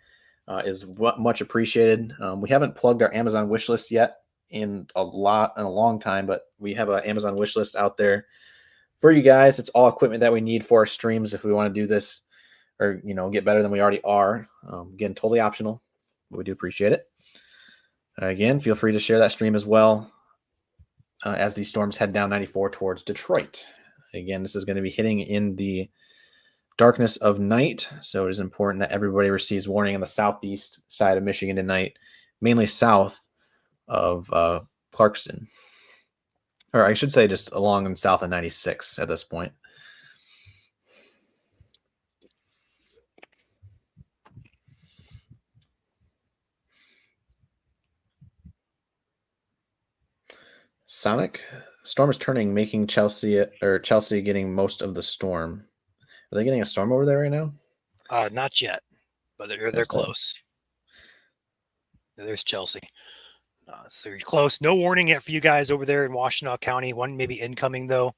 Speaker 2: is much appreciated. We haven't plugged our Amazon wish list yet in a long time, but we have an Amazon wish list out there for you guys. It's all equipment that we need for our streams if we want to do this or, get better than we already are. Again, totally optional, but we do appreciate it. Again, feel free to share that stream as well as these storms head down 94 towards Detroit. Again, this is going to be hitting in the darkness of night, so it is important that everybody receives warning on the southeast side of Michigan tonight, mainly south of Clarkston. Or I should say just along and south of 96 at this point. Sonic storm is turning, making Chelsea getting most of the storm. Are they getting a storm over there right now?
Speaker 1: Not yet, but they're close. There's Chelsea. So you're close. No warning yet for you guys over there in Washtenaw County. One maybe incoming, though.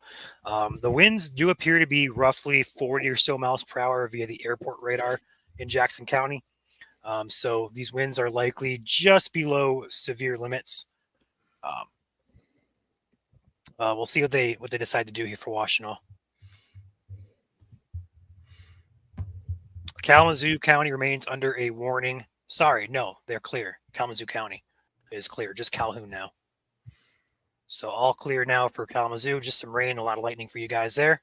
Speaker 1: The winds do appear to be roughly 40 or so miles per hour via the airport radar in Jackson County. So these winds are likely just below severe limits. We'll see what they decide to do here for Washtenaw. Kalamazoo County remains under a warning. Sorry, no, they're clear. Kalamazoo County is clear. Just Calhoun now. So all clear now for Kalamazoo. Just some rain, a lot of lightning for you guys there.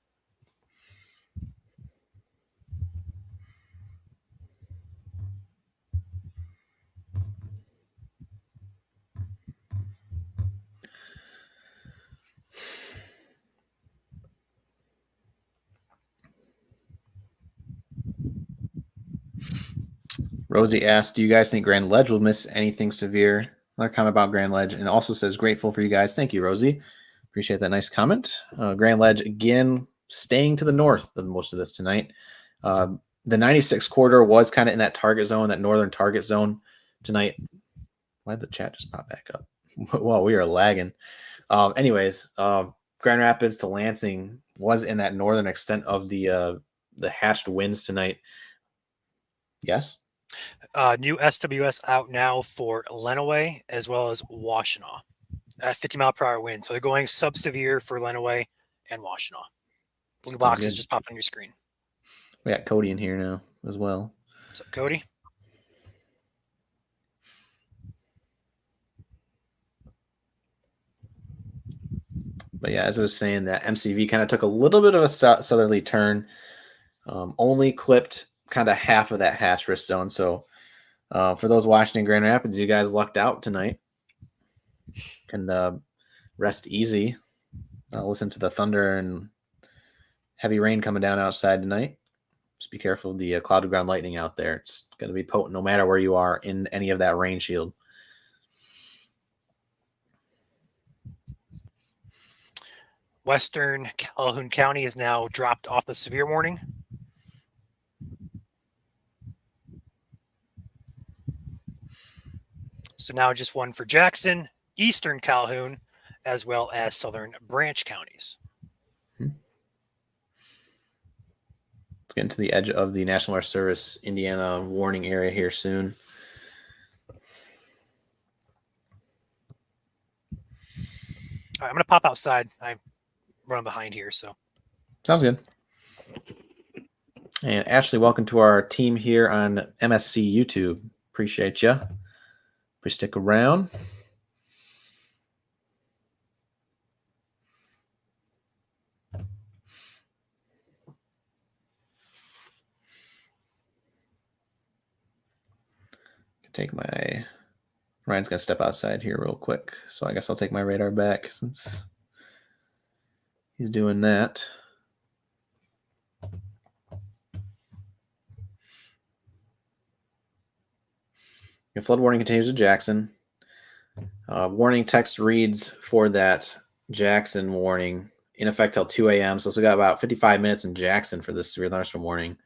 Speaker 2: Rosie asked, do you guys think Grand Ledge will miss anything severe? Another comment about Grand Ledge, and also says, grateful for you guys. Thank you, Rosie. Appreciate that nice comment. Grand Ledge, again, staying to the north of most of this tonight. The 96 corridor was kind of in that target zone, that northern target zone tonight. Why did the chat just pop back up? Well, we are lagging. Anyways, Grand Rapids to Lansing was in that northern extent of the hatched winds tonight. Yes?
Speaker 1: New SWS out now for Lenawee as well as Washtenaw at 50-mile-per-hour wind. So they're going sub-severe for Lenawee and Washtenaw. Blue boxes just popped on your screen.
Speaker 2: We got Cody in here now as well.
Speaker 1: What's up, Cody?
Speaker 2: But yeah, as I was saying, that MCV kind of took a little bit of a southerly turn, only clipped kind of half of that hatch risk zone. So for those watching in Grand Rapids, you guys lucked out tonight. Can rest easy. Listen to the thunder and heavy rain coming down outside tonight. Just be careful of the cloud to ground lightning out there. It's going to be potent no matter where you are in any of that rain shield.
Speaker 1: Western Calhoun County is now dropped off the severe warning. So now just one for Jackson, Eastern Calhoun, as well as Southern Branch counties.
Speaker 2: Let's get into the edge of the National Weather Service Indiana warning area here soon.
Speaker 1: All right, I'm going to pop outside. I'm running behind here, so.
Speaker 2: Sounds good. And Ashley, welcome to our team here on MSC YouTube. Appreciate you. Please stick around. Take my Ryan's gonna step outside here real quick, so I guess I'll take my radar back since he's doing that. Your flood warning continues to Jackson. Warning text reads for that Jackson warning in effect till 2 a.m. So we got about 55 minutes in Jackson for this severe thunderstorm warning.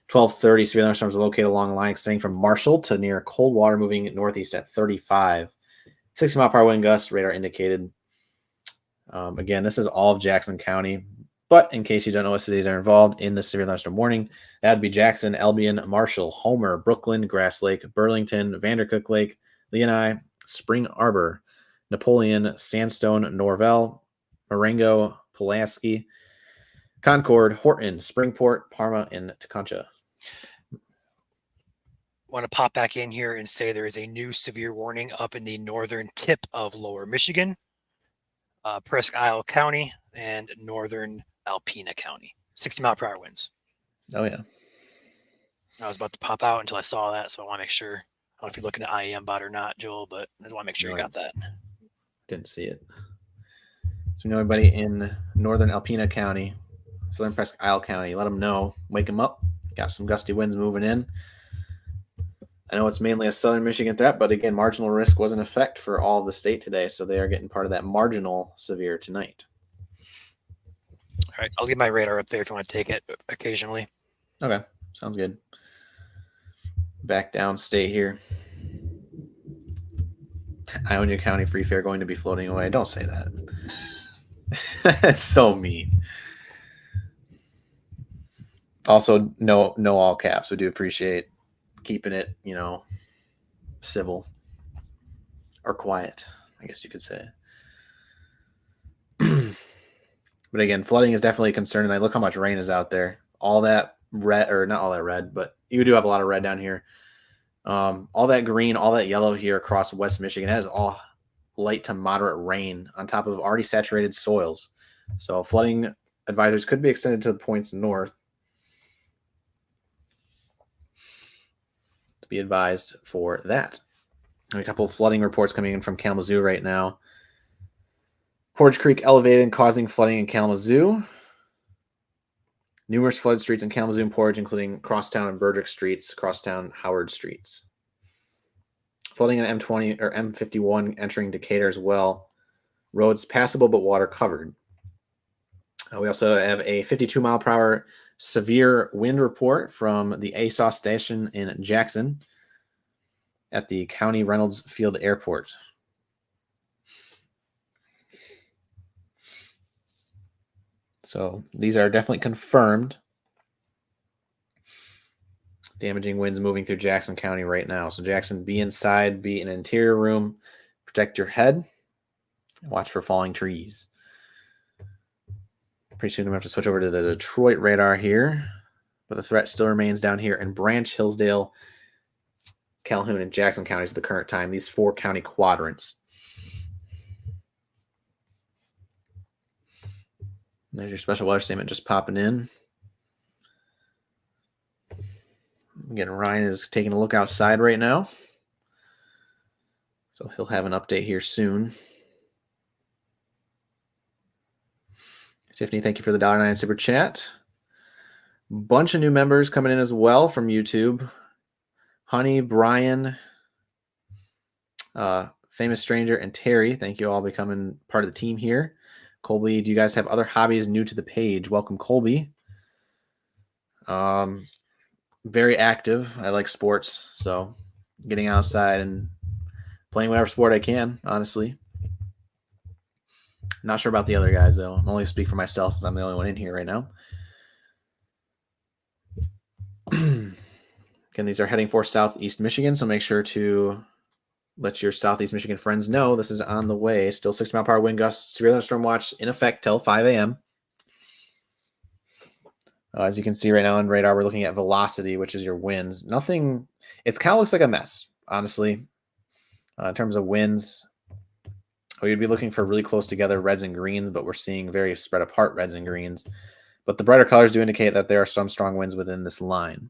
Speaker 2: 12:30, severe thunderstorms are located along the line extending from Marshall to near Coldwater, moving northeast at 35. 60-mile-per-hour wind gusts, radar indicated. Again, this is all of Jackson County. But in case you don't know what cities are involved in the severe thunderstorm warning, that would be Jackson, Albion, Marshall, Homer, Brooklyn, Grass Lake, Burlington, Vandercook Lake, Leoni, Spring Arbor, Napoleon, Sandstone, Norvell, Marengo, Pulaski, Concord, Horton, Springport, Parma, and Teconcha.
Speaker 1: Want to pop back in here and say there is a new severe warning up in the northern tip of lower Michigan, Presque Isle County, and northern Alpena County. 60-mile-per-hour winds.
Speaker 2: Oh, yeah.
Speaker 1: I was about to pop out until I saw that, so I want to make sure. I don't know if you're looking at IEM bot or not, Joel, but I want to make sure you got that.
Speaker 2: Didn't see it. So we know everybody in northern Alpena County, southern Presque Isle County. Let them know. Wake them up. Got some gusty winds moving in. I know it's mainly a southern Michigan threat, but again, marginal risk was in effect for all of the state today, so they are getting part of that marginal severe tonight.
Speaker 1: All right, I'll leave my radar up there if you want to take it occasionally.
Speaker 2: Okay, sounds good. Back downstate here. Ionia County Free Fair going to be floating away. Don't say that. That's so mean. Also, no all caps. We do appreciate keeping it, civil or quiet, I guess you could say. But again, flooding is definitely a concern, and I look how much rain is out there. All that red, or not all that red, but you do have a lot of red down here. All that green, all that yellow here across West Michigan, that is all light to moderate rain on top of already saturated soils. So flooding advisories could be extended to the points north. To be advised for that. A couple of flooding reports coming in from Kalamazoo right now. Portage Creek elevated and causing flooding in Kalamazoo. Numerous flooded streets in Kalamazoo and Portage, including Crosstown and Burdick streets, Crosstown, Howard streets. Flooding in M20 or M51 entering Decatur as well. Roads passable but water covered. We also have a 52-mile-per-hour severe wind report from the ASOS station in Jackson at the County Reynolds Field Airport. So these are definitely confirmed. Damaging winds moving through Jackson County right now. So Jackson, be inside, be in an interior room, protect your head, watch for falling trees. Pretty soon I'm going to have to switch over to the Detroit radar here, but the threat still remains down here in Branch, Hillsdale, Calhoun, and Jackson counties at the current time, these 4 county quadrants. There's your special weather statement just popping in. Again, Ryan is taking a look outside right now, so he'll have an update here soon. Tiffany, thank you for the $1.09 super chat. Bunch of new members coming in as well from YouTube. Honey, Brian, Famous Stranger, and Terry. Thank you all for becoming part of the team here. Colby, do you guys have other hobbies new to the page? Welcome, Colby. Very active. I like sports, so getting outside and playing whatever sport I can, honestly. Not sure about the other guys, though. I'm only speak for myself since I'm the only one in here right now. Again, these are heading for Southeast Michigan, so make sure to let your Southeast Michigan friends know this is on the way. Still 60-mile-per-hour wind gusts, severe thunderstorm watch in effect till 5 a.m. As you can see right now on radar, we're looking at velocity, which is your winds. Nothing, it kind of looks like a mess, honestly. In terms of winds, we'd be looking for really close together reds and greens, but we're seeing very spread apart reds and greens. But the brighter colors do indicate that there are some strong winds within this line.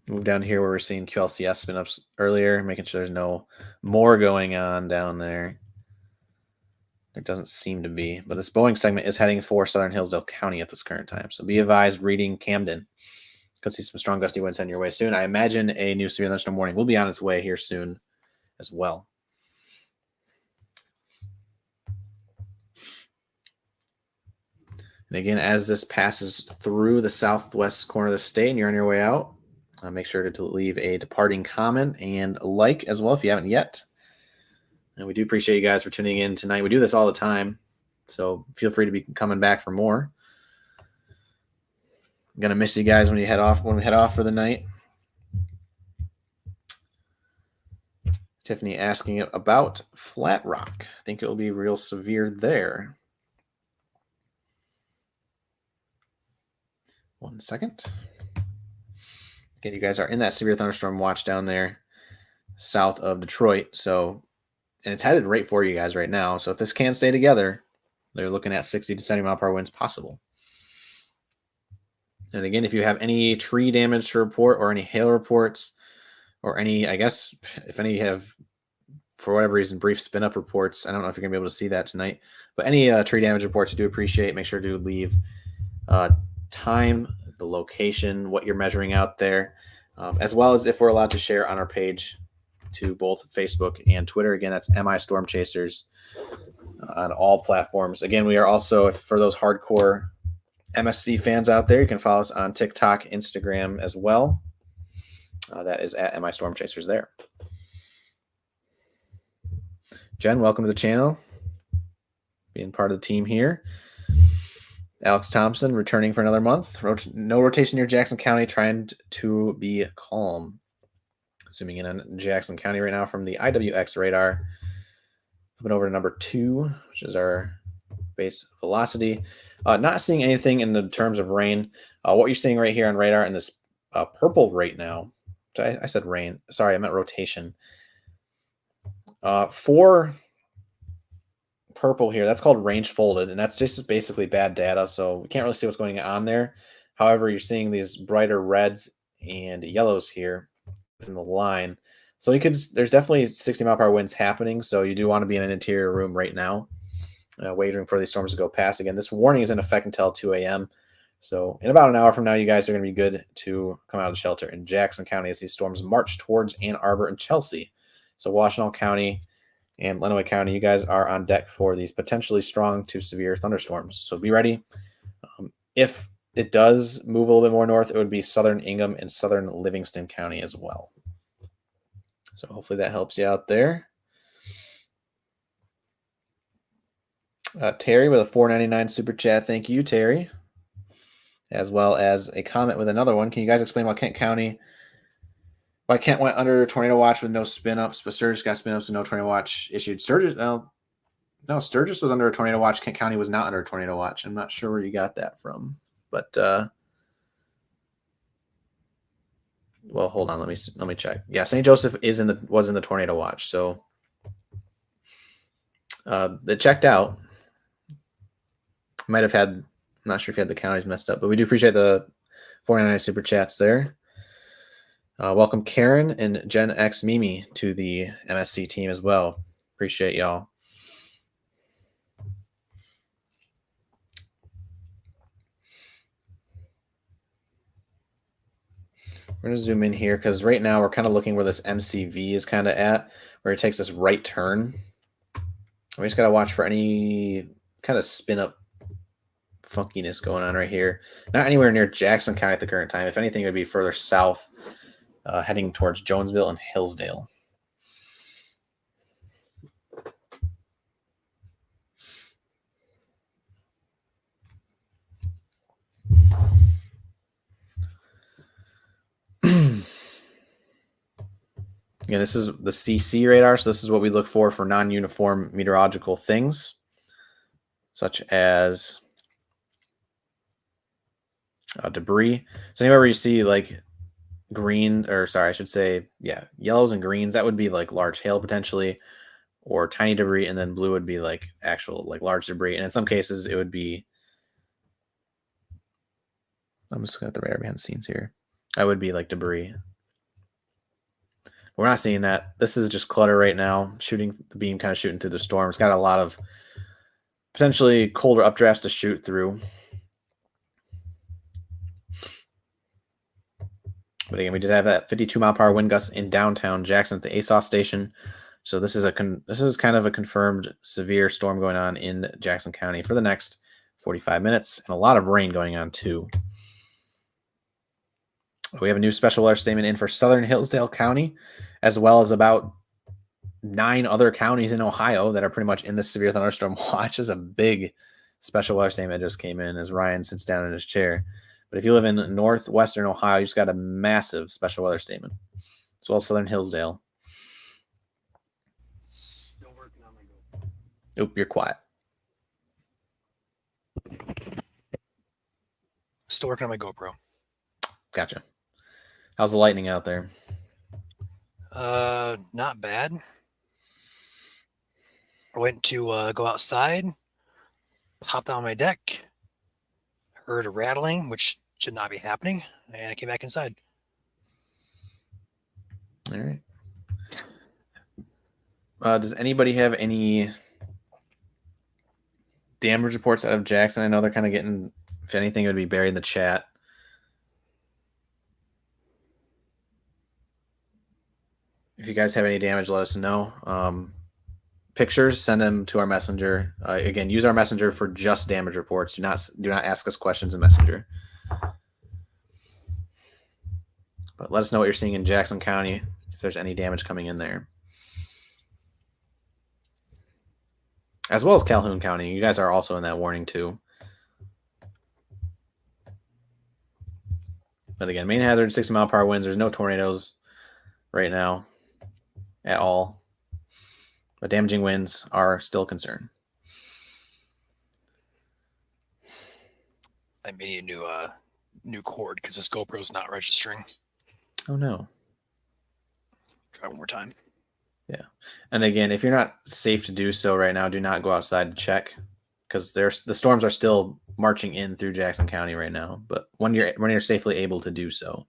Speaker 2: Move down here where we're seeing QLCS spin ups earlier, making sure there's no more going on down there. There doesn't seem to be, but this Boeing segment is heading for Southern Hillsdale County at this current time. So be advised, reading Camden. Could see some strong gusty winds heading your way soon. I imagine a new severe thunderstorm warning will be on its way here soon as well. And again, as this passes through the southwest corner of the state and you're on your way out, make sure to leave a departing comment and a like as well if you haven't yet. And we do appreciate you guys for tuning in tonight. We do this all the time, so feel free to be coming back for more. I'm gonna miss you guys when we head off for the night. Tiffany asking about Flat Rock. I think it will be real severe there. 1 second. Again, you guys are in that severe thunderstorm watch down there south of Detroit. So, and it's headed right for you guys right now. So if this can stay together, they're looking at 60 to 70 mile per hour winds possible. And again, if you have any tree damage to report or any hail reports or any, I guess, if any have, for whatever reason, brief spin up reports, I don't know if you're going to be able to see that tonight, but any tree damage reports you do appreciate, make sure to leave time, the location, what you're measuring out there, as well as if we're allowed to share on our page to both Facebook and Twitter. Again, that's MIStormChasers on all platforms. Again, we are also, for those hardcore MSC fans out there, you can follow us on TikTok, Instagram as well. That is at MIStormChasers there. Jen, welcome to the channel. Being part of the team here. Alex Thompson returning for another month. No rotation near Jackson County, trying to be calm. Zooming in on Jackson County right now from the IWX radar. Flipping over to number 2, which is our base velocity. Not seeing anything in the terms of rain. What you're seeing right here on radar in this purple right now. I said rain. Sorry, I meant rotation. For purple here, that's called range folded, and that's just basically bad data, so we can't really see what's going on there. However, you're seeing these brighter reds and yellows here in the line. So you could, there's definitely 60 mile per hour winds happening, so you do want to be in an interior room right now, waiting for these storms to go past. Again, this warning is in effect until 2 a.m. So in about an hour from now, you guys are going to be good to come out of the shelter in Jackson County as these storms march towards Ann Arbor and Chelsea. So Washtenaw County and Lenawee County, you guys are on deck for these potentially strong to severe thunderstorms. So be ready. If it does move a little bit more north, it would be southern Ingham and southern Livingston County as well. So hopefully that helps you out there. Terry with a $4.99 super chat. Thank you, Terry. As well as a comment with another one. Can you guys explain why Kent went under tornado watch with no spin ups, but Sturgis got spin ups with no tornado watch issued? Sturgis was under a tornado watch. Kent County was not under a tornado watch. I'm not sure where you got that from, but well, hold on. Let me check. Yeah, St. Joseph was in the tornado watch, so it checked out. Might have had. I'm not sure if you had the counties messed up, but we do appreciate the 499 super chats there. Welcome Karen and Gen X Mimi to the MSC team as well. Appreciate y'all. We're going to zoom in here because right now we're kind of looking where this MCV is kind of at, where it takes this right turn. We just got to watch for any kind of spin up funkiness going on right here. Not anywhere near Jackson County at the current time. If anything, it would be further south, heading towards Jonesville and Hillsdale. Yeah, this is the CC radar, so this is what we look for non-uniform meteorological things, such as debris. So anywhere where you see like green, or sorry, I should say, yeah, yellows and greens, that would be like large hail potentially, or tiny debris, and then blue would be like actual like large debris. And in some cases, it would be, I'm just looking at the radar behind the scenes here. That would be like debris. We're not seeing that. This is just clutter right now, shooting the beam, kind of shooting through the storm. It's got a lot of potentially colder updrafts to shoot through. But again, we did have that 52-mile-per-hour wind gust in downtown Jackson at the ASOS station. So this is kind of a confirmed severe storm going on in Jackson County for the next 45 minutes, and a lot of rain going on too. We have a new special weather statement in for southern Hillsdale County, as well as about 9 other counties in Ohio that are pretty much in this severe thunderstorm watch. Is a big special weather statement that just came in as Ryan sits down in his chair. But if you live in northwestern Ohio, you just got a massive special weather statement, as well as southern Hillsdale.
Speaker 1: Still working on my GoPro.
Speaker 2: Oop, you're quiet.
Speaker 1: Still working on my GoPro.
Speaker 2: Gotcha. How's the lightning out there?
Speaker 1: Not bad. I went to go outside, hopped on my deck, heard a rattling, which should not be happening, and I came back inside.
Speaker 2: All right. Does anybody have any damage reports out of Jackson? I know they're kind of getting, if anything, it would be buried in the chat. If you guys have any damage, let us know. Pictures, send them to our messenger. Again, use our messenger for just damage reports. Do not ask us questions in messenger. But let us know what you're seeing in Jackson County, if there's any damage coming in there. As well as Calhoun County. You guys are also in that warning too. But again, main hazard, 60-mile-per-hour winds. There's no tornadoes right now at all. But damaging winds are still a concern.
Speaker 1: I may need a new cord because this GoPro's not registering.
Speaker 2: Oh no.
Speaker 1: Try one more time.
Speaker 2: Yeah. And again, if you're not safe to do so right now, do not go outside to check, because the storms are still marching in through Jackson County right now. But when you're safely able to do so.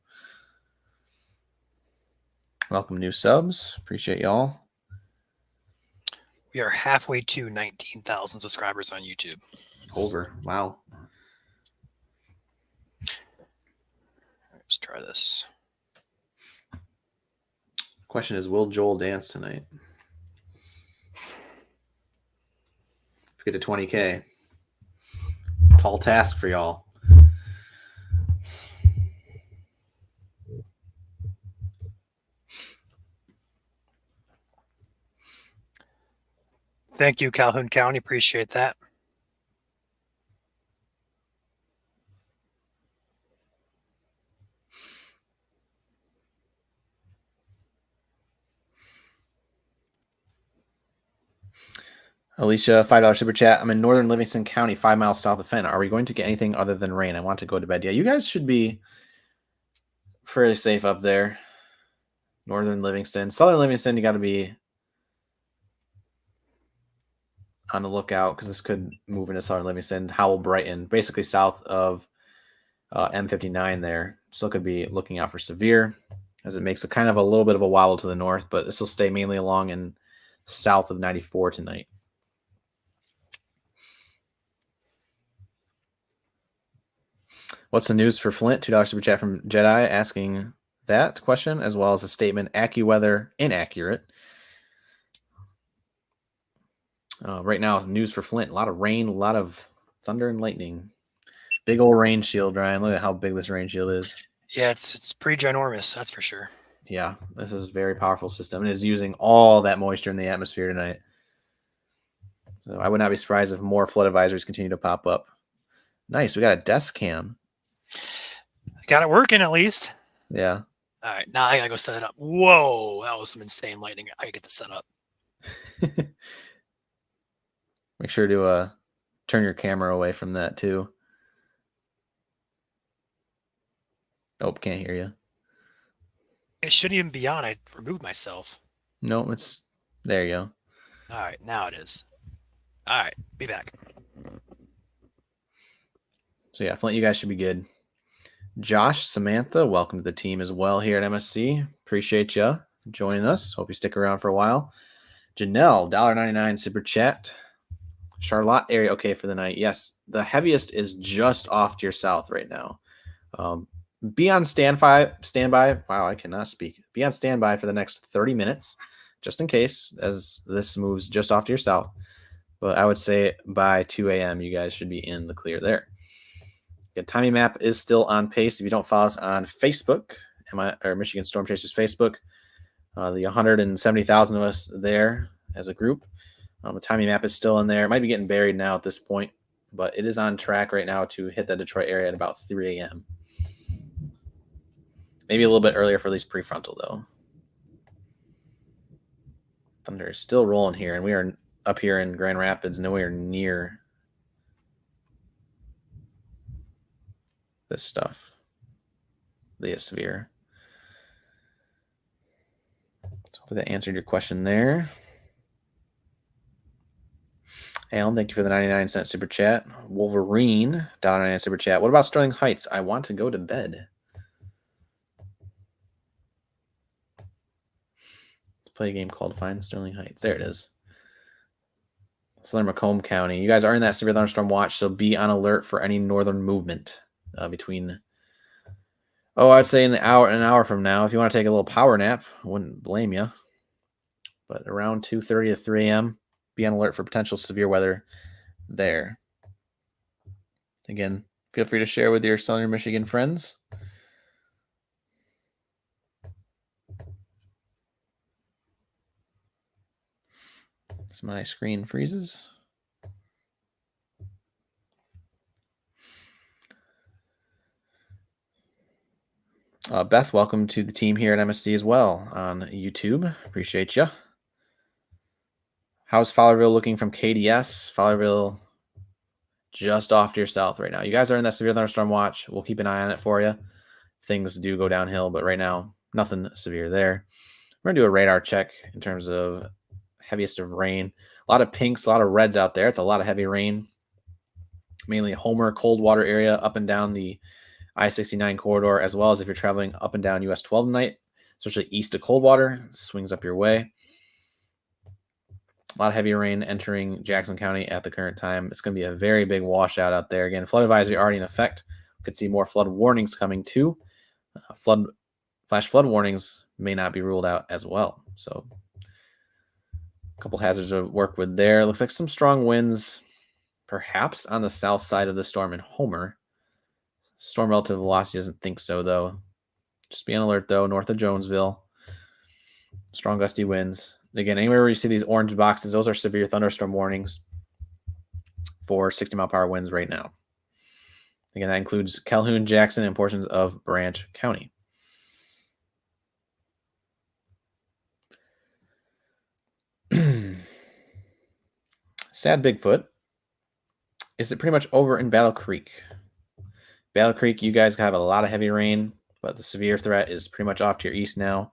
Speaker 2: Welcome new subs. Appreciate y'all.
Speaker 1: We are halfway to 19,000 subscribers on YouTube.
Speaker 2: Over. Wow.
Speaker 1: Let's try this.
Speaker 2: Question is, will Joel dance tonight? If we get to 20K. Tall task for y'all.
Speaker 1: Thank you, Calhoun County. Appreciate that.
Speaker 2: Alicia, $5 super chat. I'm in northern Livingston County, 5 miles south of Fenn. Are we going to get anything other than rain? I want to go to bed. Yeah, you guys should be fairly safe up there. Northern Livingston. Southern Livingston, you got to be on the lookout because this could move into southern Livingston. Howell, Brighton, basically south of M59 there. Still could be looking out for severe, as it makes a kind of a little bit of a wobble to the north, but this will stay mainly along and south of 94 tonight. What's the news for Flint? $2 super chat from Jedi asking that question, as well as a statement, AccuWeather inaccurate. Right now, news for Flint, a lot of rain, a lot of thunder and lightning. Big old rain shield, Ryan. Look at how big this rain shield is.
Speaker 1: Yeah, it's pretty ginormous, that's for sure.
Speaker 2: Yeah, this is a very powerful system. It is using all that moisture in the atmosphere tonight. So I would not be surprised if more flood advisories continue to pop up. Nice, we got a desk cam.
Speaker 1: I got it working at least.
Speaker 2: Yeah.
Speaker 1: All right, now I gotta go set it up. Whoa, that was some insane lightning. I gotta get this set up.
Speaker 2: Make sure to turn your camera away from that too. Nope, can't hear you.
Speaker 1: It shouldn't even be on. I removed myself.
Speaker 2: No, it's there. You go.
Speaker 1: All right, now it is. All right, be back.
Speaker 2: So yeah, Flint, you guys should be good. Josh, Samantha, welcome to the team as well here at MSC. Appreciate you joining us. Hope you stick around for a while. Janelle, $1.99 super chat. Charlotte area okay for the night. Yes, the heaviest is just off to your south right now. Be on standby. Wow, I cannot speak. Be on standby for the next 30 minutes, just in case, as this moves just off to your south. But I would say by 2 a.m., you guys should be in the clear there. The timing map is still on pace. If you don't follow us on Facebook, Michigan Storm Chasers Facebook, the 170,000 of us there as a group, the timing map is still in there. It might be getting buried now at this point, but it is on track right now to hit the Detroit area at about 3 a.m. Maybe a little bit earlier for at least prefrontal, though. Thunder is still rolling here, and we are up here in Grand Rapids, nowhere near this stuff. The severe. So hopefully that answered your question there. Alan, thank you for the 99-cent super chat. Wolverine, $1.99 super chat. What about Sterling Heights? I want to go to bed. Let's play a game called Find Sterling Heights. There it is. Southern Macomb County. You guys are in that severe thunderstorm watch, so be on alert for any northern movement between. Oh, I'd say an hour from now. If you want to take a little power nap, I wouldn't blame you. But around 2:30 to 3 a.m., be on alert for potential severe weather there. Again, feel free to share with your Southern Michigan friends. As my screen freezes. Beth, welcome to the team here at MSC as well on YouTube. Appreciate you. How's Fowlerville looking from KDS? Fowlerville just off to your south right now. You guys are in that severe thunderstorm watch. We'll keep an eye on it for you. Things do go downhill, but right now, nothing severe there. We're going to do a radar check in terms of heaviest of rain. A lot of pinks, a lot of reds out there. It's a lot of heavy rain. Mainly Homer, Coldwater area, up and down the I-69 corridor, as well as if you're traveling up and down US 12 tonight, especially east of Coldwater, swings up your way. A lot of heavy rain entering Jackson County at the current time. It's going to be a very big washout out there. Again, flood advisory already in effect. We could see more flood warnings coming too. Flash flood warnings may not be ruled out as well. So a couple hazards to work with there. Looks like some strong winds, perhaps on the south side of the storm in Homer. Storm relative velocity doesn't think so, though. Just be on alert, though, north of Jonesville. Strong gusty winds. Again, anywhere where you see these orange boxes, those are severe thunderstorm warnings for 60-mile-per-hour winds right now. Again, that includes Calhoun, Jackson, and portions of Branch County. Sad Bigfoot. Is it pretty much over in Battle Creek? Battle Creek, you guys have a lot of heavy rain, but the severe threat is pretty much off to your east now.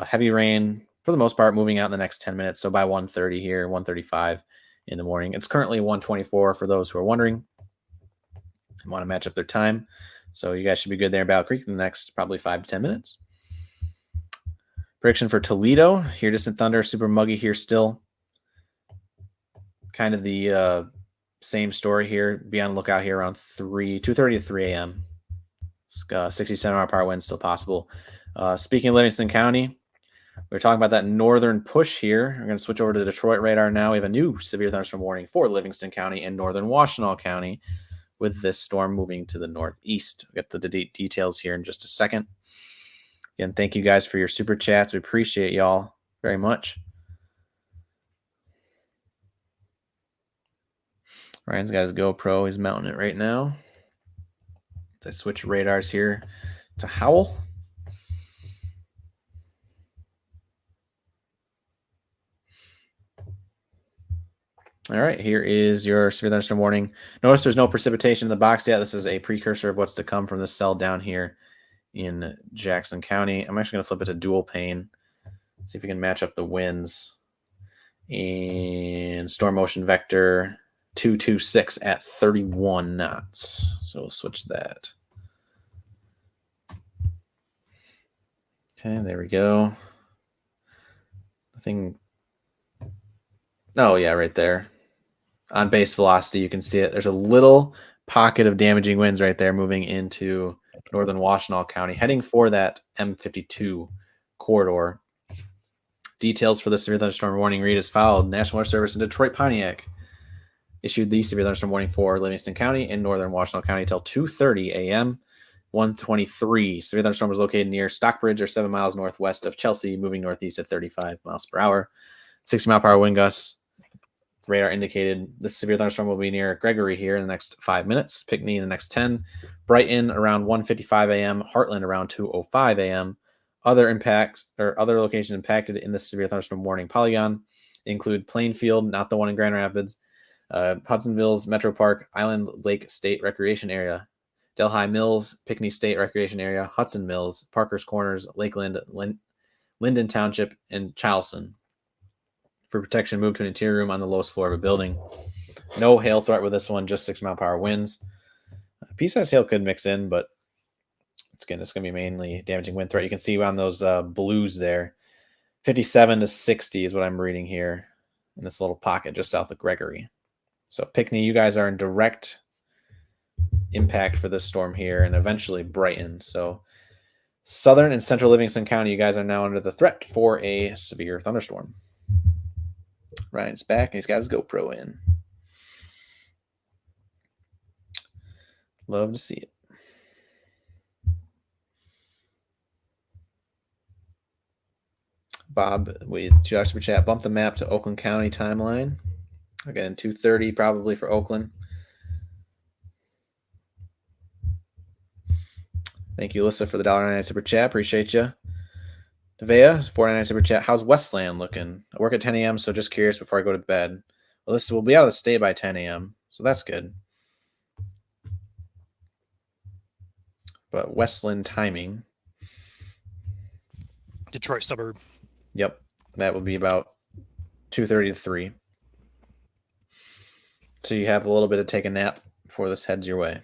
Speaker 2: Heavy rain, for the most part, moving out in the next 10 minutes. So by 1:30 here, 1:35 in the morning. It's currently 1:24 for those who are wondering and want to match up their time. So you guys should be good there in Battle Creek in the next probably 5 to 10 minutes. Prediction for Toledo. Here, distant thunder, super muggy here still. Kind of the same story here. Be on the lookout here around 2:30 to 3 a.m. 67-mile-per-hour wind still possible. Speaking of Livingston County, we're talking about that northern push here. We're going to switch over to the Detroit radar now. We have a new severe thunderstorm warning for Livingston County and northern Washtenaw County with this storm moving to the northeast. We'll get the details here in just a second. Again, thank you guys for your super chats. We appreciate y'all very much. Ryan's got his GoPro. He's mounting it right now. I switch radars here to Howell. All right, here is your severe thunderstorm warning. Notice there's no precipitation in the box yet. This is a precursor of what's to come from this cell down here in Jackson County. I'm actually going to flip it to dual pane. See if we can match up the winds. And storm motion vector 226 at 31 knots. So we'll switch that. Okay, there we go. Nothing. Oh, yeah, right there. On base velocity, you can see it. There's a little pocket of damaging winds right there moving into northern Washtenaw County, heading for that M52 corridor. Details for the severe thunderstorm warning read as followed. National Weather Service in Detroit, Pontiac issued the severe thunderstorm warning for Livingston County and northern Washtenaw County until 2:30 a.m. 123. Severe thunderstorm was located near Stockbridge or 7 miles northwest of Chelsea, moving northeast at 35 miles per hour. 60-mile-per-hour wind gusts. Radar indicated the severe thunderstorm will be near Gregory here in the next 5 minutes. Pinckney in the next 10. Brighton around 1:55 a.m. Heartland around 2:05 a.m. Other impacts or other locations impacted in the severe thunderstorm warning polygon include Plainfield, not the one in Grand Rapids, Hudsonville's Metro Park, Island Lake State Recreation Area, Delhi Mills, Pinckney State Recreation Area, Hudson Mills, Parker's Corners, Lakeland, Linden Township, and Charleston. For protection, move to an interior room on the lowest floor of a building. No hail threat with this one, just 6-mile-per-hour winds. Pea-sized hail could mix in, but it's going to be mainly damaging wind threat. You can see on those blues there, 57 to 60 is what I'm reading here in this little pocket just south of Gregory. So Pinckney, you guys are in direct impact for this storm here, and eventually Brighton. So southern and central Livingston County, you guys are now under the threat for a severe thunderstorm. Ryan's back, and he's got his GoPro in. Love to see it. Bob with $2 super chat. Bump the map to Oakland County timeline. Again, 2:30 probably for Oakland. Thank you, Alyssa, for the $1.99 super chat. Appreciate you. Nevea, $4.99 super chat. How's Westland looking? I work at 10 a.m., so just curious before I go to bed. Alyssa will be out of the state by 10 a.m., so that's good. But Westland timing.
Speaker 1: Detroit suburb.
Speaker 2: Yep, that would be about 2:30 to 3. So you have a little bit to take a nap before this heads your way.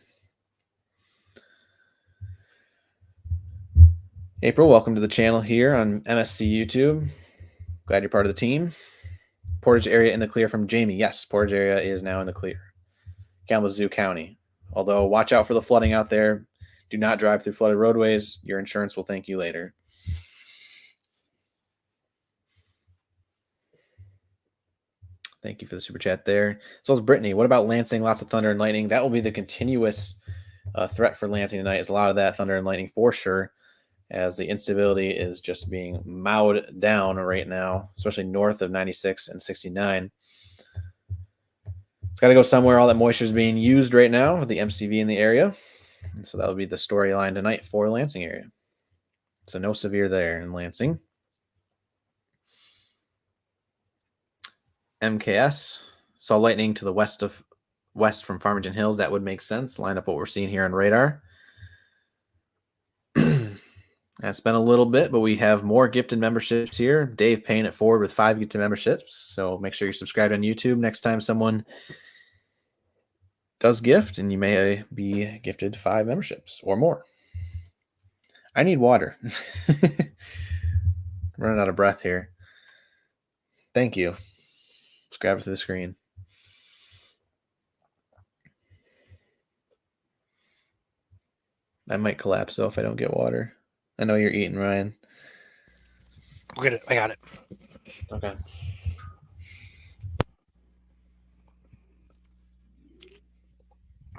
Speaker 2: April, welcome to the channel here on MSC YouTube. Glad you're part of the team. Portage area in the clear from Jamie. Yes, Portage area is now in the clear. Kalamazoo County. Although, watch out for the flooding out there. Do not drive through flooded roadways. Your insurance will thank you later. Thank you for the super chat there. As well as Brittany. What about Lansing? Lots of thunder and lightning. That will be the continuous threat for Lansing tonight. Is a lot of that thunder and lightning for sure, as the instability is just being mowed down right now, especially north of 96 and 69. It's got to go somewhere. All that moisture is being used right now with the MCV in the area. And so that will be the storyline tonight for Lansing area. So no severe there in Lansing. MKS saw lightning to the west from Farmington Hills. That would make sense. Line up what we're seeing here on radar. That's been a little bit, but we have more gifted memberships here. Dave paying it forward with 5 gifted memberships. So make sure you're subscribed on YouTube. Next time someone does gift, and you may be gifted 5 memberships or more. I need water. Running out of breath here. Thank you. Let's grab it to the screen. I might collapse though if I don't get water. I know you're eating, Ryan.
Speaker 1: Go get it. I got it.
Speaker 2: Okay.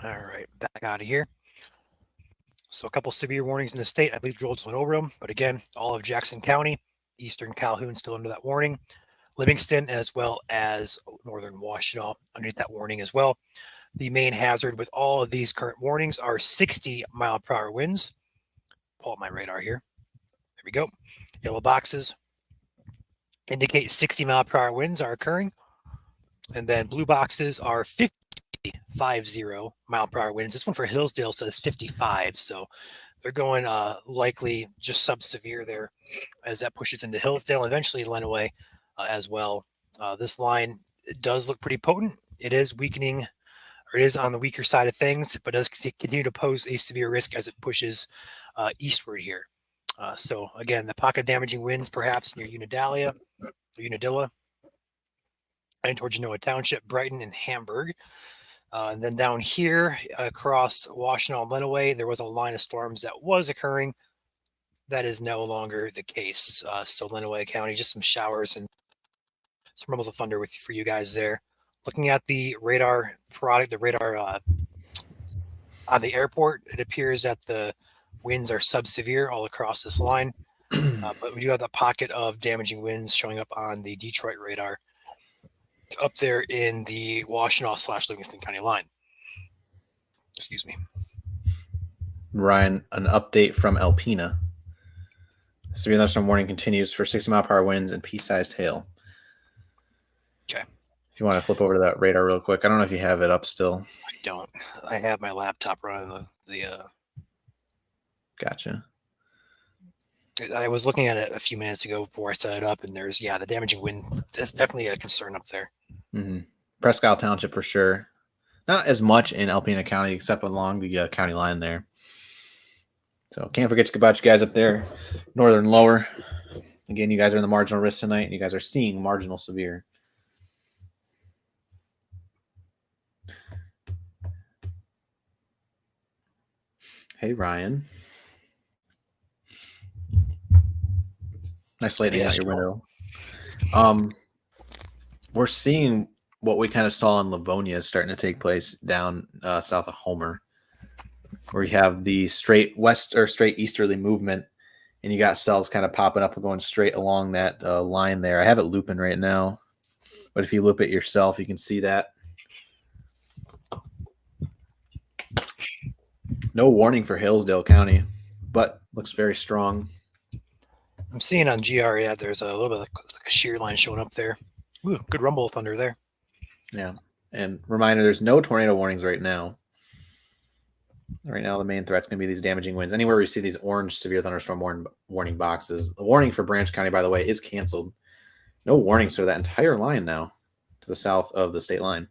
Speaker 1: All right, back out of here. So a couple severe warnings in the state. I believe Joel just went over them, but again, all of Jackson County, eastern Calhoun still under that warning. Livingston, as well as northern Washtenaw underneath that warning as well. The main hazard with all of these current warnings are 60-mile-per-hour winds. Pull up my radar here. There we go. Yellow boxes indicate 60-mile-per-hour winds are occurring. And then blue boxes are 50-mile-per-hour winds. This one for Hillsdale says 55. So they're going likely just sub-severe there as that pushes into Hillsdale and eventually Lenawee as well. This line does look pretty potent. It is weakening, or it is on the weaker side of things, but does continue to pose a severe risk as it pushes eastward here. So again, the pocket damaging winds perhaps near Unadilla, and towards Genoa Township, Brighton, and Hamburg. And then down here across Washtenaw and Lenawee, there was a line of storms that was occurring. That is no longer the case. So Lenawee County, just some showers and some rumbles of thunder for you guys there. Looking at the radar product, the radar on the airport, it appears that the winds are sub-severe all across this line. But we do have that pocket of damaging winds showing up on the Detroit radar up there in the Washtenaw/Livingston County line. Excuse me.
Speaker 2: Ryan, an update from Alpena. Severe thunderstorm warning continues for 60-mile-per-hour winds and pea-sized hail.
Speaker 1: Okay.
Speaker 2: If you want to flip over to that radar real quick. I don't know if you have it up still.
Speaker 1: I don't. I have my laptop running the
Speaker 2: Gotcha.
Speaker 1: I was looking at it a few minutes ago before I set it up, and there's, the damaging wind. That's definitely a concern up there.
Speaker 2: Mm-hmm. Presque Isle Township for sure. Not as much in Alpena County, except along the county line there. So can't forget about you guys up there, northern lower. Again, you guys are in the marginal risk tonight, and you guys are seeing marginal severe. Hey, Ryan. Nice lighting out your window. We're seeing what we kind of saw in Livonia is starting to take place down south of Homer, where you have the straight west or straight easterly movement, and you got cells kind of popping up and going straight along that line there. I have it looping right now, but if you loop it yourself, you can see that. No warning for Hillsdale County, but looks very strong.
Speaker 1: I'm seeing on GR, there's a little bit like a shear line showing up there. Ooh, good rumble of thunder there.
Speaker 2: Yeah. And reminder, there's no tornado warnings right now. Right now, the main threat's going to be these damaging winds. Anywhere we see these orange severe thunderstorm warning boxes. The warning for Branch County, by the way, is canceled. No warnings for that entire line now to the south of the state line.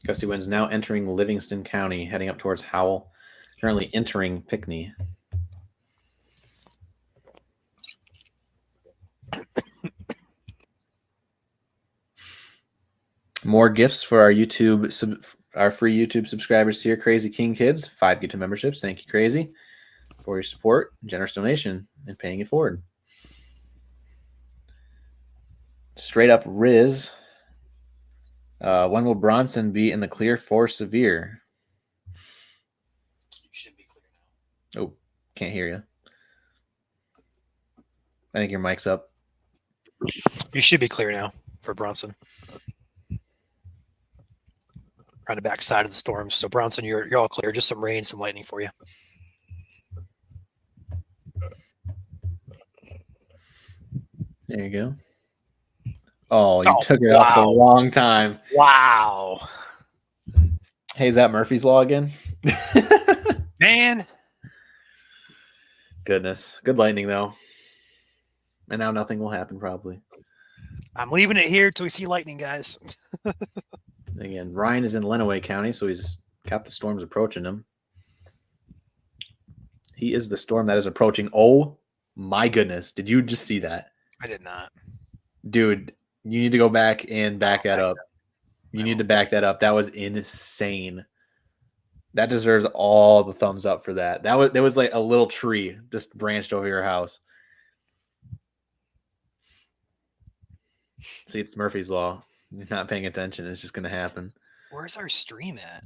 Speaker 2: Gusty winds now entering Livingston County, heading up towards Howell, currently entering Pinckney. More gifts for our our free YouTube subscribers here, Crazy King Kids. 5 YouTube memberships. Thank you, Crazy, for your support, generous donation, and paying it forward. Straight up Riz. When will Bronson be in the clear for severe?
Speaker 1: You should be clear now.
Speaker 2: Oh, can't hear you. I think your mic's up.
Speaker 1: You should be clear now for Bronson. On the back side of the storm. So Bronson, you're all clear. Just some rain, some lightning for you.
Speaker 2: There you go. Oh, you took it off the wrong time.
Speaker 1: Wow.
Speaker 2: Hey, is that Murphy's Law again?
Speaker 1: Man.
Speaker 2: Goodness. Good lightning, though. And now nothing will happen, probably.
Speaker 1: I'm leaving it here till we see lightning, guys.
Speaker 2: Again, Ryan is in Lenawee County, so he's got the storms approaching him. He is the storm that is approaching. Oh, my goodness. Did you just see that?
Speaker 1: I did not.
Speaker 2: Dude, you need to go back and back that up. You need to back that up. That was insane. That deserves all the thumbs up for that. There was like a little tree just branched over your house. See, it's Murphy's Law. You're not paying attention. It's just going to happen.
Speaker 1: Where's our stream at?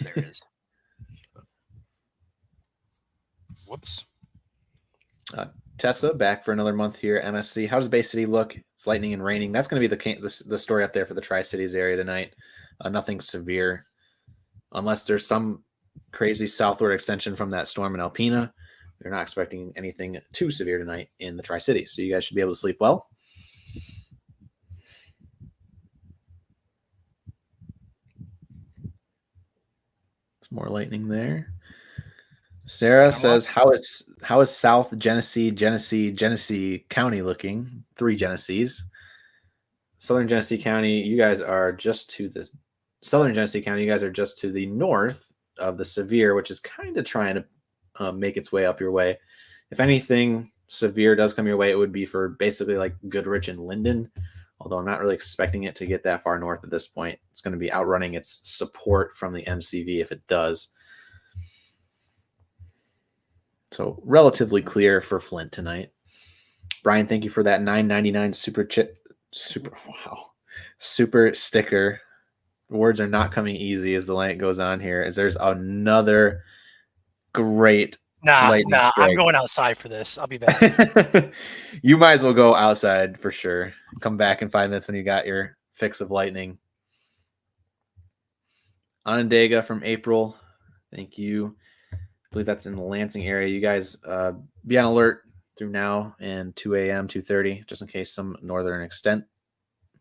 Speaker 1: There it is. Whoops.
Speaker 2: Tessa back for another month here. MSC. How does Bay City look? It's lightning and raining. That's going to be the story up there for the Tri-Cities area tonight. Nothing severe, unless there's some crazy southward extension from that storm in Alpena. We're not expecting anything too severe tonight in the Tri-Cities, so you guys should be able to sleep well. Some more lightning there. Sarah says, how is South Genesee County looking? 3 Genesees. Southern Genesee County, you guys are just to the Southern Genesee County, you guys are just to the north of the severe, which is kind of trying to make its way up your way. If anything severe does come your way, it would be for basically like Goodrich and Linden, although I'm not really expecting it to get that far north at this point. It's going to be outrunning its support from the MCV if it does. So relatively clear for Flint tonight. Brian, thank you for that $9.99 super sticker. Words are not coming easy as the light goes on here. As there's another great lightning
Speaker 1: I'm
Speaker 2: strike.
Speaker 1: going outside for this. I'll be back.
Speaker 2: You might as well go outside for sure. Come back in 5 minutes when you got your fix of lightning. Onondaga from April. Thank you. I believe that's in the Lansing area. You guys be on alert through now and 2 a.m., 2:30, just in case some northern extent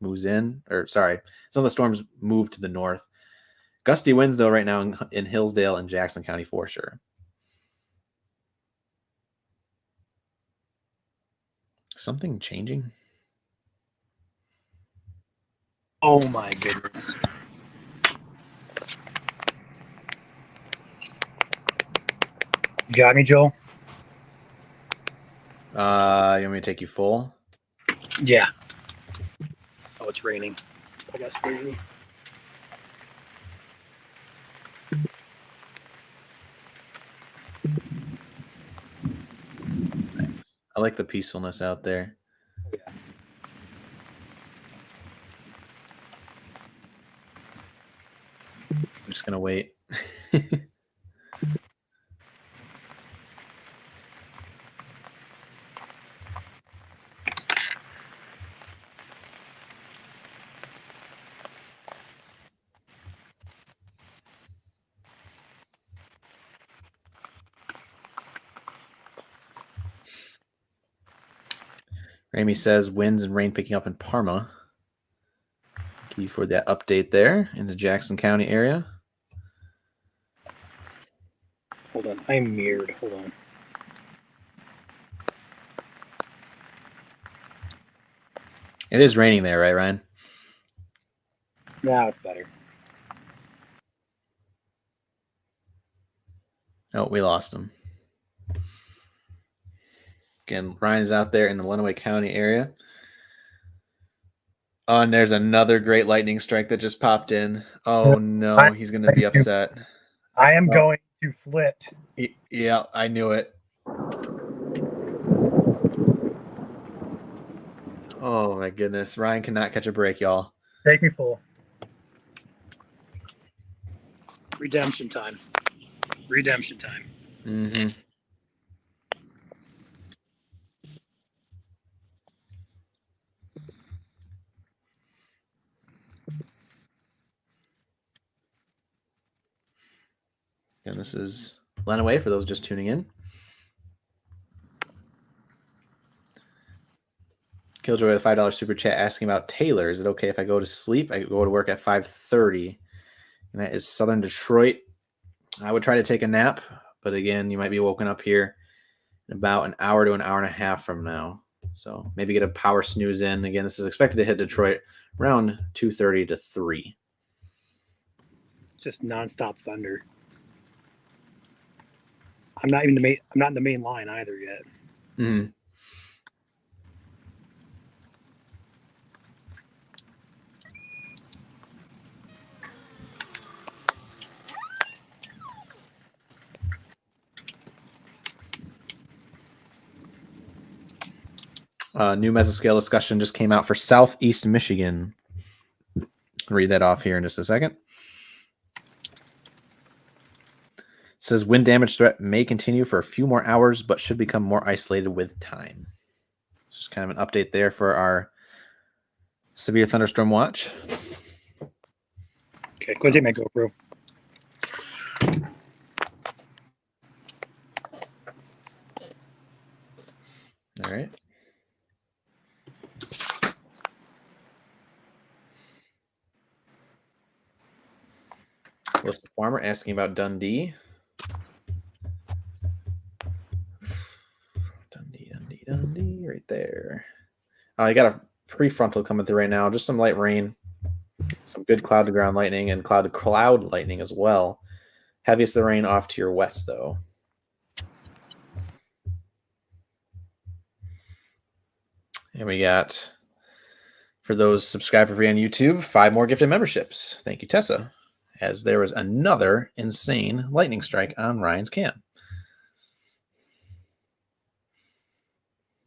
Speaker 2: moves in. Or sorry, some of the storms move to the north. Gusty winds, though, right now in Hillsdale and Jackson County for sure. Something changing?
Speaker 1: Oh my goodness. You got me, Joel?
Speaker 2: You want me to take you full?
Speaker 1: Yeah. Oh, it's raining. I got Sturgis.
Speaker 2: Nice. I like the peacefulness out there.
Speaker 1: Yeah.
Speaker 2: I'm just gonna wait. Ramy says winds and rain picking up in Parma. Thank you for that update there in the Jackson County area.
Speaker 1: Hold on. I'm mirrored. Hold on.
Speaker 2: It is raining there, right, Ryan?
Speaker 1: Now it's better.
Speaker 2: Oh, we lost him. Again, Ryan's out there in the Lenawee County area. Oh, and there's another great lightning strike that just popped in. Oh, no, he's going to be upset.
Speaker 1: I am going to flip.
Speaker 2: Yeah, I knew it. Oh, my goodness. Ryan cannot catch a break, y'all.
Speaker 1: Take me full. Redemption time. Redemption time.
Speaker 2: Mm-hmm. And this is Lenawee for those just tuning in. Killjoy with a $5 super chat asking about Taylor. Is it okay if I go to sleep? I go to work at 5:30. And that is Southern Detroit. I would try to take a nap, but again, you might be woken up here in about an hour to an hour and a half from now. So maybe get a power snooze in. Again, this is expected to hit Detroit around 2:30 to 3.
Speaker 1: Just nonstop thunder. I'm not in the main line either yet.
Speaker 2: Mm-hmm. New mesoscale discussion just came out for Southeast Michigan. I'll read that off here in just a second. It says wind damage threat may continue for a few more hours, but should become more isolated with time. Just kind of an update there for our severe thunderstorm watch.
Speaker 1: Okay, go take my GoPro.
Speaker 2: All right. List Farmer asking about Dundee. Dundee, right there. You got a prefrontal coming through right now. Just some light rain, some good cloud to ground lightning, and cloud to cloud lightning as well. Heaviest of the rain off to your west, though. And we got For those subscribed for free on YouTube, 5 more gifted memberships. Thank you, Tessa, as there was another insane lightning strike on Ryan's cam.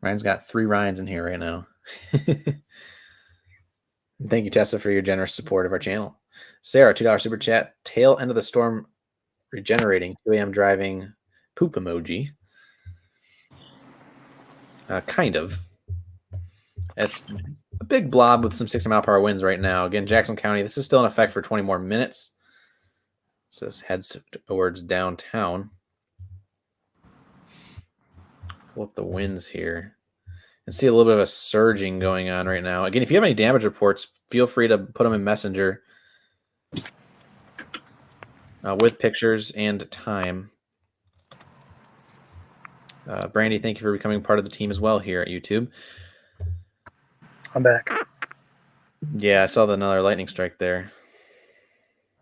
Speaker 2: Ryan's got 3 Ryans in here right now. Thank you, Tessa, for your generous support of our channel. Sarah, $2 super chat. Tail end of the storm regenerating. 2 a.m. driving poop emoji. Kind of. It's a big blob with some 60-mile-per-hour winds right now. Again, Jackson County, this is still in effect for 20 more minutes. So this heads towards downtown. Pull up the winds here and see a little bit of a surging going on right now. Again, if you have any damage reports, feel free to put them in Messenger with pictures and time. Brandy, thank you for becoming part of the team as well here at YouTube.
Speaker 1: I'm back.
Speaker 2: Yeah, I saw another lightning strike there.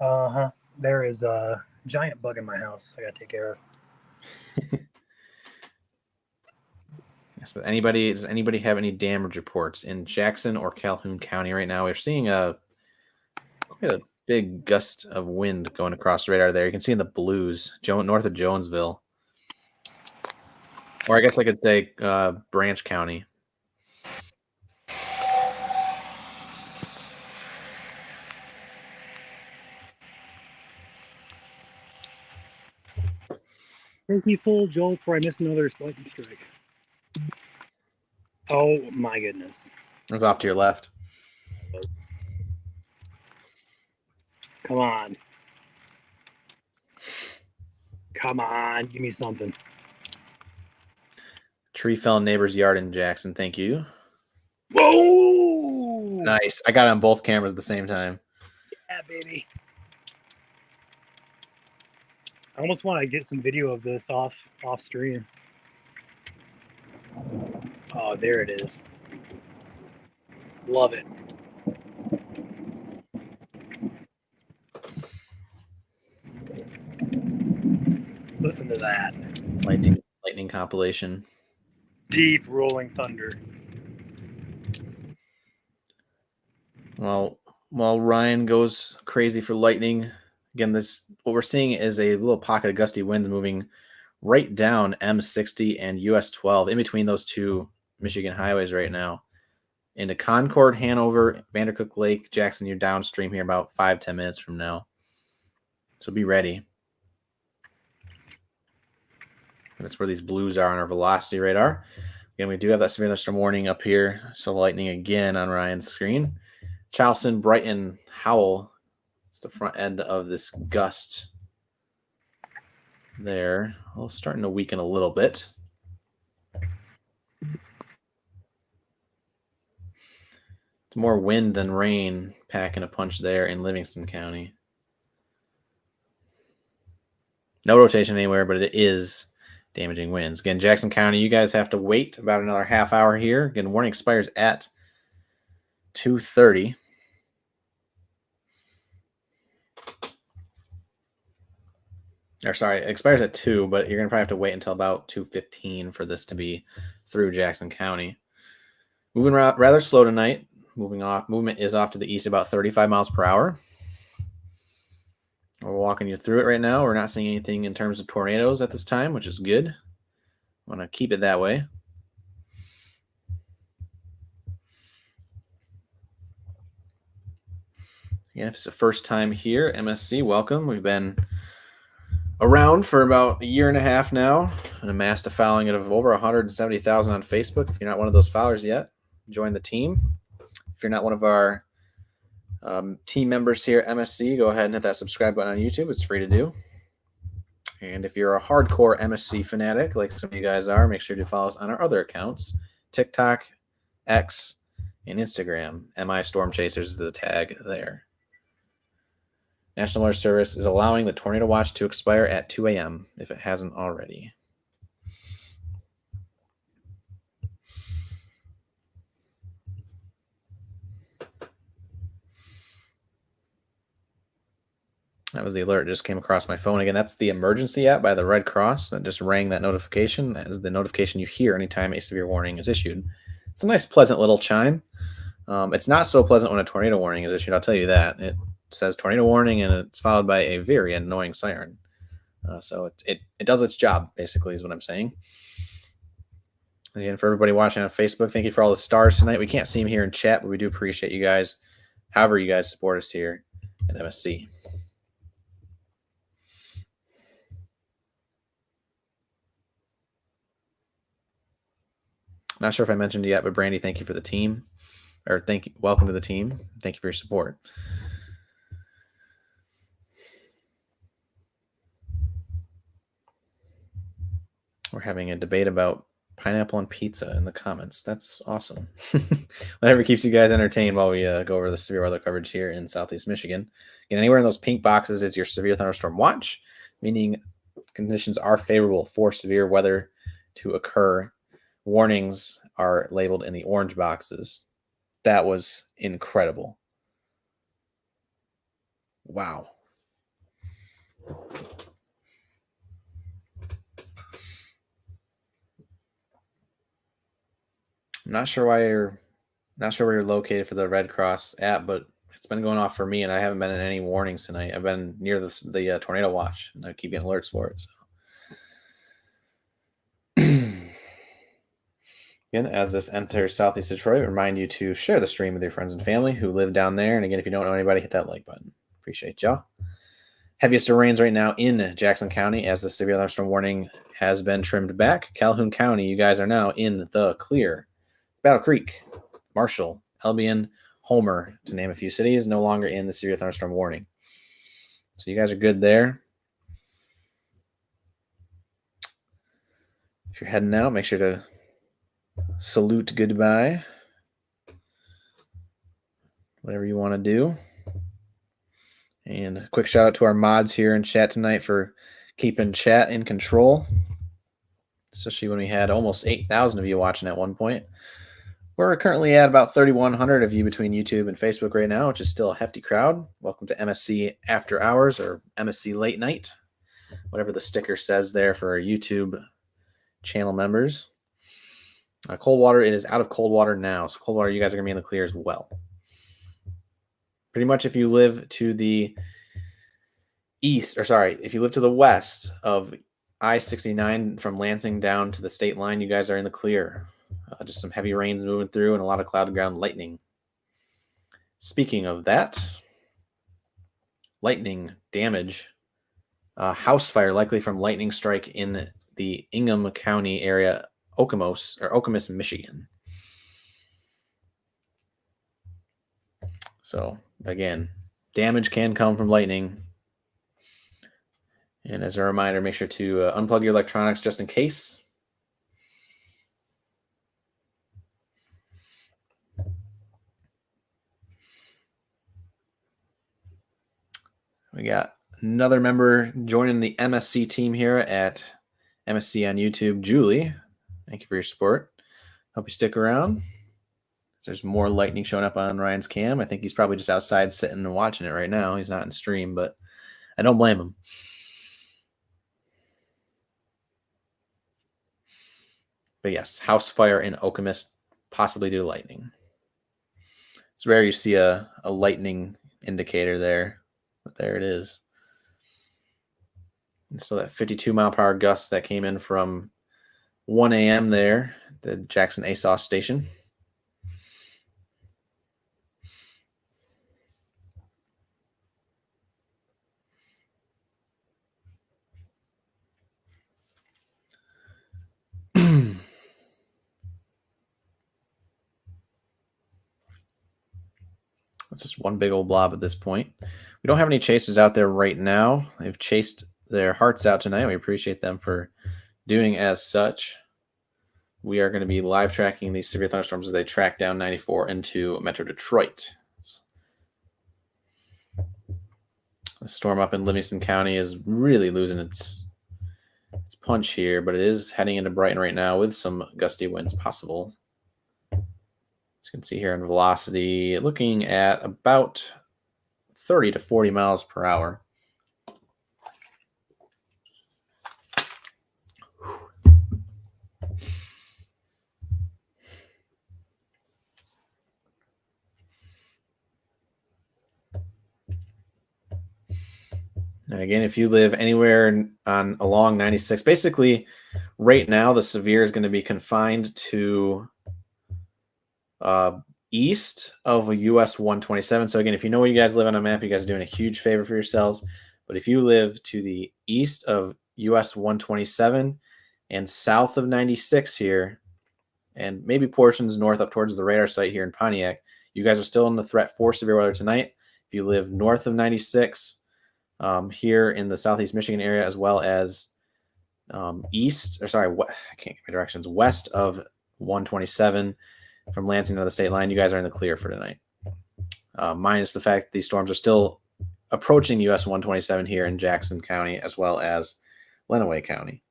Speaker 1: Uh-huh. There is a giant bug in my house I got to take care of.
Speaker 2: Yes, but does anybody have any damage reports in Jackson or Calhoun County right now? We're seeing quite a big gust of wind going across the radar there. You can see in the blues, north of Jonesville. Or I guess I could say Branch County.
Speaker 1: Full Joel before I miss another lightning strike. Oh my goodness.
Speaker 2: It was off to your left.
Speaker 1: Come on. Come on. Give me something.
Speaker 2: Tree fell in neighbor's yard in Jackson. Thank you.
Speaker 1: Whoa!
Speaker 2: Nice. I got it on both cameras at the same time.
Speaker 1: Yeah, baby. I almost want to get some video of this off stream. Oh, there it is. Love it. Listen to that.
Speaker 2: Lightning compilation.
Speaker 1: Deep rolling thunder.
Speaker 2: Well, while Ryan goes crazy for lightning, again, what we're seeing is a little pocket of gusty winds moving right down M60 and US 12 in between those two Michigan highways right now into Concord, Hanover, Vandercook Lake, Jackson. You're downstream here about 5-10 minutes from now. So be ready. That's where these blues are on our velocity radar. Again, we do have that severe thunderstorm warning up here. So lightning again on Ryan's screen. Charleston, Brighton, Howell. It's the front end of this gust there. Well, starting to weaken a little bit. It's more wind than rain packing a punch there in Livingston County. No rotation anywhere, but it is damaging winds. Again, Jackson County, you guys have to wait about another half hour here. Again, warning expires at 2:30. Or sorry, it expires at 2, but you're going to probably have to wait until about 2:15 for this to be through Jackson County. Moving rather slow tonight. Movement is off to the east about 35 miles per hour. We're walking you through it right now. We're not seeing anything in terms of tornadoes at this time, which is good. Want to keep it that way. Yeah, if it's the first time here, MSC, welcome. We've been around for about a year and a half now and amassed a following of over 170,000 on Facebook. If you're not one of those followers yet, join the team. If you're not one of our team members here at MSC, go ahead and hit that subscribe button on YouTube. It's free to do. And if you're a hardcore MSC fanatic, like some of you guys are, make sure to follow us on our other accounts, TikTok, X, and Instagram. MIStormChasers is the tag there. National Weather Service is allowing the tornado watch to expire at 2 a.m. if it hasn't already. That was the alert that just came across my phone. Again, that's the emergency app by the Red Cross that just rang that notification. That is the notification you hear anytime a severe warning is issued. It's a nice, pleasant little chime. It's not so pleasant when a tornado warning is issued. I'll tell you that. It says tornado warning, and it's followed by a very annoying siren. So it does its job, basically, is what I'm saying. Again, for everybody watching on Facebook, thank you for all the stars tonight. We can't see them here in chat, but we do appreciate you guys, however you guys support us here at MSC. Not sure if I mentioned it yet, but Brandy, thank you for the team. Or welcome to the team. Thank you for your support. We're having a debate about pineapple and pizza in the comments. That's awesome. Whatever keeps you guys entertained while we go over the severe weather coverage here in Southeast Michigan. And anywhere in those pink boxes is your severe thunderstorm watch, meaning conditions are favorable for severe weather to occur. Warnings are labeled in the orange boxes. That was incredible. Wow. I'm not sure where you're located for the Red Cross app, but it's been going off for me, and I haven't been in any warnings tonight. I've been near the tornado watch, and I keep getting alerts for it. So. Again, as this enters Southeast Detroit, remind you to share the stream with your friends and family who live down there. And again, if you don't know anybody, hit that like button. Appreciate y'all. Heaviest of rains right now in Jackson County as the severe thunderstorm warning has been trimmed back. Calhoun County, you guys are now in the clear. Battle Creek, Marshall, Albion, Homer, to name a few cities, no longer in the severe thunderstorm warning. So you guys are good there. If you're heading out, make sure to salute goodbye. Whatever you want to do. And a quick shout out to our mods here in chat tonight for keeping chat in control, especially when we had almost 8,000 of you watching at one point. We're currently at about 3,100 of you between YouTube and Facebook right now, which is still a hefty crowd. Welcome to MSC After Hours or MSC Late Night, whatever the sticker says there for our YouTube channel members. Coldwater, it is out of Coldwater now. So Coldwater, you guys are going to be in the clear as well. Pretty much if you live to the if you live to the west of I-69 from Lansing down to the state line, you guys are in the clear. Just some heavy rains moving through and a lot of cloud ground lightning. Speaking of that, lightning damage, house fire likely from lightning strike in the Ingham County area, Okemos, Michigan. So again, damage can come from lightning. And as a reminder, make sure to unplug your electronics just in case. We got another member joining the MSC team here at MSC on YouTube, Julie. Thank you for your support. Hope you stick around. There's more lightning showing up on Ryan's cam. I think he's probably just outside sitting and watching it right now. He's not in stream, but I don't blame him. But yes, house fire in Okemos, possibly due to lightning. It's rare you see a lightning indicator there, but there it is. And so that 52 mile per hour gust that came in from 1 a.m. there, the Jackson ASOS station. It's just one big old blob at this point. We don't have any chasers out there right now. They've chased their hearts out tonight. We appreciate them for doing as such. We are going to be live tracking these severe thunderstorms as they track down 94 into Metro Detroit. The storm up in Livingston County is really losing its punch here, but it is heading into Brighton right now with some gusty winds possible. As you can see here in velocity, looking at about 30 to 40 miles per hour. Again, if you live anywhere along 96, basically right now the severe is going to be confined to east of US 127. So again, if you know where you guys live on a map, you guys are doing a huge favor for yourselves. But if you live to the east of US 127 and south of 96 here, and maybe portions north up towards the radar site here in Pontiac, you guys are still in the threat for severe weather tonight. If you live north of 96, here in the southeast Michigan area, as well as I can't get my directions, west of 127 from Lansing to the state line, you guys are in the clear for tonight. Minus the fact that these storms are still approaching US 127 here in Jackson County, as well as Lenawee County.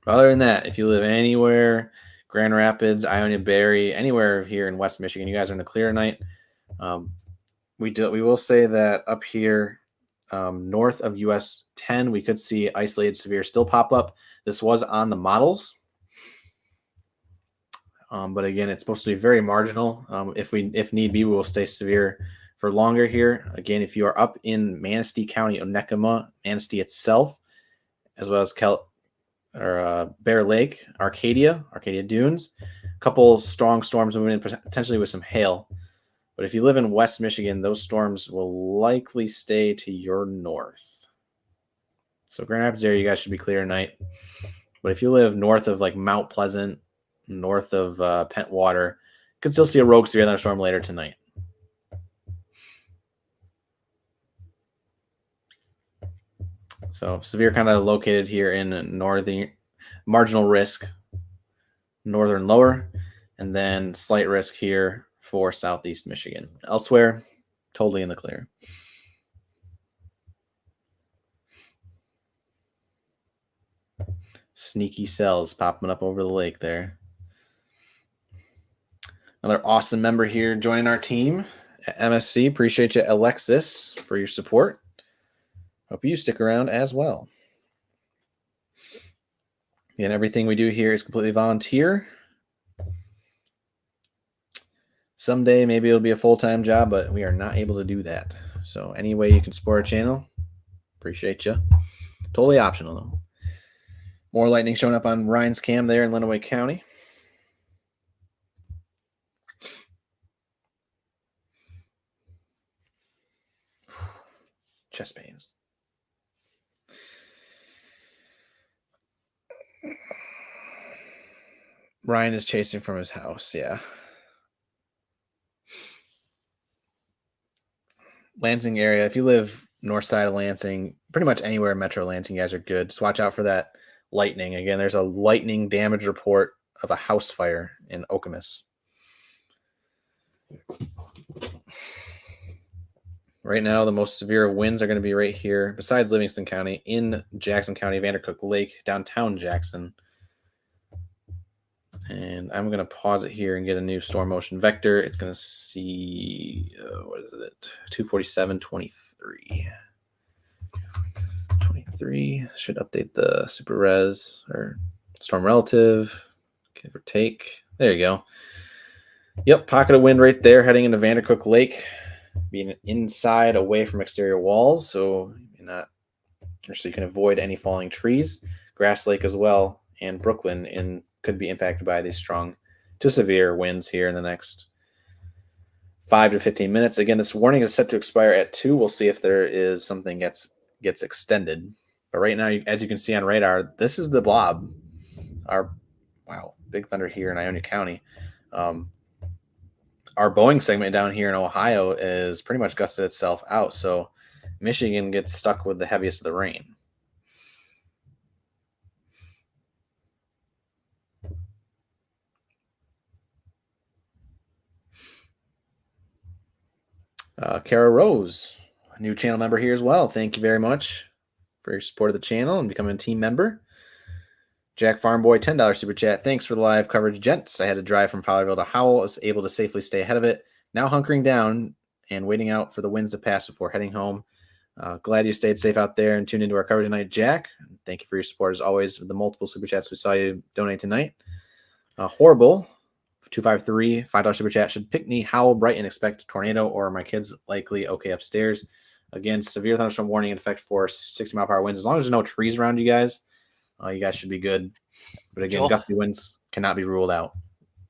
Speaker 2: Other than that, if you live anywhere, Grand Rapids, Ionia, Barry, anywhere here in West Michigan, you guys are in the clear tonight. We will say that up here, north of US 10, we could see isolated severe still pop up. This was on the models. But again, it's supposed to be very marginal. If need be, we will stay severe for longer here. Again, if you are up in Manistee County, Onekama, Manistee itself, as well as Bear Lake, Arcadia Dunes, a couple strong storms moving in, potentially with some hail. But if you live in West Michigan, those storms will likely stay to your north. So Grand Rapids area, you guys should be clear tonight. But if you live north of like Mount Pleasant, north of Pentwater, you can still see a rogue severe thunderstorm later tonight. So severe kind of located here in northern marginal risk, northern lower, and then slight risk here for southeast Michigan. Elsewhere, totally in the clear. Sneaky cells popping up over the lake there. Another awesome member here joining our team at MSC. Appreciate you, Alexis, for your support. Hope you stick around as well. And everything we do here is completely volunteer. Someday, maybe it'll be a full-time job, but we are not able to do that. So any way you can support our channel, appreciate you. Totally optional, though. More lightning showing up on Ryan's cam there in Lenawee County. Chest pains. Ryan is chasing from his house, yeah. Lansing area, if you live north side of Lansing, pretty much anywhere in Metro Lansing, you guys are good. Just watch out for that lightning. Again, there's a lightning damage report of a house fire in Okemos. Right now, the most severe winds are going to be right here, besides Livingston County, in Jackson County, Vandercook Lake, downtown Jackson. And I'm going to pause it here and get a new storm motion vector. It's going to see, what is it? 247.23. 23 should update the super res or storm relative, give or take. There you go. Yep, pocket of wind right there heading into Vandercook Lake, being inside away from exterior walls, so you can avoid any falling trees. Grass Lake as well, and Brooklyn could be impacted by these strong to severe winds here in the next 5 to 15 minutes. Again, this warning is set to expire at 2. We'll see if there is something gets extended. But right now, as you can see on radar, this is the blob. Big thunder here in Ionia County. Our Boeing segment down here in Ohio is pretty much gusted itself out. So Michigan gets stuck with the heaviest of the rain. Kara Rose, a new channel member here as well. Thank you very much for your support of the channel and becoming a team member. Jack Farmboy, $10 super chat. Thanks for the live coverage, gents. I had to drive from Fowlerville to Howell. I was able to safely stay ahead of it. Now hunkering down and waiting out for the winds to pass before heading home. Glad you stayed safe out there and tuned into our coverage tonight, Jack. Thank you for your support as always. The multiple super chats we saw you donate tonight. Horrible. 253, $5 super chat. Should Pinckney, Howell, Brighton expect a tornado, or are my kids likely okay upstairs? Again, severe thunderstorm warning in effect for 60-mile-per-hour winds. As long as there's no trees around you guys should be good. But again,
Speaker 1: Joel?
Speaker 2: gusty winds cannot be ruled out.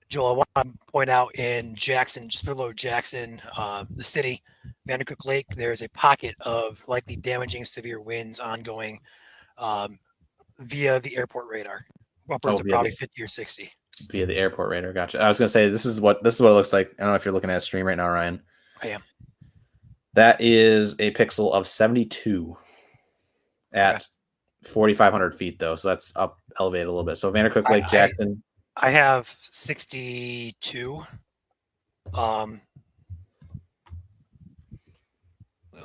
Speaker 1: Joel, I want to point out in Jackson, just below Jackson, the city, Vandercook Lake, there's a pocket of likely damaging severe winds ongoing via the airport radar, upwards of
Speaker 2: via
Speaker 1: probably
Speaker 2: the-
Speaker 1: 50 or 60.
Speaker 2: Via the airport radar. Gotcha. I was gonna say this is what it looks like. I don't know if you're looking at a stream right now, Ryan.
Speaker 1: I am.
Speaker 2: That is a pixel of 72 at 4,500 feet, though. So that's up elevated a little bit. So Vandercook Lake, Jackson.
Speaker 1: I have 62. Let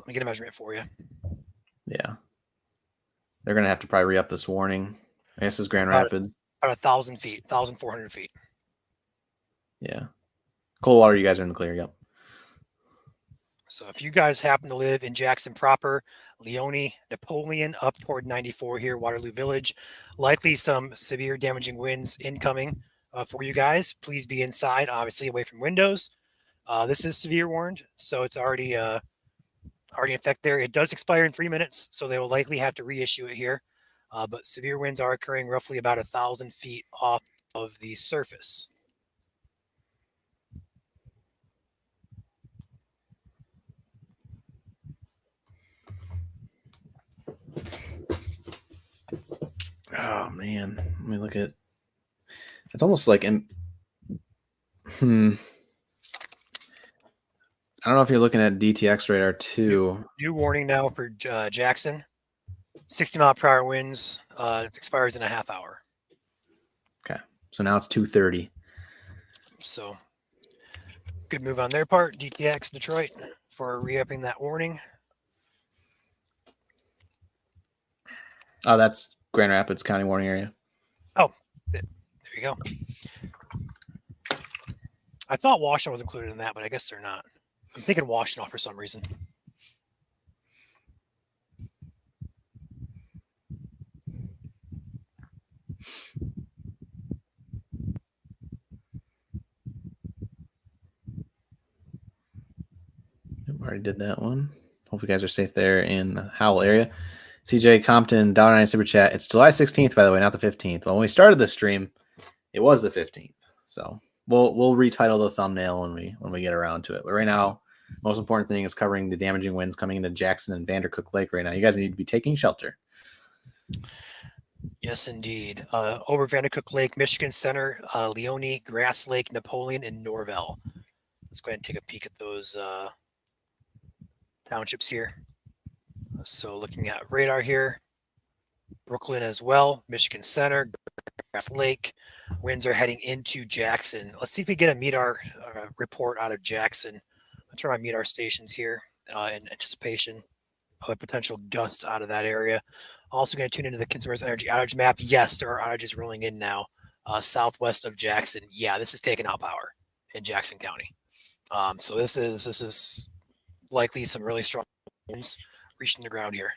Speaker 1: me get a measurement for you.
Speaker 2: Yeah. They're gonna have to probably re-up this warning. I guess this is Grand
Speaker 1: About
Speaker 2: Rapids.
Speaker 1: About 1,000 feet, 1,400 feet.
Speaker 2: Yeah. Cold water, you guys are in the clear. Yep.
Speaker 1: So if you guys happen to live in Jackson proper, Leone, Napoleon, up toward 94 here, Waterloo Village, likely some severe damaging winds incoming for you guys. Please be inside, obviously away from windows. This is severe warned, so it's already in effect there. It does expire in 3 minutes, so they will likely have to reissue it here. But severe winds are occurring roughly about 1,000 feet off of the surface.
Speaker 2: Oh man, let me look at. It's almost like I don't know if you're looking at DTX radar too.
Speaker 1: New warning now for Jackson. 60-mile-per-hour winds. It expires in a half hour.
Speaker 2: Okay, so now it's 2:30.
Speaker 1: So good move on their part. DTX Detroit for re-upping that warning.
Speaker 2: Oh, that's Grand Rapids County warning area.
Speaker 1: Oh, there you go. I thought Washington was included in that, but I guess they're not. I'm thinking Washington for some reason.
Speaker 2: Already did that one. Hope you guys are safe there in the Howell area. CJ Compton, $1.9 super chat. It's July 16th, by the way, not the 15th. Well, when we started this stream, it was the 15th. So we'll retitle the thumbnail when we get around to it. But right now, most important thing is covering the damaging winds coming into Jackson and Vandercook Lake right now. You guys need to be taking shelter.
Speaker 1: Yes, indeed. Over Vandercook Lake, Michigan Center, Leone, Grass Lake, Napoleon, and Norvell. Let's go ahead and take a peek at those townships here. So looking at radar here, Brooklyn as well, Michigan Center, Grass Lake. Winds are heading into Jackson. Let's see if we get a MEDAR report out of Jackson. I'll turn my MEDAR stations here in anticipation of a potential gust out of that area. Also going to tune into the Consumers Energy outage map. Yes, there are outages rolling in now southwest of Jackson. Yeah, this is taking out power in Jackson County. So this is likely some really strong winds reaching the ground here.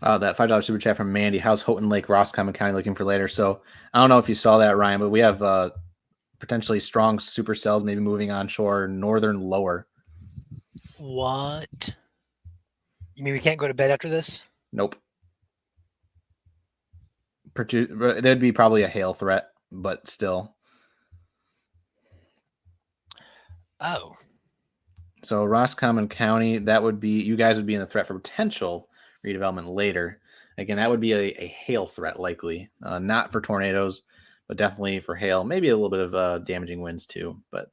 Speaker 2: That $5 super chat from Mandy. How's Houghton Lake, Roscommon County looking for later? So I don't know if you saw that, Ryan, but we have potentially strong supercells maybe moving onshore, northern lower.
Speaker 1: What? You mean we can't go to bed after this?
Speaker 2: Nope. There'd be probably a hail threat, but still.
Speaker 1: Oh.
Speaker 2: So Roscommon County, that would be, you guys would be in the threat for potential redevelopment later. Again, that would be a hail threat likely, not for tornadoes, but definitely for hail, maybe a little bit of damaging winds too. But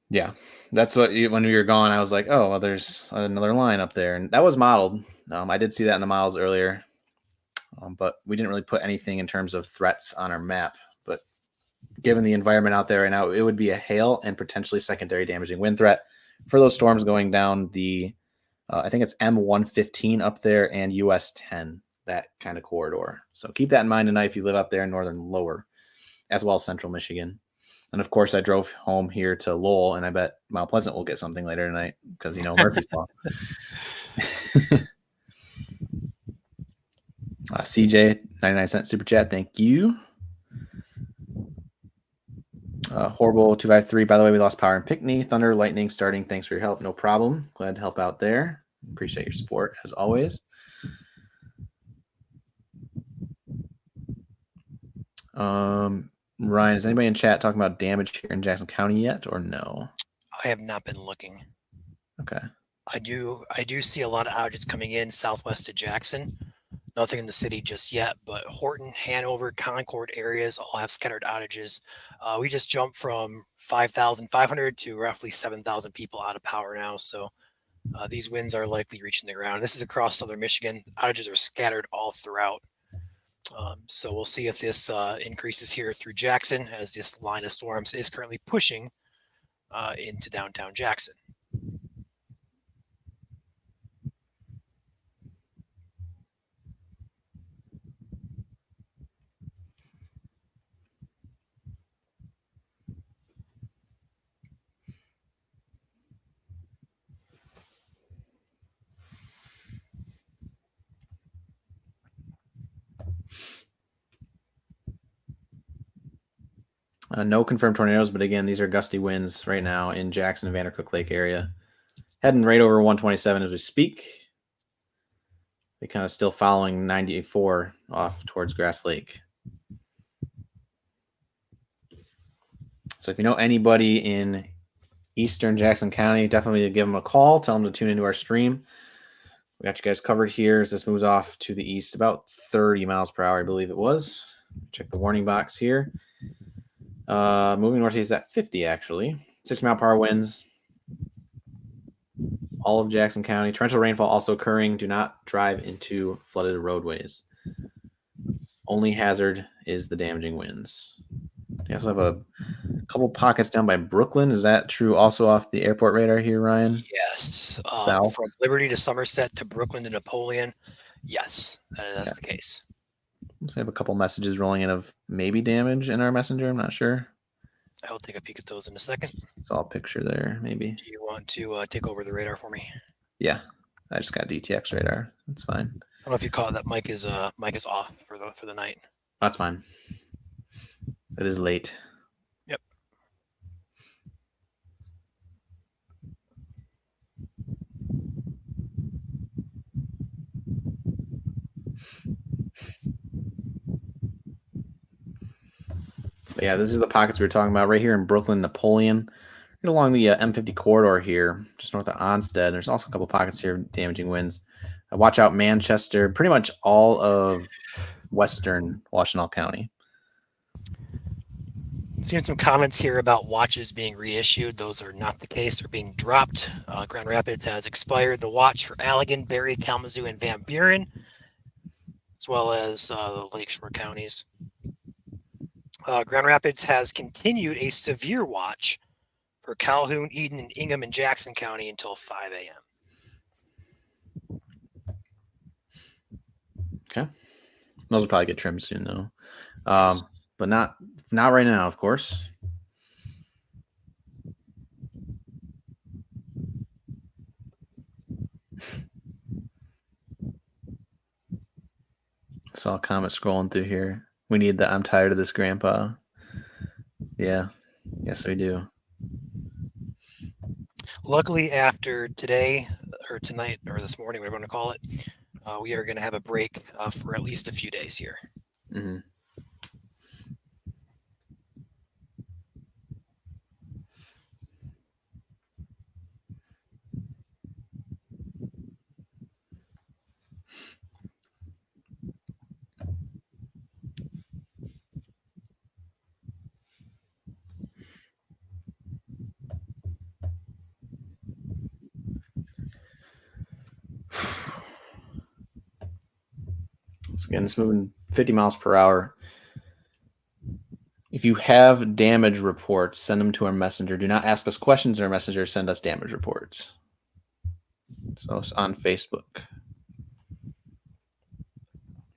Speaker 2: yeah, that's what when we were gone, I was like, oh, well, there's another line up there, and that was modeled. I did see that in the models earlier, but we didn't really put anything in terms of threats on our map. But given the environment out there right now, it would be a hail and potentially secondary damaging wind threat for those storms going down the I think it's M115 up there and US 10, that kind of corridor. So keep that in mind tonight if you live up there in northern lower, as well as central Michigan. And of course, I drove home here to Lowell, and I bet Mount Pleasant will get something later tonight because, Murphy's Law. CJ, 99-cent super chat. Thank you. Horrible 253. By the way, we lost power in Pinckney. Thunder, lightning starting. Thanks for your help. No problem. Glad to help out there. Appreciate your support as always. Ryan, is anybody in chat talking about damage here in Jackson County yet, or no?
Speaker 1: I have not been looking.
Speaker 2: Okay.
Speaker 1: I do see a lot of outages coming in southwest of Jackson. Nothing in the city just yet, but Horton, Hanover, Concord areas all have scattered outages. We just jumped from 5,500 to roughly 7,000 people out of power now. So these winds are likely reaching the ground. This is across southern Michigan. Outages are scattered all throughout. So we'll see if this increases here through Jackson as this line of storms is currently pushing into downtown Jackson.
Speaker 2: No confirmed tornadoes, but again, these are gusty winds right now in Jackson and Vandercook Lake area. Heading right over 127 as we speak. They kind of still following 94 off towards Grass Lake. So if you know anybody in eastern Jackson County, definitely give them a call. Tell them to tune into our stream. We got you guys covered here as this moves off to the east, about 30 miles per hour, I believe it was. Check the warning box here. Moving northeast at 50, actually. 6-mile-per-hour winds. All of Jackson County. Torrential rainfall also occurring. Do not drive into flooded roadways. Only hazard is the damaging winds. We also have a couple pockets down by Brooklyn. Is that true also off the airport radar here, Ryan?
Speaker 1: Yes.
Speaker 2: South?
Speaker 1: From Liberty to Somerset to Brooklyn to Napoleon. Yes, that's the case.
Speaker 2: Let's have a couple messages rolling in of maybe damage in our messenger. I'm not sure.
Speaker 1: I'll take a peek at those in a second.
Speaker 2: Saw a picture there, maybe.
Speaker 1: Do you want to take over the radar for me?
Speaker 2: Yeah, I just got DTX radar. That's fine.
Speaker 1: I don't know if you caught that mic is off for the night.
Speaker 2: That's fine. It is late.
Speaker 1: Yep.
Speaker 2: But yeah, this is the pockets we were talking about right here in Brooklyn, Napoleon. Right along the M50 corridor here, just north of Onstead. There's also a couple pockets here of damaging winds. Watch out Manchester, pretty much all of western Washtenaw County.
Speaker 1: Seeing some comments here about watches being reissued. Those are not the case. They're being dropped. Grand Rapids has expired the watch for Allegan, Berry, Kalamazoo, and Van Buren, as well as the Lakeshore counties. Grand Rapids has continued a severe watch for Calhoun, Eden, and Ingham and Jackson County until 5 a.m.
Speaker 2: Okay. Those will probably get trimmed soon, though. But not right now, of course. Saw a comment scrolling through here. We need the I'm tired of this, Grandpa. Yeah. Yes, we do.
Speaker 1: Luckily, after today or tonight or this morning, whatever you want to call it, we are going to have a break for at least a few days here.
Speaker 2: Mm-hmm. Again, it's moving 50 miles per hour. If you have damage reports, send them to our messenger. Do not ask us questions in our messenger. Send us damage reports. So it's on Facebook.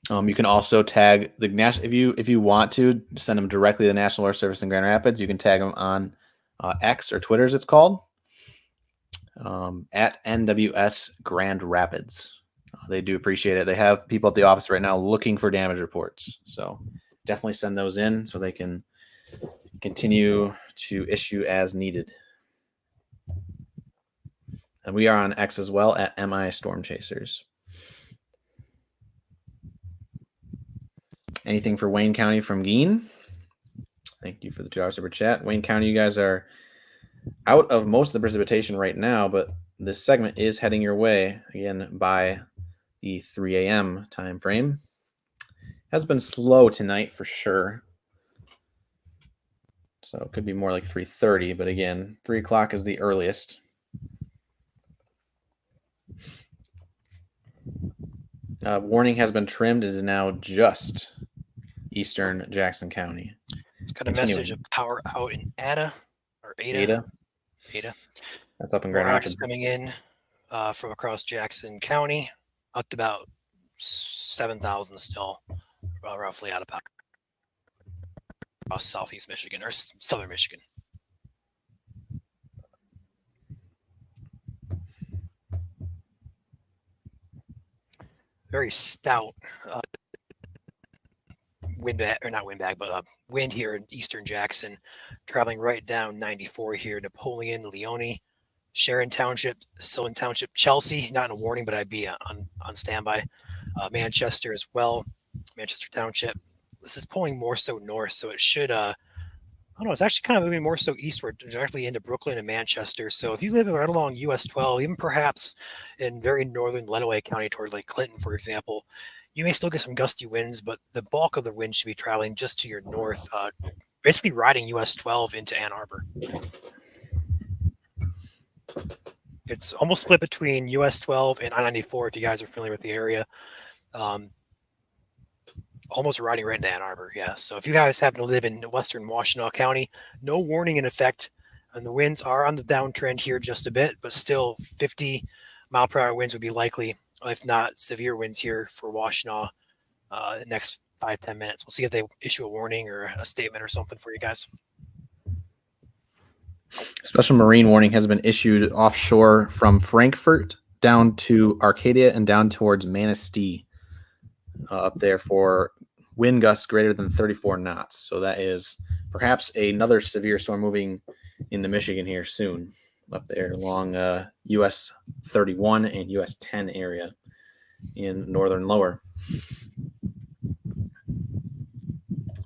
Speaker 2: You can also tag the national if you want to send them directly to the National Weather Service in Grand Rapids. You can tag them on X or Twitter, as it's called, at NWS Grand Rapids They do appreciate it. They have people at the office right now looking for damage reports. So definitely send those in so they can continue to issue as needed. And we are on X as well at MIStormChasers. Anything for Wayne County from Geen? Thank you for the $2 super chat. Wayne County, you guys are out of most of the precipitation right now, but this segment is heading your way again by the 3 a.m. time frame. Has been slow tonight for sure. So it could be more like 3:30, but again, 3 o'clock is the earliest. Warning has been trimmed. It is now just eastern Jackson County.
Speaker 1: It's got a message of power out in Ada.
Speaker 2: That's up in Grand
Speaker 1: Rapids
Speaker 2: Rapids.
Speaker 1: coming in from across Jackson County up to about 7,000 still, roughly out of power across southeast Michigan or southern Michigan. Very stout wind here in eastern Jackson, traveling right down 94 here, Napoleon, Leone, Sharon Township, Sylvan Township, Chelsea, not in a warning, but I'd be on standby. Manchester as well, Manchester Township. This is pulling more so north, so it should, I don't know, it's actually kind of moving more so eastward, directly into Brooklyn and Manchester. So if you live right along US 12, even perhaps in very northern Lenawee County toward Lake Clinton, for example, you may still get some gusty winds, but the bulk of the wind should be traveling just to your north, basically riding US 12 into Ann Arbor. It's almost split between US 12 and I-94 if you guys are familiar with the area. Almost riding right into Ann Arbor, yeah. So if you guys happen to live in western Washtenaw County, no warning in effect, and the winds are on the downtrend here just a bit, but still 50-mile-per-hour winds would be likely, if not severe winds here for Washtenaw next 5-10 minutes. We'll see if they issue a warning or a statement or something for you guys.
Speaker 2: Special marine warning has been issued offshore from Frankfurt down to Arcadia and down towards Manistee up there for wind gusts greater than 34 knots. So that is perhaps another severe storm moving into Michigan here soon up there along US 31 and US 10 area in northern lower.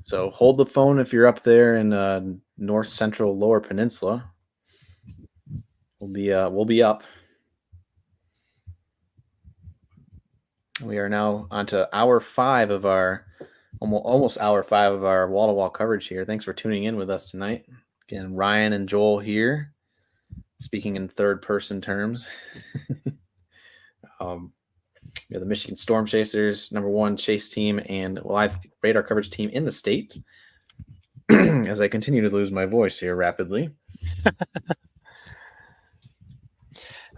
Speaker 2: So hold the phone if you're up there in north central lower peninsula. We'll be up. We are now onto hour 5 of our almost hour 5 of our wall-to-wall coverage here. Thanks for tuning in with us tonight. Again, Ryan and Joel here, speaking in third-person terms. We have the Michigan Storm Chasers, #1 chase team and live radar coverage team in the state. As I continue to lose my voice here rapidly.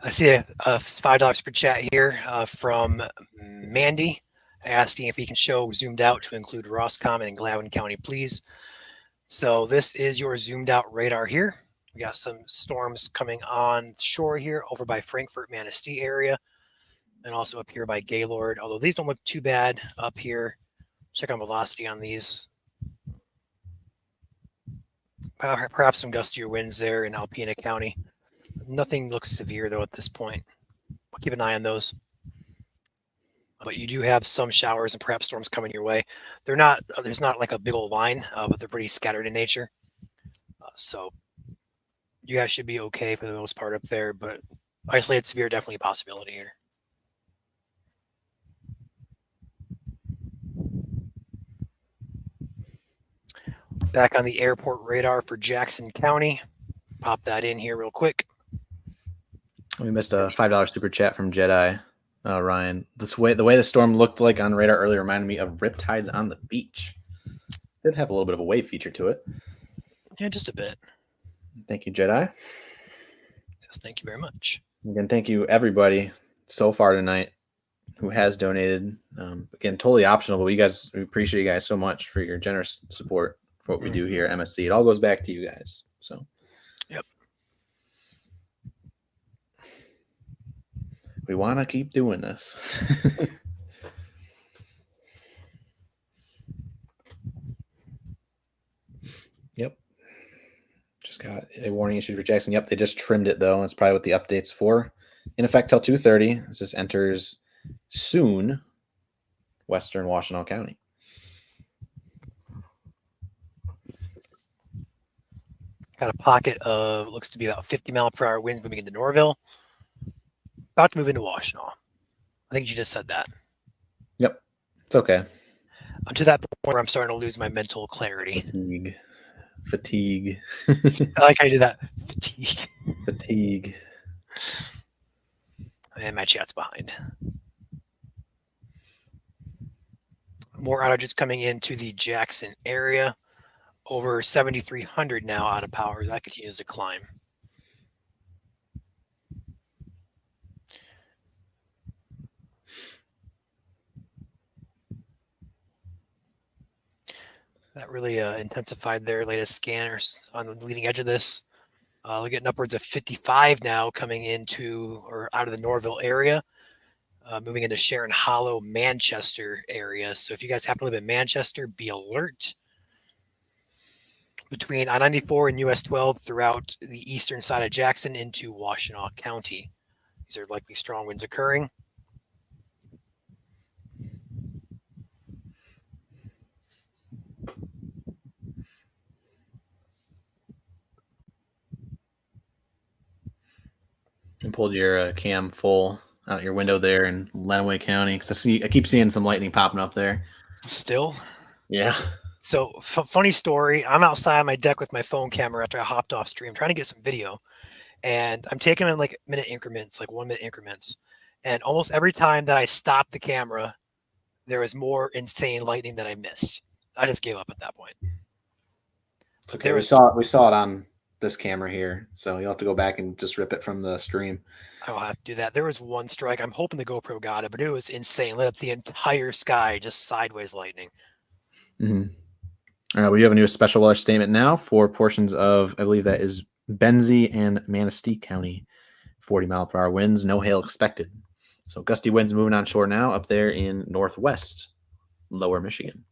Speaker 1: I see a $5 super chat here from Mandy asking if we can show zoomed out to include Roscommon and Gladwin County, please. So this is your zoomed out radar here. We got some storms coming on shore here over by Frankfurt, Manistee area, and also up here by Gaylord. Although these don't look too bad up here. Check on velocity on these. Perhaps some gustier winds there in Alpena County. Nothing looks severe, though, at this point. We'll keep an eye on those. But you do have some showers and perhaps storms coming your way. They're not. There's not like a big old line, but they're pretty scattered in nature. So you guys should be okay for the most part up there. But isolated severe, definitely a possibility here. Back on the airport radar for Jackson County. Pop that in here real quick.
Speaker 2: We missed a $5 super chat from Jedi Ryan. The way the storm looked like on radar earlier reminded me of riptides on the beach. Did have a little bit of a wave feature to it.
Speaker 1: Yeah, just a bit.
Speaker 2: Thank you, Jedi.
Speaker 1: Yes, thank you very much.
Speaker 2: Again, thank you everybody so far tonight who has donated. Again, totally optional, but we appreciate you guys so much for your generous support for what we do here at MSC. It all goes back to you guys. So,
Speaker 1: yep.
Speaker 2: We want to keep doing this. Yep. Just got a warning issued for Jackson. Yep, they just trimmed it though. That's probably what the update's for. In effect till 2:30. As this enters soon western Washtenaw County.
Speaker 1: Got a pocket of looks to be about 50-mile-per-hour winds moving into Norville. About to move into Washtenaw. I think you just said that.
Speaker 2: Yep. It's okay.
Speaker 1: I'm to that point where I'm starting to lose my mental clarity.
Speaker 2: Fatigue.
Speaker 1: I like how you did that. Fatigue.
Speaker 2: Fatigue.
Speaker 1: And my chat's behind. More outages coming into the Jackson area. Over 7,300 now out of power. That continues to climb. That really intensified their latest scanners on the leading edge of this. We're getting upwards of 55 now coming into or out of the Norville area, moving into Sharon Hollow, Manchester area. So if you guys happen to live in Manchester, be alert. Between I-94 and US 12 throughout the eastern side of Jackson into Washtenaw County. These are likely strong winds occurring.
Speaker 2: And pulled your cam full out your window there in Lenawee County because I keep seeing some lightning popping up there.
Speaker 1: Still?
Speaker 2: Yeah.
Speaker 1: So funny story. I'm outside my deck with my phone camera after I hopped off stream trying to get some video. And I'm taking them in like minute increments, like 1 minute increments. And almost every time that I stopped the camera, there was more insane lightning that I missed. I just gave up at that point.
Speaker 2: It's okay. We saw it on this camera here, so you'll have to go back and just rip it from the stream.
Speaker 1: I will have to do that. There was one strike. I'm hoping the GoPro got it, but it was insane. Lit up the entire sky, just sideways lightning.
Speaker 2: Mm-hmm. All right, we have a new special weather statement now for portions of, I believe that is Benzie and Manistee County. 40-mile-per-hour winds, no hail expected. So gusty winds moving on shore now up there in northwest lower Michigan.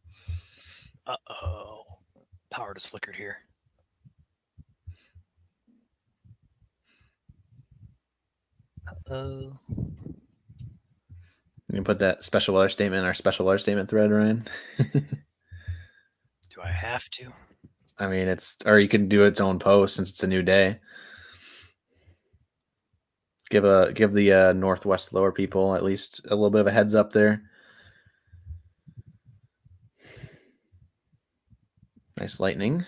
Speaker 1: Uh-oh. Power just flickered here. Uh-oh.
Speaker 2: You can put that special weather statement in our special weather statement thread, Ryan.
Speaker 1: Do I have to?
Speaker 2: I mean, or you can do its own post since it's a new day. Give the northwest lower people at least a little bit of a heads up there. Nice lightning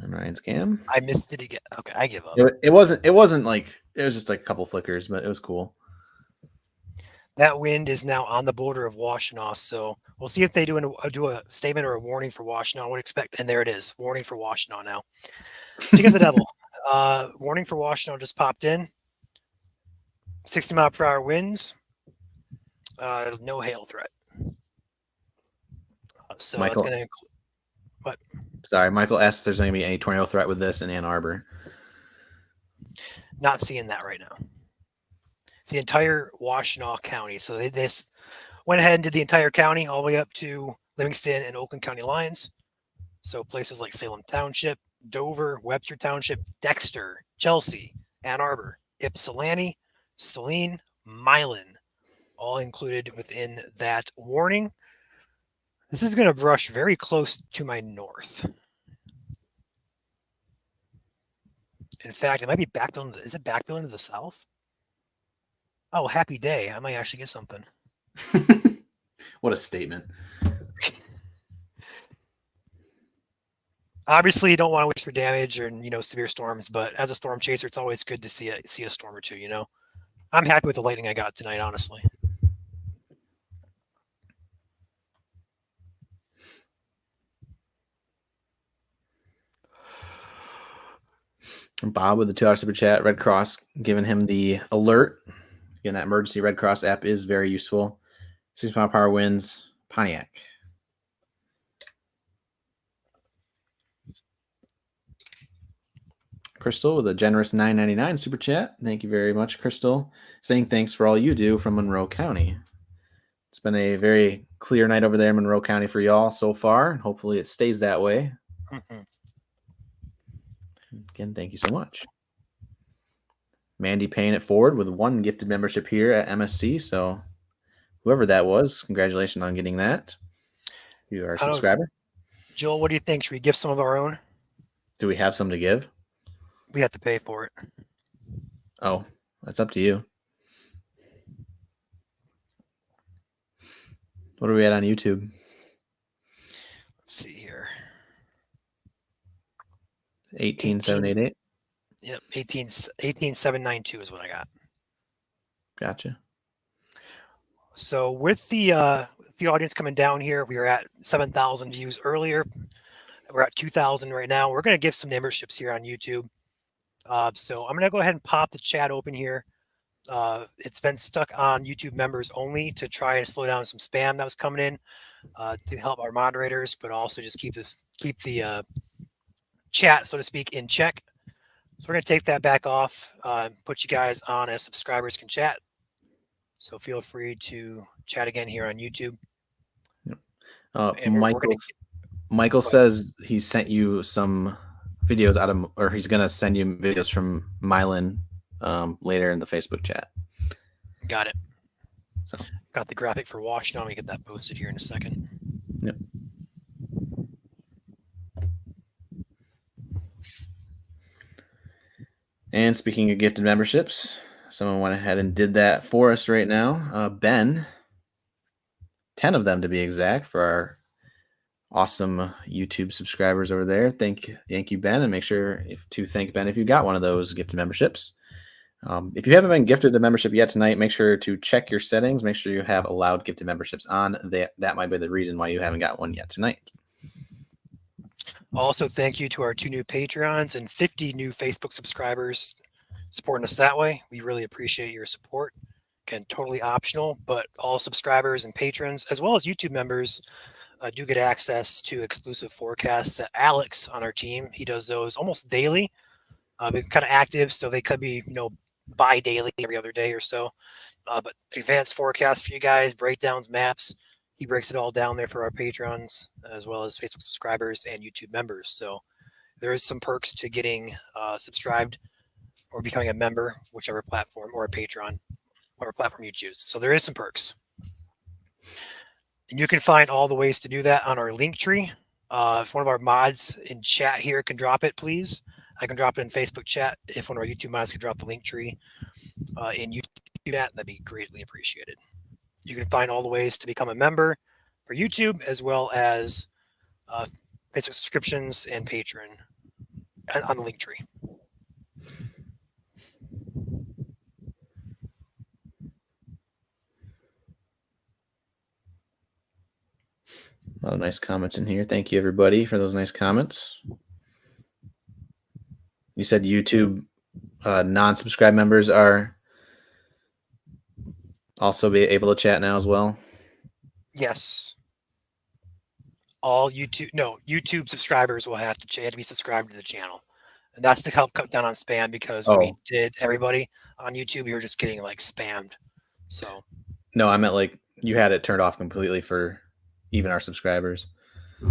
Speaker 2: on Ryan's cam.
Speaker 1: I missed it again. Okay, I give up.
Speaker 2: It wasn't like it was just like a couple flickers, but it was cool.
Speaker 1: That wind is now on the border of Washtenaw, so we'll see if they do a statement or a warning for Washtenaw. I would expect, and there it is, warning for Washtenaw now. Stick of the devil. Warning for Washtenaw just popped in. 60-mile-per-hour winds. No hail threat. So
Speaker 2: Michael,
Speaker 1: that's going to include. What?
Speaker 2: Sorry, Michael asked if there's going to be any tornado threat with this in Ann Arbor.
Speaker 1: Not seeing that right now. It's the entire Washtenaw County. So they just went ahead and did the entire county all the way up to Livingston and Oakland County lines. So places like Salem Township, Dover, Webster Township, Dexter, Chelsea, Ann Arbor, Ypsilanti, Saline, Milan, all included within that warning. This is going to brush very close to my north. In fact, it might be backbuilding. Is it backbuilding to the south? Oh, happy day. I might actually get something.
Speaker 2: What a statement.
Speaker 1: Obviously, you don't want to wish for damage or severe storms, but as a storm chaser, it's always good to see a storm or two. I'm happy with the lightning I got tonight, honestly.
Speaker 2: Bob with the $2 super chat. Red Cross giving him the alert. Again, that emergency Red Cross app is very useful. 6-mile-per-hour winds, Pontiac. Crystal with a generous $9.99 super chat. Thank you very much, Crystal. Saying thanks for all you do from Monroe County. It's been a very clear night over there in Monroe County for y'all so far. Hopefully it stays that way.
Speaker 1: Mhm.
Speaker 2: Again, thank you so much. Mandy paying it forward with 1 gifted membership here at MSC. So whoever that was, congratulations on getting that. You are a
Speaker 1: I don't know.
Speaker 2: subscriber.
Speaker 1: Joel, what do you think? Should we give some of our own?
Speaker 2: Do we have some to give?
Speaker 1: We have to pay for it.
Speaker 2: Oh, that's up to you. What are we at on YouTube?
Speaker 1: Let's see here.
Speaker 2: 18788.
Speaker 1: Yep, 18792 is what I got.
Speaker 2: Gotcha.
Speaker 1: So with the audience coming down here, we were at 7,000 views earlier. We're at 2,000 right now. We're going to give some memberships here on YouTube. So I'm going to go ahead and pop the chat open here. It's been stuck on YouTube members only to try to slow down some spam that was coming in to help our moderators, but also just keep the chat, so to speak, in check. So we're going to take that back off, put you guys on as subscribers can chat. So feel free to chat again here on YouTube.
Speaker 2: Michael says he sent you some videos or he's going to send you videos from Mylan later in the Facebook chat.
Speaker 1: Got it.
Speaker 2: So
Speaker 1: got the graphic for Washington. Let me get that posted here in a second.
Speaker 2: Yep. And speaking of gifted memberships, someone went ahead and did that for us right now. Ben, 10 of them to be exact, for our awesome YouTube subscribers over there. Thank you, Ben, and make sure to thank Ben if you got one of those gifted memberships. If you haven't been gifted a membership yet tonight, make sure to check your settings. Make sure you have allowed gifted memberships on. That might be the reason why you haven't got one yet tonight.
Speaker 1: Also, thank you to our 2 new Patreons and 50 new Facebook subscribers supporting us that way. We really appreciate your support. Again, totally optional, but all subscribers and patrons, as well as YouTube members, do get access to exclusive forecasts. Alex on our team, he does those almost daily. We're kind of active, so they could be, bi-daily, every other day or so. But advanced forecasts for you guys, breakdowns, maps. He breaks it all down there for our patrons, as well as Facebook subscribers and YouTube members. So there is some perks to getting subscribed or becoming a member, whichever platform, or a patron, whatever platform you choose. So there is some perks. And you can find all the ways to do that on our link tree. If one of our mods in chat here can drop it, please. I can drop it in Facebook chat. If one of our YouTube mods can drop the link tree in YouTube chat, that'd be greatly appreciated. You can find all the ways to become a member for YouTube, as well as Facebook subscriptions and Patreon on the link tree.
Speaker 2: A lot of nice comments in here. Thank you, everybody, for those nice comments. You said YouTube non-subscribed members are also be able to chat now as well?
Speaker 1: Yes. All YouTube subscribers will have to be subscribed to the channel. And that's to help cut down on spam, because we did everybody on YouTube. We were just getting spammed. So
Speaker 2: no, I meant you had it turned off completely for even our subscribers.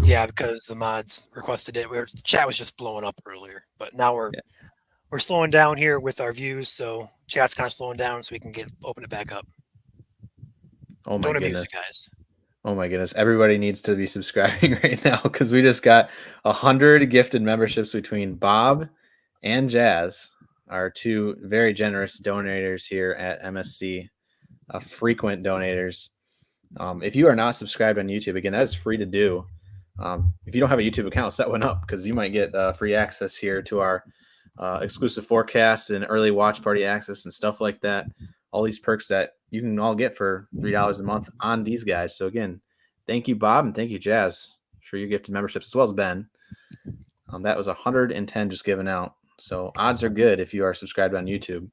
Speaker 1: Yeah, because the mods requested it. The chat was just blowing up earlier, but now we're slowing down here with our views, so chat's kind of slowing down, so we can open it back up.
Speaker 2: Oh my
Speaker 1: Don't
Speaker 2: goodness,
Speaker 1: abuse it, guys.
Speaker 2: Oh my goodness, everybody needs to be subscribing right now, because we just got 100 gifted memberships between Bob and Jazz, our 2 very generous donators here at MSC, frequent donators. If you are not subscribed on YouTube, again, that is free to do. If you don't have a YouTube account, set one up, because you might get free access here to our exclusive forecasts and early watch party access and stuff like that. All these perks that you can all get for $3 a month on these guys. So again, thank you, Bob, and thank you, Jazz, for your gifted memberships, as well as Ben. That was 110 just given out. So odds are good if you are subscribed on YouTube.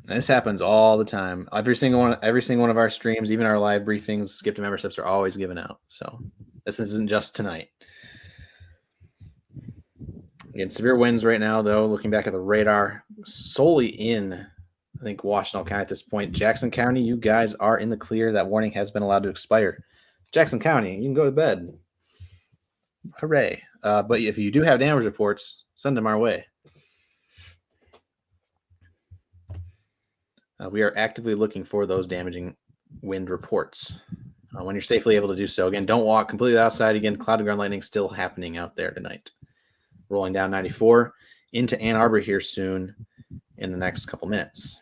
Speaker 2: This happens all the time. Every single one of our streams, even our live briefings, gifted memberships are always given out. So This isn't just tonight. Again, severe winds right now, though. Looking back at the radar, solely in, I think, Washtenaw County at this point. Jackson County, you guys are in the clear. That warning has been allowed to expire. Jackson County, you can go to bed. Hooray. But if you do have damage reports, send them our way. We are actively looking for those damaging wind reports. When you're safely able to do so. Again, don't walk completely outside. Again, cloud to ground lightning still happening out there tonight. Rolling down 94 into Ann Arbor here soon in the next couple minutes.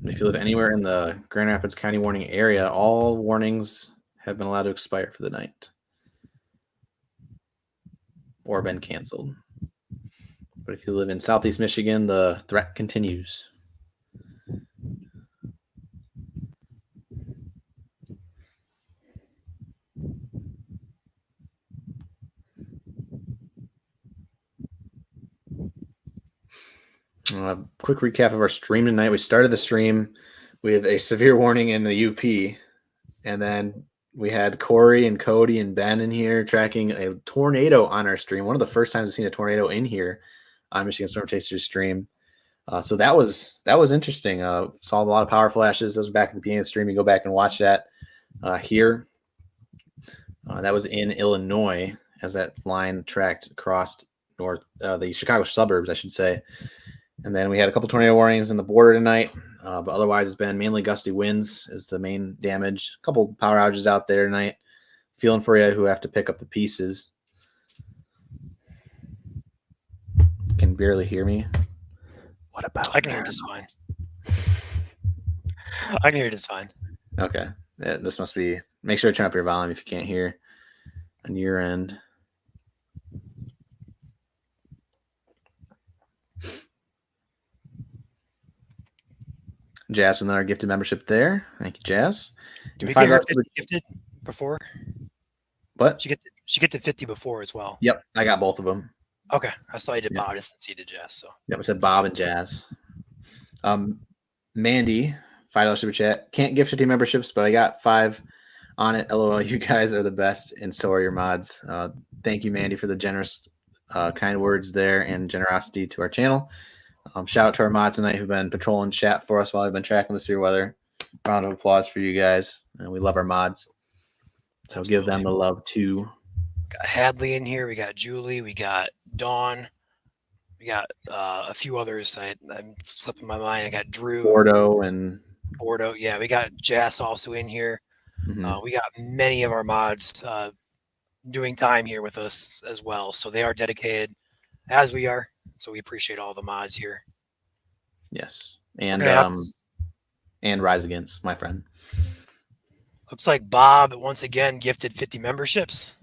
Speaker 2: If you live anywhere in the Grand Rapids County warning area, all warnings have been allowed to expire for the night or been canceled. But if you live in Southeast Michigan, the threat continues. Quick recap of our stream tonight. We started the stream with a severe warning in the UP, and then we had Corey and Cody and Ben in here tracking a tornado on our stream. One of the first times I've seen a tornado in here on Michigan Storm Chasers stream. So that was interesting. Saw a lot of power flashes. Those were back at the beginning of the stream. You go back and watch that here. That was in Illinois as that line tracked across north, the Chicago suburbs, I should say. And then we had a couple tornado warnings in the border tonight, but otherwise it's been mainly gusty winds is the main damage. A couple power outages out there tonight. Feeling for you who have to pick up the pieces. Can barely hear me. What about?
Speaker 1: I can hear just fine. I can hear just fine.
Speaker 2: Okay. Yeah, this must be. Make sure to turn up your volume if you can't hear on your end. Jazz with another gifted membership there. Thank you, Jazz.
Speaker 1: Did we get her 50 gifted before?
Speaker 2: What?
Speaker 1: She get to 50 before as well.
Speaker 2: Yep, I got both of them.
Speaker 1: Okay, I saw you did Bob. I just didn't see you did Jazz. So
Speaker 2: yeah, we said Bob and Jazz. Mandy, $5 super chat. Can't gift 50 memberships, but I got 5 on it. LOL, you guys are the best, and so are your mods. Thank you, Mandy, for the generous, kind words there and generosity to our channel. Shout out to our mods tonight who've been patrolling chat for us while I've been tracking the severe weather. Round of applause for you guys. And we love our mods. So
Speaker 1: absolutely.
Speaker 2: Give them the love too.
Speaker 1: Got Hadley in here. We got Julie. We got Dawn. We got a few others. I'm slipping my mind. I got Drew.
Speaker 2: Bordeaux.
Speaker 1: Yeah, we got Jazz also in here. Mm-hmm. We got many of our mods doing time here with us as well. So they are dedicated as we are. So we appreciate all the mods here.
Speaker 2: Yes. And Rise Against, my friend.
Speaker 1: Looks like Bob once again gifted 50 memberships.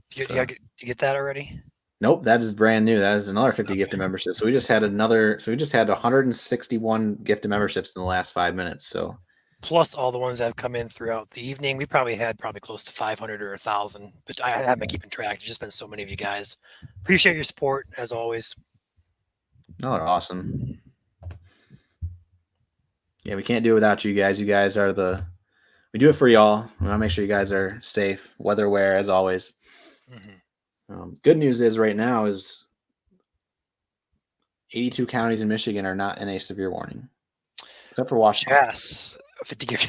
Speaker 1: Did you get that already?
Speaker 2: Nope, that is brand new. That is another 50 gifted memberships. So we just had 161 gifted memberships in the last 5 minutes. So
Speaker 1: plus all the ones that have come in throughout the evening. We probably had close to 500 or 1,000, but I haven't been keeping track. There's just been so many of you guys. Appreciate your support as always.
Speaker 2: Oh, they're awesome. Yeah, we can't do it without you guys. You guys are we do it for y'all. We want to make sure you guys are safe, weather aware as always. Mm-hmm. Good news is right now is 82 counties in Michigan are not in a severe warning. Except for Washington.
Speaker 1: Yes. 50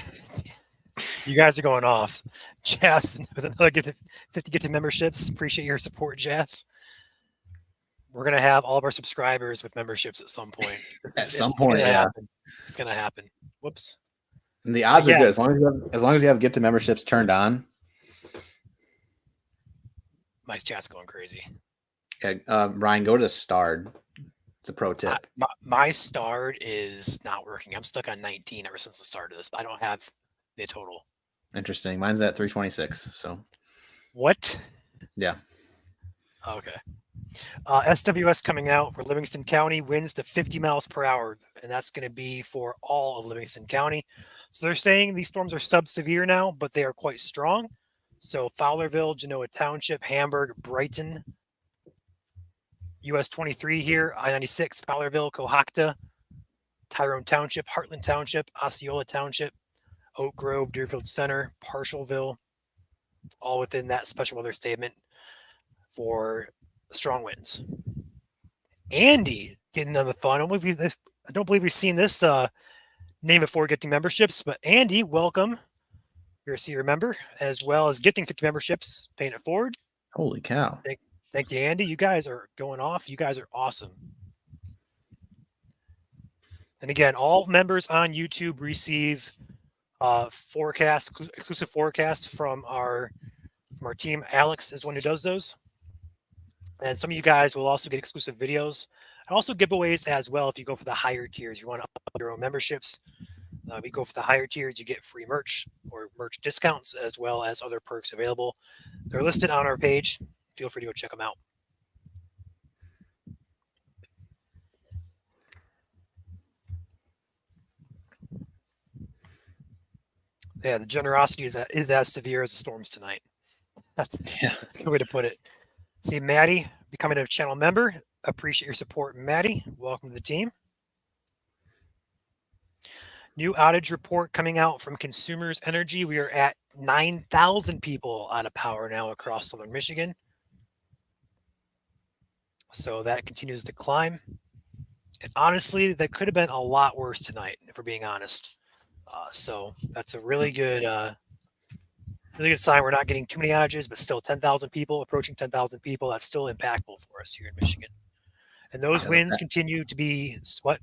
Speaker 1: you guys are going off. Jazz with another 50 gifted memberships. Appreciate your support, Jazz. We're gonna have all of our subscribers with memberships at some point. It's gonna happen. It's gonna happen. Whoops.
Speaker 2: And the odds are good as long as you have gifted memberships turned on.
Speaker 1: My chat's going crazy.
Speaker 2: Yeah, Ryan, go to Starred. It's a pro tip.
Speaker 1: My Starred is not working. I'm stuck on 19 ever since the start of this. I don't have the total.
Speaker 2: Interesting. Mine's at 326. So
Speaker 1: what?
Speaker 2: Yeah.
Speaker 1: Okay. SWS coming out for Livingston County, winds to 50 miles per hour, and that's going to be for all of Livingston County. So they're saying these storms are sub-severe now, but they are quite strong. So Fowlerville, Genoa Township, Hamburg, Brighton, US 23 here, I-96, Fowlerville, Cohocton, Tyrone Township, Heartland Township, Osceola Township, Oak Grove, Deerfield Center, Parshallville, all within that special weather statement for strong winds. Andy getting on the phone. I don't believe we've seen this name before gifting memberships, but Andy, welcome. You're a senior member, as well as gifting 50 memberships, paying it forward.
Speaker 2: Holy cow.
Speaker 1: Thank you, Andy. You guys are going off. You guys are awesome. And again, all members on YouTube receive exclusive forecasts from our team. Alex is the one who does those. And some of you guys will also get exclusive videos and also giveaways as well. If you go for the higher tiers, you want to up your own memberships. We go for the higher tiers, you get free merch or merch discounts, as well as other perks available. They're listed on our page. Feel free to go check them out. Yeah, the generosity is as severe as the storms tonight. That's a good way to put it. See, Maddie, becoming a channel member. Appreciate your support, Maddie. Welcome to the team. New outage report coming out from Consumers Energy. We are at 9,000 people out of power now across southern Michigan. So that continues to climb. And honestly, that could have been a lot worse tonight, if we're being honest. So that's a really good sign. We're not getting too many outages, but still 10,000 people, approaching 10,000 people. That's still impactful for us here in Michigan. And those winds continue to be what?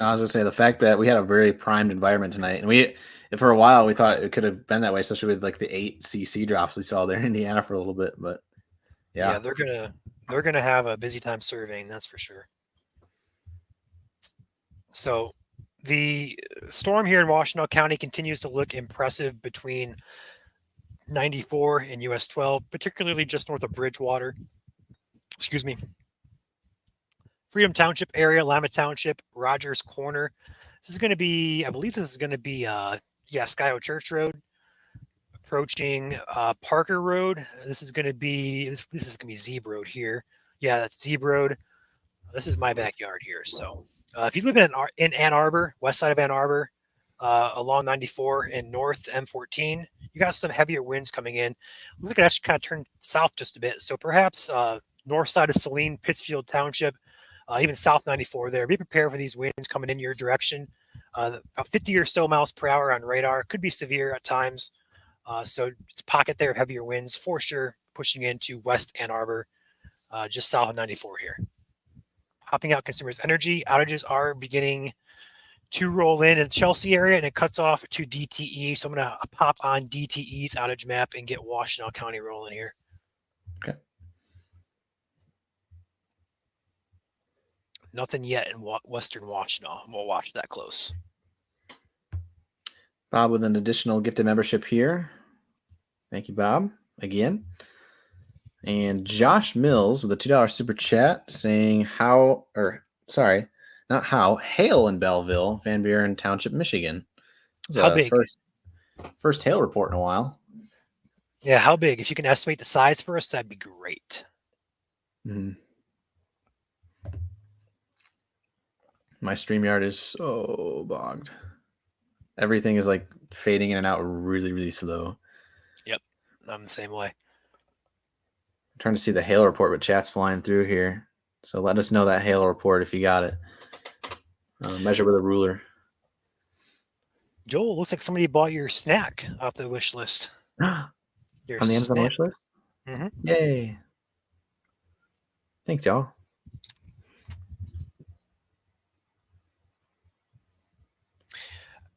Speaker 2: I was going to say the fact that we had a very primed environment tonight, and for a while we thought it could have been that way, especially with like the 8 cc drops we saw there in Indiana for a little bit. But yeah,
Speaker 1: they're gonna have a busy time surveying, that's for sure. So the storm here in Washtenaw County continues to look impressive between 94 and US 12, particularly just north of Bridgewater. Excuse me. Freedom Township area, Lima Township, Rogers Corner. This is going to be, I believe this is going to be, Skyho Church Road, approaching Parker Road. This is going to be Zeeb Road here. Yeah, that's Zeeb Road. This is my backyard here. So if you live in Ann Arbor, west side of Ann Arbor, along 94 and north M14, you got some heavier winds coming in. Looks like it actually kind of turned south just a bit. So perhaps north side of Saline, Pittsfield Township, even south 94 there. Be prepared for these winds coming in your direction. About 50 or so miles per hour on radar. Could be severe at times. So it's a pocket there of heavier winds for sure, pushing into West Ann Arbor, just south of 94 here. Hopping out Consumers Energy. Outages are beginning to roll in the Chelsea area, and it cuts off to DTE. So I'm going to pop on DTE's outage map and get Washtenaw County rolling here.
Speaker 2: Okay.
Speaker 1: Nothing yet in Western Washtenaw. We'll watch that close.
Speaker 2: Bob with an additional gifted membership here. Thank you, Bob, again. And Josh Mills with a $2 super chat saying hail in Belleville, Van Buren Township, Michigan.
Speaker 1: How big?
Speaker 2: First hail report in a while.
Speaker 1: Yeah, how big? If you can estimate the size for us, that'd be great.
Speaker 2: Mm-hmm. My StreamYard is so bogged. Everything is like fading in and out really, really slow.
Speaker 1: Yep, I'm the same way.
Speaker 2: I'm trying to see the hail report, but chat's flying through here. So let us know that hail report if you got it. Measure with a ruler.
Speaker 1: Joel, looks like somebody bought your snack off the wish list.
Speaker 2: On the Amazon wish list?
Speaker 1: Mm-hmm.
Speaker 2: Yay. Thanks, y'all.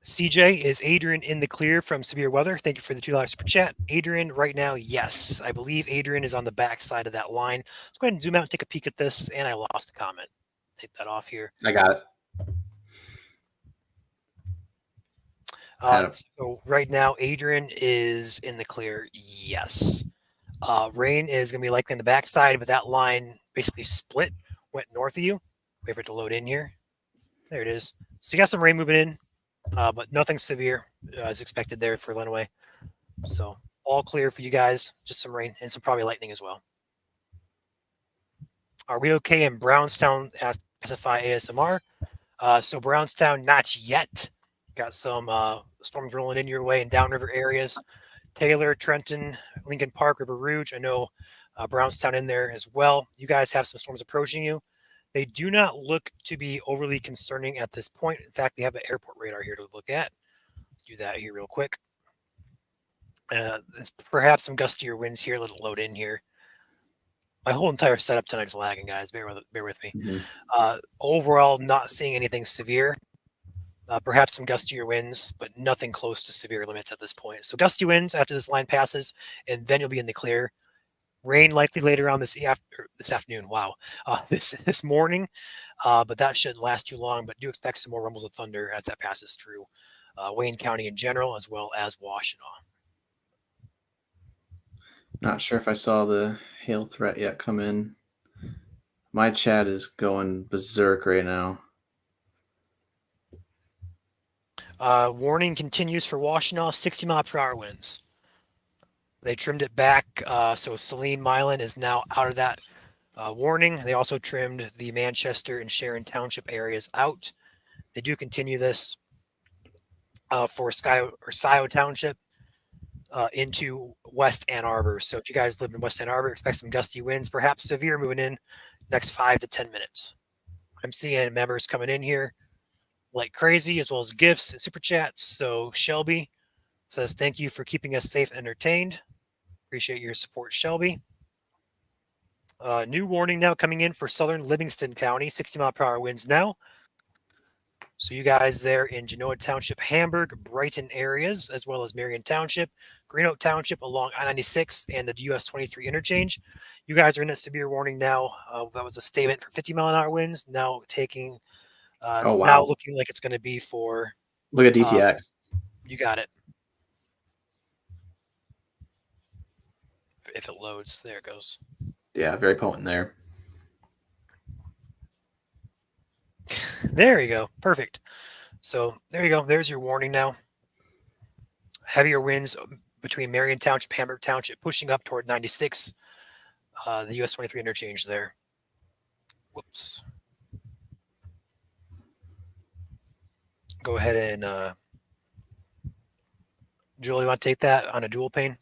Speaker 1: CJ, is Adrian in the clear from severe weather? Thank you for the $2 super chat. Adrian, right now, yes. I believe Adrian is on the back side of that line. Let's go ahead and zoom out and take a peek at this. And I lost the comment. Take that off here.
Speaker 2: I got it.
Speaker 1: So right now, Adrian is in the clear. Yes. Rain is going to be likely on the backside, but that line basically split, went north of you. Wait for it to load in here. There it is. So you got some rain moving in, but nothing severe as expected there for Lenawee. So all clear for you guys. Just some rain and some probably lightning as well. Are we okay in Brownstown? Specify ASMR. So Brownstown, not yet. Got some storms rolling in your way in downriver areas. Taylor, Trenton, Lincoln Park, River Rouge. I know Brownstown in there as well. You guys have some storms approaching you. They do not look to be overly concerning at this point. In fact, we have an airport radar here to look at. Let's do that here real quick. There's perhaps some gustier winds here. Let it load in here. My whole entire setup tonight's lagging, guys. Bear with me.
Speaker 2: Mhm.
Speaker 1: Overall, not seeing anything severe. Perhaps some gustier winds, but nothing close to severe limits at this point. So gusty winds after this line passes, and then you'll be in the clear. Rain likely later on this afternoon. Wow, this morning, but that shouldn't last too long. But do expect some more rumbles of thunder as that passes through Wayne County in general, as well as Washtenaw.
Speaker 2: Not sure if I saw the hail threat yet come in. My chat is going berserk right now.
Speaker 1: Warning continues for Washtenaw, 60-mile-per-hour winds. They trimmed it back, so Saline, Milan is now out of that warning. They also trimmed the Manchester and Sharon Township areas out. They do continue this for Scioto Township into West Ann Arbor. So if you guys live in West Ann Arbor, expect some gusty winds, perhaps severe moving in next 5 to 10 minutes. I'm seeing members coming in here like crazy, as well as gifts and super chats. So Shelby says, thank you for keeping us safe and entertained. Appreciate your support, Shelby. New warning now coming in for southern Livingston County, 60-mile-per-hour winds now. So you guys there in Genoa Township, Hamburg, Brighton areas, as well as Marion Township, Green Oak Township along I-96 and the US 23 interchange. You guys are in a severe warning now. That was a statement for 50-mile-an-hour winds, now taking
Speaker 2: Oh, wow.
Speaker 1: now looking like it's going to be for...
Speaker 2: Look at DTX.
Speaker 1: You got it. If it loads, there it goes.
Speaker 2: Yeah, very potent there.
Speaker 1: There you go. Perfect. So there you go. There's your warning now. Heavier winds between Marion Township, Hamburg Township, pushing up toward 96. The US 23 interchange there. Whoops. Go ahead and Julie, you want to take that on a dual pane?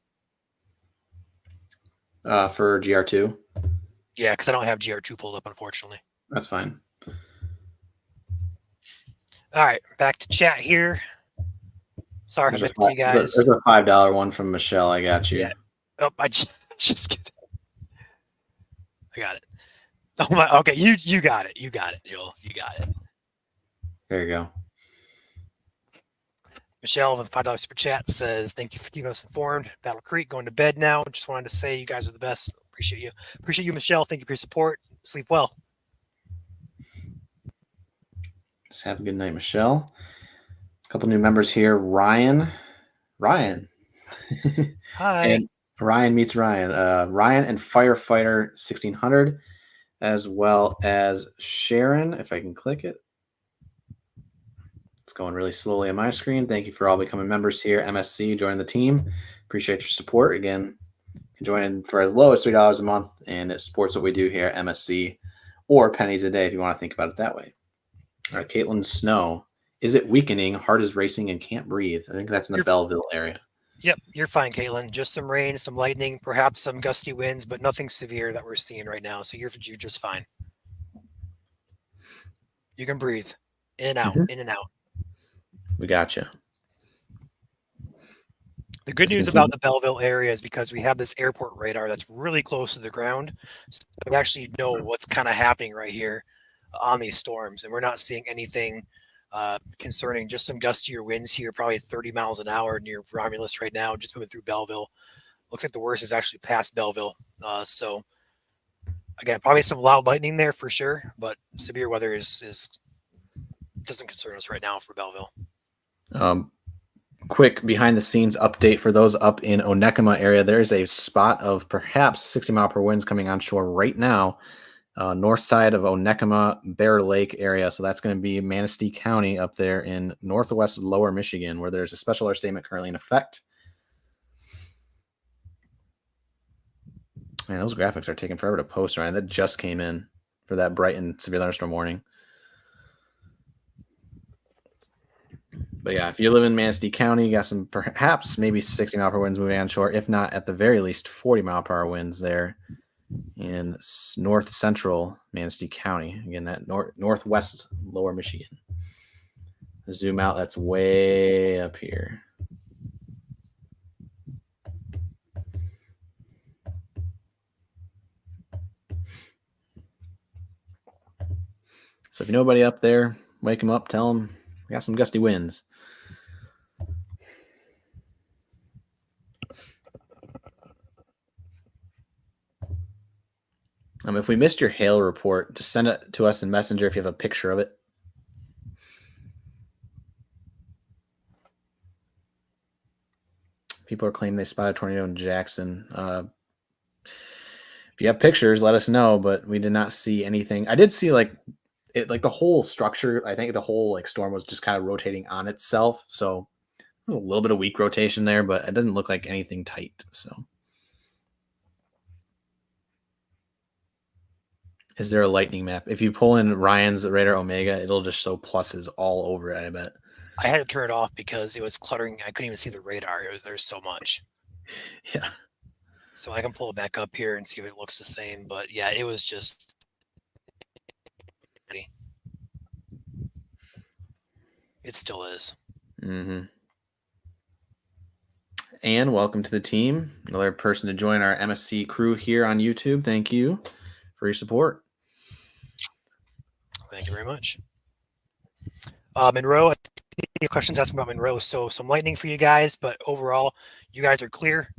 Speaker 2: For GR2?
Speaker 1: Yeah, because I don't have GR2 pulled up, unfortunately.
Speaker 2: That's fine.
Speaker 1: All right, back to chat here. Sorry for missing you guys.
Speaker 2: There's a $5 one from Michelle. I got you.
Speaker 1: Yeah. Oh, I just kidding. I got it. Oh my. Okay, you got it. You got it, Joel. You got it.
Speaker 2: There you go.
Speaker 1: Michelle with $5 super chat says, thank you for keeping us informed. Battle Creek going to bed now. Just wanted to say you guys are the best. Appreciate you. Appreciate you, Michelle. Thank you for your support. Sleep well.
Speaker 2: Just have a good night, Michelle. A couple new members here. Ryan.
Speaker 1: Hi.
Speaker 2: And Ryan meets Ryan. Ryan and Firefighter 1600, as well as Sharon, if I can click it. It's going really slowly on my screen. Thank you for all becoming members here. MSC, join the team. Appreciate your support. Again, you can join for as low as $3 a month, and it supports what we do here at MSC, or pennies a day if you want to think about it that way. All right, Caitlin Snow. Is it weakening? Heart is racing and can't breathe. I think that's in the Belleville area.
Speaker 1: Yep, you're fine, Caitlin. Just some rain, some lightning, perhaps some gusty winds, but nothing severe that we're seeing right now. So you're just fine. You can breathe in and out, in and out.
Speaker 2: We got you.
Speaker 1: The good news about the Belleville area is because we have this airport radar that's really close to the ground. So we actually know what's kind of happening right here on these storms, and we're not seeing anything concerning. Just some gustier winds here, probably 30 miles an hour near Romulus right now, just moving through Belleville. Looks like the worst is actually past Belleville. So again, probably some loud lightning there for sure, but severe weather is doesn't concern us right now for Belleville.
Speaker 2: Quick behind the scenes update for those up in Onekama area. There's a spot of perhaps 60 mile per winds coming on shore right now, north side of Onekama, Bear Lake area. So that's going to be Manistee County up there in northwest lower Michigan, where there's a special alert statement currently in effect. Man, those graphics are taking forever to post, right? That just came in. for that bright and severe thunderstorm warning. But yeah, if you live in Manistee County, you got some perhaps maybe 60 mile per hour winds moving onshore. If not, at the very least, 40 mile per hour winds there in north central Manistee County. Again, that northwest lower Michigan. Zoom out, that's way up here. So if you know anybody up there, wake them up, tell them we got some gusty winds. If we missed your hail report, just send it to us in Messenger if you have a picture of it. People are claiming they spotted a tornado in Jackson. If you have pictures, let us know, but we did not see anything. I did see like the whole structure. I think the whole like storm was just kind of rotating on itself. So a little bit of weak rotation there, but it doesn't look like anything tight. So is there a lightning map? If you pull in Ryan's Radar Omega, it'll just show pluses all over it, I bet.
Speaker 1: I had to turn it off because it was cluttering. I couldn't even see the radar. There's so much.
Speaker 2: Yeah.
Speaker 1: So I can pull it back up here and see if it looks the same. But yeah, it was just. It still is.
Speaker 2: Mm-hmm. And welcome to the team. Another person to join our MSC crew here on YouTube. Thank you for your support.
Speaker 1: Thank you very much. Monroe, questions asking about Monroe. So some lightning for you guys, but overall, you guys are clear.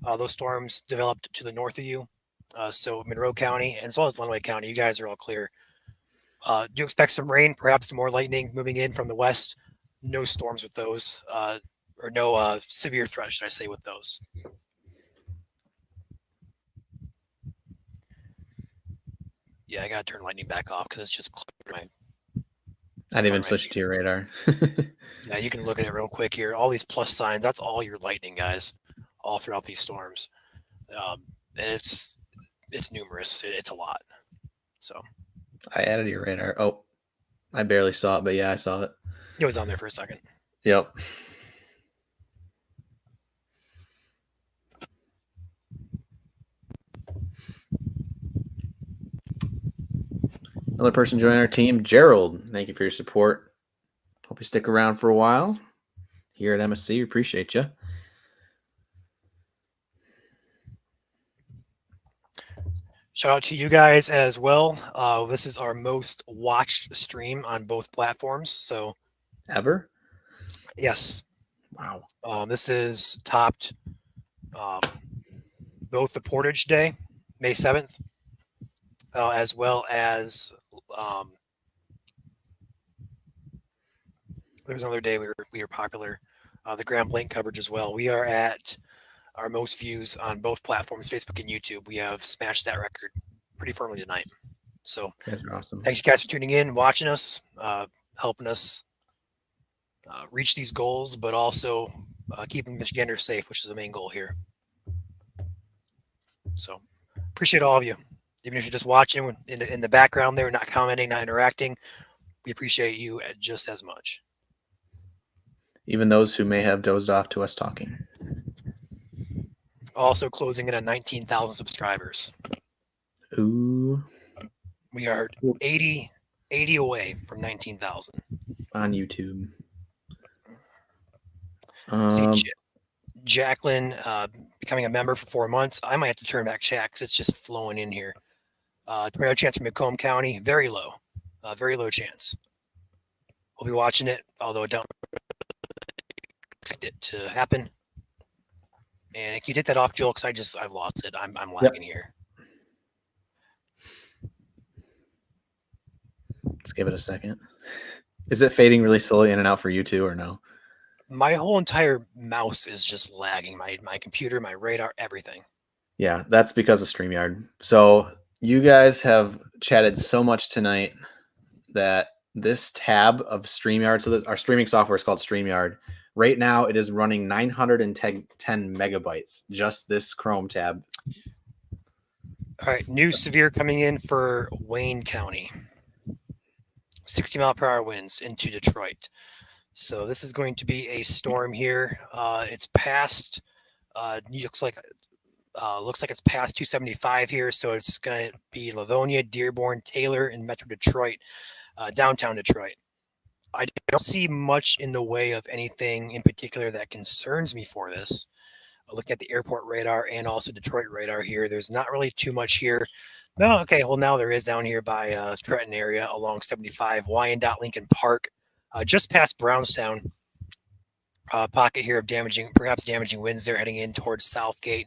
Speaker 1: Those storms developed to the north of you. So Monroe County, and as well as Lenawee County, you guys are all clear. Do you expect some rain, perhaps some more lightning moving in from the west? No storms with those, or no severe threat, should I say, with those. Yeah, I got to turn lightning back off because it's just my.
Speaker 2: I didn't even switch to your radar.
Speaker 1: Yeah, you can look at it real quick here. All these plus signs, that's all your lightning, guys, all throughout these storms. And it's numerous. It's a lot. So
Speaker 2: I added your radar. Oh, I barely saw it, but yeah, I saw it.
Speaker 1: It was on there for a second.
Speaker 2: Yep. Another person joining our team, Gerald. Thank you for your support. Hope you stick around for a while here at MSC. We appreciate you.
Speaker 1: Shout out to you guys as well. This is our most watched stream on both platforms. So
Speaker 2: ever?
Speaker 1: Yes.
Speaker 2: Wow.
Speaker 1: This is topped both the Portage Day, May 7th, as well as there was another day we were popular. The Grand Blanc coverage as well. We are at our most views on both platforms, Facebook and YouTube. We have smashed that record pretty firmly tonight. So
Speaker 2: that's awesome.
Speaker 1: Thanks you guys for tuning in, watching us, helping us reach these goals, but also keeping Michiganders safe, which is the main goal here. So appreciate all of you. Even if you're just watching in the background there, not commenting, not interacting, we appreciate you just as much.
Speaker 2: Even those who may have dozed off to us talking.
Speaker 1: Also closing in on 19,000 subscribers.
Speaker 2: Ooh.
Speaker 1: We are 80 away from 19,000.
Speaker 2: On YouTube.
Speaker 1: See, Jacqueline becoming a member for 4 months. I might have to turn back chat because it's just flowing in here. Tornado chance from Macomb County, very low chance. We'll be watching it, although I don't expect it to happen. And can you take that off, Joel? Because I've lost it. I'm lagging here.
Speaker 2: Let's give it a second. Is it fading really slowly in and out for you too, or no?
Speaker 1: My whole entire mouse is just lagging. My computer, my radar, everything.
Speaker 2: Yeah, that's because of StreamYard. So you guys have chatted so much tonight that this tab of StreamYard, so our streaming software is called StreamYard. Right now, it is running 910 megabytes, just this Chrome tab.
Speaker 1: All right, new severe coming in for Wayne County. 60-mile-per-hour winds into Detroit. So this is going to be a storm here. It's past. Looks like it's past 275 here. So it's going to be Livonia, Dearborn, Taylor, and Metro Detroit, downtown Detroit. I don't see much in the way of anything in particular that concerns me for this. Look at the airport radar and also Detroit radar here. There's not really too much here. No, okay. Well, now there is down here by Trenton area along 75, Wyandotte, Lincoln Park, just past Brownstown. Pocket here of perhaps damaging winds there heading in towards Southgate,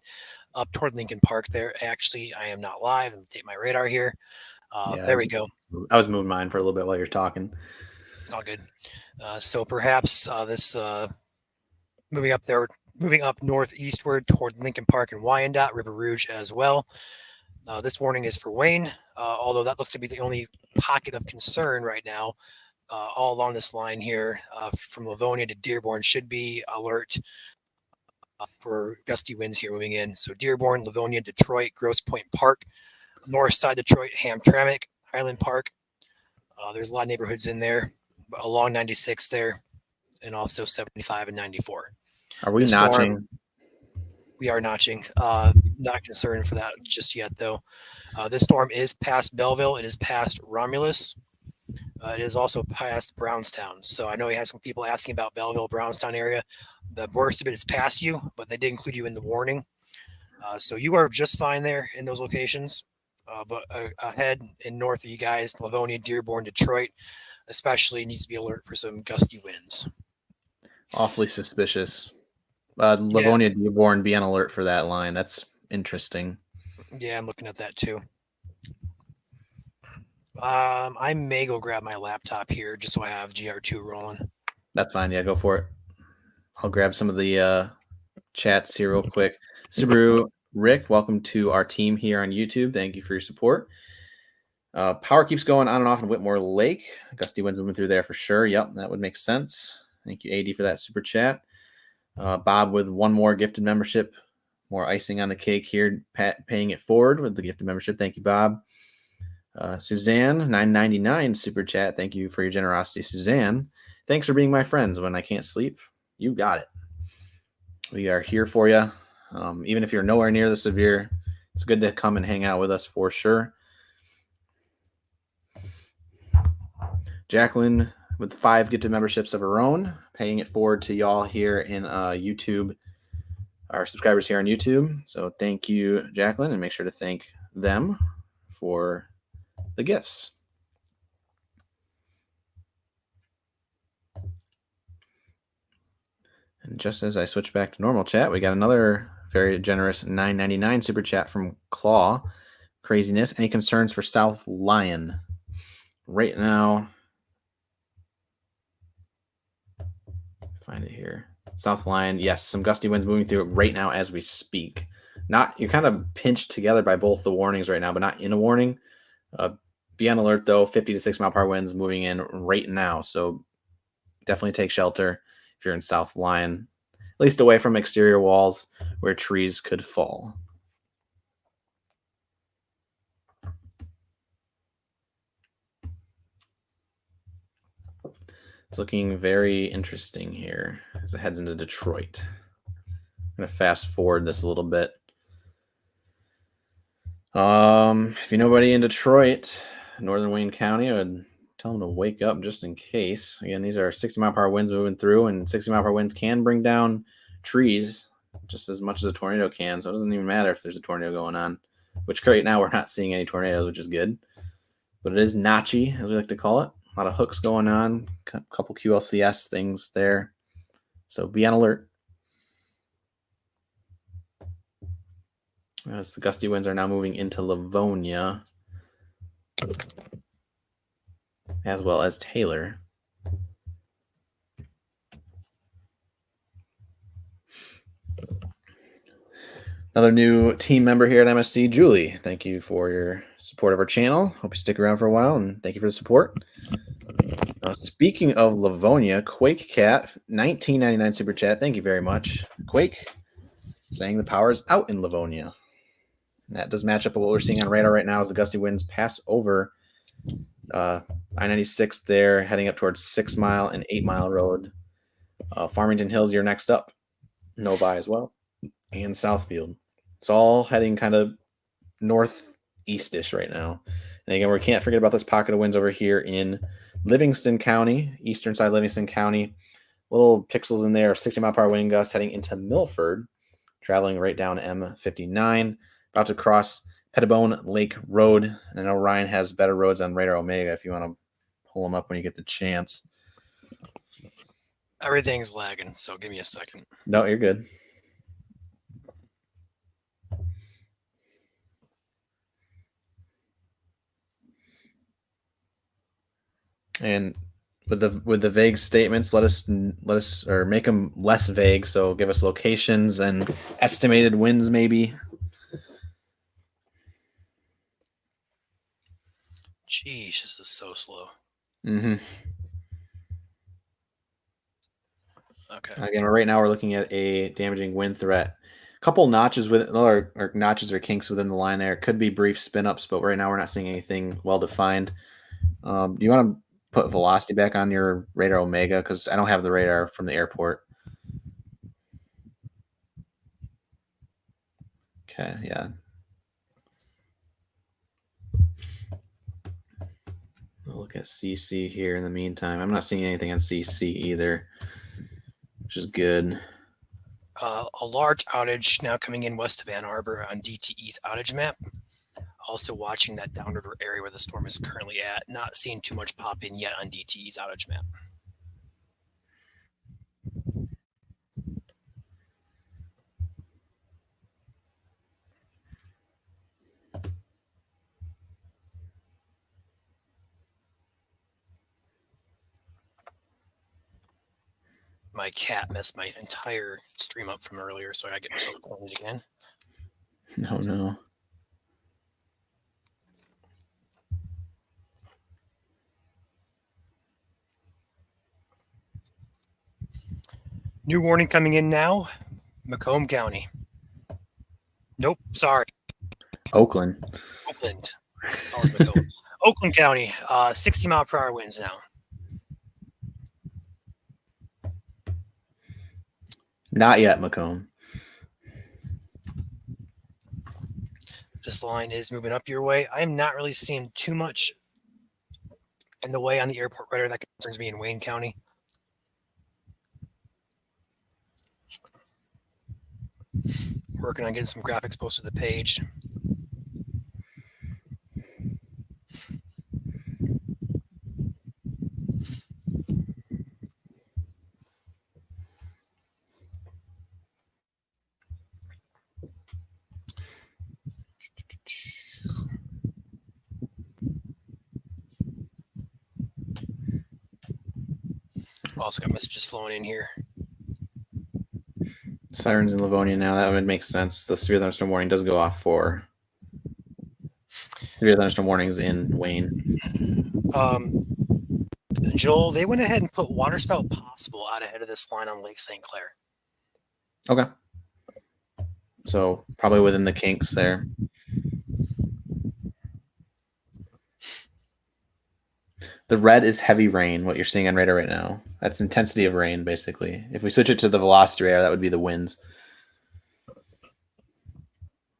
Speaker 1: up toward Lincoln Park there. Actually, I am not live. I'm take my radar here. There we go.
Speaker 2: I was moving mine for a little bit while you're talking.
Speaker 1: All good. So perhaps this moving up northeastward toward Lincoln Park and Wyandotte, River Rouge as well. This warning is for Wayne, although that looks to be the only pocket of concern right now. All along this line here, from Livonia to Dearborn, should be alert for gusty winds here moving in. So Dearborn, Livonia, Detroit, Grosse Pointe Park, north side Detroit, Hamtramck, Highland Park. There's a lot of neighborhoods in there, along 96 there, and also 75 and 94.
Speaker 2: Are we notching?
Speaker 1: We are notching. Not concerned for that just yet, though. This storm is past Belleville. It is past Romulus. It is also past Brownstown. So I know we have some people asking about Belleville, Brownstown area. The worst of it is past you, but they did include you in the warning. So you are just fine there in those locations. But ahead and north of you guys, Livonia, Dearborn, Detroit, especially needs to be alert for some gusty winds.
Speaker 2: Awfully suspicious. Livonia, Dearborn, be on alert for that line. That's interesting.
Speaker 1: Yeah, I'm looking at that too. I may go grab my laptop here just so I have GR2 rolling.
Speaker 2: That's fine. Yeah, go for it. I'll grab some of the chats here real quick. Subaru Rick, welcome to our team here on YouTube. Thank you for your support. Power keeps going on and off in Whitmore Lake. Gusty winds moving through there for sure. Yep, that would make sense. Thank you, AD, for that super chat. Bob with one more gifted membership. More icing on the cake here, paying it forward with the gifted membership. Thank you, Bob. Suzanne, $9.99 super chat. Thank you for your generosity, Suzanne. Thanks for being my friends when I can't sleep. You got it. We are here for you. Even if you're nowhere near the severe, it's good to come and hang out with us for sure. Jacqueline with 5 gifted memberships of her own, paying it forward to y'all here in YouTube, our subscribers here on YouTube. So thank you, Jacqueline, and make sure to thank them for the gifts. And just as I switch back to normal chat, we got another very generous $9.99 super chat from Claw. Craziness. Any concerns for South Lyon? Right now, find it here. South Lyon, yes, some gusty winds moving through it right now as we speak. You're kind of pinched together by both the warnings right now, but not in a warning. Be on alert, though. 50 to 60 mile per hour winds moving in right now. So definitely take shelter if you're in South Lyon, at least away from exterior walls where trees could fall. It's looking very interesting here as it heads into Detroit. I'm going to fast forward this a little bit. If you know anybody in Detroit, northern Wayne County, I would tell them to wake up just in case. Again, these are 60 mile per hour winds moving through, and 60 mile per hour winds can bring down trees just as much as a tornado can. So it doesn't even matter if there's a tornado going on, which right now we're not seeing any tornadoes, which is good. But it is notchy, as we like to call it. A lot of hooks going on, a couple QLCS things there. So be on alert. As the gusty winds are now moving into Livonia, as well as Taylor. Another new team member here at MSC, Julie. Thank you for your support of our channel. Hope you stick around for a while, and thank you for the support. Speaking of Livonia, Quake Cat, $19.99 super chat. Thank you very much. Quake saying the power is out in Livonia. And that does match up with what we're seeing on radar right now as the gusty winds pass over I-96 there, heading up towards 6 Mile and 8 Mile Road. Farmington Hills, you're next up. Novi as well. And Southfield. It's all heading kind of northeastish right now. And again, we can't forget about this pocket of winds over here in Livingston County, eastern side Livingston County. Little pixels in there, 60-mile-per-hour wind gusts heading into Milford, traveling right down M59, about to cross Pettibone Lake Road. And I know Ryan has better roads on Radar Omega if you want to pull them up when you get the chance.
Speaker 1: Everything's lagging, so give me a second.
Speaker 2: No, you're good. And with the vague statements, let us or make them less vague. So give us locations and estimated winds, maybe.
Speaker 1: Jeez, this is so slow.
Speaker 2: Mm-hmm.
Speaker 1: Okay.
Speaker 2: Again, right now we're looking at a damaging wind threat. A couple notches or notches or kinks within the line there. Could be brief spin ups, but right now we're not seeing anything well defined. Do you want to put velocity back on your radar Omega? Because I don't have the radar from the airport. Okay, yeah. I'll look at CC here in the meantime. I'm not seeing anything on CC either, which is good.
Speaker 1: A large outage now coming in west of Ann Arbor on DTE's outage map. Also watching that downriver area where the storm is currently at. Not seeing too much pop in yet on DTE's outage map. My cat messed my entire stream up from earlier, so I gotta get myself acquainted again.
Speaker 2: No.
Speaker 1: New warning coming in now. Macomb County. Nope, sorry.
Speaker 2: Oakland.
Speaker 1: Oakland. Oh, it's Macomb. Oakland County. 60-mile-per-hour winds now.
Speaker 2: Not yet, Macomb.
Speaker 1: This line is moving up your way. I am not really seeing too much in the way on the airport radar that concerns me in Wayne County. Working on getting some graphics posted to the page. Also got messages flowing in here.
Speaker 2: Sirens in Livonia now. That would make sense. The severe thunderstorm warning does go off for severe thunderstorm warnings in Wayne.
Speaker 1: Joel, they went ahead and put waterspout possible out ahead of this line on Lake St. Clair.
Speaker 2: Okay. So probably within the kinks there. The red is heavy rain, what you're seeing on radar right now. That's intensity of rain, basically. If we switch it to the velocity radar, that would be the winds.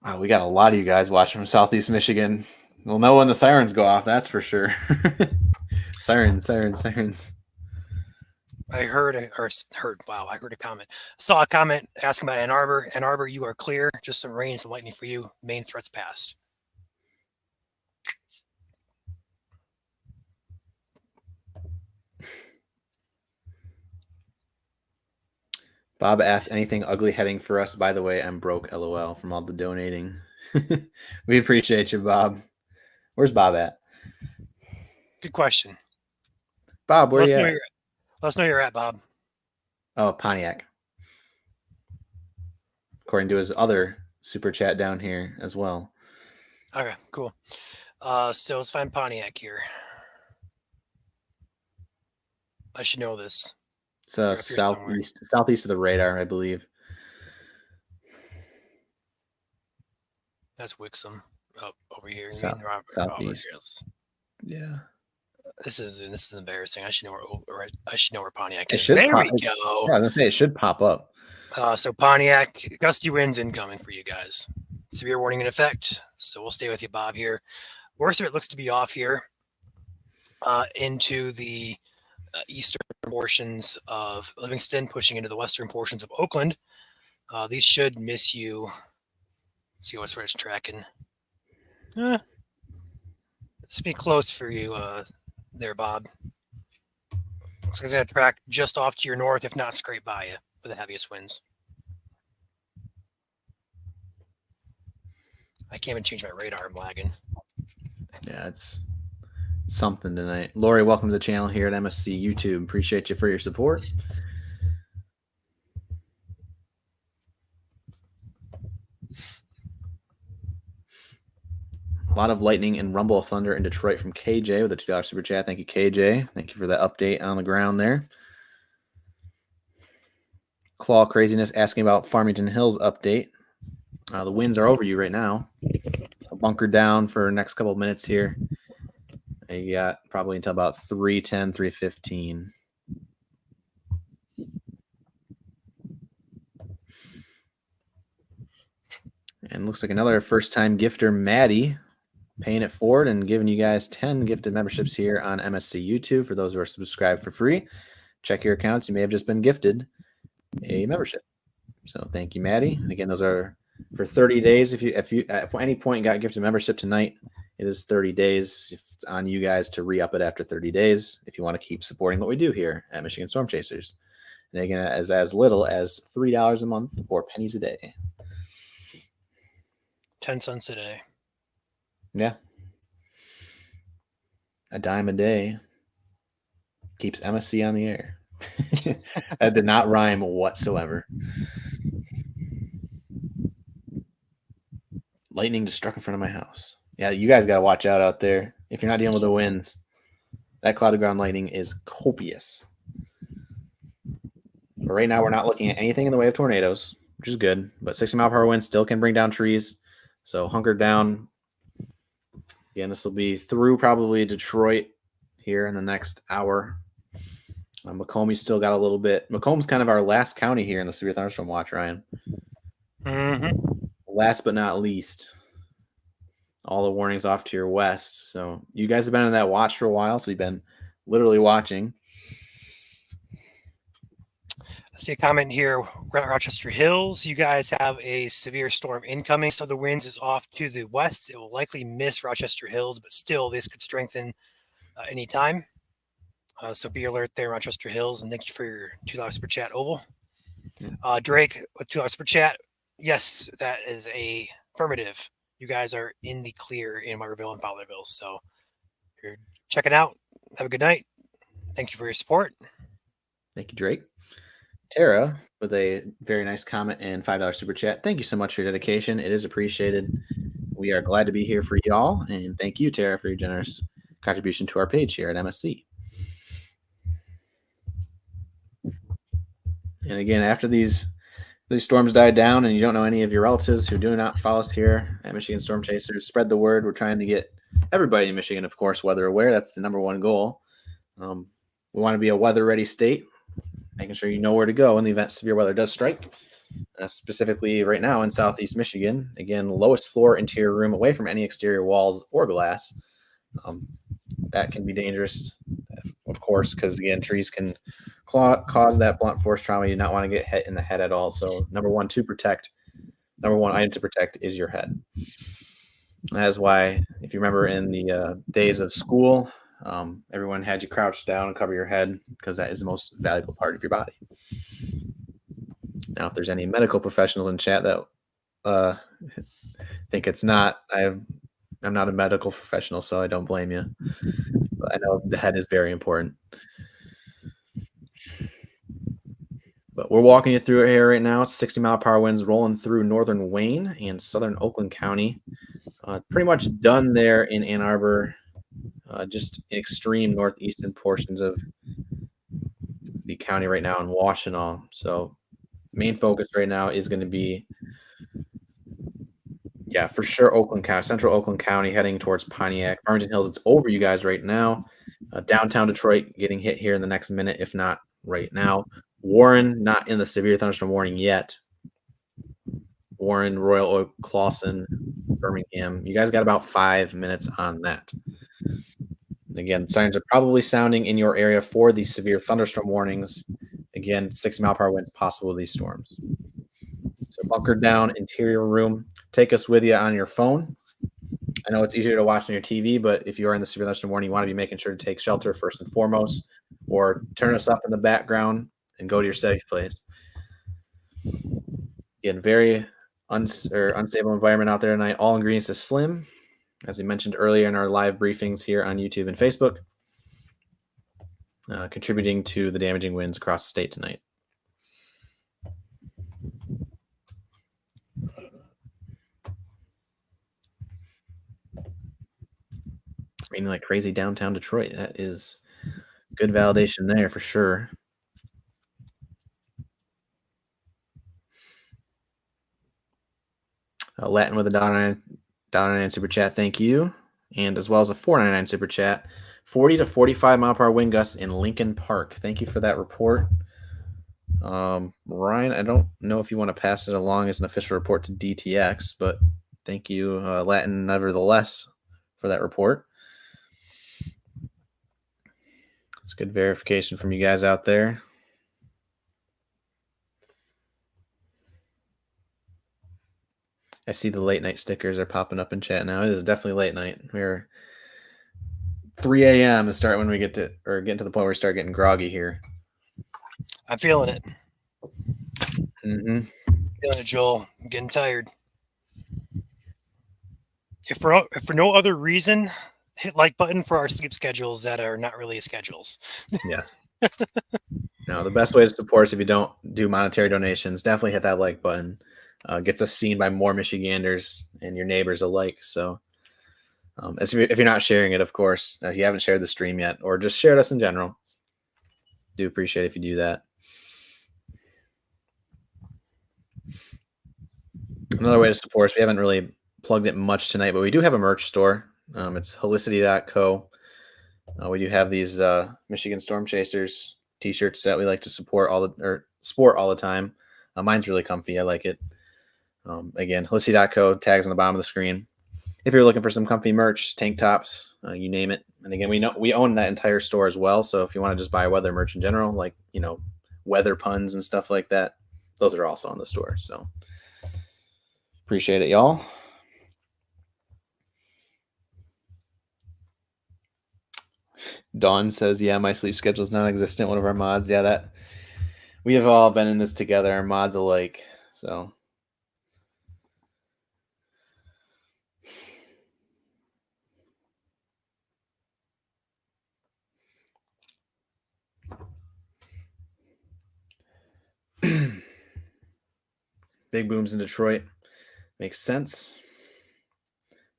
Speaker 2: Wow, we got a lot of you guys watching from Southeast Michigan. We'll know when the sirens go off, that's for sure. Sirens.
Speaker 1: I heard a comment. Saw a comment asking about Ann Arbor. Ann Arbor, you are clear. Just some rain, some lightning for you. Main threats passed.
Speaker 2: Bob asked, anything ugly heading for us? By the way, I'm broke, LOL, from all the donating. We appreciate you, Bob. Where's Bob at?
Speaker 1: Good question.
Speaker 2: Bob, where
Speaker 1: Let
Speaker 2: you
Speaker 1: us know
Speaker 2: at?
Speaker 1: you're at. Let us know you're at, Bob.
Speaker 2: Oh, Pontiac. According to his other super chat down here as well.
Speaker 1: Okay, cool. So let's find Pontiac here. I should know this.
Speaker 2: It's
Speaker 1: Up here
Speaker 2: southeast of the radar, I believe.
Speaker 1: That's Wixom over here.
Speaker 2: South- southeast. Yeah.
Speaker 1: This is embarrassing. I should know where Pontiac
Speaker 2: It
Speaker 1: is.
Speaker 2: should
Speaker 1: There
Speaker 2: pop-
Speaker 1: we go.
Speaker 2: Yeah, I was gonna say it should pop up.
Speaker 1: So Pontiac, gusty winds incoming for you guys. Severe warning in effect. So we'll stay with you, Bob, here. Worst of it looks to be off here into the eastern portions of Livingston, pushing into the western portions of Oakland. These should miss you. Let's see what's where it's tracking. This be close for you there, Bob. Looks like it's going to track just off to your north, if not scrape by you for the heaviest winds. I can't even change my radar. I'm lagging.
Speaker 2: Yeah, it's something tonight. Lori, welcome to the channel here at MSC YouTube. Appreciate you for your support. A lot of lightning and rumble of thunder in Detroit from KJ with a $2 super chat. Thank you, KJ. Thank you for that update on the ground there. Claw Craziness asking about Farmington Hills update. The winds are over you right now. So bunker down for the next couple of minutes here. You got probably until about 3:10, 3:15. And looks like another first-time gifter, Maddie, paying it forward and giving you guys 10 gifted memberships here on MSC YouTube. For those who are subscribed for free, check your accounts. You may have just been gifted a membership. So thank you, Maddie. And again, those are for 30 days. If you at any point got gifted membership tonight, it is 30 days. It's on you guys to re-up it after 30 days if you want to keep supporting what we do here at Michigan Storm Chasers. And again, as little as $3 a month or pennies a day.
Speaker 1: 10 cents a day.
Speaker 2: Yeah. A dime a day keeps MSC on the air. That did not rhyme whatsoever. Lightning just struck in front of my house. Yeah, you guys got to watch out there. If you're not dealing with the winds, that clouded ground lightning is copious. But right now, we're not looking at anything in the way of tornadoes, which is good. But 60-mile-per-hour winds still can bring down trees. So hunker down. Again, this will be through probably Detroit here in the next hour. Macombie's still got a little bit. Macombie's kind of our last county here in the severe thunderstorm watch, Ryan.
Speaker 1: Mm-hmm.
Speaker 2: Last but not least, all the warnings off to your west. So you guys have been in that watch for a while, so you've been literally watching.
Speaker 1: I see a comment here, Rochester Hills. You guys have a severe storm incoming, so the winds is off to the west. It will likely miss Rochester Hills, but still this could strengthen anytime. So be alert there, Rochester Hills, and thank you for your $2 super chat, Oval. Drake with $2 super chat. Yes, that is a affirmative. You guys are in the clear in Meyerville and Fowlerville. So if you're checking out, have a good night. Thank you for your support.
Speaker 2: Thank you, Drake. Tara with a very nice comment and $5 super chat. Thank you so much for your dedication. It is appreciated. We are glad to be here for y'all. And thank you, Tara, for your generous contribution to our page here at MSC. And again, after these storms die down and you don't know any of your relatives who do not follow us here at Michigan Storm Chasers, spread the word. We're trying to get everybody in Michigan, of course, weather aware. That's the number one goal. We want to be a weather-ready state, making sure you know where to go in the event severe weather does strike. Specifically right now in southeast Michigan, again, lowest floor interior room away from any exterior walls or glass. That can be dangerous, of course, because, again, trees can cause that blunt force trauma. You do not want to get hit in the head at all. So number one item to protect is your head. That is why, if you remember in the days of school, everyone had you crouch down and cover your head because that is the most valuable part of your body. Now, if there's any medical professionals in chat that think it's not, I'm not a medical professional, so I don't blame you. But I know the head is very important. But we're walking you through it here right now. It's 60-mile-per-hour winds rolling through northern Wayne and southern Oakland County. Pretty much done there in Ann Arbor, just extreme northeastern portions of the county right now in Washtenaw. So main focus right now is going to be Yeah, for sure. Oakland County, Central Oakland County, heading towards Pontiac, Farmington Hills. It's over you guys right now. Downtown Detroit getting hit here in the next minute, if not right now. Warren not in the severe thunderstorm warning yet. Warren, Royal Oak, Clawson, Birmingham. You guys got about 5 minutes on that. Again, sirens are probably sounding in your area for these severe thunderstorm warnings. Again, 60-mile-per-hour winds possible with these storms. So bunkered down, interior room. Take us with you on your phone. I know it's easier to watch on your TV, but if you are in the severe thunderstorm warning, you want to be making sure to take shelter first and foremost, or turn us up in the background and go to your safe place. Again, very unstable environment out there tonight. All ingredients is slim, as we mentioned earlier in our live briefings here on YouTube and Facebook, contributing to the damaging winds across the state tonight. Raining like crazy downtown Detroit. That is good validation there for sure. Latin with a $1.99 super chat. Thank you. And as well as a $4.99 super chat. 40 to 45 mile per hour wind gusts in Lincoln Park. Thank you for that report. Ryan, I don't know if you want to pass it along as an official report to DTX, but thank you, Latin, nevertheless, for that report. It's good verification from you guys out there. I see the late night stickers are popping up in chat now. It is definitely late night. We're 3 a.m. to start when we get to the point where we start getting groggy here.
Speaker 1: I'm feeling it.
Speaker 2: Mm-hmm.
Speaker 1: Feeling it, Joel. I'm getting tired. If for no other reason, hit like button for our sleep schedules that are not really schedules.
Speaker 2: Yes. No, the best way to support us if you don't do monetary donations, definitely hit that like button. Gets us seen by more Michiganders and your neighbors alike. So if you're not sharing it, of course, if you haven't shared the stream yet, or just shared us in general, do appreciate it if you do that. Another way to support us, we haven't really plugged it much tonight, but we do have a merch store. It's helicity.co. We do have these Michigan Storm Chasers t-shirts that we like to sport all the time. Mine's really comfy. I like it. Again, helicity.co, tags on the bottom of the screen. If you're looking for some comfy merch, tank tops, you name it. And again, we own that entire store as well. So if you want to just buy weather merch in general, like, weather puns and stuff like that, those are also on the store. So appreciate it, y'all. Dawn says, yeah, my sleep schedule is non-existent. One of our mods. Yeah, that we have all been in this together, our mods alike. So big booms in Detroit. Makes sense.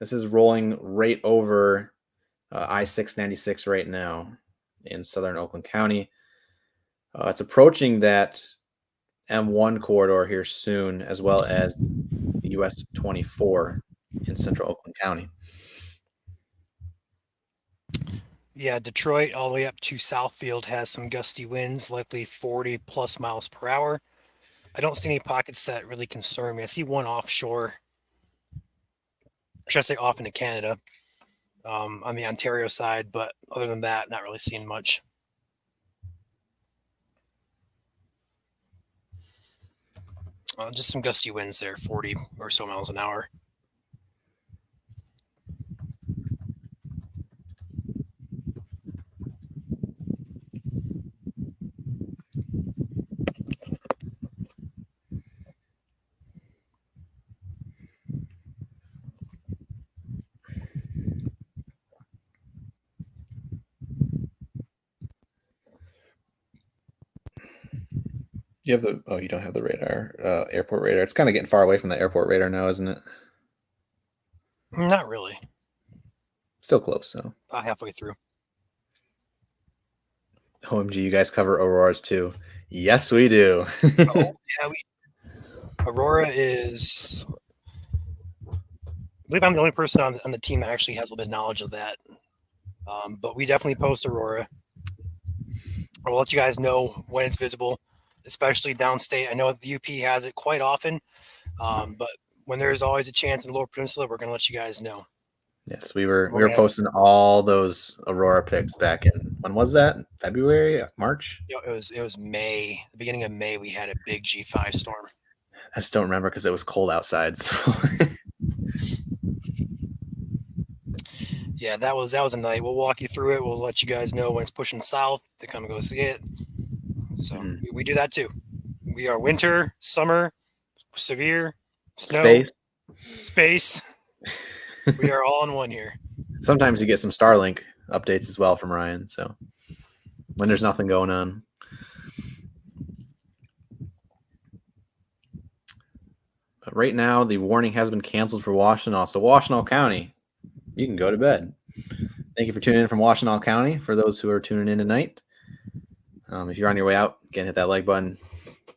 Speaker 2: This is rolling right over I-696 right now in southern Oakland County. It's approaching that M1 corridor here soon, as well as the US 24 in central Oakland County.
Speaker 1: Yeah, Detroit all the way up to Southfield has some gusty winds, likely 40 plus miles per hour. I don't see any pockets that really concern me. I see one offshore, or should I say off into Canada, on the Ontario side, but other than that, not really seeing much. Just some gusty winds there, 40 or so miles an hour.
Speaker 2: You don't have the radar, airport radar. It's kind of getting far away from the airport radar now, isn't it?
Speaker 1: Not really.
Speaker 2: Still close, so.
Speaker 1: About halfway through.
Speaker 2: OMG, you guys cover auroras too. Yes, we do.
Speaker 1: Oh, yeah, Aurora is believe I'm the only person on the team that actually has a little bit of knowledge of that. But we definitely post aurora. I will let you guys know when it's visible, especially downstate. I know the UP has it quite often, but when there's always a chance in the Lower Peninsula, we're going to let you guys know.
Speaker 2: Yes, we were posting all those aurora pics back in, when was that? February, March?
Speaker 1: It was May, the beginning of May. We had a big G5 storm.
Speaker 2: I just don't remember because it was cold outside. So.
Speaker 1: Yeah, that was a night. We'll walk you through it. We'll let you guys know when it's pushing south to come and go see it. So we do that too. We are winter, summer, severe, snow, space. We are all in one here.
Speaker 2: Sometimes you get some Starlink updates as well from Ryan. So when there's nothing going on. But right now, the warning has been canceled for Washtenaw. So Washtenaw County, you can go to bed. Thank you for tuning in from Washtenaw County. For those who are tuning in tonight, if you're on your way out, again, hit that like button.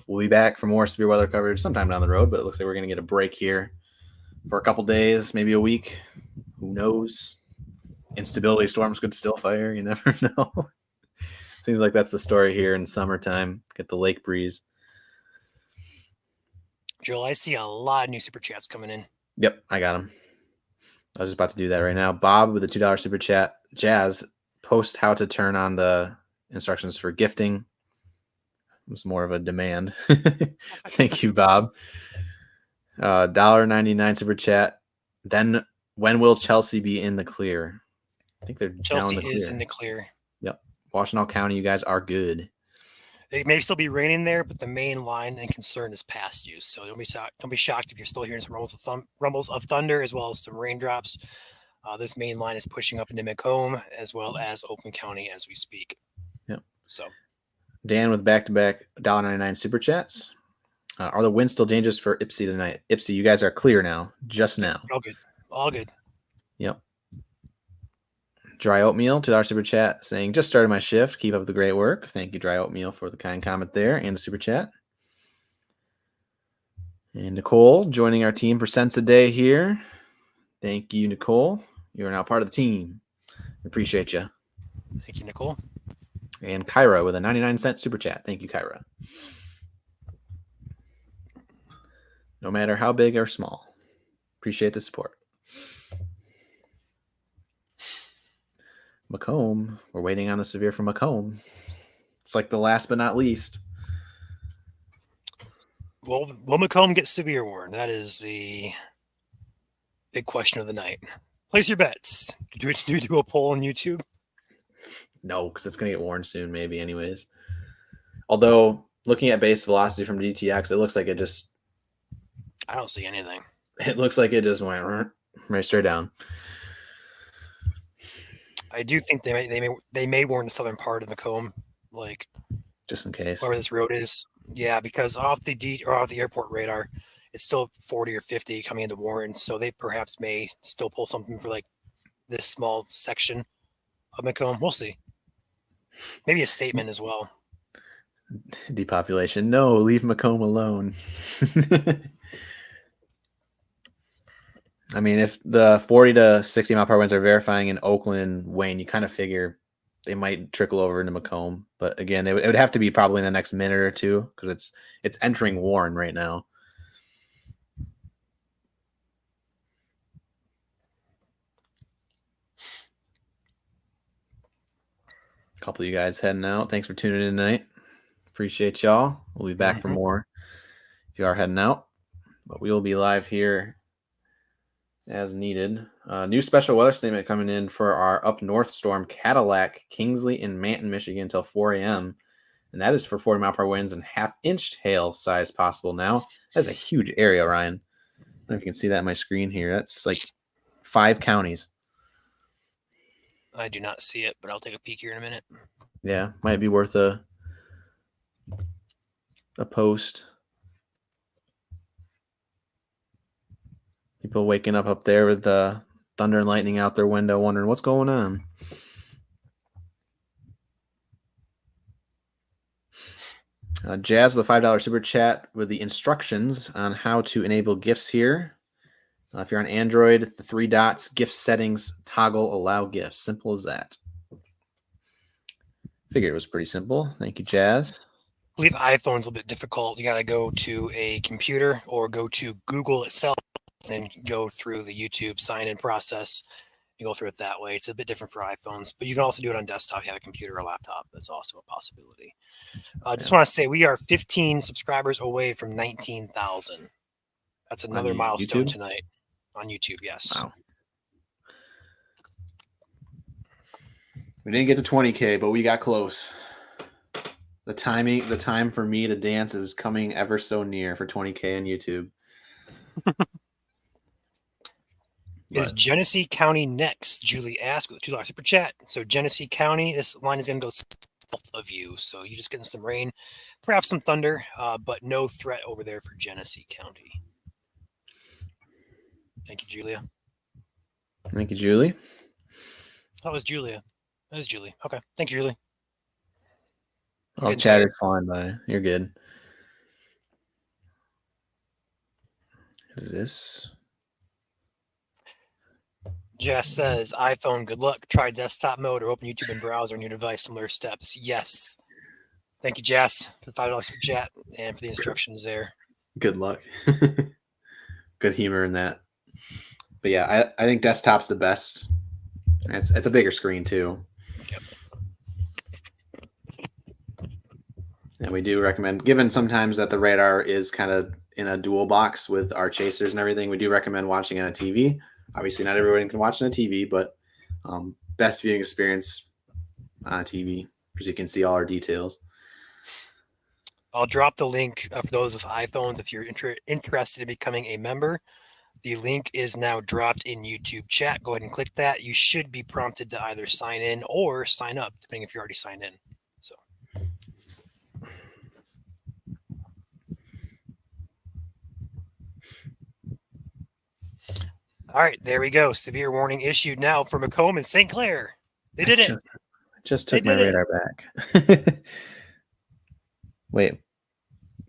Speaker 2: We'll be back for more severe weather coverage sometime down the road, but it looks like we're going to get a break here for a couple days, maybe a week. Who knows? Instability storms could still fire. You never know. Seems like that's the story here in summertime. Get the lake breeze.
Speaker 1: Joel, I see a lot of new super chats coming in.
Speaker 2: Yep, I got them. I was just about to do that right now. Bob with a $2 super chat. Jazz, post how to turn on the instructions for gifting. It's more of a demand. Thank you, Bob. $1.99 super chat. Then when will Chelsea be in the clear? I think they're
Speaker 1: Chelsea
Speaker 2: down in the
Speaker 1: is
Speaker 2: clear.
Speaker 1: in the clear.
Speaker 2: Yep. Washtenaw County, you guys are good.
Speaker 1: It may still be raining there, but the main line and concern is past you. So don't be shocked if you're still hearing some rumbles of thunder as well as some raindrops. This main line is pushing up into Macomb as well as Oakland County as we speak.
Speaker 2: Yep.
Speaker 1: So
Speaker 2: Dan with back-to-back $1.99 super chats. Are the winds still dangerous for Ipsy tonight? Ipsy, you guys are clear now. Just now.
Speaker 1: All good. All good.
Speaker 2: Yep. Dry Oatmeal, $2 super chat saying, just started my shift. Keep up the great work. Thank you, Dry Oatmeal, for the kind comment there and a super chat. And Nicole joining our team for cents a day here. Thank you, Nicole. You are now part of the team. Appreciate you.
Speaker 1: Thank you, Nicole.
Speaker 2: And Kyra with a 99-cent super chat. Thank you, Kyra. No matter how big or small. Appreciate the support. Macomb. We're waiting on the severe from Macomb. It's like the last but not least.
Speaker 1: Will Macomb get severe warn? That is the big question of the night. Place your bets. Do you do a poll on YouTube?
Speaker 2: No, because it's going to get warned soon, maybe, anyways. Although, looking at base velocity from DTX, it looks like it just...
Speaker 1: I don't see anything.
Speaker 2: It looks like it just went right straight down.
Speaker 1: I do think they may warn the southern part of Macomb, like
Speaker 2: just in case.
Speaker 1: Wherever this road is. Yeah, because off the airport radar, it's still 40 or 50 coming into Warren, so they perhaps may still pull something for like this small section of Macomb. We'll see. Maybe a statement as well.
Speaker 2: Depopulation. No, leave Macomb alone. I mean, if the 40 to 60 mile per hour winds are verifying in Oakland, Wayne, you kind of figure they might trickle over into Macomb. But again, it would have to be probably in the next minute or two because it's entering Warren right now. A couple of you guys heading out. Thanks for tuning in tonight. Appreciate y'all. We'll be back for more if you are heading out. But we will be live here as needed. New special weather statement coming in for our up north storm, Cadillac, Kingsley, and Manton, Michigan until 4 a.m. And that is for 40 mile per hour winds and half-inch hail size possible now. That's a huge area, Ryan. I don't know if you can see that on my screen here. That's like 5 counties.
Speaker 1: I do not see it, but I'll take a peek here in a minute.
Speaker 2: Yeah, might be worth a post. People waking up there with the thunder and lightning out their window wondering what's going on. Jazz with a $5 super chat with the instructions on how to enable gifts here. If you're on Android, the 3 dots, gift settings, toggle, allow gifts. Simple as that. Figured it was pretty simple. Thank you, Jazz.
Speaker 1: I believe iPhone's a little bit difficult. You got to go to a computer or go to Google itself and go through the YouTube sign-in process. You go through it that way. It's a bit different for iPhones, but you can also do it on desktop if you have a computer or laptop. That's also a possibility. Just want to say we are 15 subscribers away from 19,000. That's another milestone
Speaker 2: YouTube?
Speaker 1: tonight on YouTube. Yes.
Speaker 2: Wow. We didn't get to 20K, but we got close. The time for me to dance is coming ever so near for 20K on YouTube.
Speaker 1: Is Genesee County next? Julie asked with a $2 super chat. So Genesee County, this line is going to go south of you. So you're just getting some rain, perhaps some thunder, but no threat over there for Genesee County. Thank you, Julia.
Speaker 2: Thank you, Julie.
Speaker 1: That was Julia. That was Julie. Okay. Thank you, Julie.
Speaker 2: All chat is fine, but you're good. Is this?
Speaker 1: Jess says, iPhone, good luck. Try desktop mode or open YouTube and browser on your device. Similar steps. Yes. Thank you, Jess, for the $5 super chat and for the instructions there.
Speaker 2: Good luck. Good humor in that. But yeah, I think desktop's the best. It's a bigger screen too.
Speaker 1: Yep.
Speaker 2: And we do recommend, given sometimes that the radar is kind of in a dual box with our chasers and everything, we do recommend watching on a TV. Obviously, not everybody can watch on a TV, but best viewing experience on a TV because you can see all our details.
Speaker 1: I'll drop the link for those with iPhones if you're interested in becoming a member. The link is now dropped in YouTube chat. Go ahead and click that. You should be prompted to either sign in or sign up, depending if you're already signed in. So, all right, there we go. Severe warning issued now for Macomb and St. Clair. They did it.
Speaker 2: Just took my radar back. Wait.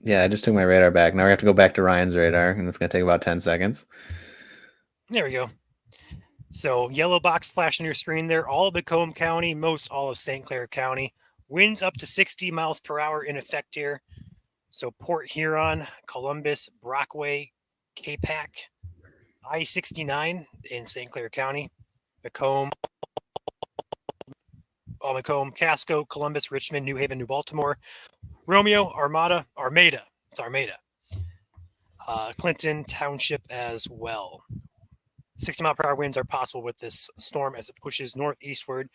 Speaker 2: Yeah, I just took my radar back. Now we have to go back to Ryan's radar, and it's going to take about 10 seconds.
Speaker 1: There we go. So yellow box flashing on your screen there. All of Macomb County, most all of St. Clair County. Winds up to 60 miles per hour in effect here. So Port Huron, Columbus, Brockway, Capac, I-69 in St. Clair County, Macomb, Casco, Columbus, Richmond, New Haven, New Baltimore, Romeo, Armada. It's Armada. Clinton Township as well. 60-mile-per-hour winds are possible with this storm as it pushes northeastward.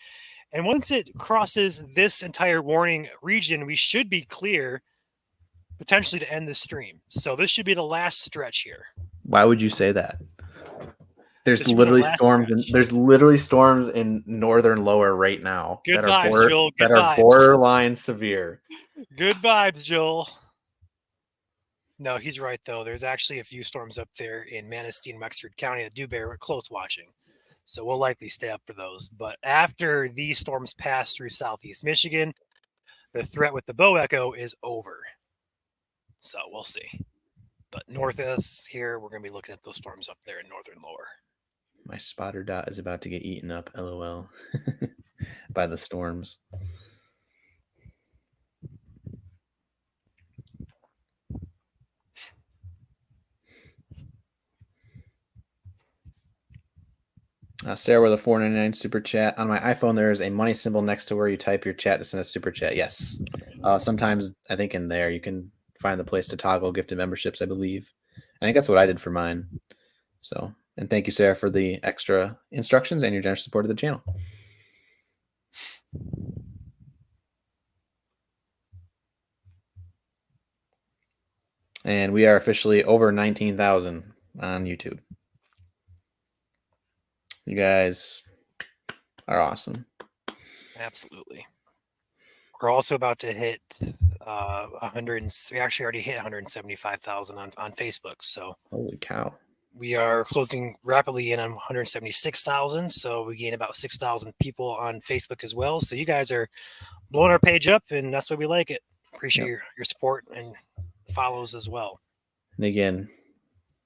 Speaker 1: And once it crosses this entire warning region, we should be clear potentially to end the stream. So this should be the last stretch here.
Speaker 2: Why would you say that? There's literally storms in northern lower right now.
Speaker 1: Good vibes, Joel. Good
Speaker 2: vibes. Borderline severe.
Speaker 1: Good vibes, Joel. No, he's right, though. There's actually a few storms up there in Manistee and Wexford County that do bear close watching. So we'll likely stay up for those. But after these storms pass through southeast Michigan, the threat with the bow echo is over. So we'll see. But north of us here, we're going to be looking at those storms up there in northern lower.
Speaker 2: My spotter dot is about to get eaten up, LOL, by the storms. Sarah with a $4.99 super chat. On my iPhone, there is a money symbol next to where you type your chat to send a super chat. Yes. Sometimes I think in there you can find the place to toggle gifted memberships, I believe. I think that's what I did for mine. So, and thank you, Sarah, for the extra instructions and your generous support of the channel. And we are officially over 19,000 on YouTube. You guys are awesome.
Speaker 1: Absolutely. We're also about to hit 100. We actually already hit 175,000 on Facebook. So
Speaker 2: holy cow.
Speaker 1: We are closing rapidly in on 176,000. So we gain about 6,000 people on Facebook as well. So you guys are blowing our page up, and that's why we like it. Appreciate your support and follows as well.
Speaker 2: And again,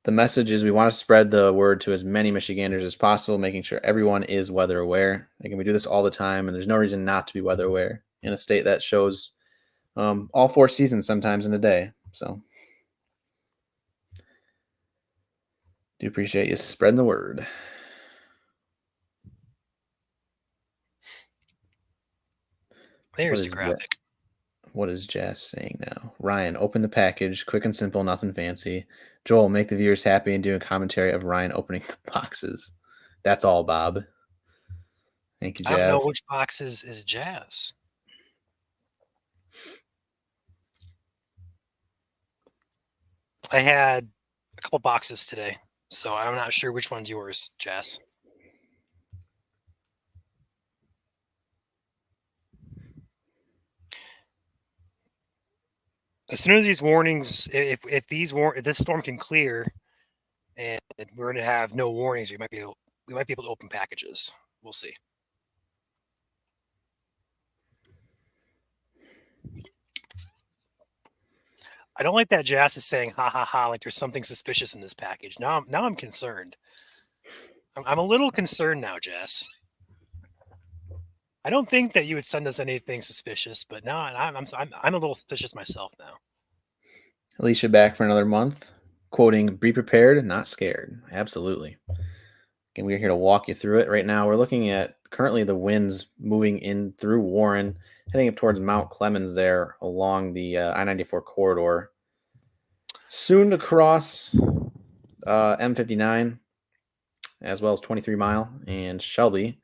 Speaker 2: the message is we want to spread the word to as many Michiganders as possible, making sure everyone is weather aware. Again, we do this all the time, and there's no reason not to be weather aware in a state that shows all 4 seasons sometimes in a day. So do appreciate you spreading the word.
Speaker 1: There's the graphic.
Speaker 2: What is Jazz saying now? Ryan, open the package. Quick and simple, nothing fancy. Joel, make the viewers happy and do a commentary of Ryan opening the boxes. That's all, Bob. Thank you, Jazz.
Speaker 1: I don't know which boxes is Jazz. I had a couple boxes today, so I'm not sure which one's yours, Jazz. As soon as these warnings, if this storm can clear, and we're going to have no warnings, we might be able to open packages. We'll see. I don't like that Jazz is saying "ha ha ha" like there's something suspicious in this package. Now I'm concerned. I'm a little concerned now, Jazz. I don't think that you would send us anything suspicious, but now I'm a little suspicious myself now.
Speaker 2: Alicia back for another month, quoting, "Be prepared, not scared." Absolutely. Again, we're here to walk you through it. Right now, we're looking at currently the winds moving in through Warren, heading up towards Mount Clemens there along the I-94 corridor. Soon to cross M59, as well as 23 Mile and Shelby.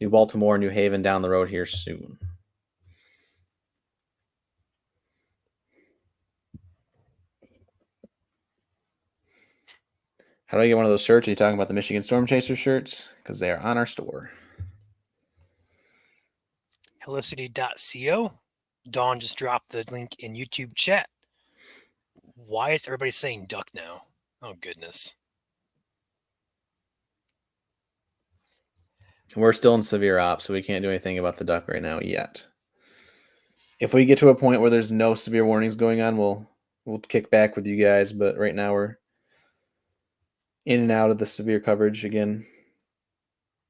Speaker 2: New Baltimore, New Haven down the road here soon. How do I get one of those shirts? Are you talking about the Michigan Storm Chasers shirts? Because they are on our store.
Speaker 1: Helicity.co. Dawn just dropped the link in YouTube chat. Why is everybody saying duck now? Oh, goodness.
Speaker 2: We're still in severe ops, so we can't do anything about the duck right now yet. If we get to a point where there's no severe warnings going on, we'll kick back with you guys. But right now we're in and out of the severe coverage again.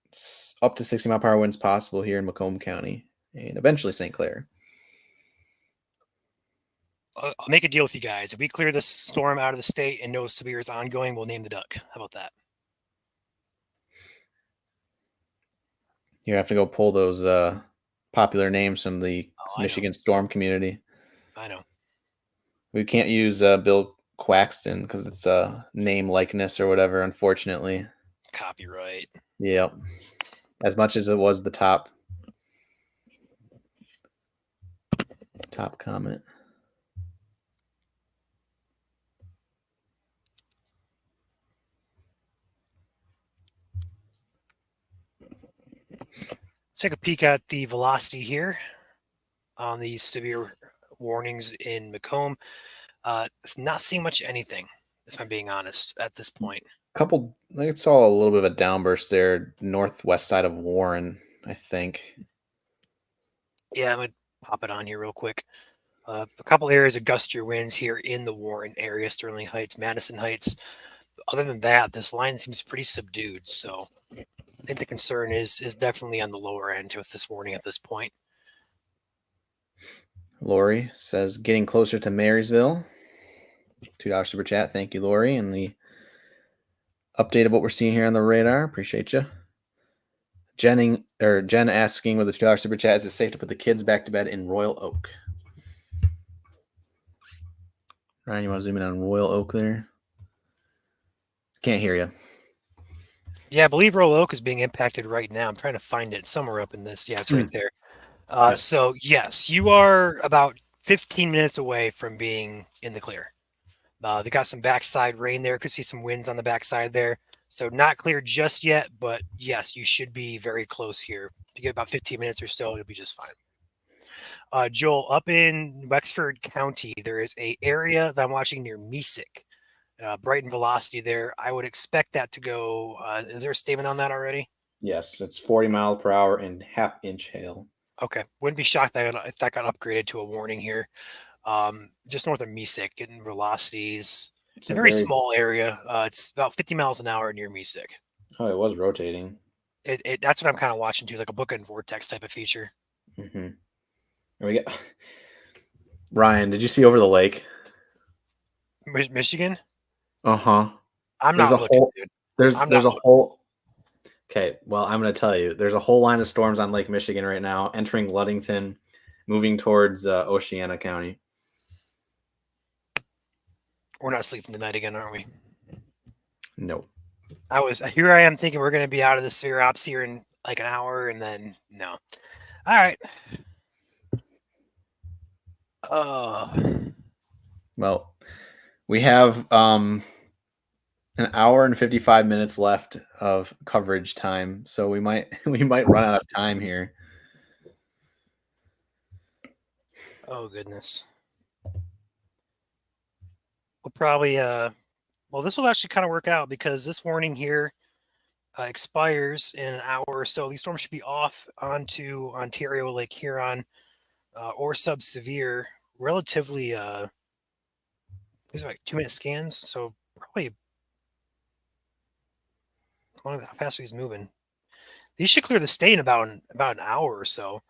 Speaker 2: It's up to 60 mile per hour winds possible here in Macomb County and eventually St. Clair.
Speaker 1: I'll make a deal with you guys. If we clear this storm out of the state and no severe is ongoing, we'll name the duck. How about that?
Speaker 2: You have to go pull those popular names from the Michigan storm community.
Speaker 1: I know.
Speaker 2: We can't use Bill Quaxton because it's a name likeness or whatever, unfortunately.
Speaker 1: Copyright.
Speaker 2: Yep. As much as it was the top comment.
Speaker 1: Let's take a peek at the velocity here on these severe warnings in Macomb. It's not seeing much anything, if I'm being honest, at this point.
Speaker 2: I think it's all a little bit of a downburst there, northwest side of Warren, I think.
Speaker 1: Yeah, I'm going to pop it on here real quick. A couple areas of gustier winds here in the Warren area, Sterling Heights, Madison Heights. Other than that, this line seems pretty subdued, so I think the concern is definitely on the lower end with this warning at this point.
Speaker 2: Lori says, getting closer to Marysville. $2 super chat. Thank you, Lori. And the update of what we're seeing here on the radar. Appreciate you. Jen asking with the $2 super chat, is it safe to put the kids back to bed in Royal Oak? Ryan, you want to zoom in on Royal Oak there? Can't hear you.
Speaker 1: Yeah, I believe Royal Oak is being impacted right now. I'm trying to find it somewhere up in this. Yeah, it's right there. So, yes, you are about 15 minutes away from being in the clear. They got some backside rain there. Could see some winds on the backside there. So not clear just yet, but yes, you should be very close here. If you get about 15 minutes or so, you'll be just fine. Joel, up in Wexford County, there is a area that I'm watching near Mesick. Brighton velocity there. I would expect that to go. Is there a statement on that already?
Speaker 2: Yes, it's 40 miles per hour and half-inch hail.
Speaker 1: Okay. Wouldn't be shocked if that got upgraded to a warning here. Just north of Mesick, getting velocities It's a very small area. It's about 50 miles an hour near MIStormChasers.
Speaker 2: Oh, it was rotating.
Speaker 1: That's what I'm kind of watching too, like a bookend vortex type of feature.
Speaker 2: Mm-hmm. We get Ryan. Did you see over the lake?
Speaker 1: Michigan?
Speaker 2: Uh-huh.
Speaker 1: I'm
Speaker 2: There's
Speaker 1: not
Speaker 2: a
Speaker 1: looking,
Speaker 2: whole
Speaker 1: dude.
Speaker 2: there's
Speaker 1: I'm
Speaker 2: there's
Speaker 1: not
Speaker 2: a whole Okay, well, I'm going to tell you. There's a whole line of storms on Lake Michigan right now, entering Ludington, moving towards Oceana County.
Speaker 1: We're not sleeping tonight again, aren't we?
Speaker 2: No.
Speaker 1: Here I am thinking we're going to be out of the sphere ops here in like an hour, and then no. All right.
Speaker 2: Well, we have an hour and 55 minutes left of coverage time, so we might run out of time here.
Speaker 1: Oh goodness. We'll probably well, this will actually kind of work out because this warning here expires in an hour or so. These storms should be off onto Ontario, Lake Huron, or sub-severe relatively. These are like 2-minute scans, so probably how fast he's moving. These should clear the state in about an hour or so.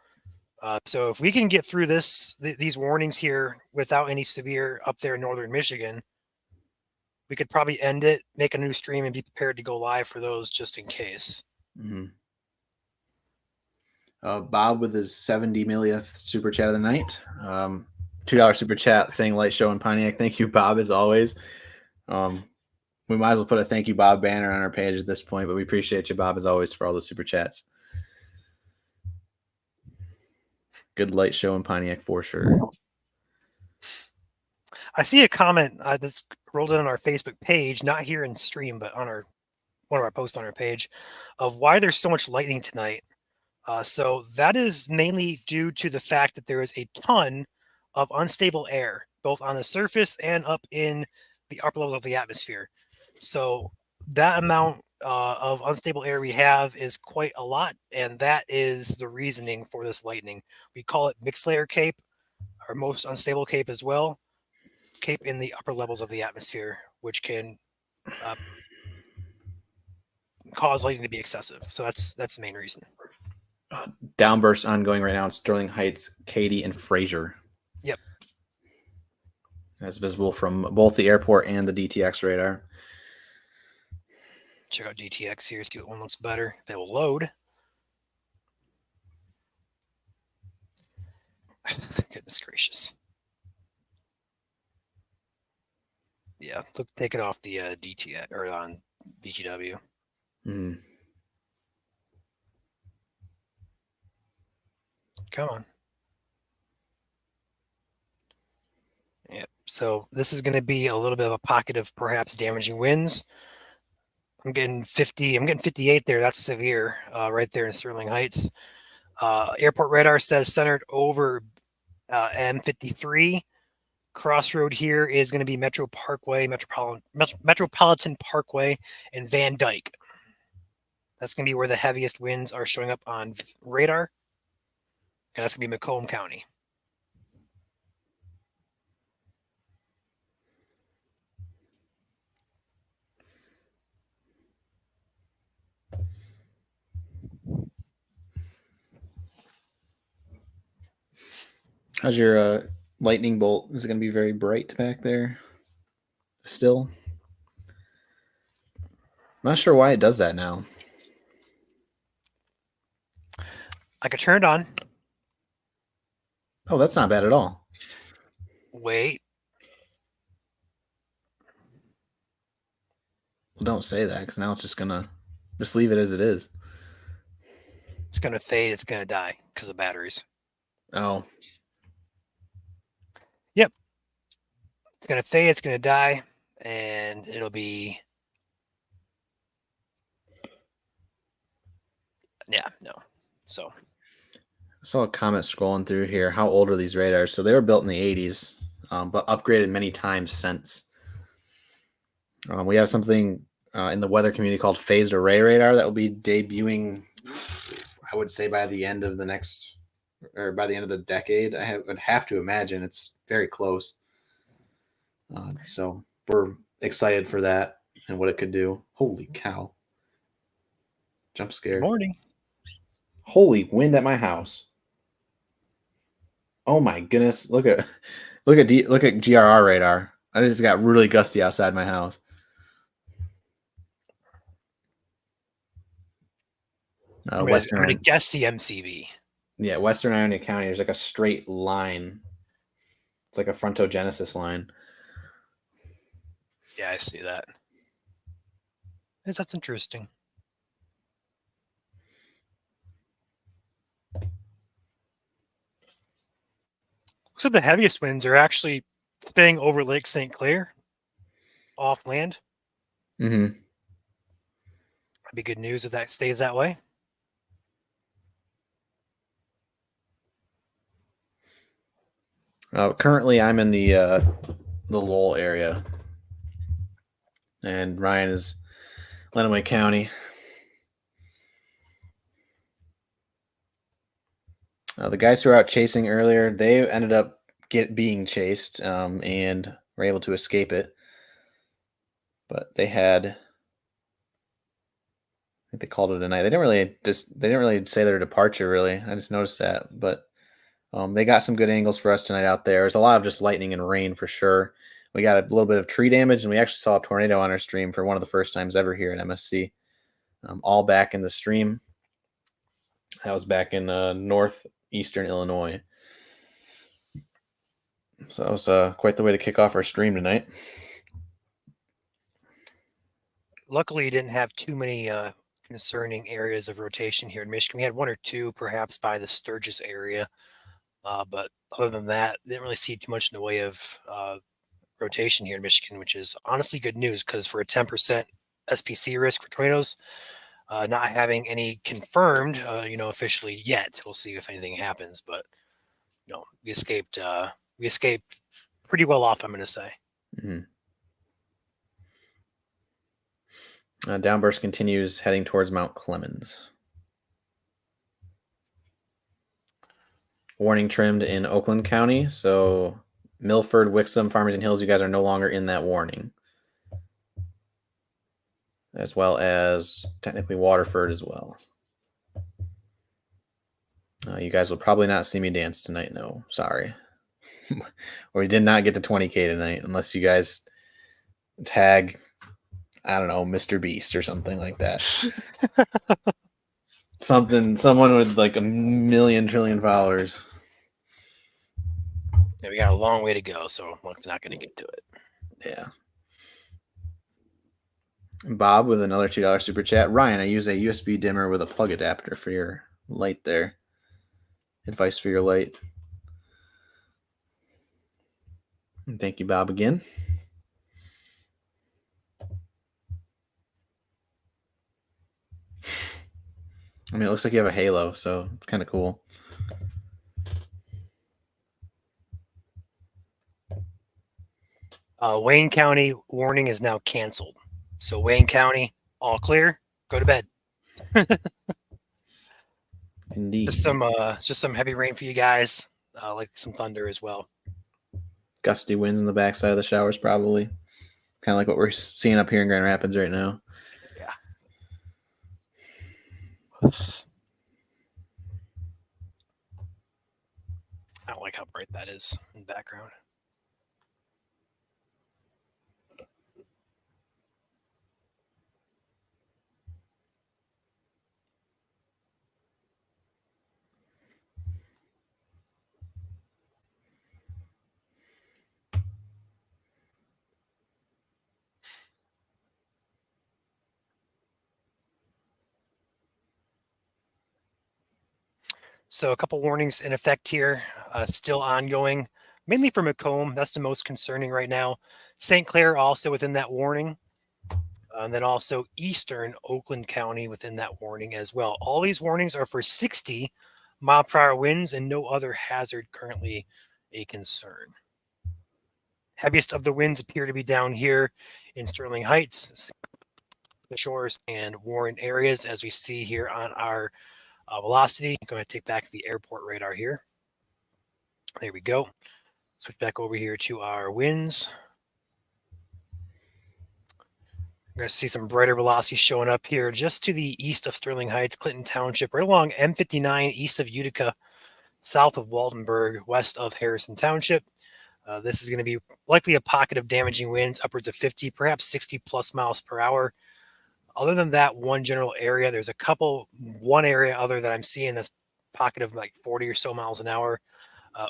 Speaker 1: So if we can get through these warnings here without any severe up there in northern Michigan, we could probably end it, make a new stream, and be prepared to go live for those just in case.
Speaker 2: Mm-hmm. Bob with his 70 millionth super chat of the night. $2 super chat saying light show in Pontiac. Thank you, Bob, as always. We might as well put a thank you, Bob banner on our page at this point, but we appreciate you, Bob, as always, for all the super chats. Good light show in Pontiac for sure.
Speaker 1: I see a comment that's rolled in on our Facebook page, not here in stream, but on one of our posts on our page, of why there's so much lightning tonight. So that is mainly due to the fact that there is a ton of unstable air, both on the surface and up in the upper levels of the atmosphere. So that amount of unstable air we have is quite a lot, and that is the reasoning for this lightning. We call it mixed layer cape, our most unstable cape as well. Cape in the upper levels of the atmosphere, which can cause lightning to be excessive. So that's the main reason.
Speaker 2: Downbursts ongoing right now in Sterling Heights, Katy, and Fraser.
Speaker 1: Yep.
Speaker 2: That's visible from both the airport and the DTX radar.
Speaker 1: Check out DTX here, see what one looks better. They will load. Goodness gracious. Yeah, look, take it off the DTX or on BTW.
Speaker 2: Mm.
Speaker 1: Come on. Yep. So this is going to be a little bit of a pocket of perhaps damaging winds. I'm getting 50. I'm getting 58 there. That's severe right there in Sterling Heights. Airport radar says centered over M53. Crossroad here is going to be Metropolitan Parkway and Van Dyke. That's going to be where the heaviest winds are showing up on radar. And that's going to be Macomb County.
Speaker 2: How's your lightning bolt? Is it going to be very bright back there still? I'm not sure why it does that now.
Speaker 1: I could turn it on.
Speaker 2: Oh, that's not bad at all.
Speaker 1: Wait.
Speaker 2: Well, don't say that because now it's just going to just leave it as it is.
Speaker 1: It's going to fade. It's going to die because of batteries.
Speaker 2: Oh.
Speaker 1: Yep. It's going to fade. It's going to die. And it'll be... Yeah, no. So...
Speaker 2: I saw a comment scrolling through here. How old are these radars? So they were built in the 80s, but upgraded many times since. We have something in the weather community called phased array radar that will be debuting, I would say, by the end of the next, or by the end of the decade. I would have to imagine it's very close. So we're excited for that and what it could do. Holy cow. Jump
Speaker 1: Good
Speaker 2: scare.
Speaker 1: morning.
Speaker 2: Holy wind at my house. Oh my goodness. Look at GRR radar. I just got really gusty outside my house.
Speaker 1: I'm gonna guess the MCV.
Speaker 2: Yeah, Western Ionia County. There's like a straight line. It's like a frontogenesis line.
Speaker 1: Yeah, I see that. Yes, that's interesting. Looks like the heaviest winds are actually staying over Lake St. Clair, off land.
Speaker 2: Mm-hmm.
Speaker 1: That'd be good news if that stays that way.
Speaker 2: Currently, I'm in the Lowell area, and Ryan is Lenawee County. The guys who were out chasing earlier, they ended up being chased and were able to escape it. But they had, I think they called it a night. They didn't really say their departure. Really, I just noticed that. But they got some good angles for us tonight out there. There's a lot of just lightning and rain for sure. We got a little bit of tree damage, and we actually saw a tornado on our stream for one of the first times ever here at MSC. All back in the stream. That was back in northeastern Illinois. So that was quite the way to kick off our stream tonight.
Speaker 1: Luckily, you didn't have too many concerning areas of rotation here in Michigan. We had one or two, perhaps by the Sturgis area. But other than that, didn't really see too much in the way of rotation here in Michigan, which is honestly good news because for a 10% SPC risk for tornadoes, not having any confirmed, officially yet. We'll see if anything happens, but we escaped pretty well off, I'm going to say.
Speaker 2: Mm-hmm. Downburst continues heading towards Mount Clemens. Warning trimmed in Oakland County. So Milford, Wixom, Farmington Hills, you guys are no longer in that warning. As well as technically Waterford as well. You guys will probably not see me dance tonight. No, sorry. Or we did not get to 20K tonight unless you guys tag, I don't know, Mr. Beast or something like that. Someone with like 1 trillion followers.
Speaker 1: Yeah, we got a long way to go, so we're not going to get to it.
Speaker 2: Yeah. Bob with another $2 super chat. Ryan, I use a USB dimmer with a plug adapter for your light there. Advice for your light. And thank you, Bob, again. I mean, it looks like you have a halo, so it's kind of cool.
Speaker 1: Wayne County warning is now canceled. So Wayne County, all clear. Go to bed.
Speaker 2: Indeed.
Speaker 1: Just some heavy rain for you guys, like some thunder as well.
Speaker 2: Gusty winds in the backside of the showers, probably. Kind of like what we're seeing up here in Grand Rapids right now.
Speaker 1: Yeah. I don't like how bright that is in the background. So a couple warnings in effect here, still ongoing, mainly for Macomb. That's the most concerning right now. St. Clair also within that warning. And then also eastern Oakland County within that warning as well. All these warnings are for 60 mile per hour winds and no other hazard currently a concern. Heaviest of the winds appear to be down here in Sterling Heights, the shores and Warren areas, as we see here on our velocity. I'm going to take back the airport radar here. There we go. Switch back over here to our winds. We're going to see some brighter velocity showing up here just to the east of Sterling Heights, Clinton Township, right along M59 east of Utica, south of Waldenburg, west of Harrison Township. This is going to be likely a pocket of damaging winds, upwards of 50, perhaps 60 plus miles per hour. Other than that one general area, there's one area other that I'm seeing this pocket of like 40 or so miles an hour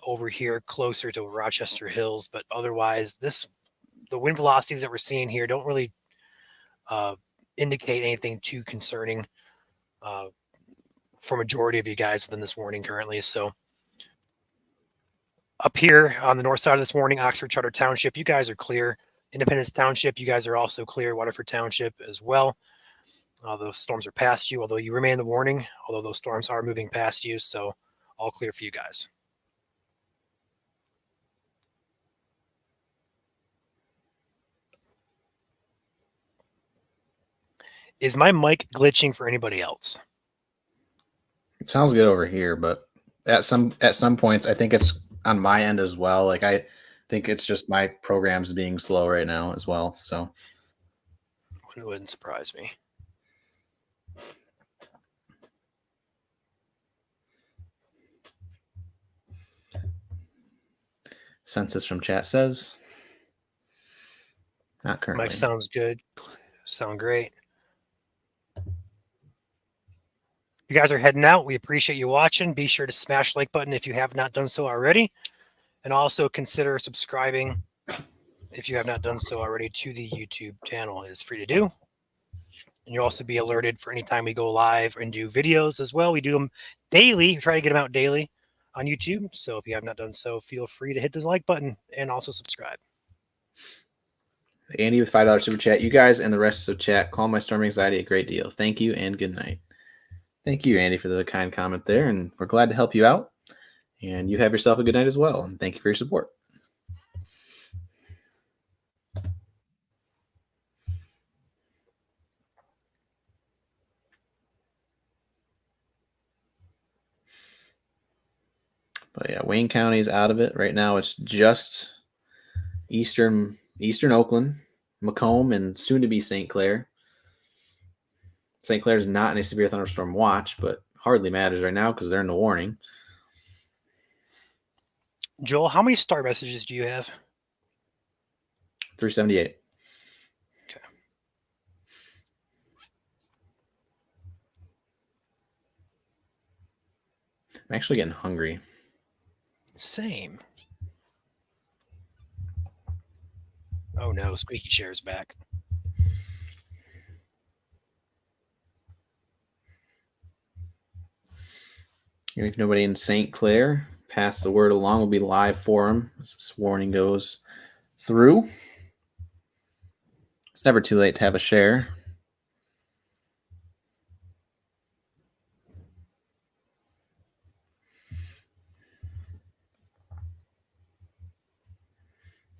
Speaker 1: over here closer to Rochester Hills. But otherwise, the wind velocities that we're seeing here don't really indicate anything too concerning for majority of you guys within this warning currently. So up here on the north side of this warning, Oxford Charter Township, you guys are clear. Independence Township, you guys are also clear. Waterford Township as well. Those storms are past you, although you remain the warning, although those storms are moving past you. So all clear for you guys. Is my mic glitching for anybody else?
Speaker 2: It sounds good over here, but at some points, I think it's on my end as well. Like I think it's just my program's being slow right now as well. So
Speaker 1: it wouldn't surprise me.
Speaker 2: Census from chat says not currently.
Speaker 1: Mic sounds good. Sound great. You guys are heading out. We appreciate you watching. Be sure to smash the like button if you have not done so already. And also consider subscribing if you have not done so already to the YouTube channel. It is free to do. And you'll also be alerted for any time we go live and do videos as well. We do them daily. We try to get them out daily on YouTube. So if you have not done so, feel free to hit the like button and also subscribe.
Speaker 2: Andy with $5 super chat. You guys and the rest of chat call my storm anxiety a great deal. Thank you and good night. Thank you, Andy, for the kind comment there, and we're glad to help you out. And you have yourself a good night as well, and thank you for your support. But yeah, Wayne County is out of it right now. It's just eastern Oakland, Macomb, and soon to be St. Clair. St. Clair is not in a severe thunderstorm watch, but hardly matters right now because they're in the warning.
Speaker 1: Joel, how many star messages do you have?
Speaker 2: 378.
Speaker 1: Okay.
Speaker 2: I'm actually getting hungry.
Speaker 1: Same. Oh no, Squeaky Chair's back.
Speaker 2: And if nobody in St. Clair, pass the word along. We'll be live for them as this warning goes through. It's never too late to have a share.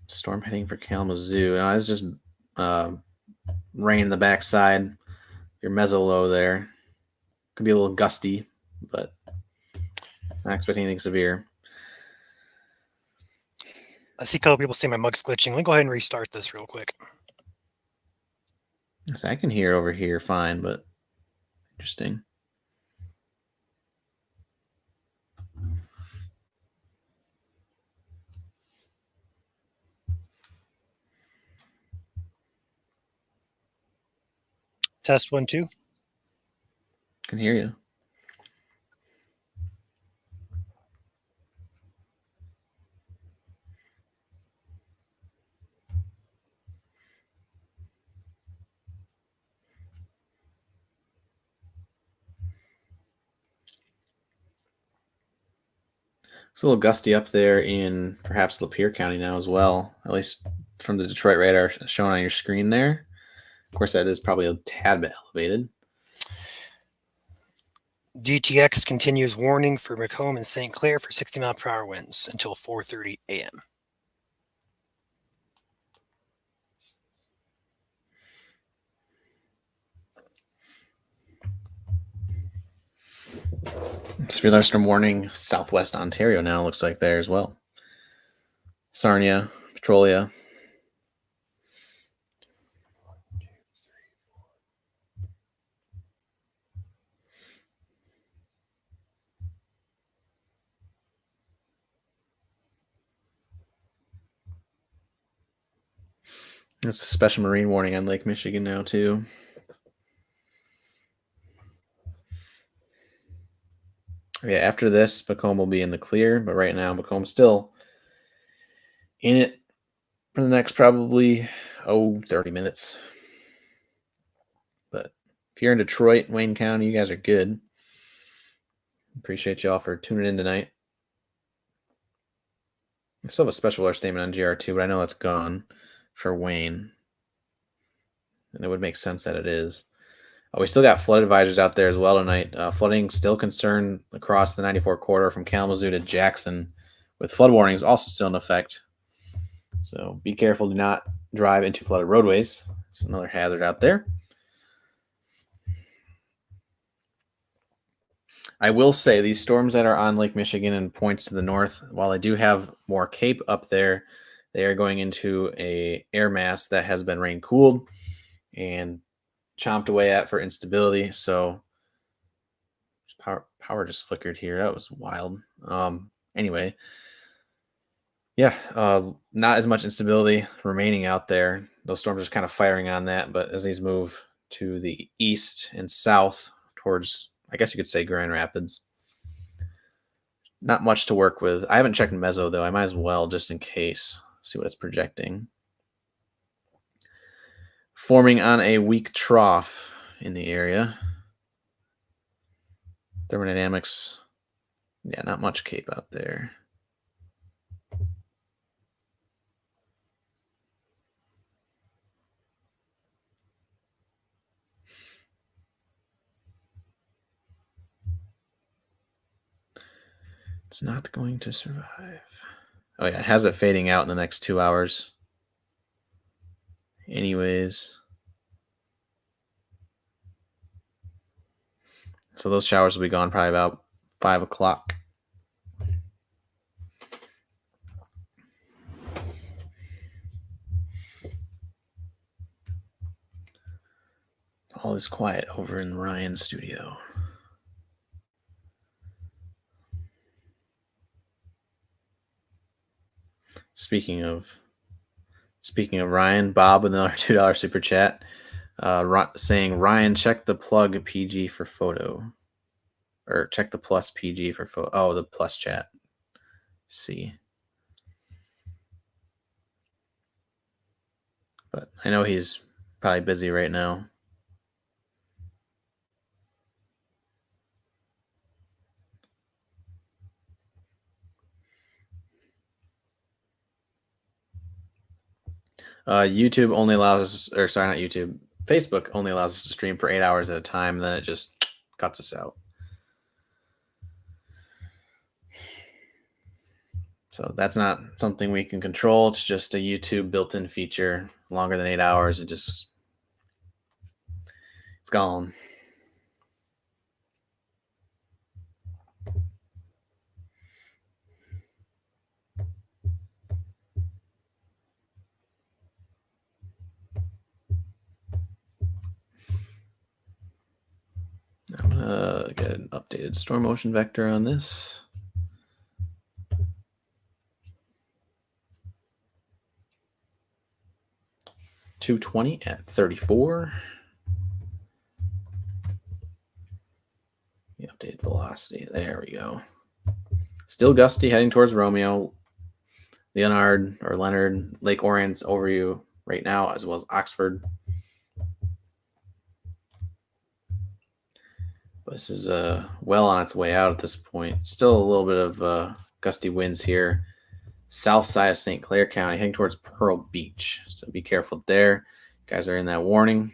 Speaker 2: Storm heading for Kalamazoo. Now, it's just rain in the backside. Your meso low there. Could be a little gusty, but not expecting anything severe.
Speaker 1: I see a couple people say my mug's glitching. Let me go ahead and restart this real quick.
Speaker 2: So I can hear over here fine, but interesting.
Speaker 1: Test 1, 2.
Speaker 2: Can hear you. It's a little gusty up there in perhaps Lapeer County now as well, at least from the Detroit radar shown on your screen there. Of course, that is probably a tad bit elevated.
Speaker 1: DTX continues warning for Macomb and St. Clair for 60-mile-per-hour winds until 4:30 a.m.
Speaker 2: Severe thunderstorm warning, southwest Ontario now looks like there as well. Sarnia, Petrolia. There's a special marine warning on Lake Michigan now, too. Yeah, after this, Macomb will be in the clear, but right now, Macomb's still in it for the next probably, 30 minutes. But if you're in Detroit, Wayne County, you guys are good. Appreciate you all for tuning in tonight. I still have a special weather statement on GR2, but I know that's gone for Wayne. And it would make sense that it is. We still got flood advisors out there as well tonight. Flooding still concerned across the 94 corridor from Kalamazoo to Jackson, with flood warnings also still in effect. So be careful. Do not drive into flooded roadways. It's another hazard out there. I will say these storms that are on Lake Michigan and points to the north, while they do have more cape up there, they are going into a air mass that has been rain cooled and chomped away at for instability. So power just flickered here. That was wild. Anyway, yeah, not as much instability remaining out there. Those storms are kind of firing on that, but as these move to the east and south towards, I guess you could say, Grand Rapids, not much to work with. I haven't checked Meso, though. I might as well, just in case, see what it's projecting. Forming on a weak trough in the area. Thermodynamics, yeah, not much cape out there. It's not going to survive. Oh, yeah, it has it fading out in the next 2 hours. Anyways. So those showers will be gone probably about 5 o'clock. All is quiet over in Ryan's studio. Speaking of Ryan, Bob with another $2 super chat, saying, Ryan, check the plug PG for photo, or check the plus PG for photo. Oh, the plus chat. See, but I know he's probably busy right now. YouTube only allows us, or sorry, not YouTube. Facebook only allows us to stream for 8 hours at a time, and then it just cuts us out. So that's not something we can control. It's just a YouTube built-in feature. Longer than 8 hours, it's gone. I'm gonna get an updated storm motion vector on this. .220 at 34. The updated velocity. There we go. Still gusty, heading towards Romeo. Leonard, Lake Orion's over you right now, as well as Oxford. But this is well on its way out at this point. Still a little bit of gusty winds here. South side of St. Clair County, heading towards Pearl Beach. So be careful there. You guys are in that warning.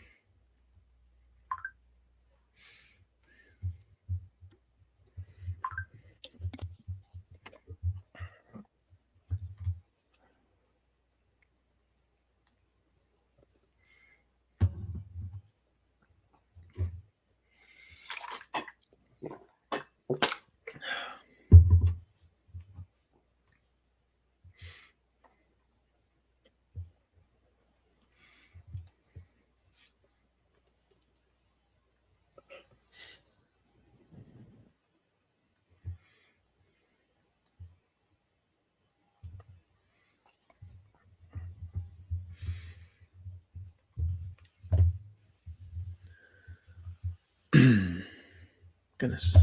Speaker 2: Goodness.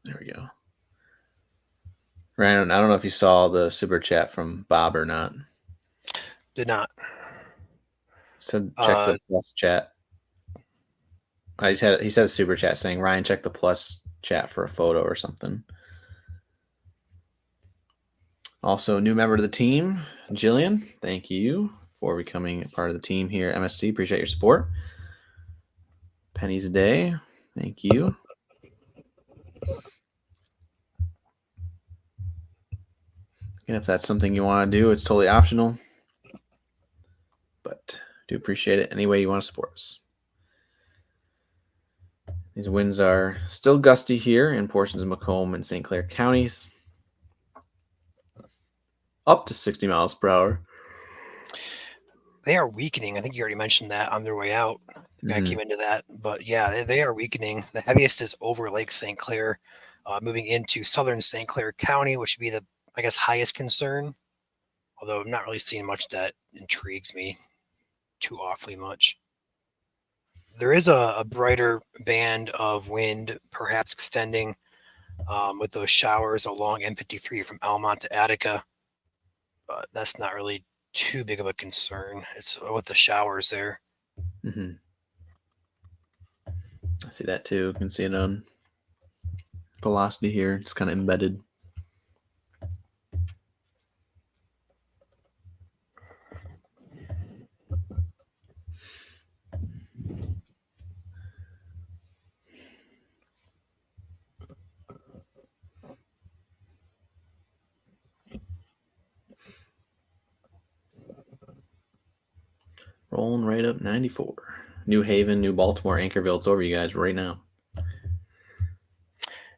Speaker 2: There we go. Ryan, I don't know if you saw the super chat from Bob or not.
Speaker 1: Did not.
Speaker 2: Said check the plus chat. He said super chat saying, Ryan, check the plus chat for a photo or something. Also, new member to the team, Jillian. Thank you for becoming a part of the team here at MSC. Appreciate your support. Pennies a day. Thank you. And if that's something you want to do, it's totally optional. But do appreciate it any way you want to support us. These winds are still gusty here in portions of Macomb and St. Clair counties. Up to 60 miles per hour.
Speaker 1: They are weakening. I think you already mentioned that on their way out. I came into that. But yeah, they are weakening. The heaviest is over Lake St. Clair, moving into southern St. Clair County, which would be the, I guess, highest concern. Although I'm not really seeing much that intrigues me too awfully much. There is a brighter band of wind, perhaps extending with those showers along M53 from Almont to Attica. But that's not really too big of a concern. It's with the showers there.
Speaker 2: I see that too. You can see it on velocity here. It's kind of embedded. Rolling right up 94. New Haven, New Baltimore, Anchorville. It's over you guys right now.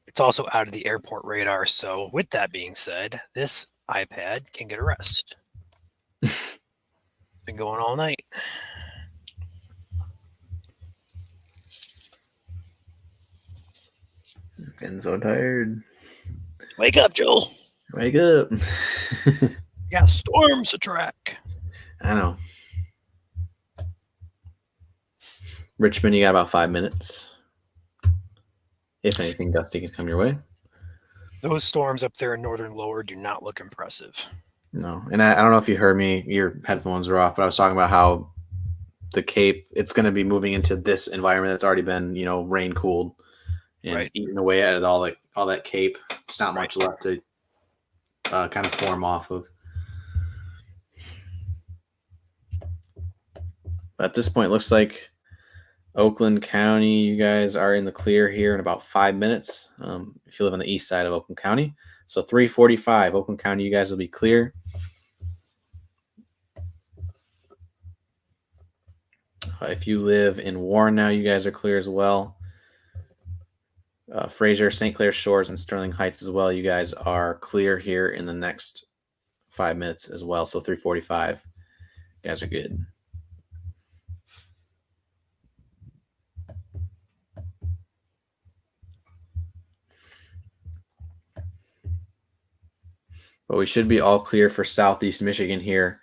Speaker 1: It's also out of the airport radar. So with that being said, this iPad can get a rest. It's been going all night.
Speaker 2: Getting so tired.
Speaker 1: Wake up, Joel.
Speaker 2: Wake up.
Speaker 1: You got storms to track.
Speaker 2: I know. Richmond, you got about 5 minutes. If anything gusty can come your way.
Speaker 1: Those storms up there in northern lower do not look impressive.
Speaker 2: No. And I don't know if you heard me. Your headphones are off, but I was talking about how the Cape, it's going to be moving into this environment that's already been, rain cooled and eating away at all that Cape. There's not much left to kind of form off of. But at this point, it looks like Oakland County, you guys are in the clear here in about 5 minutes. If you live on the east side of Oakland County. So 3:45, Oakland County, you guys will be clear. If you live in Warren now, you guys are clear as well. Fraser, St. Clair Shores, and Sterling Heights as well. You guys are clear here in the next 5 minutes as well. So 3:45, you guys are good. But we should be all clear for Southeast Michigan here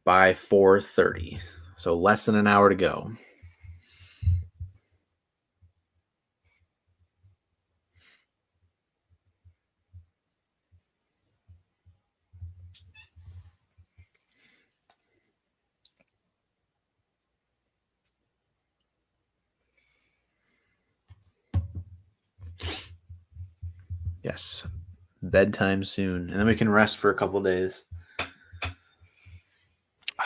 Speaker 2: by 4:30. So less than an hour to go. Yes. Bedtime soon. And then we can rest for a couple days.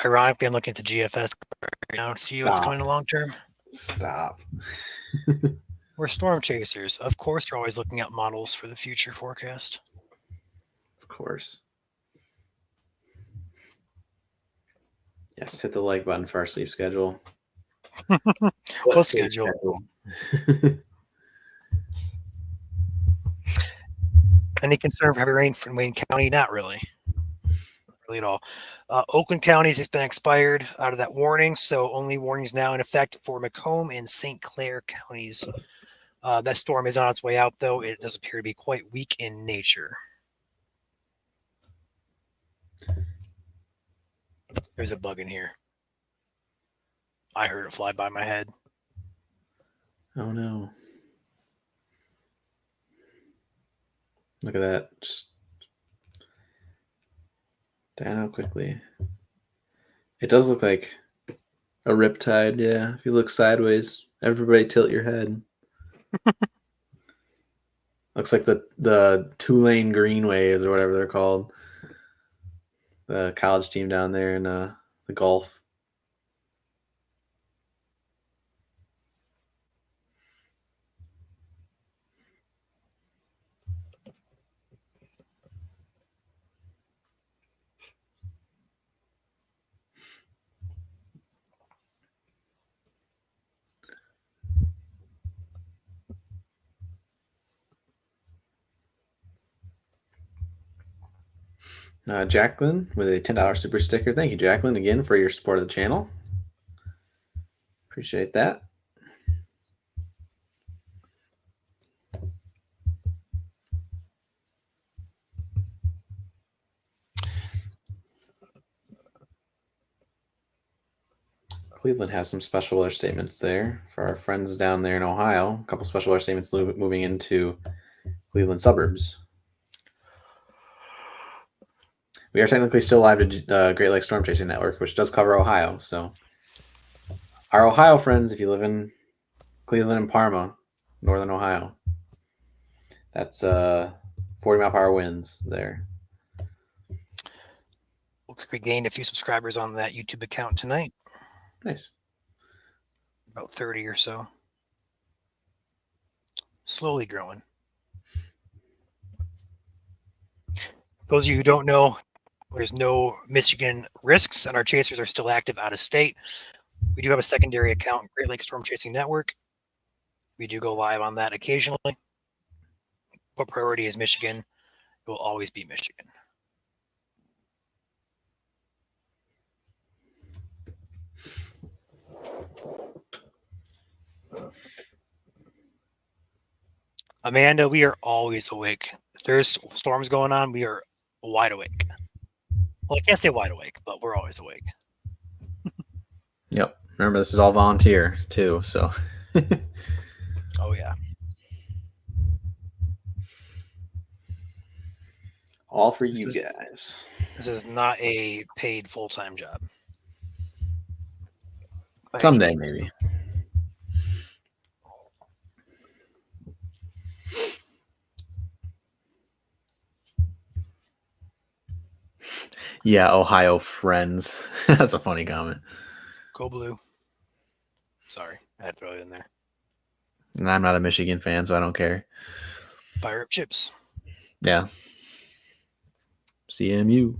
Speaker 1: Ironically, I'm looking at the GFS right now to see what's going long term.
Speaker 2: Stop.
Speaker 1: We're storm chasers. Of course, we're always looking at models for the future forecast.
Speaker 2: Of course. Yes, hit the like button for our sleep schedule.
Speaker 1: What schedule? Any concern for heavy rain from Wayne County? Not really. Not really at all. Oakland County's been expired out of that warning, so only warnings now in effect for Macomb and St. Clair counties. That storm is on its way out, though. It does appear to be quite weak in nature. There's a bug in here. I heard it fly by my head.
Speaker 2: Oh no. Look at that. Just down out quickly. It does look like a riptide, yeah. If you look sideways, everybody tilt your head. Looks like the Tulane Greenways or whatever they're called. The college team down there in the Gulf. Jacqueline with a $10 super sticker. Thank you, Jacqueline, again for your support of the channel. Appreciate that. Cleveland has some special weather statements there for our friends down there in Ohio. A couple special weather statements moving into Cleveland suburbs. We are technically still live to Great Lakes Storm Chasing Network, which does cover Ohio. So our Ohio friends, if you live in Cleveland and Parma, northern Ohio, that's 40-mile-per-hour winds there.
Speaker 1: Looks like we gained a few subscribers on that YouTube account tonight.
Speaker 2: Nice.
Speaker 1: About 30 or so. Slowly growing. Those of you who don't know, there's no Michigan risks, and our chasers are still active out of state. We do have a secondary account, Great Lakes Storm Chasing Network. We do go live on that occasionally. But priority is Michigan. It will always be Michigan. Amanda, we are always awake. If there's storms going on, we are wide awake. Well, I can't say wide awake, but we're always awake.
Speaker 2: Yep. Remember, this is all volunteer, too, so.
Speaker 1: Oh, yeah.
Speaker 2: All for you guys.
Speaker 1: This is not a paid full-time job.
Speaker 2: Someday, maybe. Yeah, Ohio friends. That's a funny comment.
Speaker 1: Go Blue. Sorry, I had to throw it in there.
Speaker 2: And I'm not a Michigan fan, so I don't care.
Speaker 1: Fire up chips.
Speaker 2: Yeah. CMU.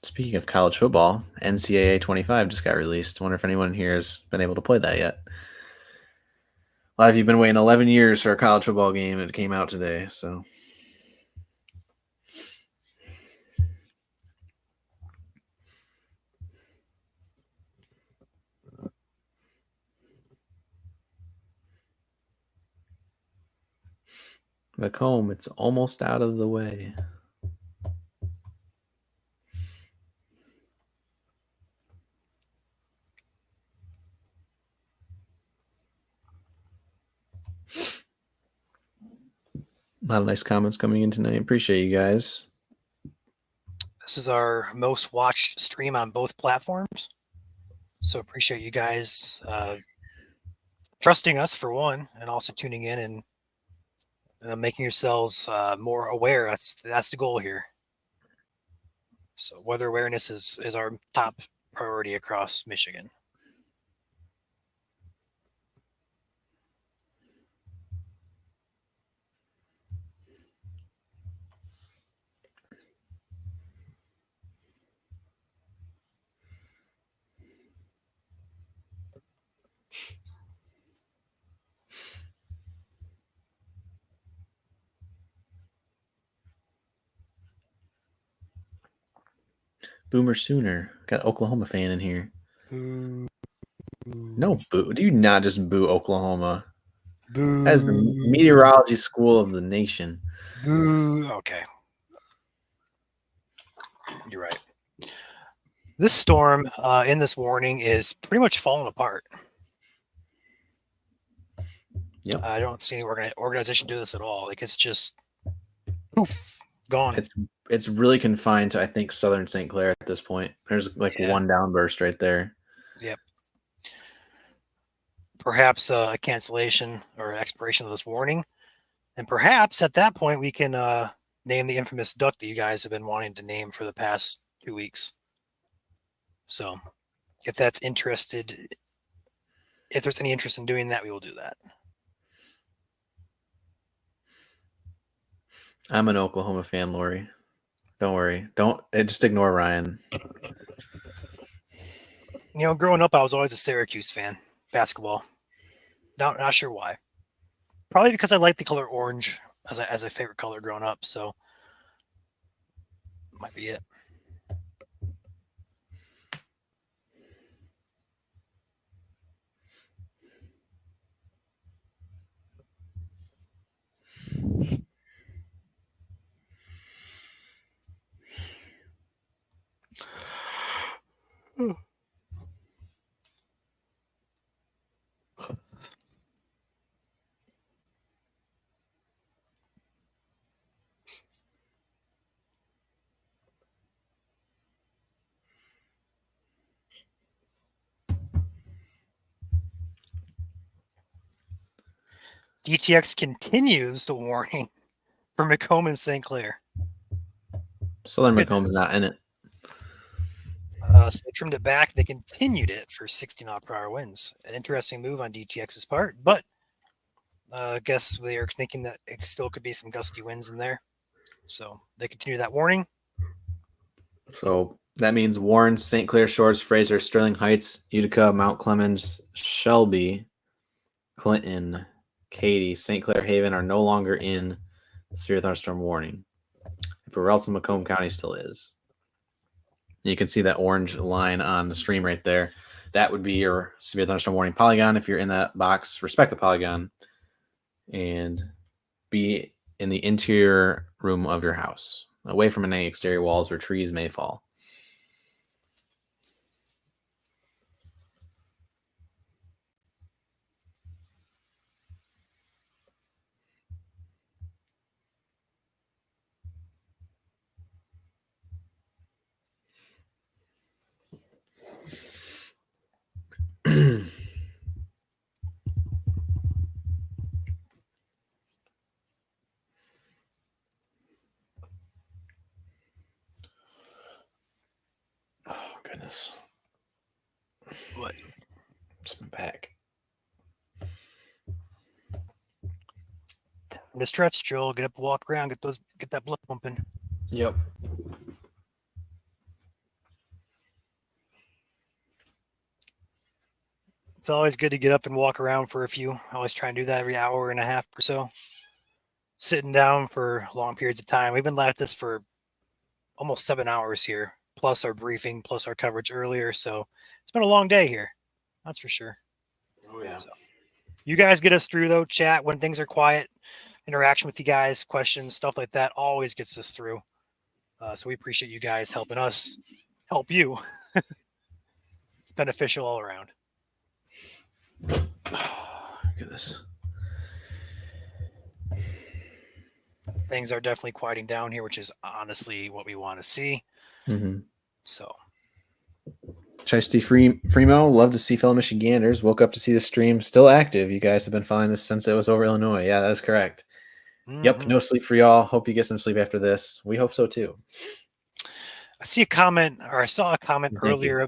Speaker 2: Speaking of college football, NCAA 25 just got released. Wonder if anyone here has been able to play that yet. A lot of you have been waiting 11 years for a college football game. It came out today, so. Macomb, it's almost out of the way. A lot of nice comments coming in tonight. Appreciate you guys.
Speaker 1: This is our most watched stream on both platforms. So appreciate you guys trusting us for one, and also tuning in and making yourselves more aware. That's the goal here. So weather awareness is our top priority across Michigan.
Speaker 2: Boomer Sooner. Got Oklahoma fan in here.
Speaker 1: Boo.
Speaker 2: No boo. Do you not just boo Oklahoma?
Speaker 1: Boo.
Speaker 2: That is the meteorology school of the nation.
Speaker 1: Boo. Okay. You're right. This storm in this warning is pretty much falling apart.
Speaker 2: Yep.
Speaker 1: I don't see any organization do this at all. Like it's just poof, gone.
Speaker 2: It's really confined to, I think, southern St. Clair at this point. There's like one downburst right there.
Speaker 1: Yep. Perhaps a cancellation or expiration of this warning. And perhaps at that point we can name the infamous duck that you guys have been wanting to name for the past 2 weeks. So if there's any interest in doing that, we will do that.
Speaker 2: I'm an Oklahoma fan, Lori. Don't worry. Just ignore Ryan.
Speaker 1: You know, growing up, I was always a Syracuse fan, basketball. Not sure why. Probably because I liked the color orange as a favorite color growing up. So might be it. DTX continues the warning for Macomb and St. Clair.
Speaker 2: Southern Macomb's not in it.
Speaker 1: So they trimmed it back. They continued it for 60 mile per hour winds. An interesting move on DTX's part, but I guess they are thinking that it still could be some gusty winds in there. So they continue that warning.
Speaker 2: So that means Warren, St. Clair Shores, Fraser, Sterling Heights, Utica, Mount Clemens, Shelby, Clinton, Katy, St. Clair Haven are no longer in the severe thunderstorm warning. Everywhere else in Macomb County still is. You can see that orange line on the stream right there. That would be your severe thunderstorm warning polygon. If you're in that box, respect the polygon and be in the interior room of your house, away from any exterior walls where trees may fall. Oh, goodness.
Speaker 1: What?
Speaker 2: Just my back.
Speaker 1: The stretch, Joel. Get up, walk around, get that blood pumping.
Speaker 2: Yep.
Speaker 1: It's always good to get up and walk around for a few. I always try and do that every hour and a half or so. Sitting down for long periods of time. We've been at this for almost 7 hours here, plus our briefing, plus our coverage earlier. So it's been a long day here. That's for sure.
Speaker 2: Oh, yeah.
Speaker 1: So, you guys get us through, though. Chat when things are quiet. Interaction with you guys, questions, stuff like that always gets us through. So we appreciate you guys helping us help you. It's beneficial all around.
Speaker 2: Oh, goodness.
Speaker 1: Things are definitely quieting down here, which is honestly what we want to see.
Speaker 2: Mm-hmm.
Speaker 1: So,
Speaker 2: Chesty Fremo, love to see fellow Michiganders. Woke up to see the stream still active. You guys have been following this since it was over Illinois. Yeah, that is correct. Mm-hmm. Yep, no sleep for y'all. Hope you get some sleep after this. We hope so too.
Speaker 1: I saw a comment earlier.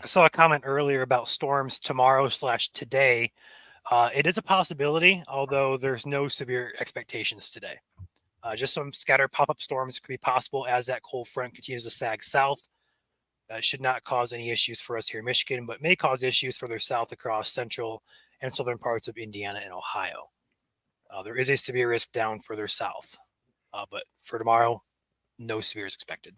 Speaker 1: I saw a comment earlier about storms tomorrow/today. It is a possibility, although there's no severe expectations today. Just some scattered pop-up storms could be possible as that cold front continues to sag south. Should not cause any issues for us here in Michigan, but may cause issues further south across central and southern parts of Indiana and Ohio. There is a severe risk down further south, but for tomorrow, no severe is expected.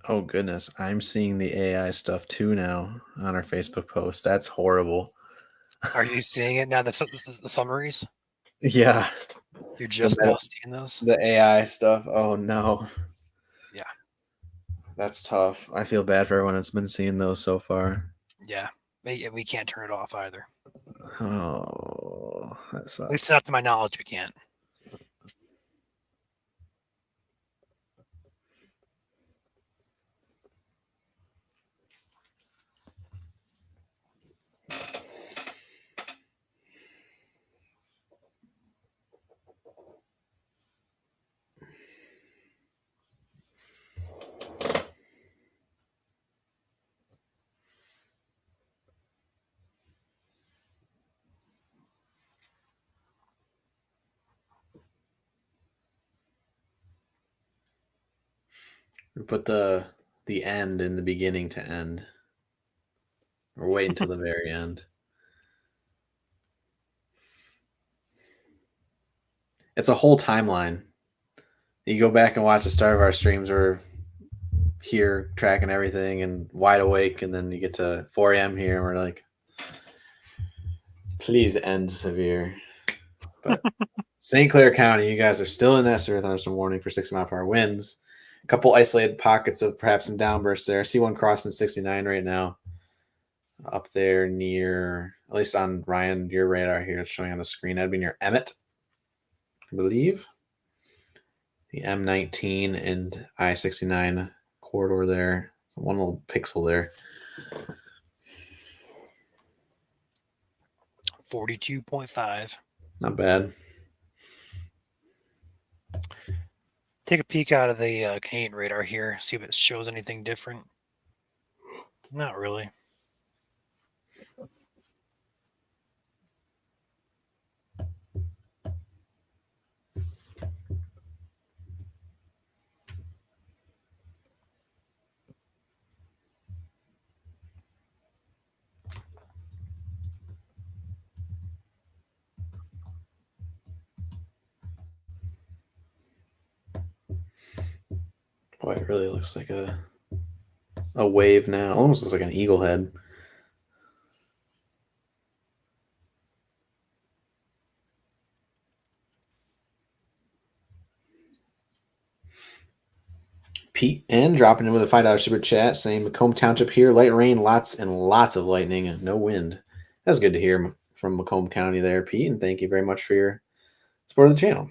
Speaker 2: Oh goodness, I'm seeing the AI stuff too now on our Facebook post. That's horrible.
Speaker 1: Are you seeing it now? The summaries?
Speaker 2: Yeah,
Speaker 1: You're just now seeing those?
Speaker 2: the AI stuff. Oh no.
Speaker 1: Yeah.
Speaker 2: That's tough. I feel bad for everyone that's been seeing those so far.
Speaker 1: Yeah. We can't turn it off either.
Speaker 2: Oh, that sucks.
Speaker 1: At least not to my knowledge, we can't.
Speaker 2: We put the end in the beginning to end. Or wait until the very end. It's a whole timeline. You go back and watch the start of our streams. We're here tracking everything and wide awake, and then you get to 4 a.m. here, and we're like, please end severe. But St. Clair County, you guys are still in that severe thunderstorm warning for 60-mile-per-hour winds. A couple isolated pockets of perhaps some downbursts there. I see one crossing 69 right now. Up there near, at least on Ryan, your radar here, it's showing on the screen. That'd be near Emmett, I believe. The M19 and I-69 corridor there. So one little pixel there.
Speaker 1: 42.5.
Speaker 2: Not bad.
Speaker 1: Take a peek out of the Canadian radar here. See if it shows anything different. Not really.
Speaker 2: Boy, it really looks like a wave now. Almost looks like an eagle head. Pete N dropping in with a $5 super chat saying Macomb Township here, light rain, lots and lots of lightning, and no wind. That's good to hear from Macomb County there, Pete, and thank you very much for your support of the channel.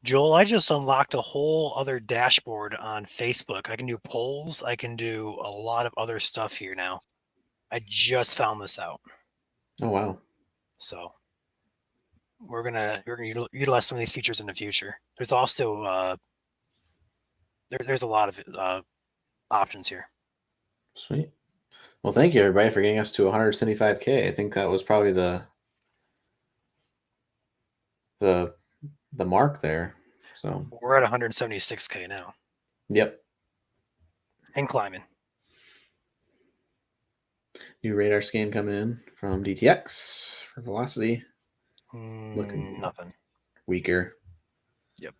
Speaker 1: Joel, I just unlocked a whole other dashboard on Facebook. I can do polls. I can do a lot of other stuff here now. I just found this out.
Speaker 2: Oh, wow.
Speaker 1: So we're gonna utilize some of these features in the future. There's also there's a lot of options here.
Speaker 2: Sweet. Well, thank you everybody for getting us to 175K. I think that was probably the mark there. So
Speaker 1: we're at 176K now.
Speaker 2: Yep.
Speaker 1: And climbing.
Speaker 2: New radar scan coming in from DTX for velocity. Looking
Speaker 1: nothing.
Speaker 2: Weaker.
Speaker 1: Yep.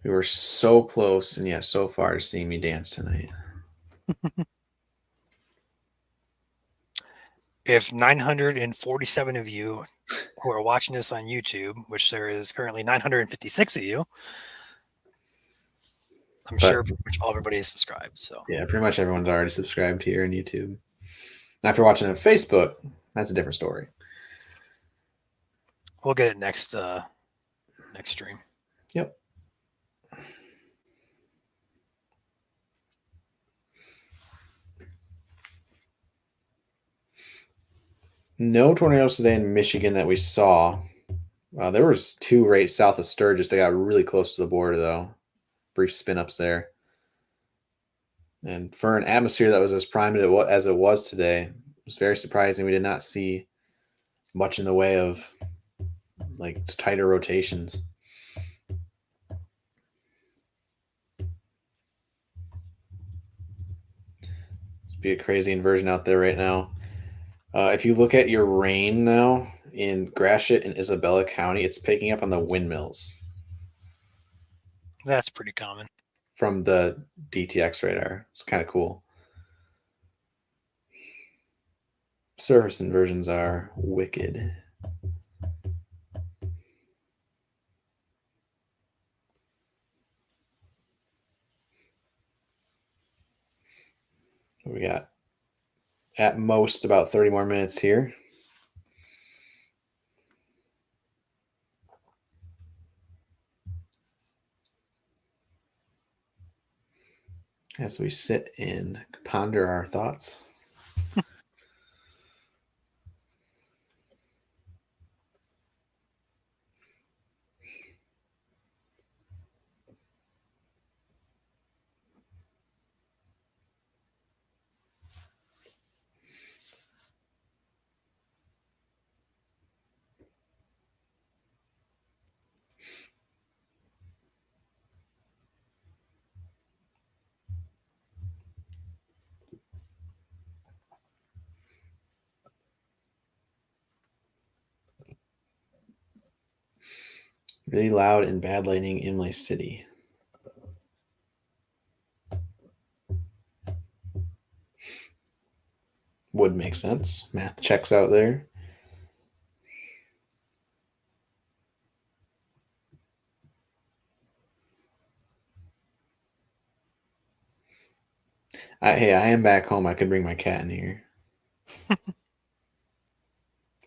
Speaker 2: We were so close and yet so far to seeing me dance tonight.
Speaker 1: If 947 of you who are watching this on YouTube, which there is currently 956 of you, I'm sure pretty much everybody is subscribed. So
Speaker 2: yeah, pretty much everyone's already subscribed here on YouTube. Now, if you're watching on Facebook, that's a different story.
Speaker 1: We'll get it next stream.
Speaker 2: Yep. No tornadoes today in Michigan that we saw. There was two right south of Sturgis. They got really close to the border, though. Brief spin-ups there. And for an atmosphere that was as prime as it was today, it was very surprising we did not see much in the way of like tighter rotations. It's be a crazy inversion out there right now. If you look at your rain now in Gratiot and Isabella County, it's picking up on the windmills
Speaker 1: That's pretty common.
Speaker 2: from the DTX radar. It's kind of cool. Surface inversions are wicked. We got at most about 30 more minutes here. As we sit and ponder our thoughts. Really loud and bad lightning in my city. Would make sense. Math checks out there. Hey, I am back home. I could bring my cat in here.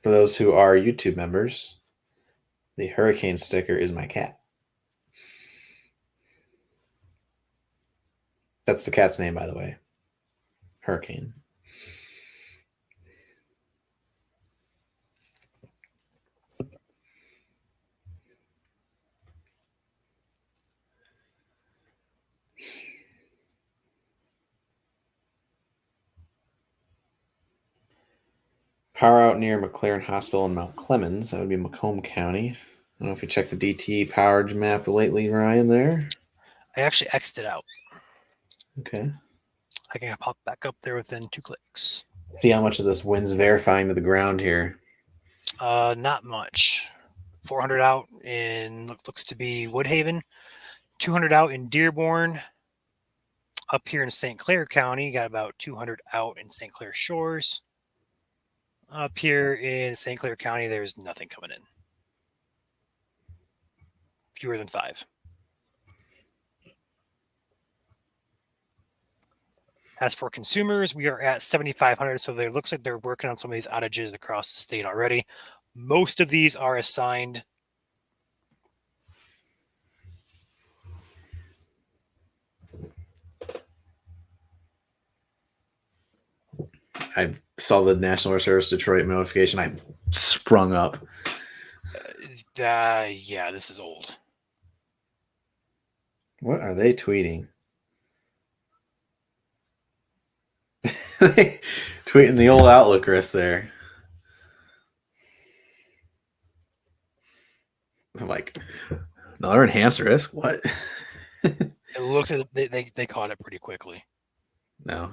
Speaker 2: For those who are YouTube members, the hurricane sticker is my cat. That's the cat's name, by the way. Hurricane. Power out near McLaren Hospital in Mount Clemens. That would be Macomb County. I don't know if you checked the DT powered map lately, Ryan, there.
Speaker 1: I actually X'd it out.
Speaker 2: Okay.
Speaker 1: I can pop back up there within 2 clicks.
Speaker 2: See how much of this wind's verifying to the ground here.
Speaker 1: Not much. 400 out in looks to be Woodhaven. 200 out in Dearborn. Up here in St. Clair County, got about 200 out in St. Clair Shores. Up here in St. Clair County, there's nothing coming in. Fewer than 5. As for consumers, we are at 7,500. So it looks like they're working on some of these outages across the state already. Most of these are assigned.
Speaker 2: I saw the National Reserves Detroit notification. I sprung up.
Speaker 1: Yeah, this is old.
Speaker 2: What are they tweeting? Tweeting the old Outlook risk there. I'm like, another enhanced risk? What?
Speaker 1: It looks like they caught it pretty quickly.
Speaker 2: No.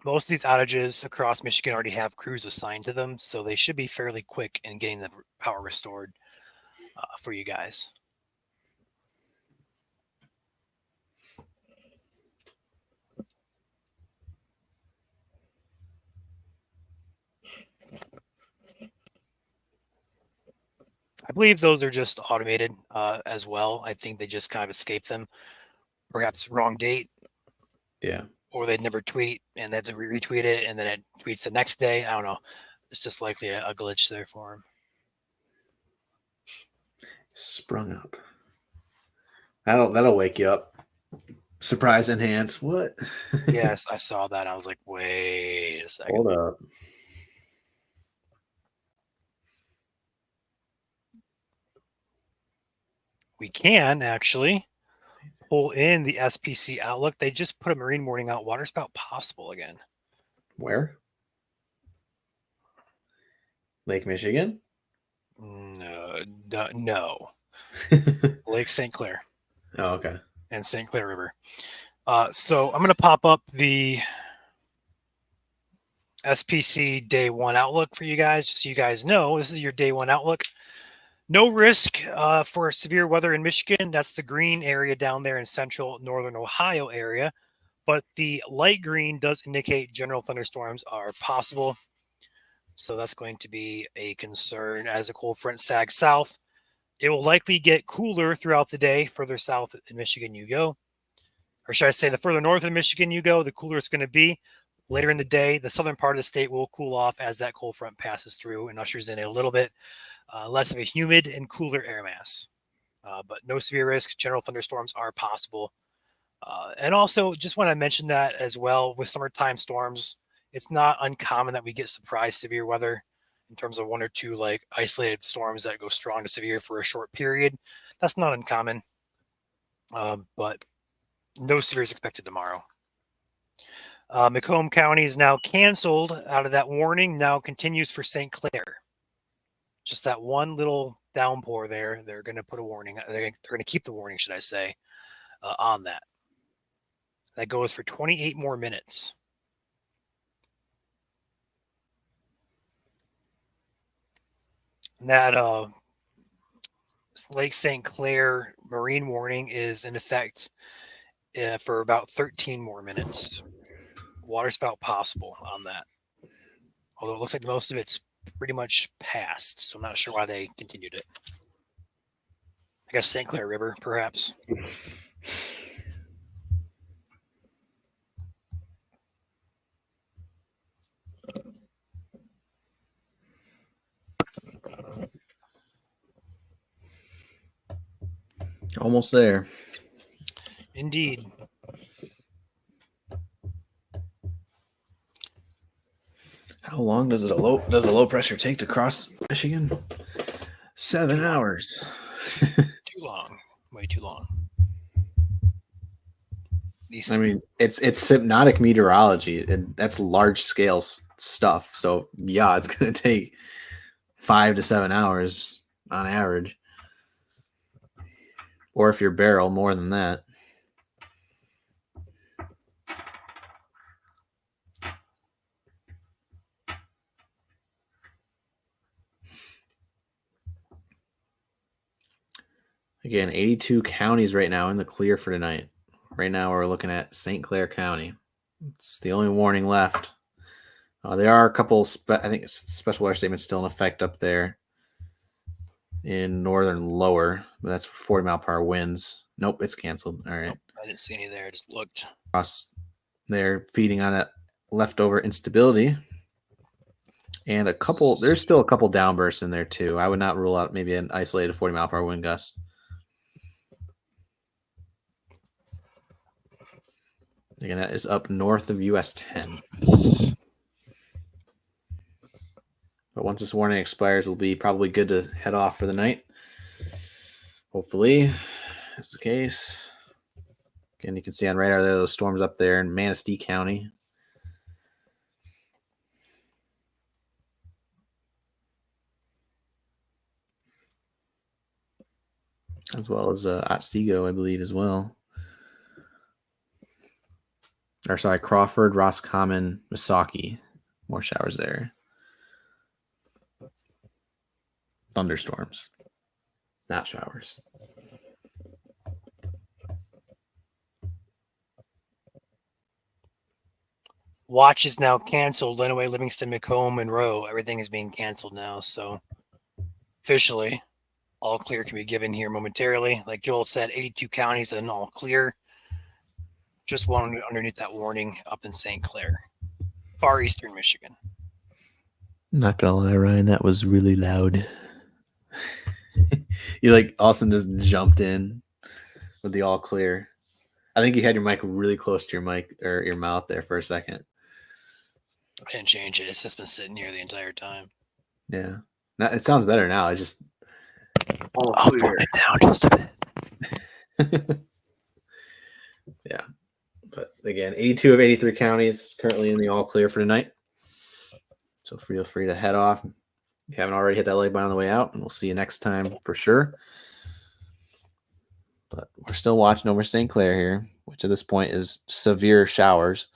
Speaker 1: Most of these outages across Michigan already have crews assigned to them, so they should be fairly quick in getting the power restored for you guys. I believe those are just automated as well. I think they just kind of escape them. Perhaps wrong date.
Speaker 2: Yeah.
Speaker 1: Or they'd never tweet and they had to retweet it and then it tweets the next day. I don't know. It's just likely a glitch there for him.
Speaker 2: Sprung up. That'll wake you up. Surprise enhance. What?
Speaker 1: Yes, I saw that. I was like, wait a second.
Speaker 2: Hold up.
Speaker 1: We can actually pull in the SPC Outlook. They just put a marine warning out. Waterspout possible again.
Speaker 2: Where? Lake Michigan?
Speaker 1: No. Lake St. Clair
Speaker 2: Oh, okay.
Speaker 1: and St. Clair River. So I'm going to pop up the SPC day one outlook for you guys, just so you guys know this is your day one outlook. No risk for severe weather in Michigan. That's the green area down there in central northern Ohio area. But the light green does indicate general thunderstorms are possible. So that's going to be a concern as a cold front sags south. It will likely get cooler throughout the day. Further south in Michigan you go. Or should I say the further north in Michigan you go, the cooler it's going to be. Later in the day, the southern part of the state will cool off as that cold front passes through and ushers in a little bit less of a humid and cooler air mass. But no severe risk. General thunderstorms are possible. And also, just want to mention that as well with summertime storms, it's not uncommon that we get surprise severe weather in terms of one or two like isolated storms that go strong to severe for a short period. That's not uncommon, but no severe is expected tomorrow. Macomb County is now canceled out of that warning. Now continues for St. Clair. Just that one little downpour there. They're going to put a warning. They're going to keep the warning, should I say, on that. That goes for 28 more minutes. And that Lake St. Clair marine warning is in effect for about 13 more minutes. Water spout possible on that. Although it looks like most of it's pretty much past, so I'm not sure why they continued it. I guess St. Clair River, perhaps.
Speaker 2: Almost there.
Speaker 1: Indeed.
Speaker 2: How long does a low pressure take to cross Michigan? 7 hours.
Speaker 1: Too long. Way too long.
Speaker 2: I mean, it's hypnotic meteorology, and that's large scale stuff. So yeah, it's going to take 5 to 7 hours on average, or if you're barrel, more than that. Again, 82 counties right now in the clear for tonight. Right now, we're looking at St. Clair County. It's the only warning left. There are a couple, I think special weather statements still in effect up there in northern lower, but that's 40-mile-per-hour winds. Nope, it's canceled. All right.
Speaker 1: Nope, I didn't see any there. I just looked.
Speaker 2: Across there, feeding on that leftover instability. And there's still a couple downbursts in there too. I would not rule out maybe an isolated 40-mile-per-hour wind gust. Again, that is up north of US 10. But once this warning expires, we'll be probably good to head off for the night. Hopefully, that's the case. Again, you can see on radar there those storms up there in Manistee County. As well as Otsego, I believe, as well. Or sorry, Crawford, Roscommon, Missaukee. More showers there. Thunderstorms, not showers.
Speaker 1: Watch is now canceled. Lenawee, Livingston, Macomb, Monroe. Everything is being canceled now. So officially, all clear can be given here momentarily. Like Joel said, 82 counties and all clear. Just one underneath that warning up in St. Clair, far eastern Michigan.
Speaker 2: Not gonna lie, Ryan, that was really loud. You like Austin just jumped in with the all clear. I think you had your mic really close to your mic or your mouth there for a second.
Speaker 1: I didn't change it. It's just been sitting here the entire time.
Speaker 2: Yeah. Now, it sounds better now. I just
Speaker 1: I'll turn it down just a bit.
Speaker 2: Yeah. But again, 82 of 83 counties currently in the all clear for tonight. So feel free to head off, If you haven't already, hit that like button on the way out, and we'll see you next time for sure. But we're still watching over St. Clair here, which at this point is severe showers.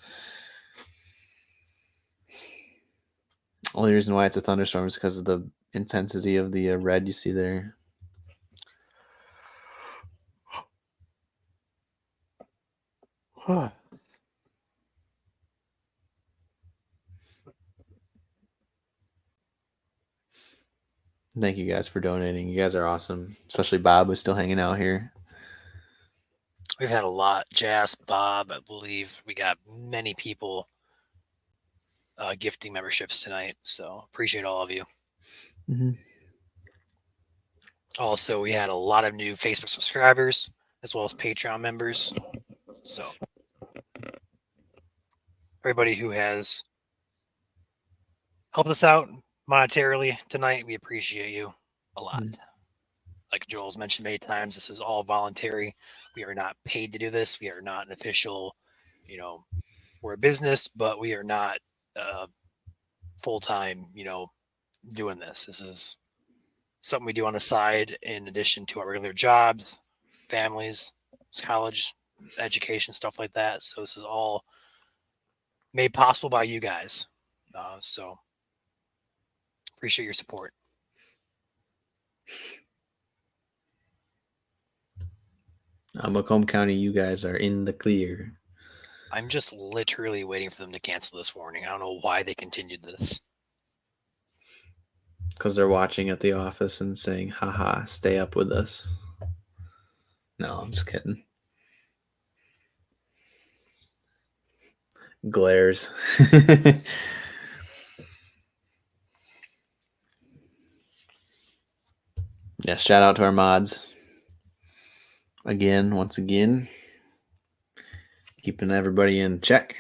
Speaker 2: Only reason why it's a thunderstorm is because of the intensity of the red you see there. Thank you guys for donating. You guys are awesome, especially Bob, who's still hanging out here.
Speaker 1: We've had a lot. Jas, Bob, I believe we got many people gifting memberships tonight. So appreciate all of you.
Speaker 2: Mm-hmm.
Speaker 1: Also, we had a lot of new Facebook subscribers as well as Patreon members. So everybody who has helped us out monetarily tonight, we appreciate you a lot. Like Joel's mentioned many times, this is all voluntary. We are not paid to do this. We are not an official, we're a business, but we are not full-time, doing this. This is something we do on the side in addition to our regular jobs, families, college education, stuff like that. So this is all made possible by you guys. So appreciate your support.
Speaker 2: Macomb County, you guys are in the clear.
Speaker 1: I'm just literally waiting for them to cancel this warning. I don't know why they continued this.
Speaker 2: Because they're watching at the office and saying, haha, stay up with us. No, I'm just kidding. Glares. Yeah, shout out to our mods. Once again, keeping everybody in check.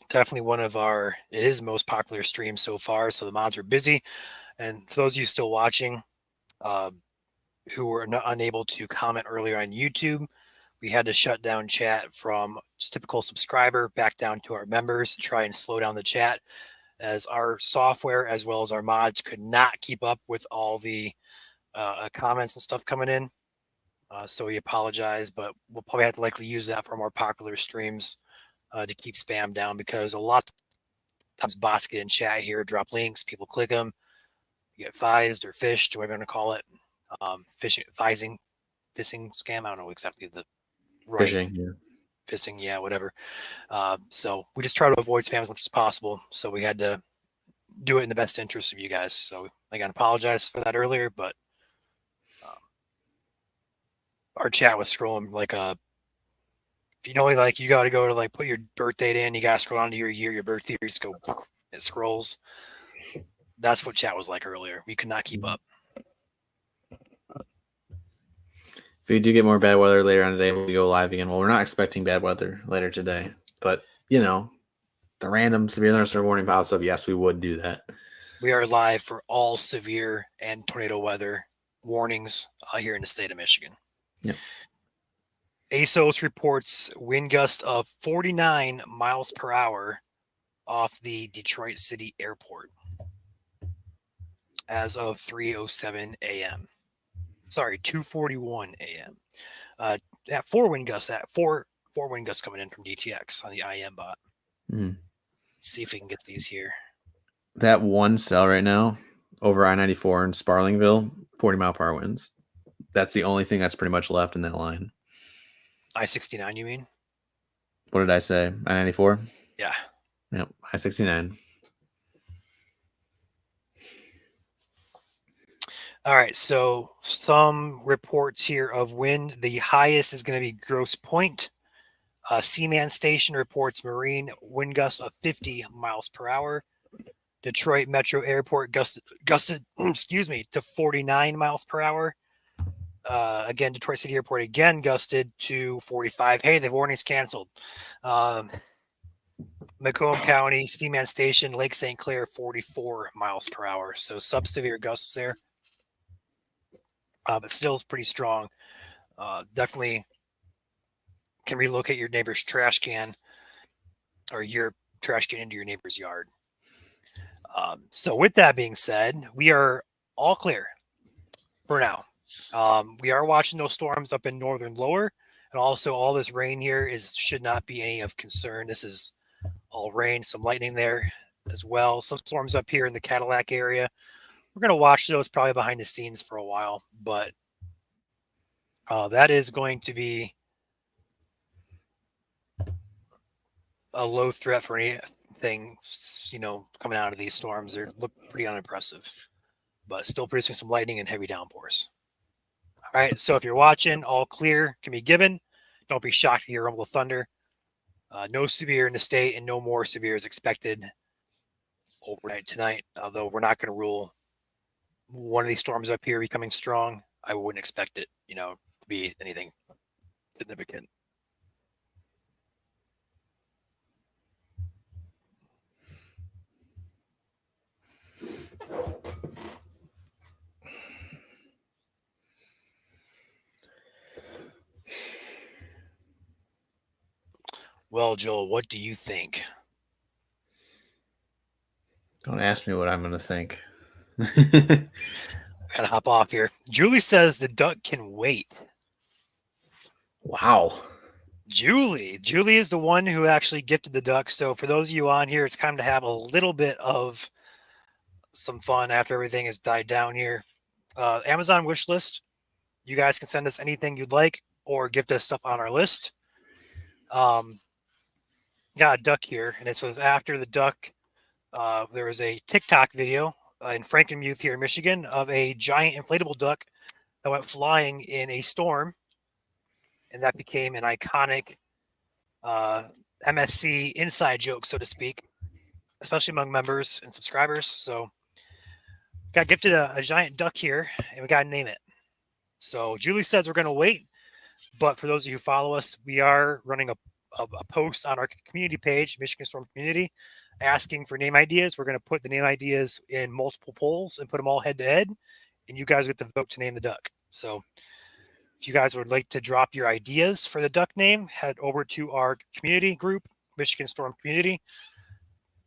Speaker 1: Definitely one of it is most popular streams so far. So the mods are busy. And for those of you still watching, who were unable to comment earlier on YouTube, we had to shut down chat from just typical subscriber back down to our members to try and slow down the chat, as our software as well as our mods could not keep up with all the comments and stuff coming in. So we apologize, but we'll probably have to likely use that for more popular streams to keep spam down, because a lot of times bots get in chat here, drop links, people click them, you get phished or fished, whatever you want to call it. Phishing scam. I don't know exactly the right. Phishing, yeah, whatever. So we just try to avoid spam as much as possible. So we had to do it in the best interest of you guys. So again, apologize for that earlier, but our chat was scrolling like if you know, like you got to go to like put your birth date in, you got to scroll down to your year, your birth year, just go, it scrolls. That's what chat was like earlier. We could not keep up.
Speaker 2: If we do get more bad weather later on today, we'll go live again. Well, we're not expecting bad weather later today, but the random severe thunderstorm warning pops up. Yes, we would do that.
Speaker 1: We are live for all severe and tornado weather warnings here in the state of Michigan.
Speaker 2: Yep.
Speaker 1: ASOS reports wind gust of 49 miles per hour off the Detroit City Airport as of 3:07 a.m. Sorry, 2:41 a.m. At four wind gusts coming in from DTX on the IM bot.
Speaker 2: Mm.
Speaker 1: Let's see if we can get these here.
Speaker 2: That one cell right now over I-94 in Sparlingville, 40 mile per hour winds. That's the only thing that's pretty much left in that line.
Speaker 1: I-69, you mean?
Speaker 2: What did I say? I-94?
Speaker 1: Yeah.
Speaker 2: Yep, I-69.
Speaker 1: All right, so some reports here of wind. The highest is going to be Grosse Pointe. Seaman Station reports marine wind gusts of 50 miles per hour. Detroit Metro Airport gusted to 49 miles per hour. Again, Detroit City Airport again gusted to 45. Hey, the warning's canceled. Macomb County, Seaman Station, Lake St. Clair, 44 miles per hour. So sub-severe gusts there. But still pretty strong. Definitely can relocate your neighbor's trash can or your trash can into your neighbor's yard. So with that being said, we are all clear for now. We are watching those storms up in northern lower, and also all this rain here should not be any of concern. This is all rain, some lightning there as well. Some storms up here in the Cadillac area. We're going to watch those probably behind the scenes for a while, but that is going to be a low threat for anything, coming out of these storms. They look pretty unimpressive, but still producing some lightning and heavy downpours. All right, so if you're watching, all clear can be given. Don't be shocked to hear rumble of thunder. No severe in the state, and no more severe is expected overnight tonight, although we're not going to rule one of these storms up here becoming strong. I wouldn't expect it, to be anything significant. Well, Joel, what do you think?
Speaker 2: Don't ask me what I'm going to think.
Speaker 1: Gotta hop off here. Julie says the duck can wait.
Speaker 2: Wow.
Speaker 1: Julie is the one who actually gifted the duck. So for those of you on here, it's time to have a little bit of some fun after everything has died down here. Amazon wish list. You guys can send us anything you'd like or gift us stuff on our list. Got a duck here, and this was after the duck. There was a TikTok video in Frankenmuth here in Michigan of a giant inflatable duck that went flying in a storm, and that became an iconic MSC inside joke, so to speak, especially among members and subscribers. So got gifted a giant duck here, and we got to name it. So Julie says we're going to wait, but for those of you who follow us, we are running a post on our community page, Michigan Storm Community, asking for name ideas. We're going to put the name ideas in multiple polls and put them all head to head, and you guys get to vote to name the duck. So if you guys would like to drop your ideas for the duck name, head over to our community group, Michigan Storm Community,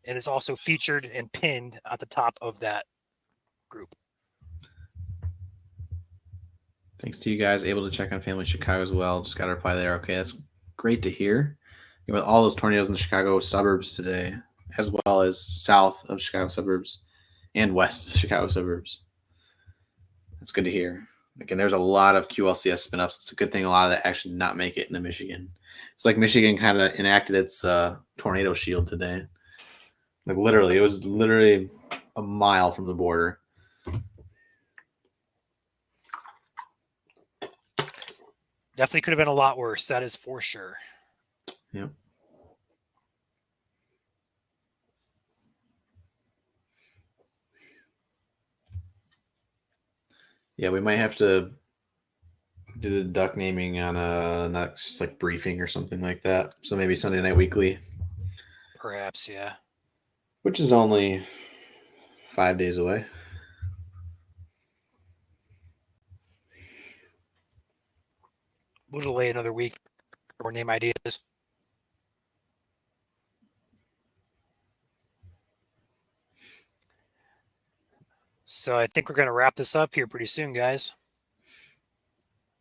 Speaker 1: and it's also featured and pinned at the top of that group.
Speaker 2: Thanks to you guys, able to check on Family Chicago as well. Just got a reply there. Okay, that's great to hear. With all those tornadoes in the Chicago suburbs today, as well as south of Chicago suburbs and west Chicago suburbs. That's good to hear. Again, there's a lot of QLCS spin-ups. It's a good thing a lot of that actually did not make it into Michigan. It's like Michigan kind of enacted its tornado shield today. Like literally, it was literally a mile from the border.
Speaker 1: Definitely could have been a lot worse. That is for sure.
Speaker 2: Yep. Yeah, we might have to do the duck naming on a next briefing or something like that. So maybe Sunday Night Weekly.
Speaker 1: Perhaps, yeah.
Speaker 2: Which is only 5 days away.
Speaker 1: We'll delay another week for name ideas. So I think we're going to wrap this up here pretty soon, guys.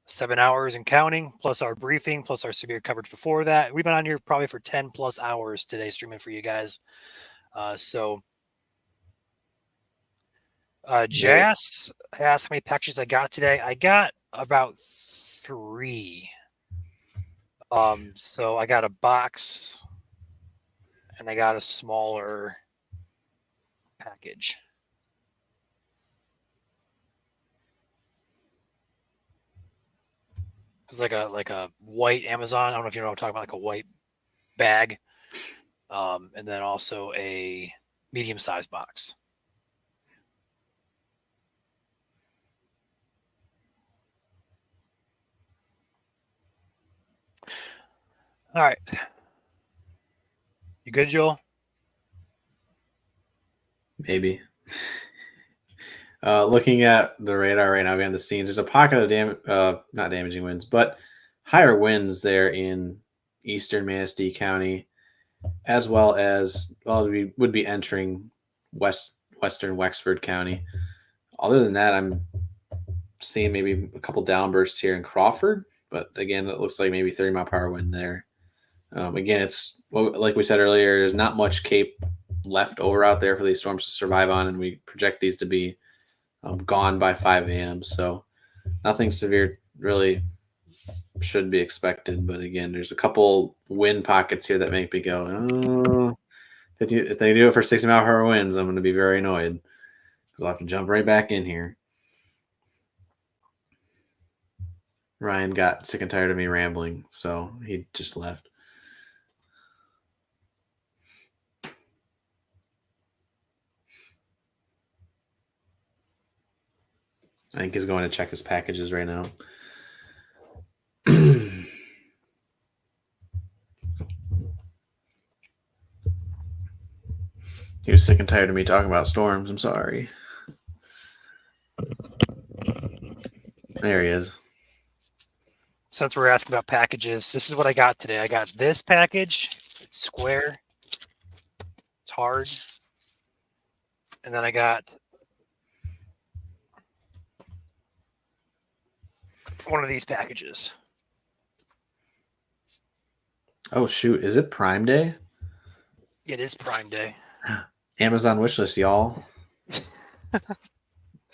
Speaker 1: 7 hours and counting, plus our briefing, plus our severe coverage before that. We've been on here probably for 10 plus hours today streaming for you guys. Jas asked how many packages I got today. I got about 3. So I got a box and I got a smaller package. It was like a white Amazon. I don't know if you know what I'm talking about, like a white bag. And then also a medium-sized box. All right. You good, Joel?
Speaker 2: Maybe. Looking at the radar right now behind the scenes, there's a pocket of not damaging winds, but higher winds there in eastern Manistee County, as well as we would be entering western Wexford County. Other than that, I'm seeing maybe a couple downbursts here in Crawford, but again, it looks like maybe 30-mile-per-hour wind there. Again, it's like we said earlier, there's not much Cape left over out there for these storms to survive on, and we project these to be gone by 5 a.m. So nothing severe really should be expected. But again, there's a couple wind pockets here that make me go, oh, if they do it for 60-mile-per-hour winds, I'm going to be very annoyed because I'll have to jump right back in here. Ryan got sick and tired of me rambling, so he just left. I think he's going to check his packages right now. He was sick and tired of me talking about storms. I'm sorry. There he is.
Speaker 1: Since we're asking about packages, this is what I got today. I got this package. It's square. It's hard. And then I got one of these packages.
Speaker 2: Oh, shoot. Is it Prime Day?
Speaker 1: It is Prime Day.
Speaker 2: Amazon wishlist, y'all.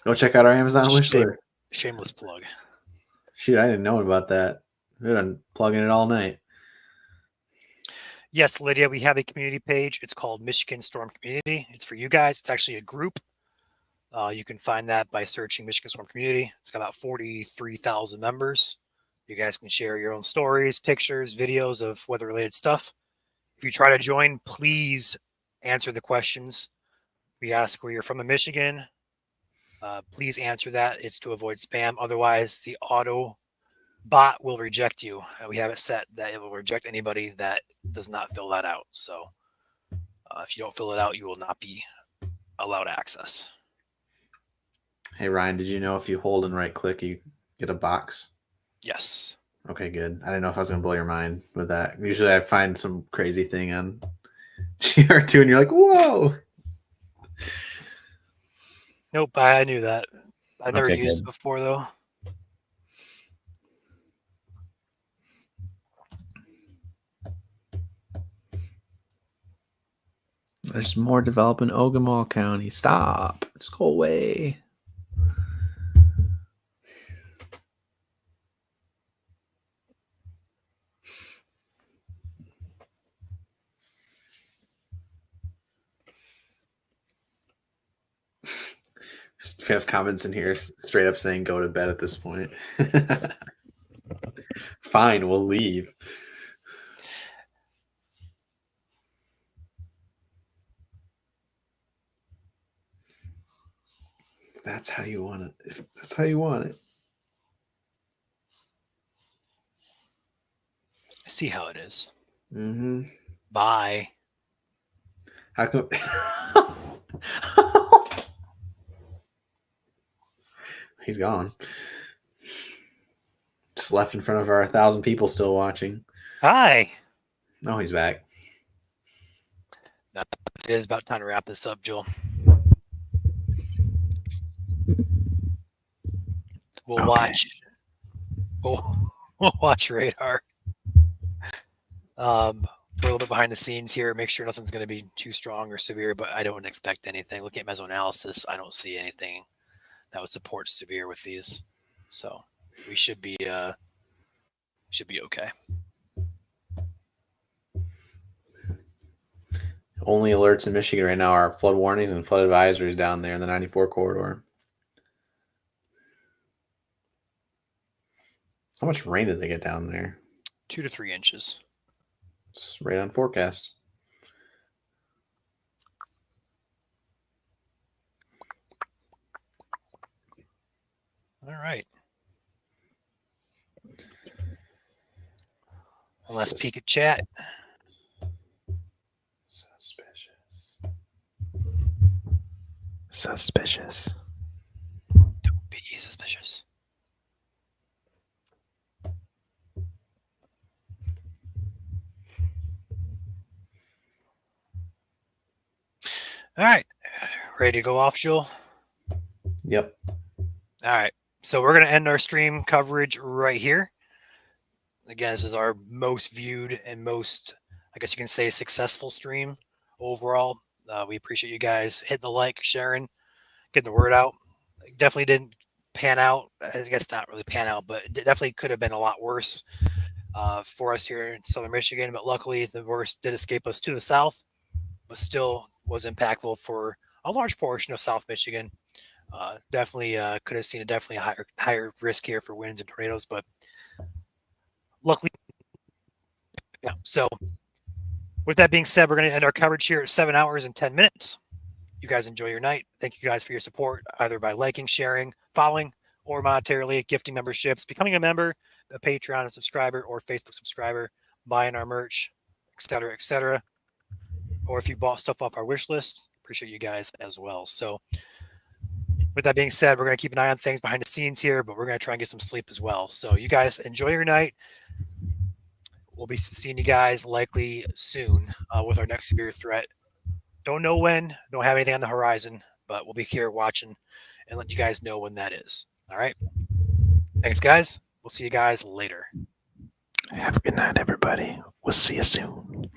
Speaker 2: Go check out our Amazon wishlist.
Speaker 1: Shameless plug.
Speaker 2: Shoot, I didn't know about that. We've been plugging it all night.
Speaker 1: Yes, Lydia, we have a community page. It's called Michigan Storm Community. It's for you guys. It's actually a group. You can find that by searching Michigan Storm Community. It's got about 43,000 members. You guys can share your own stories, pictures, videos of weather-related stuff. If you try to join, please answer the questions. We ask where you're from in Michigan. Please answer that. It's to avoid spam. Otherwise, the auto bot will reject you. We have it set that it will reject anybody that does not fill that out. So if you don't fill it out, you will not be allowed access.
Speaker 2: Hey, Ryan, did you know if you hold and right-click, you get a box?
Speaker 1: Yes.
Speaker 2: Okay, good. I didn't know if I was going to blow your mind with that. Usually I find some crazy thing on GR2 and you're like, whoa.
Speaker 1: Nope, I knew that. I never
Speaker 2: Okay,
Speaker 1: used
Speaker 2: good.
Speaker 1: it before, though.
Speaker 2: There's more developing Ogama County. Stop. Just go away. We have comments in here straight up saying go to bed at this point. Fine, we'll leave. That's how you want it. If that's how you want it.
Speaker 1: I see how it is.
Speaker 2: Mm-hmm.
Speaker 1: Bye.
Speaker 2: How come? He's gone. Just left in front of our 1,000 people still watching.
Speaker 1: Hi.
Speaker 2: No, he's back.
Speaker 1: It is about time to wrap this up, Joel. We'll
Speaker 2: Okay.
Speaker 1: watch. We'll watch radar. We're a little bit behind the scenes here. Make sure nothing's going to be too strong or severe, but I don't expect anything. Looking at mesoanalysis, I don't see anything that would support severe with these. So we should be okay.
Speaker 2: Only alerts in Michigan right now are flood warnings and flood advisories down there in the 94 corridor. How much rain did they get down there?
Speaker 1: 2 to 3 inches.
Speaker 2: It's right on forecast.
Speaker 1: All right. Well, let's peek at chat.
Speaker 2: Suspicious.
Speaker 1: Don't be suspicious. All right. Ready to go off, Joel?
Speaker 2: Yep.
Speaker 1: All right. So we're going to end our stream coverage right here. Again, this is our most viewed and most, I guess you can say, successful stream overall. We appreciate you guys hitting the like, sharing, getting the word out. Definitely didn't pan out. I guess not really pan out, but it definitely could have been a lot worse for us here in Southern Michigan. But luckily, the worst did escape us to the south, but still was impactful for a large portion of South Michigan. Definitely could have seen a higher risk here for winds and tornadoes, but luckily, yeah. So with that being said, we're going to end our coverage here at 7 hours and 10 minutes. You guys enjoy your night. Thank you guys for your support, either by liking, sharing, following, or monetarily, gifting memberships, becoming a member, a Patreon subscriber, or Facebook subscriber, buying our merch, etc., etc. Or if you bought stuff off our wish list, appreciate you guys as well. So with that being said, we're going to keep an eye on things behind the scenes here, but we're going to try and get some sleep as well. So you guys enjoy your night. We'll be seeing you guys likely soon with our next severe threat. Don't know when, don't have anything on the horizon, but we'll be here watching and let you guys know when that is. All right. Thanks, guys. We'll see you guys later.
Speaker 9: Have a good night, everybody. We'll see you soon.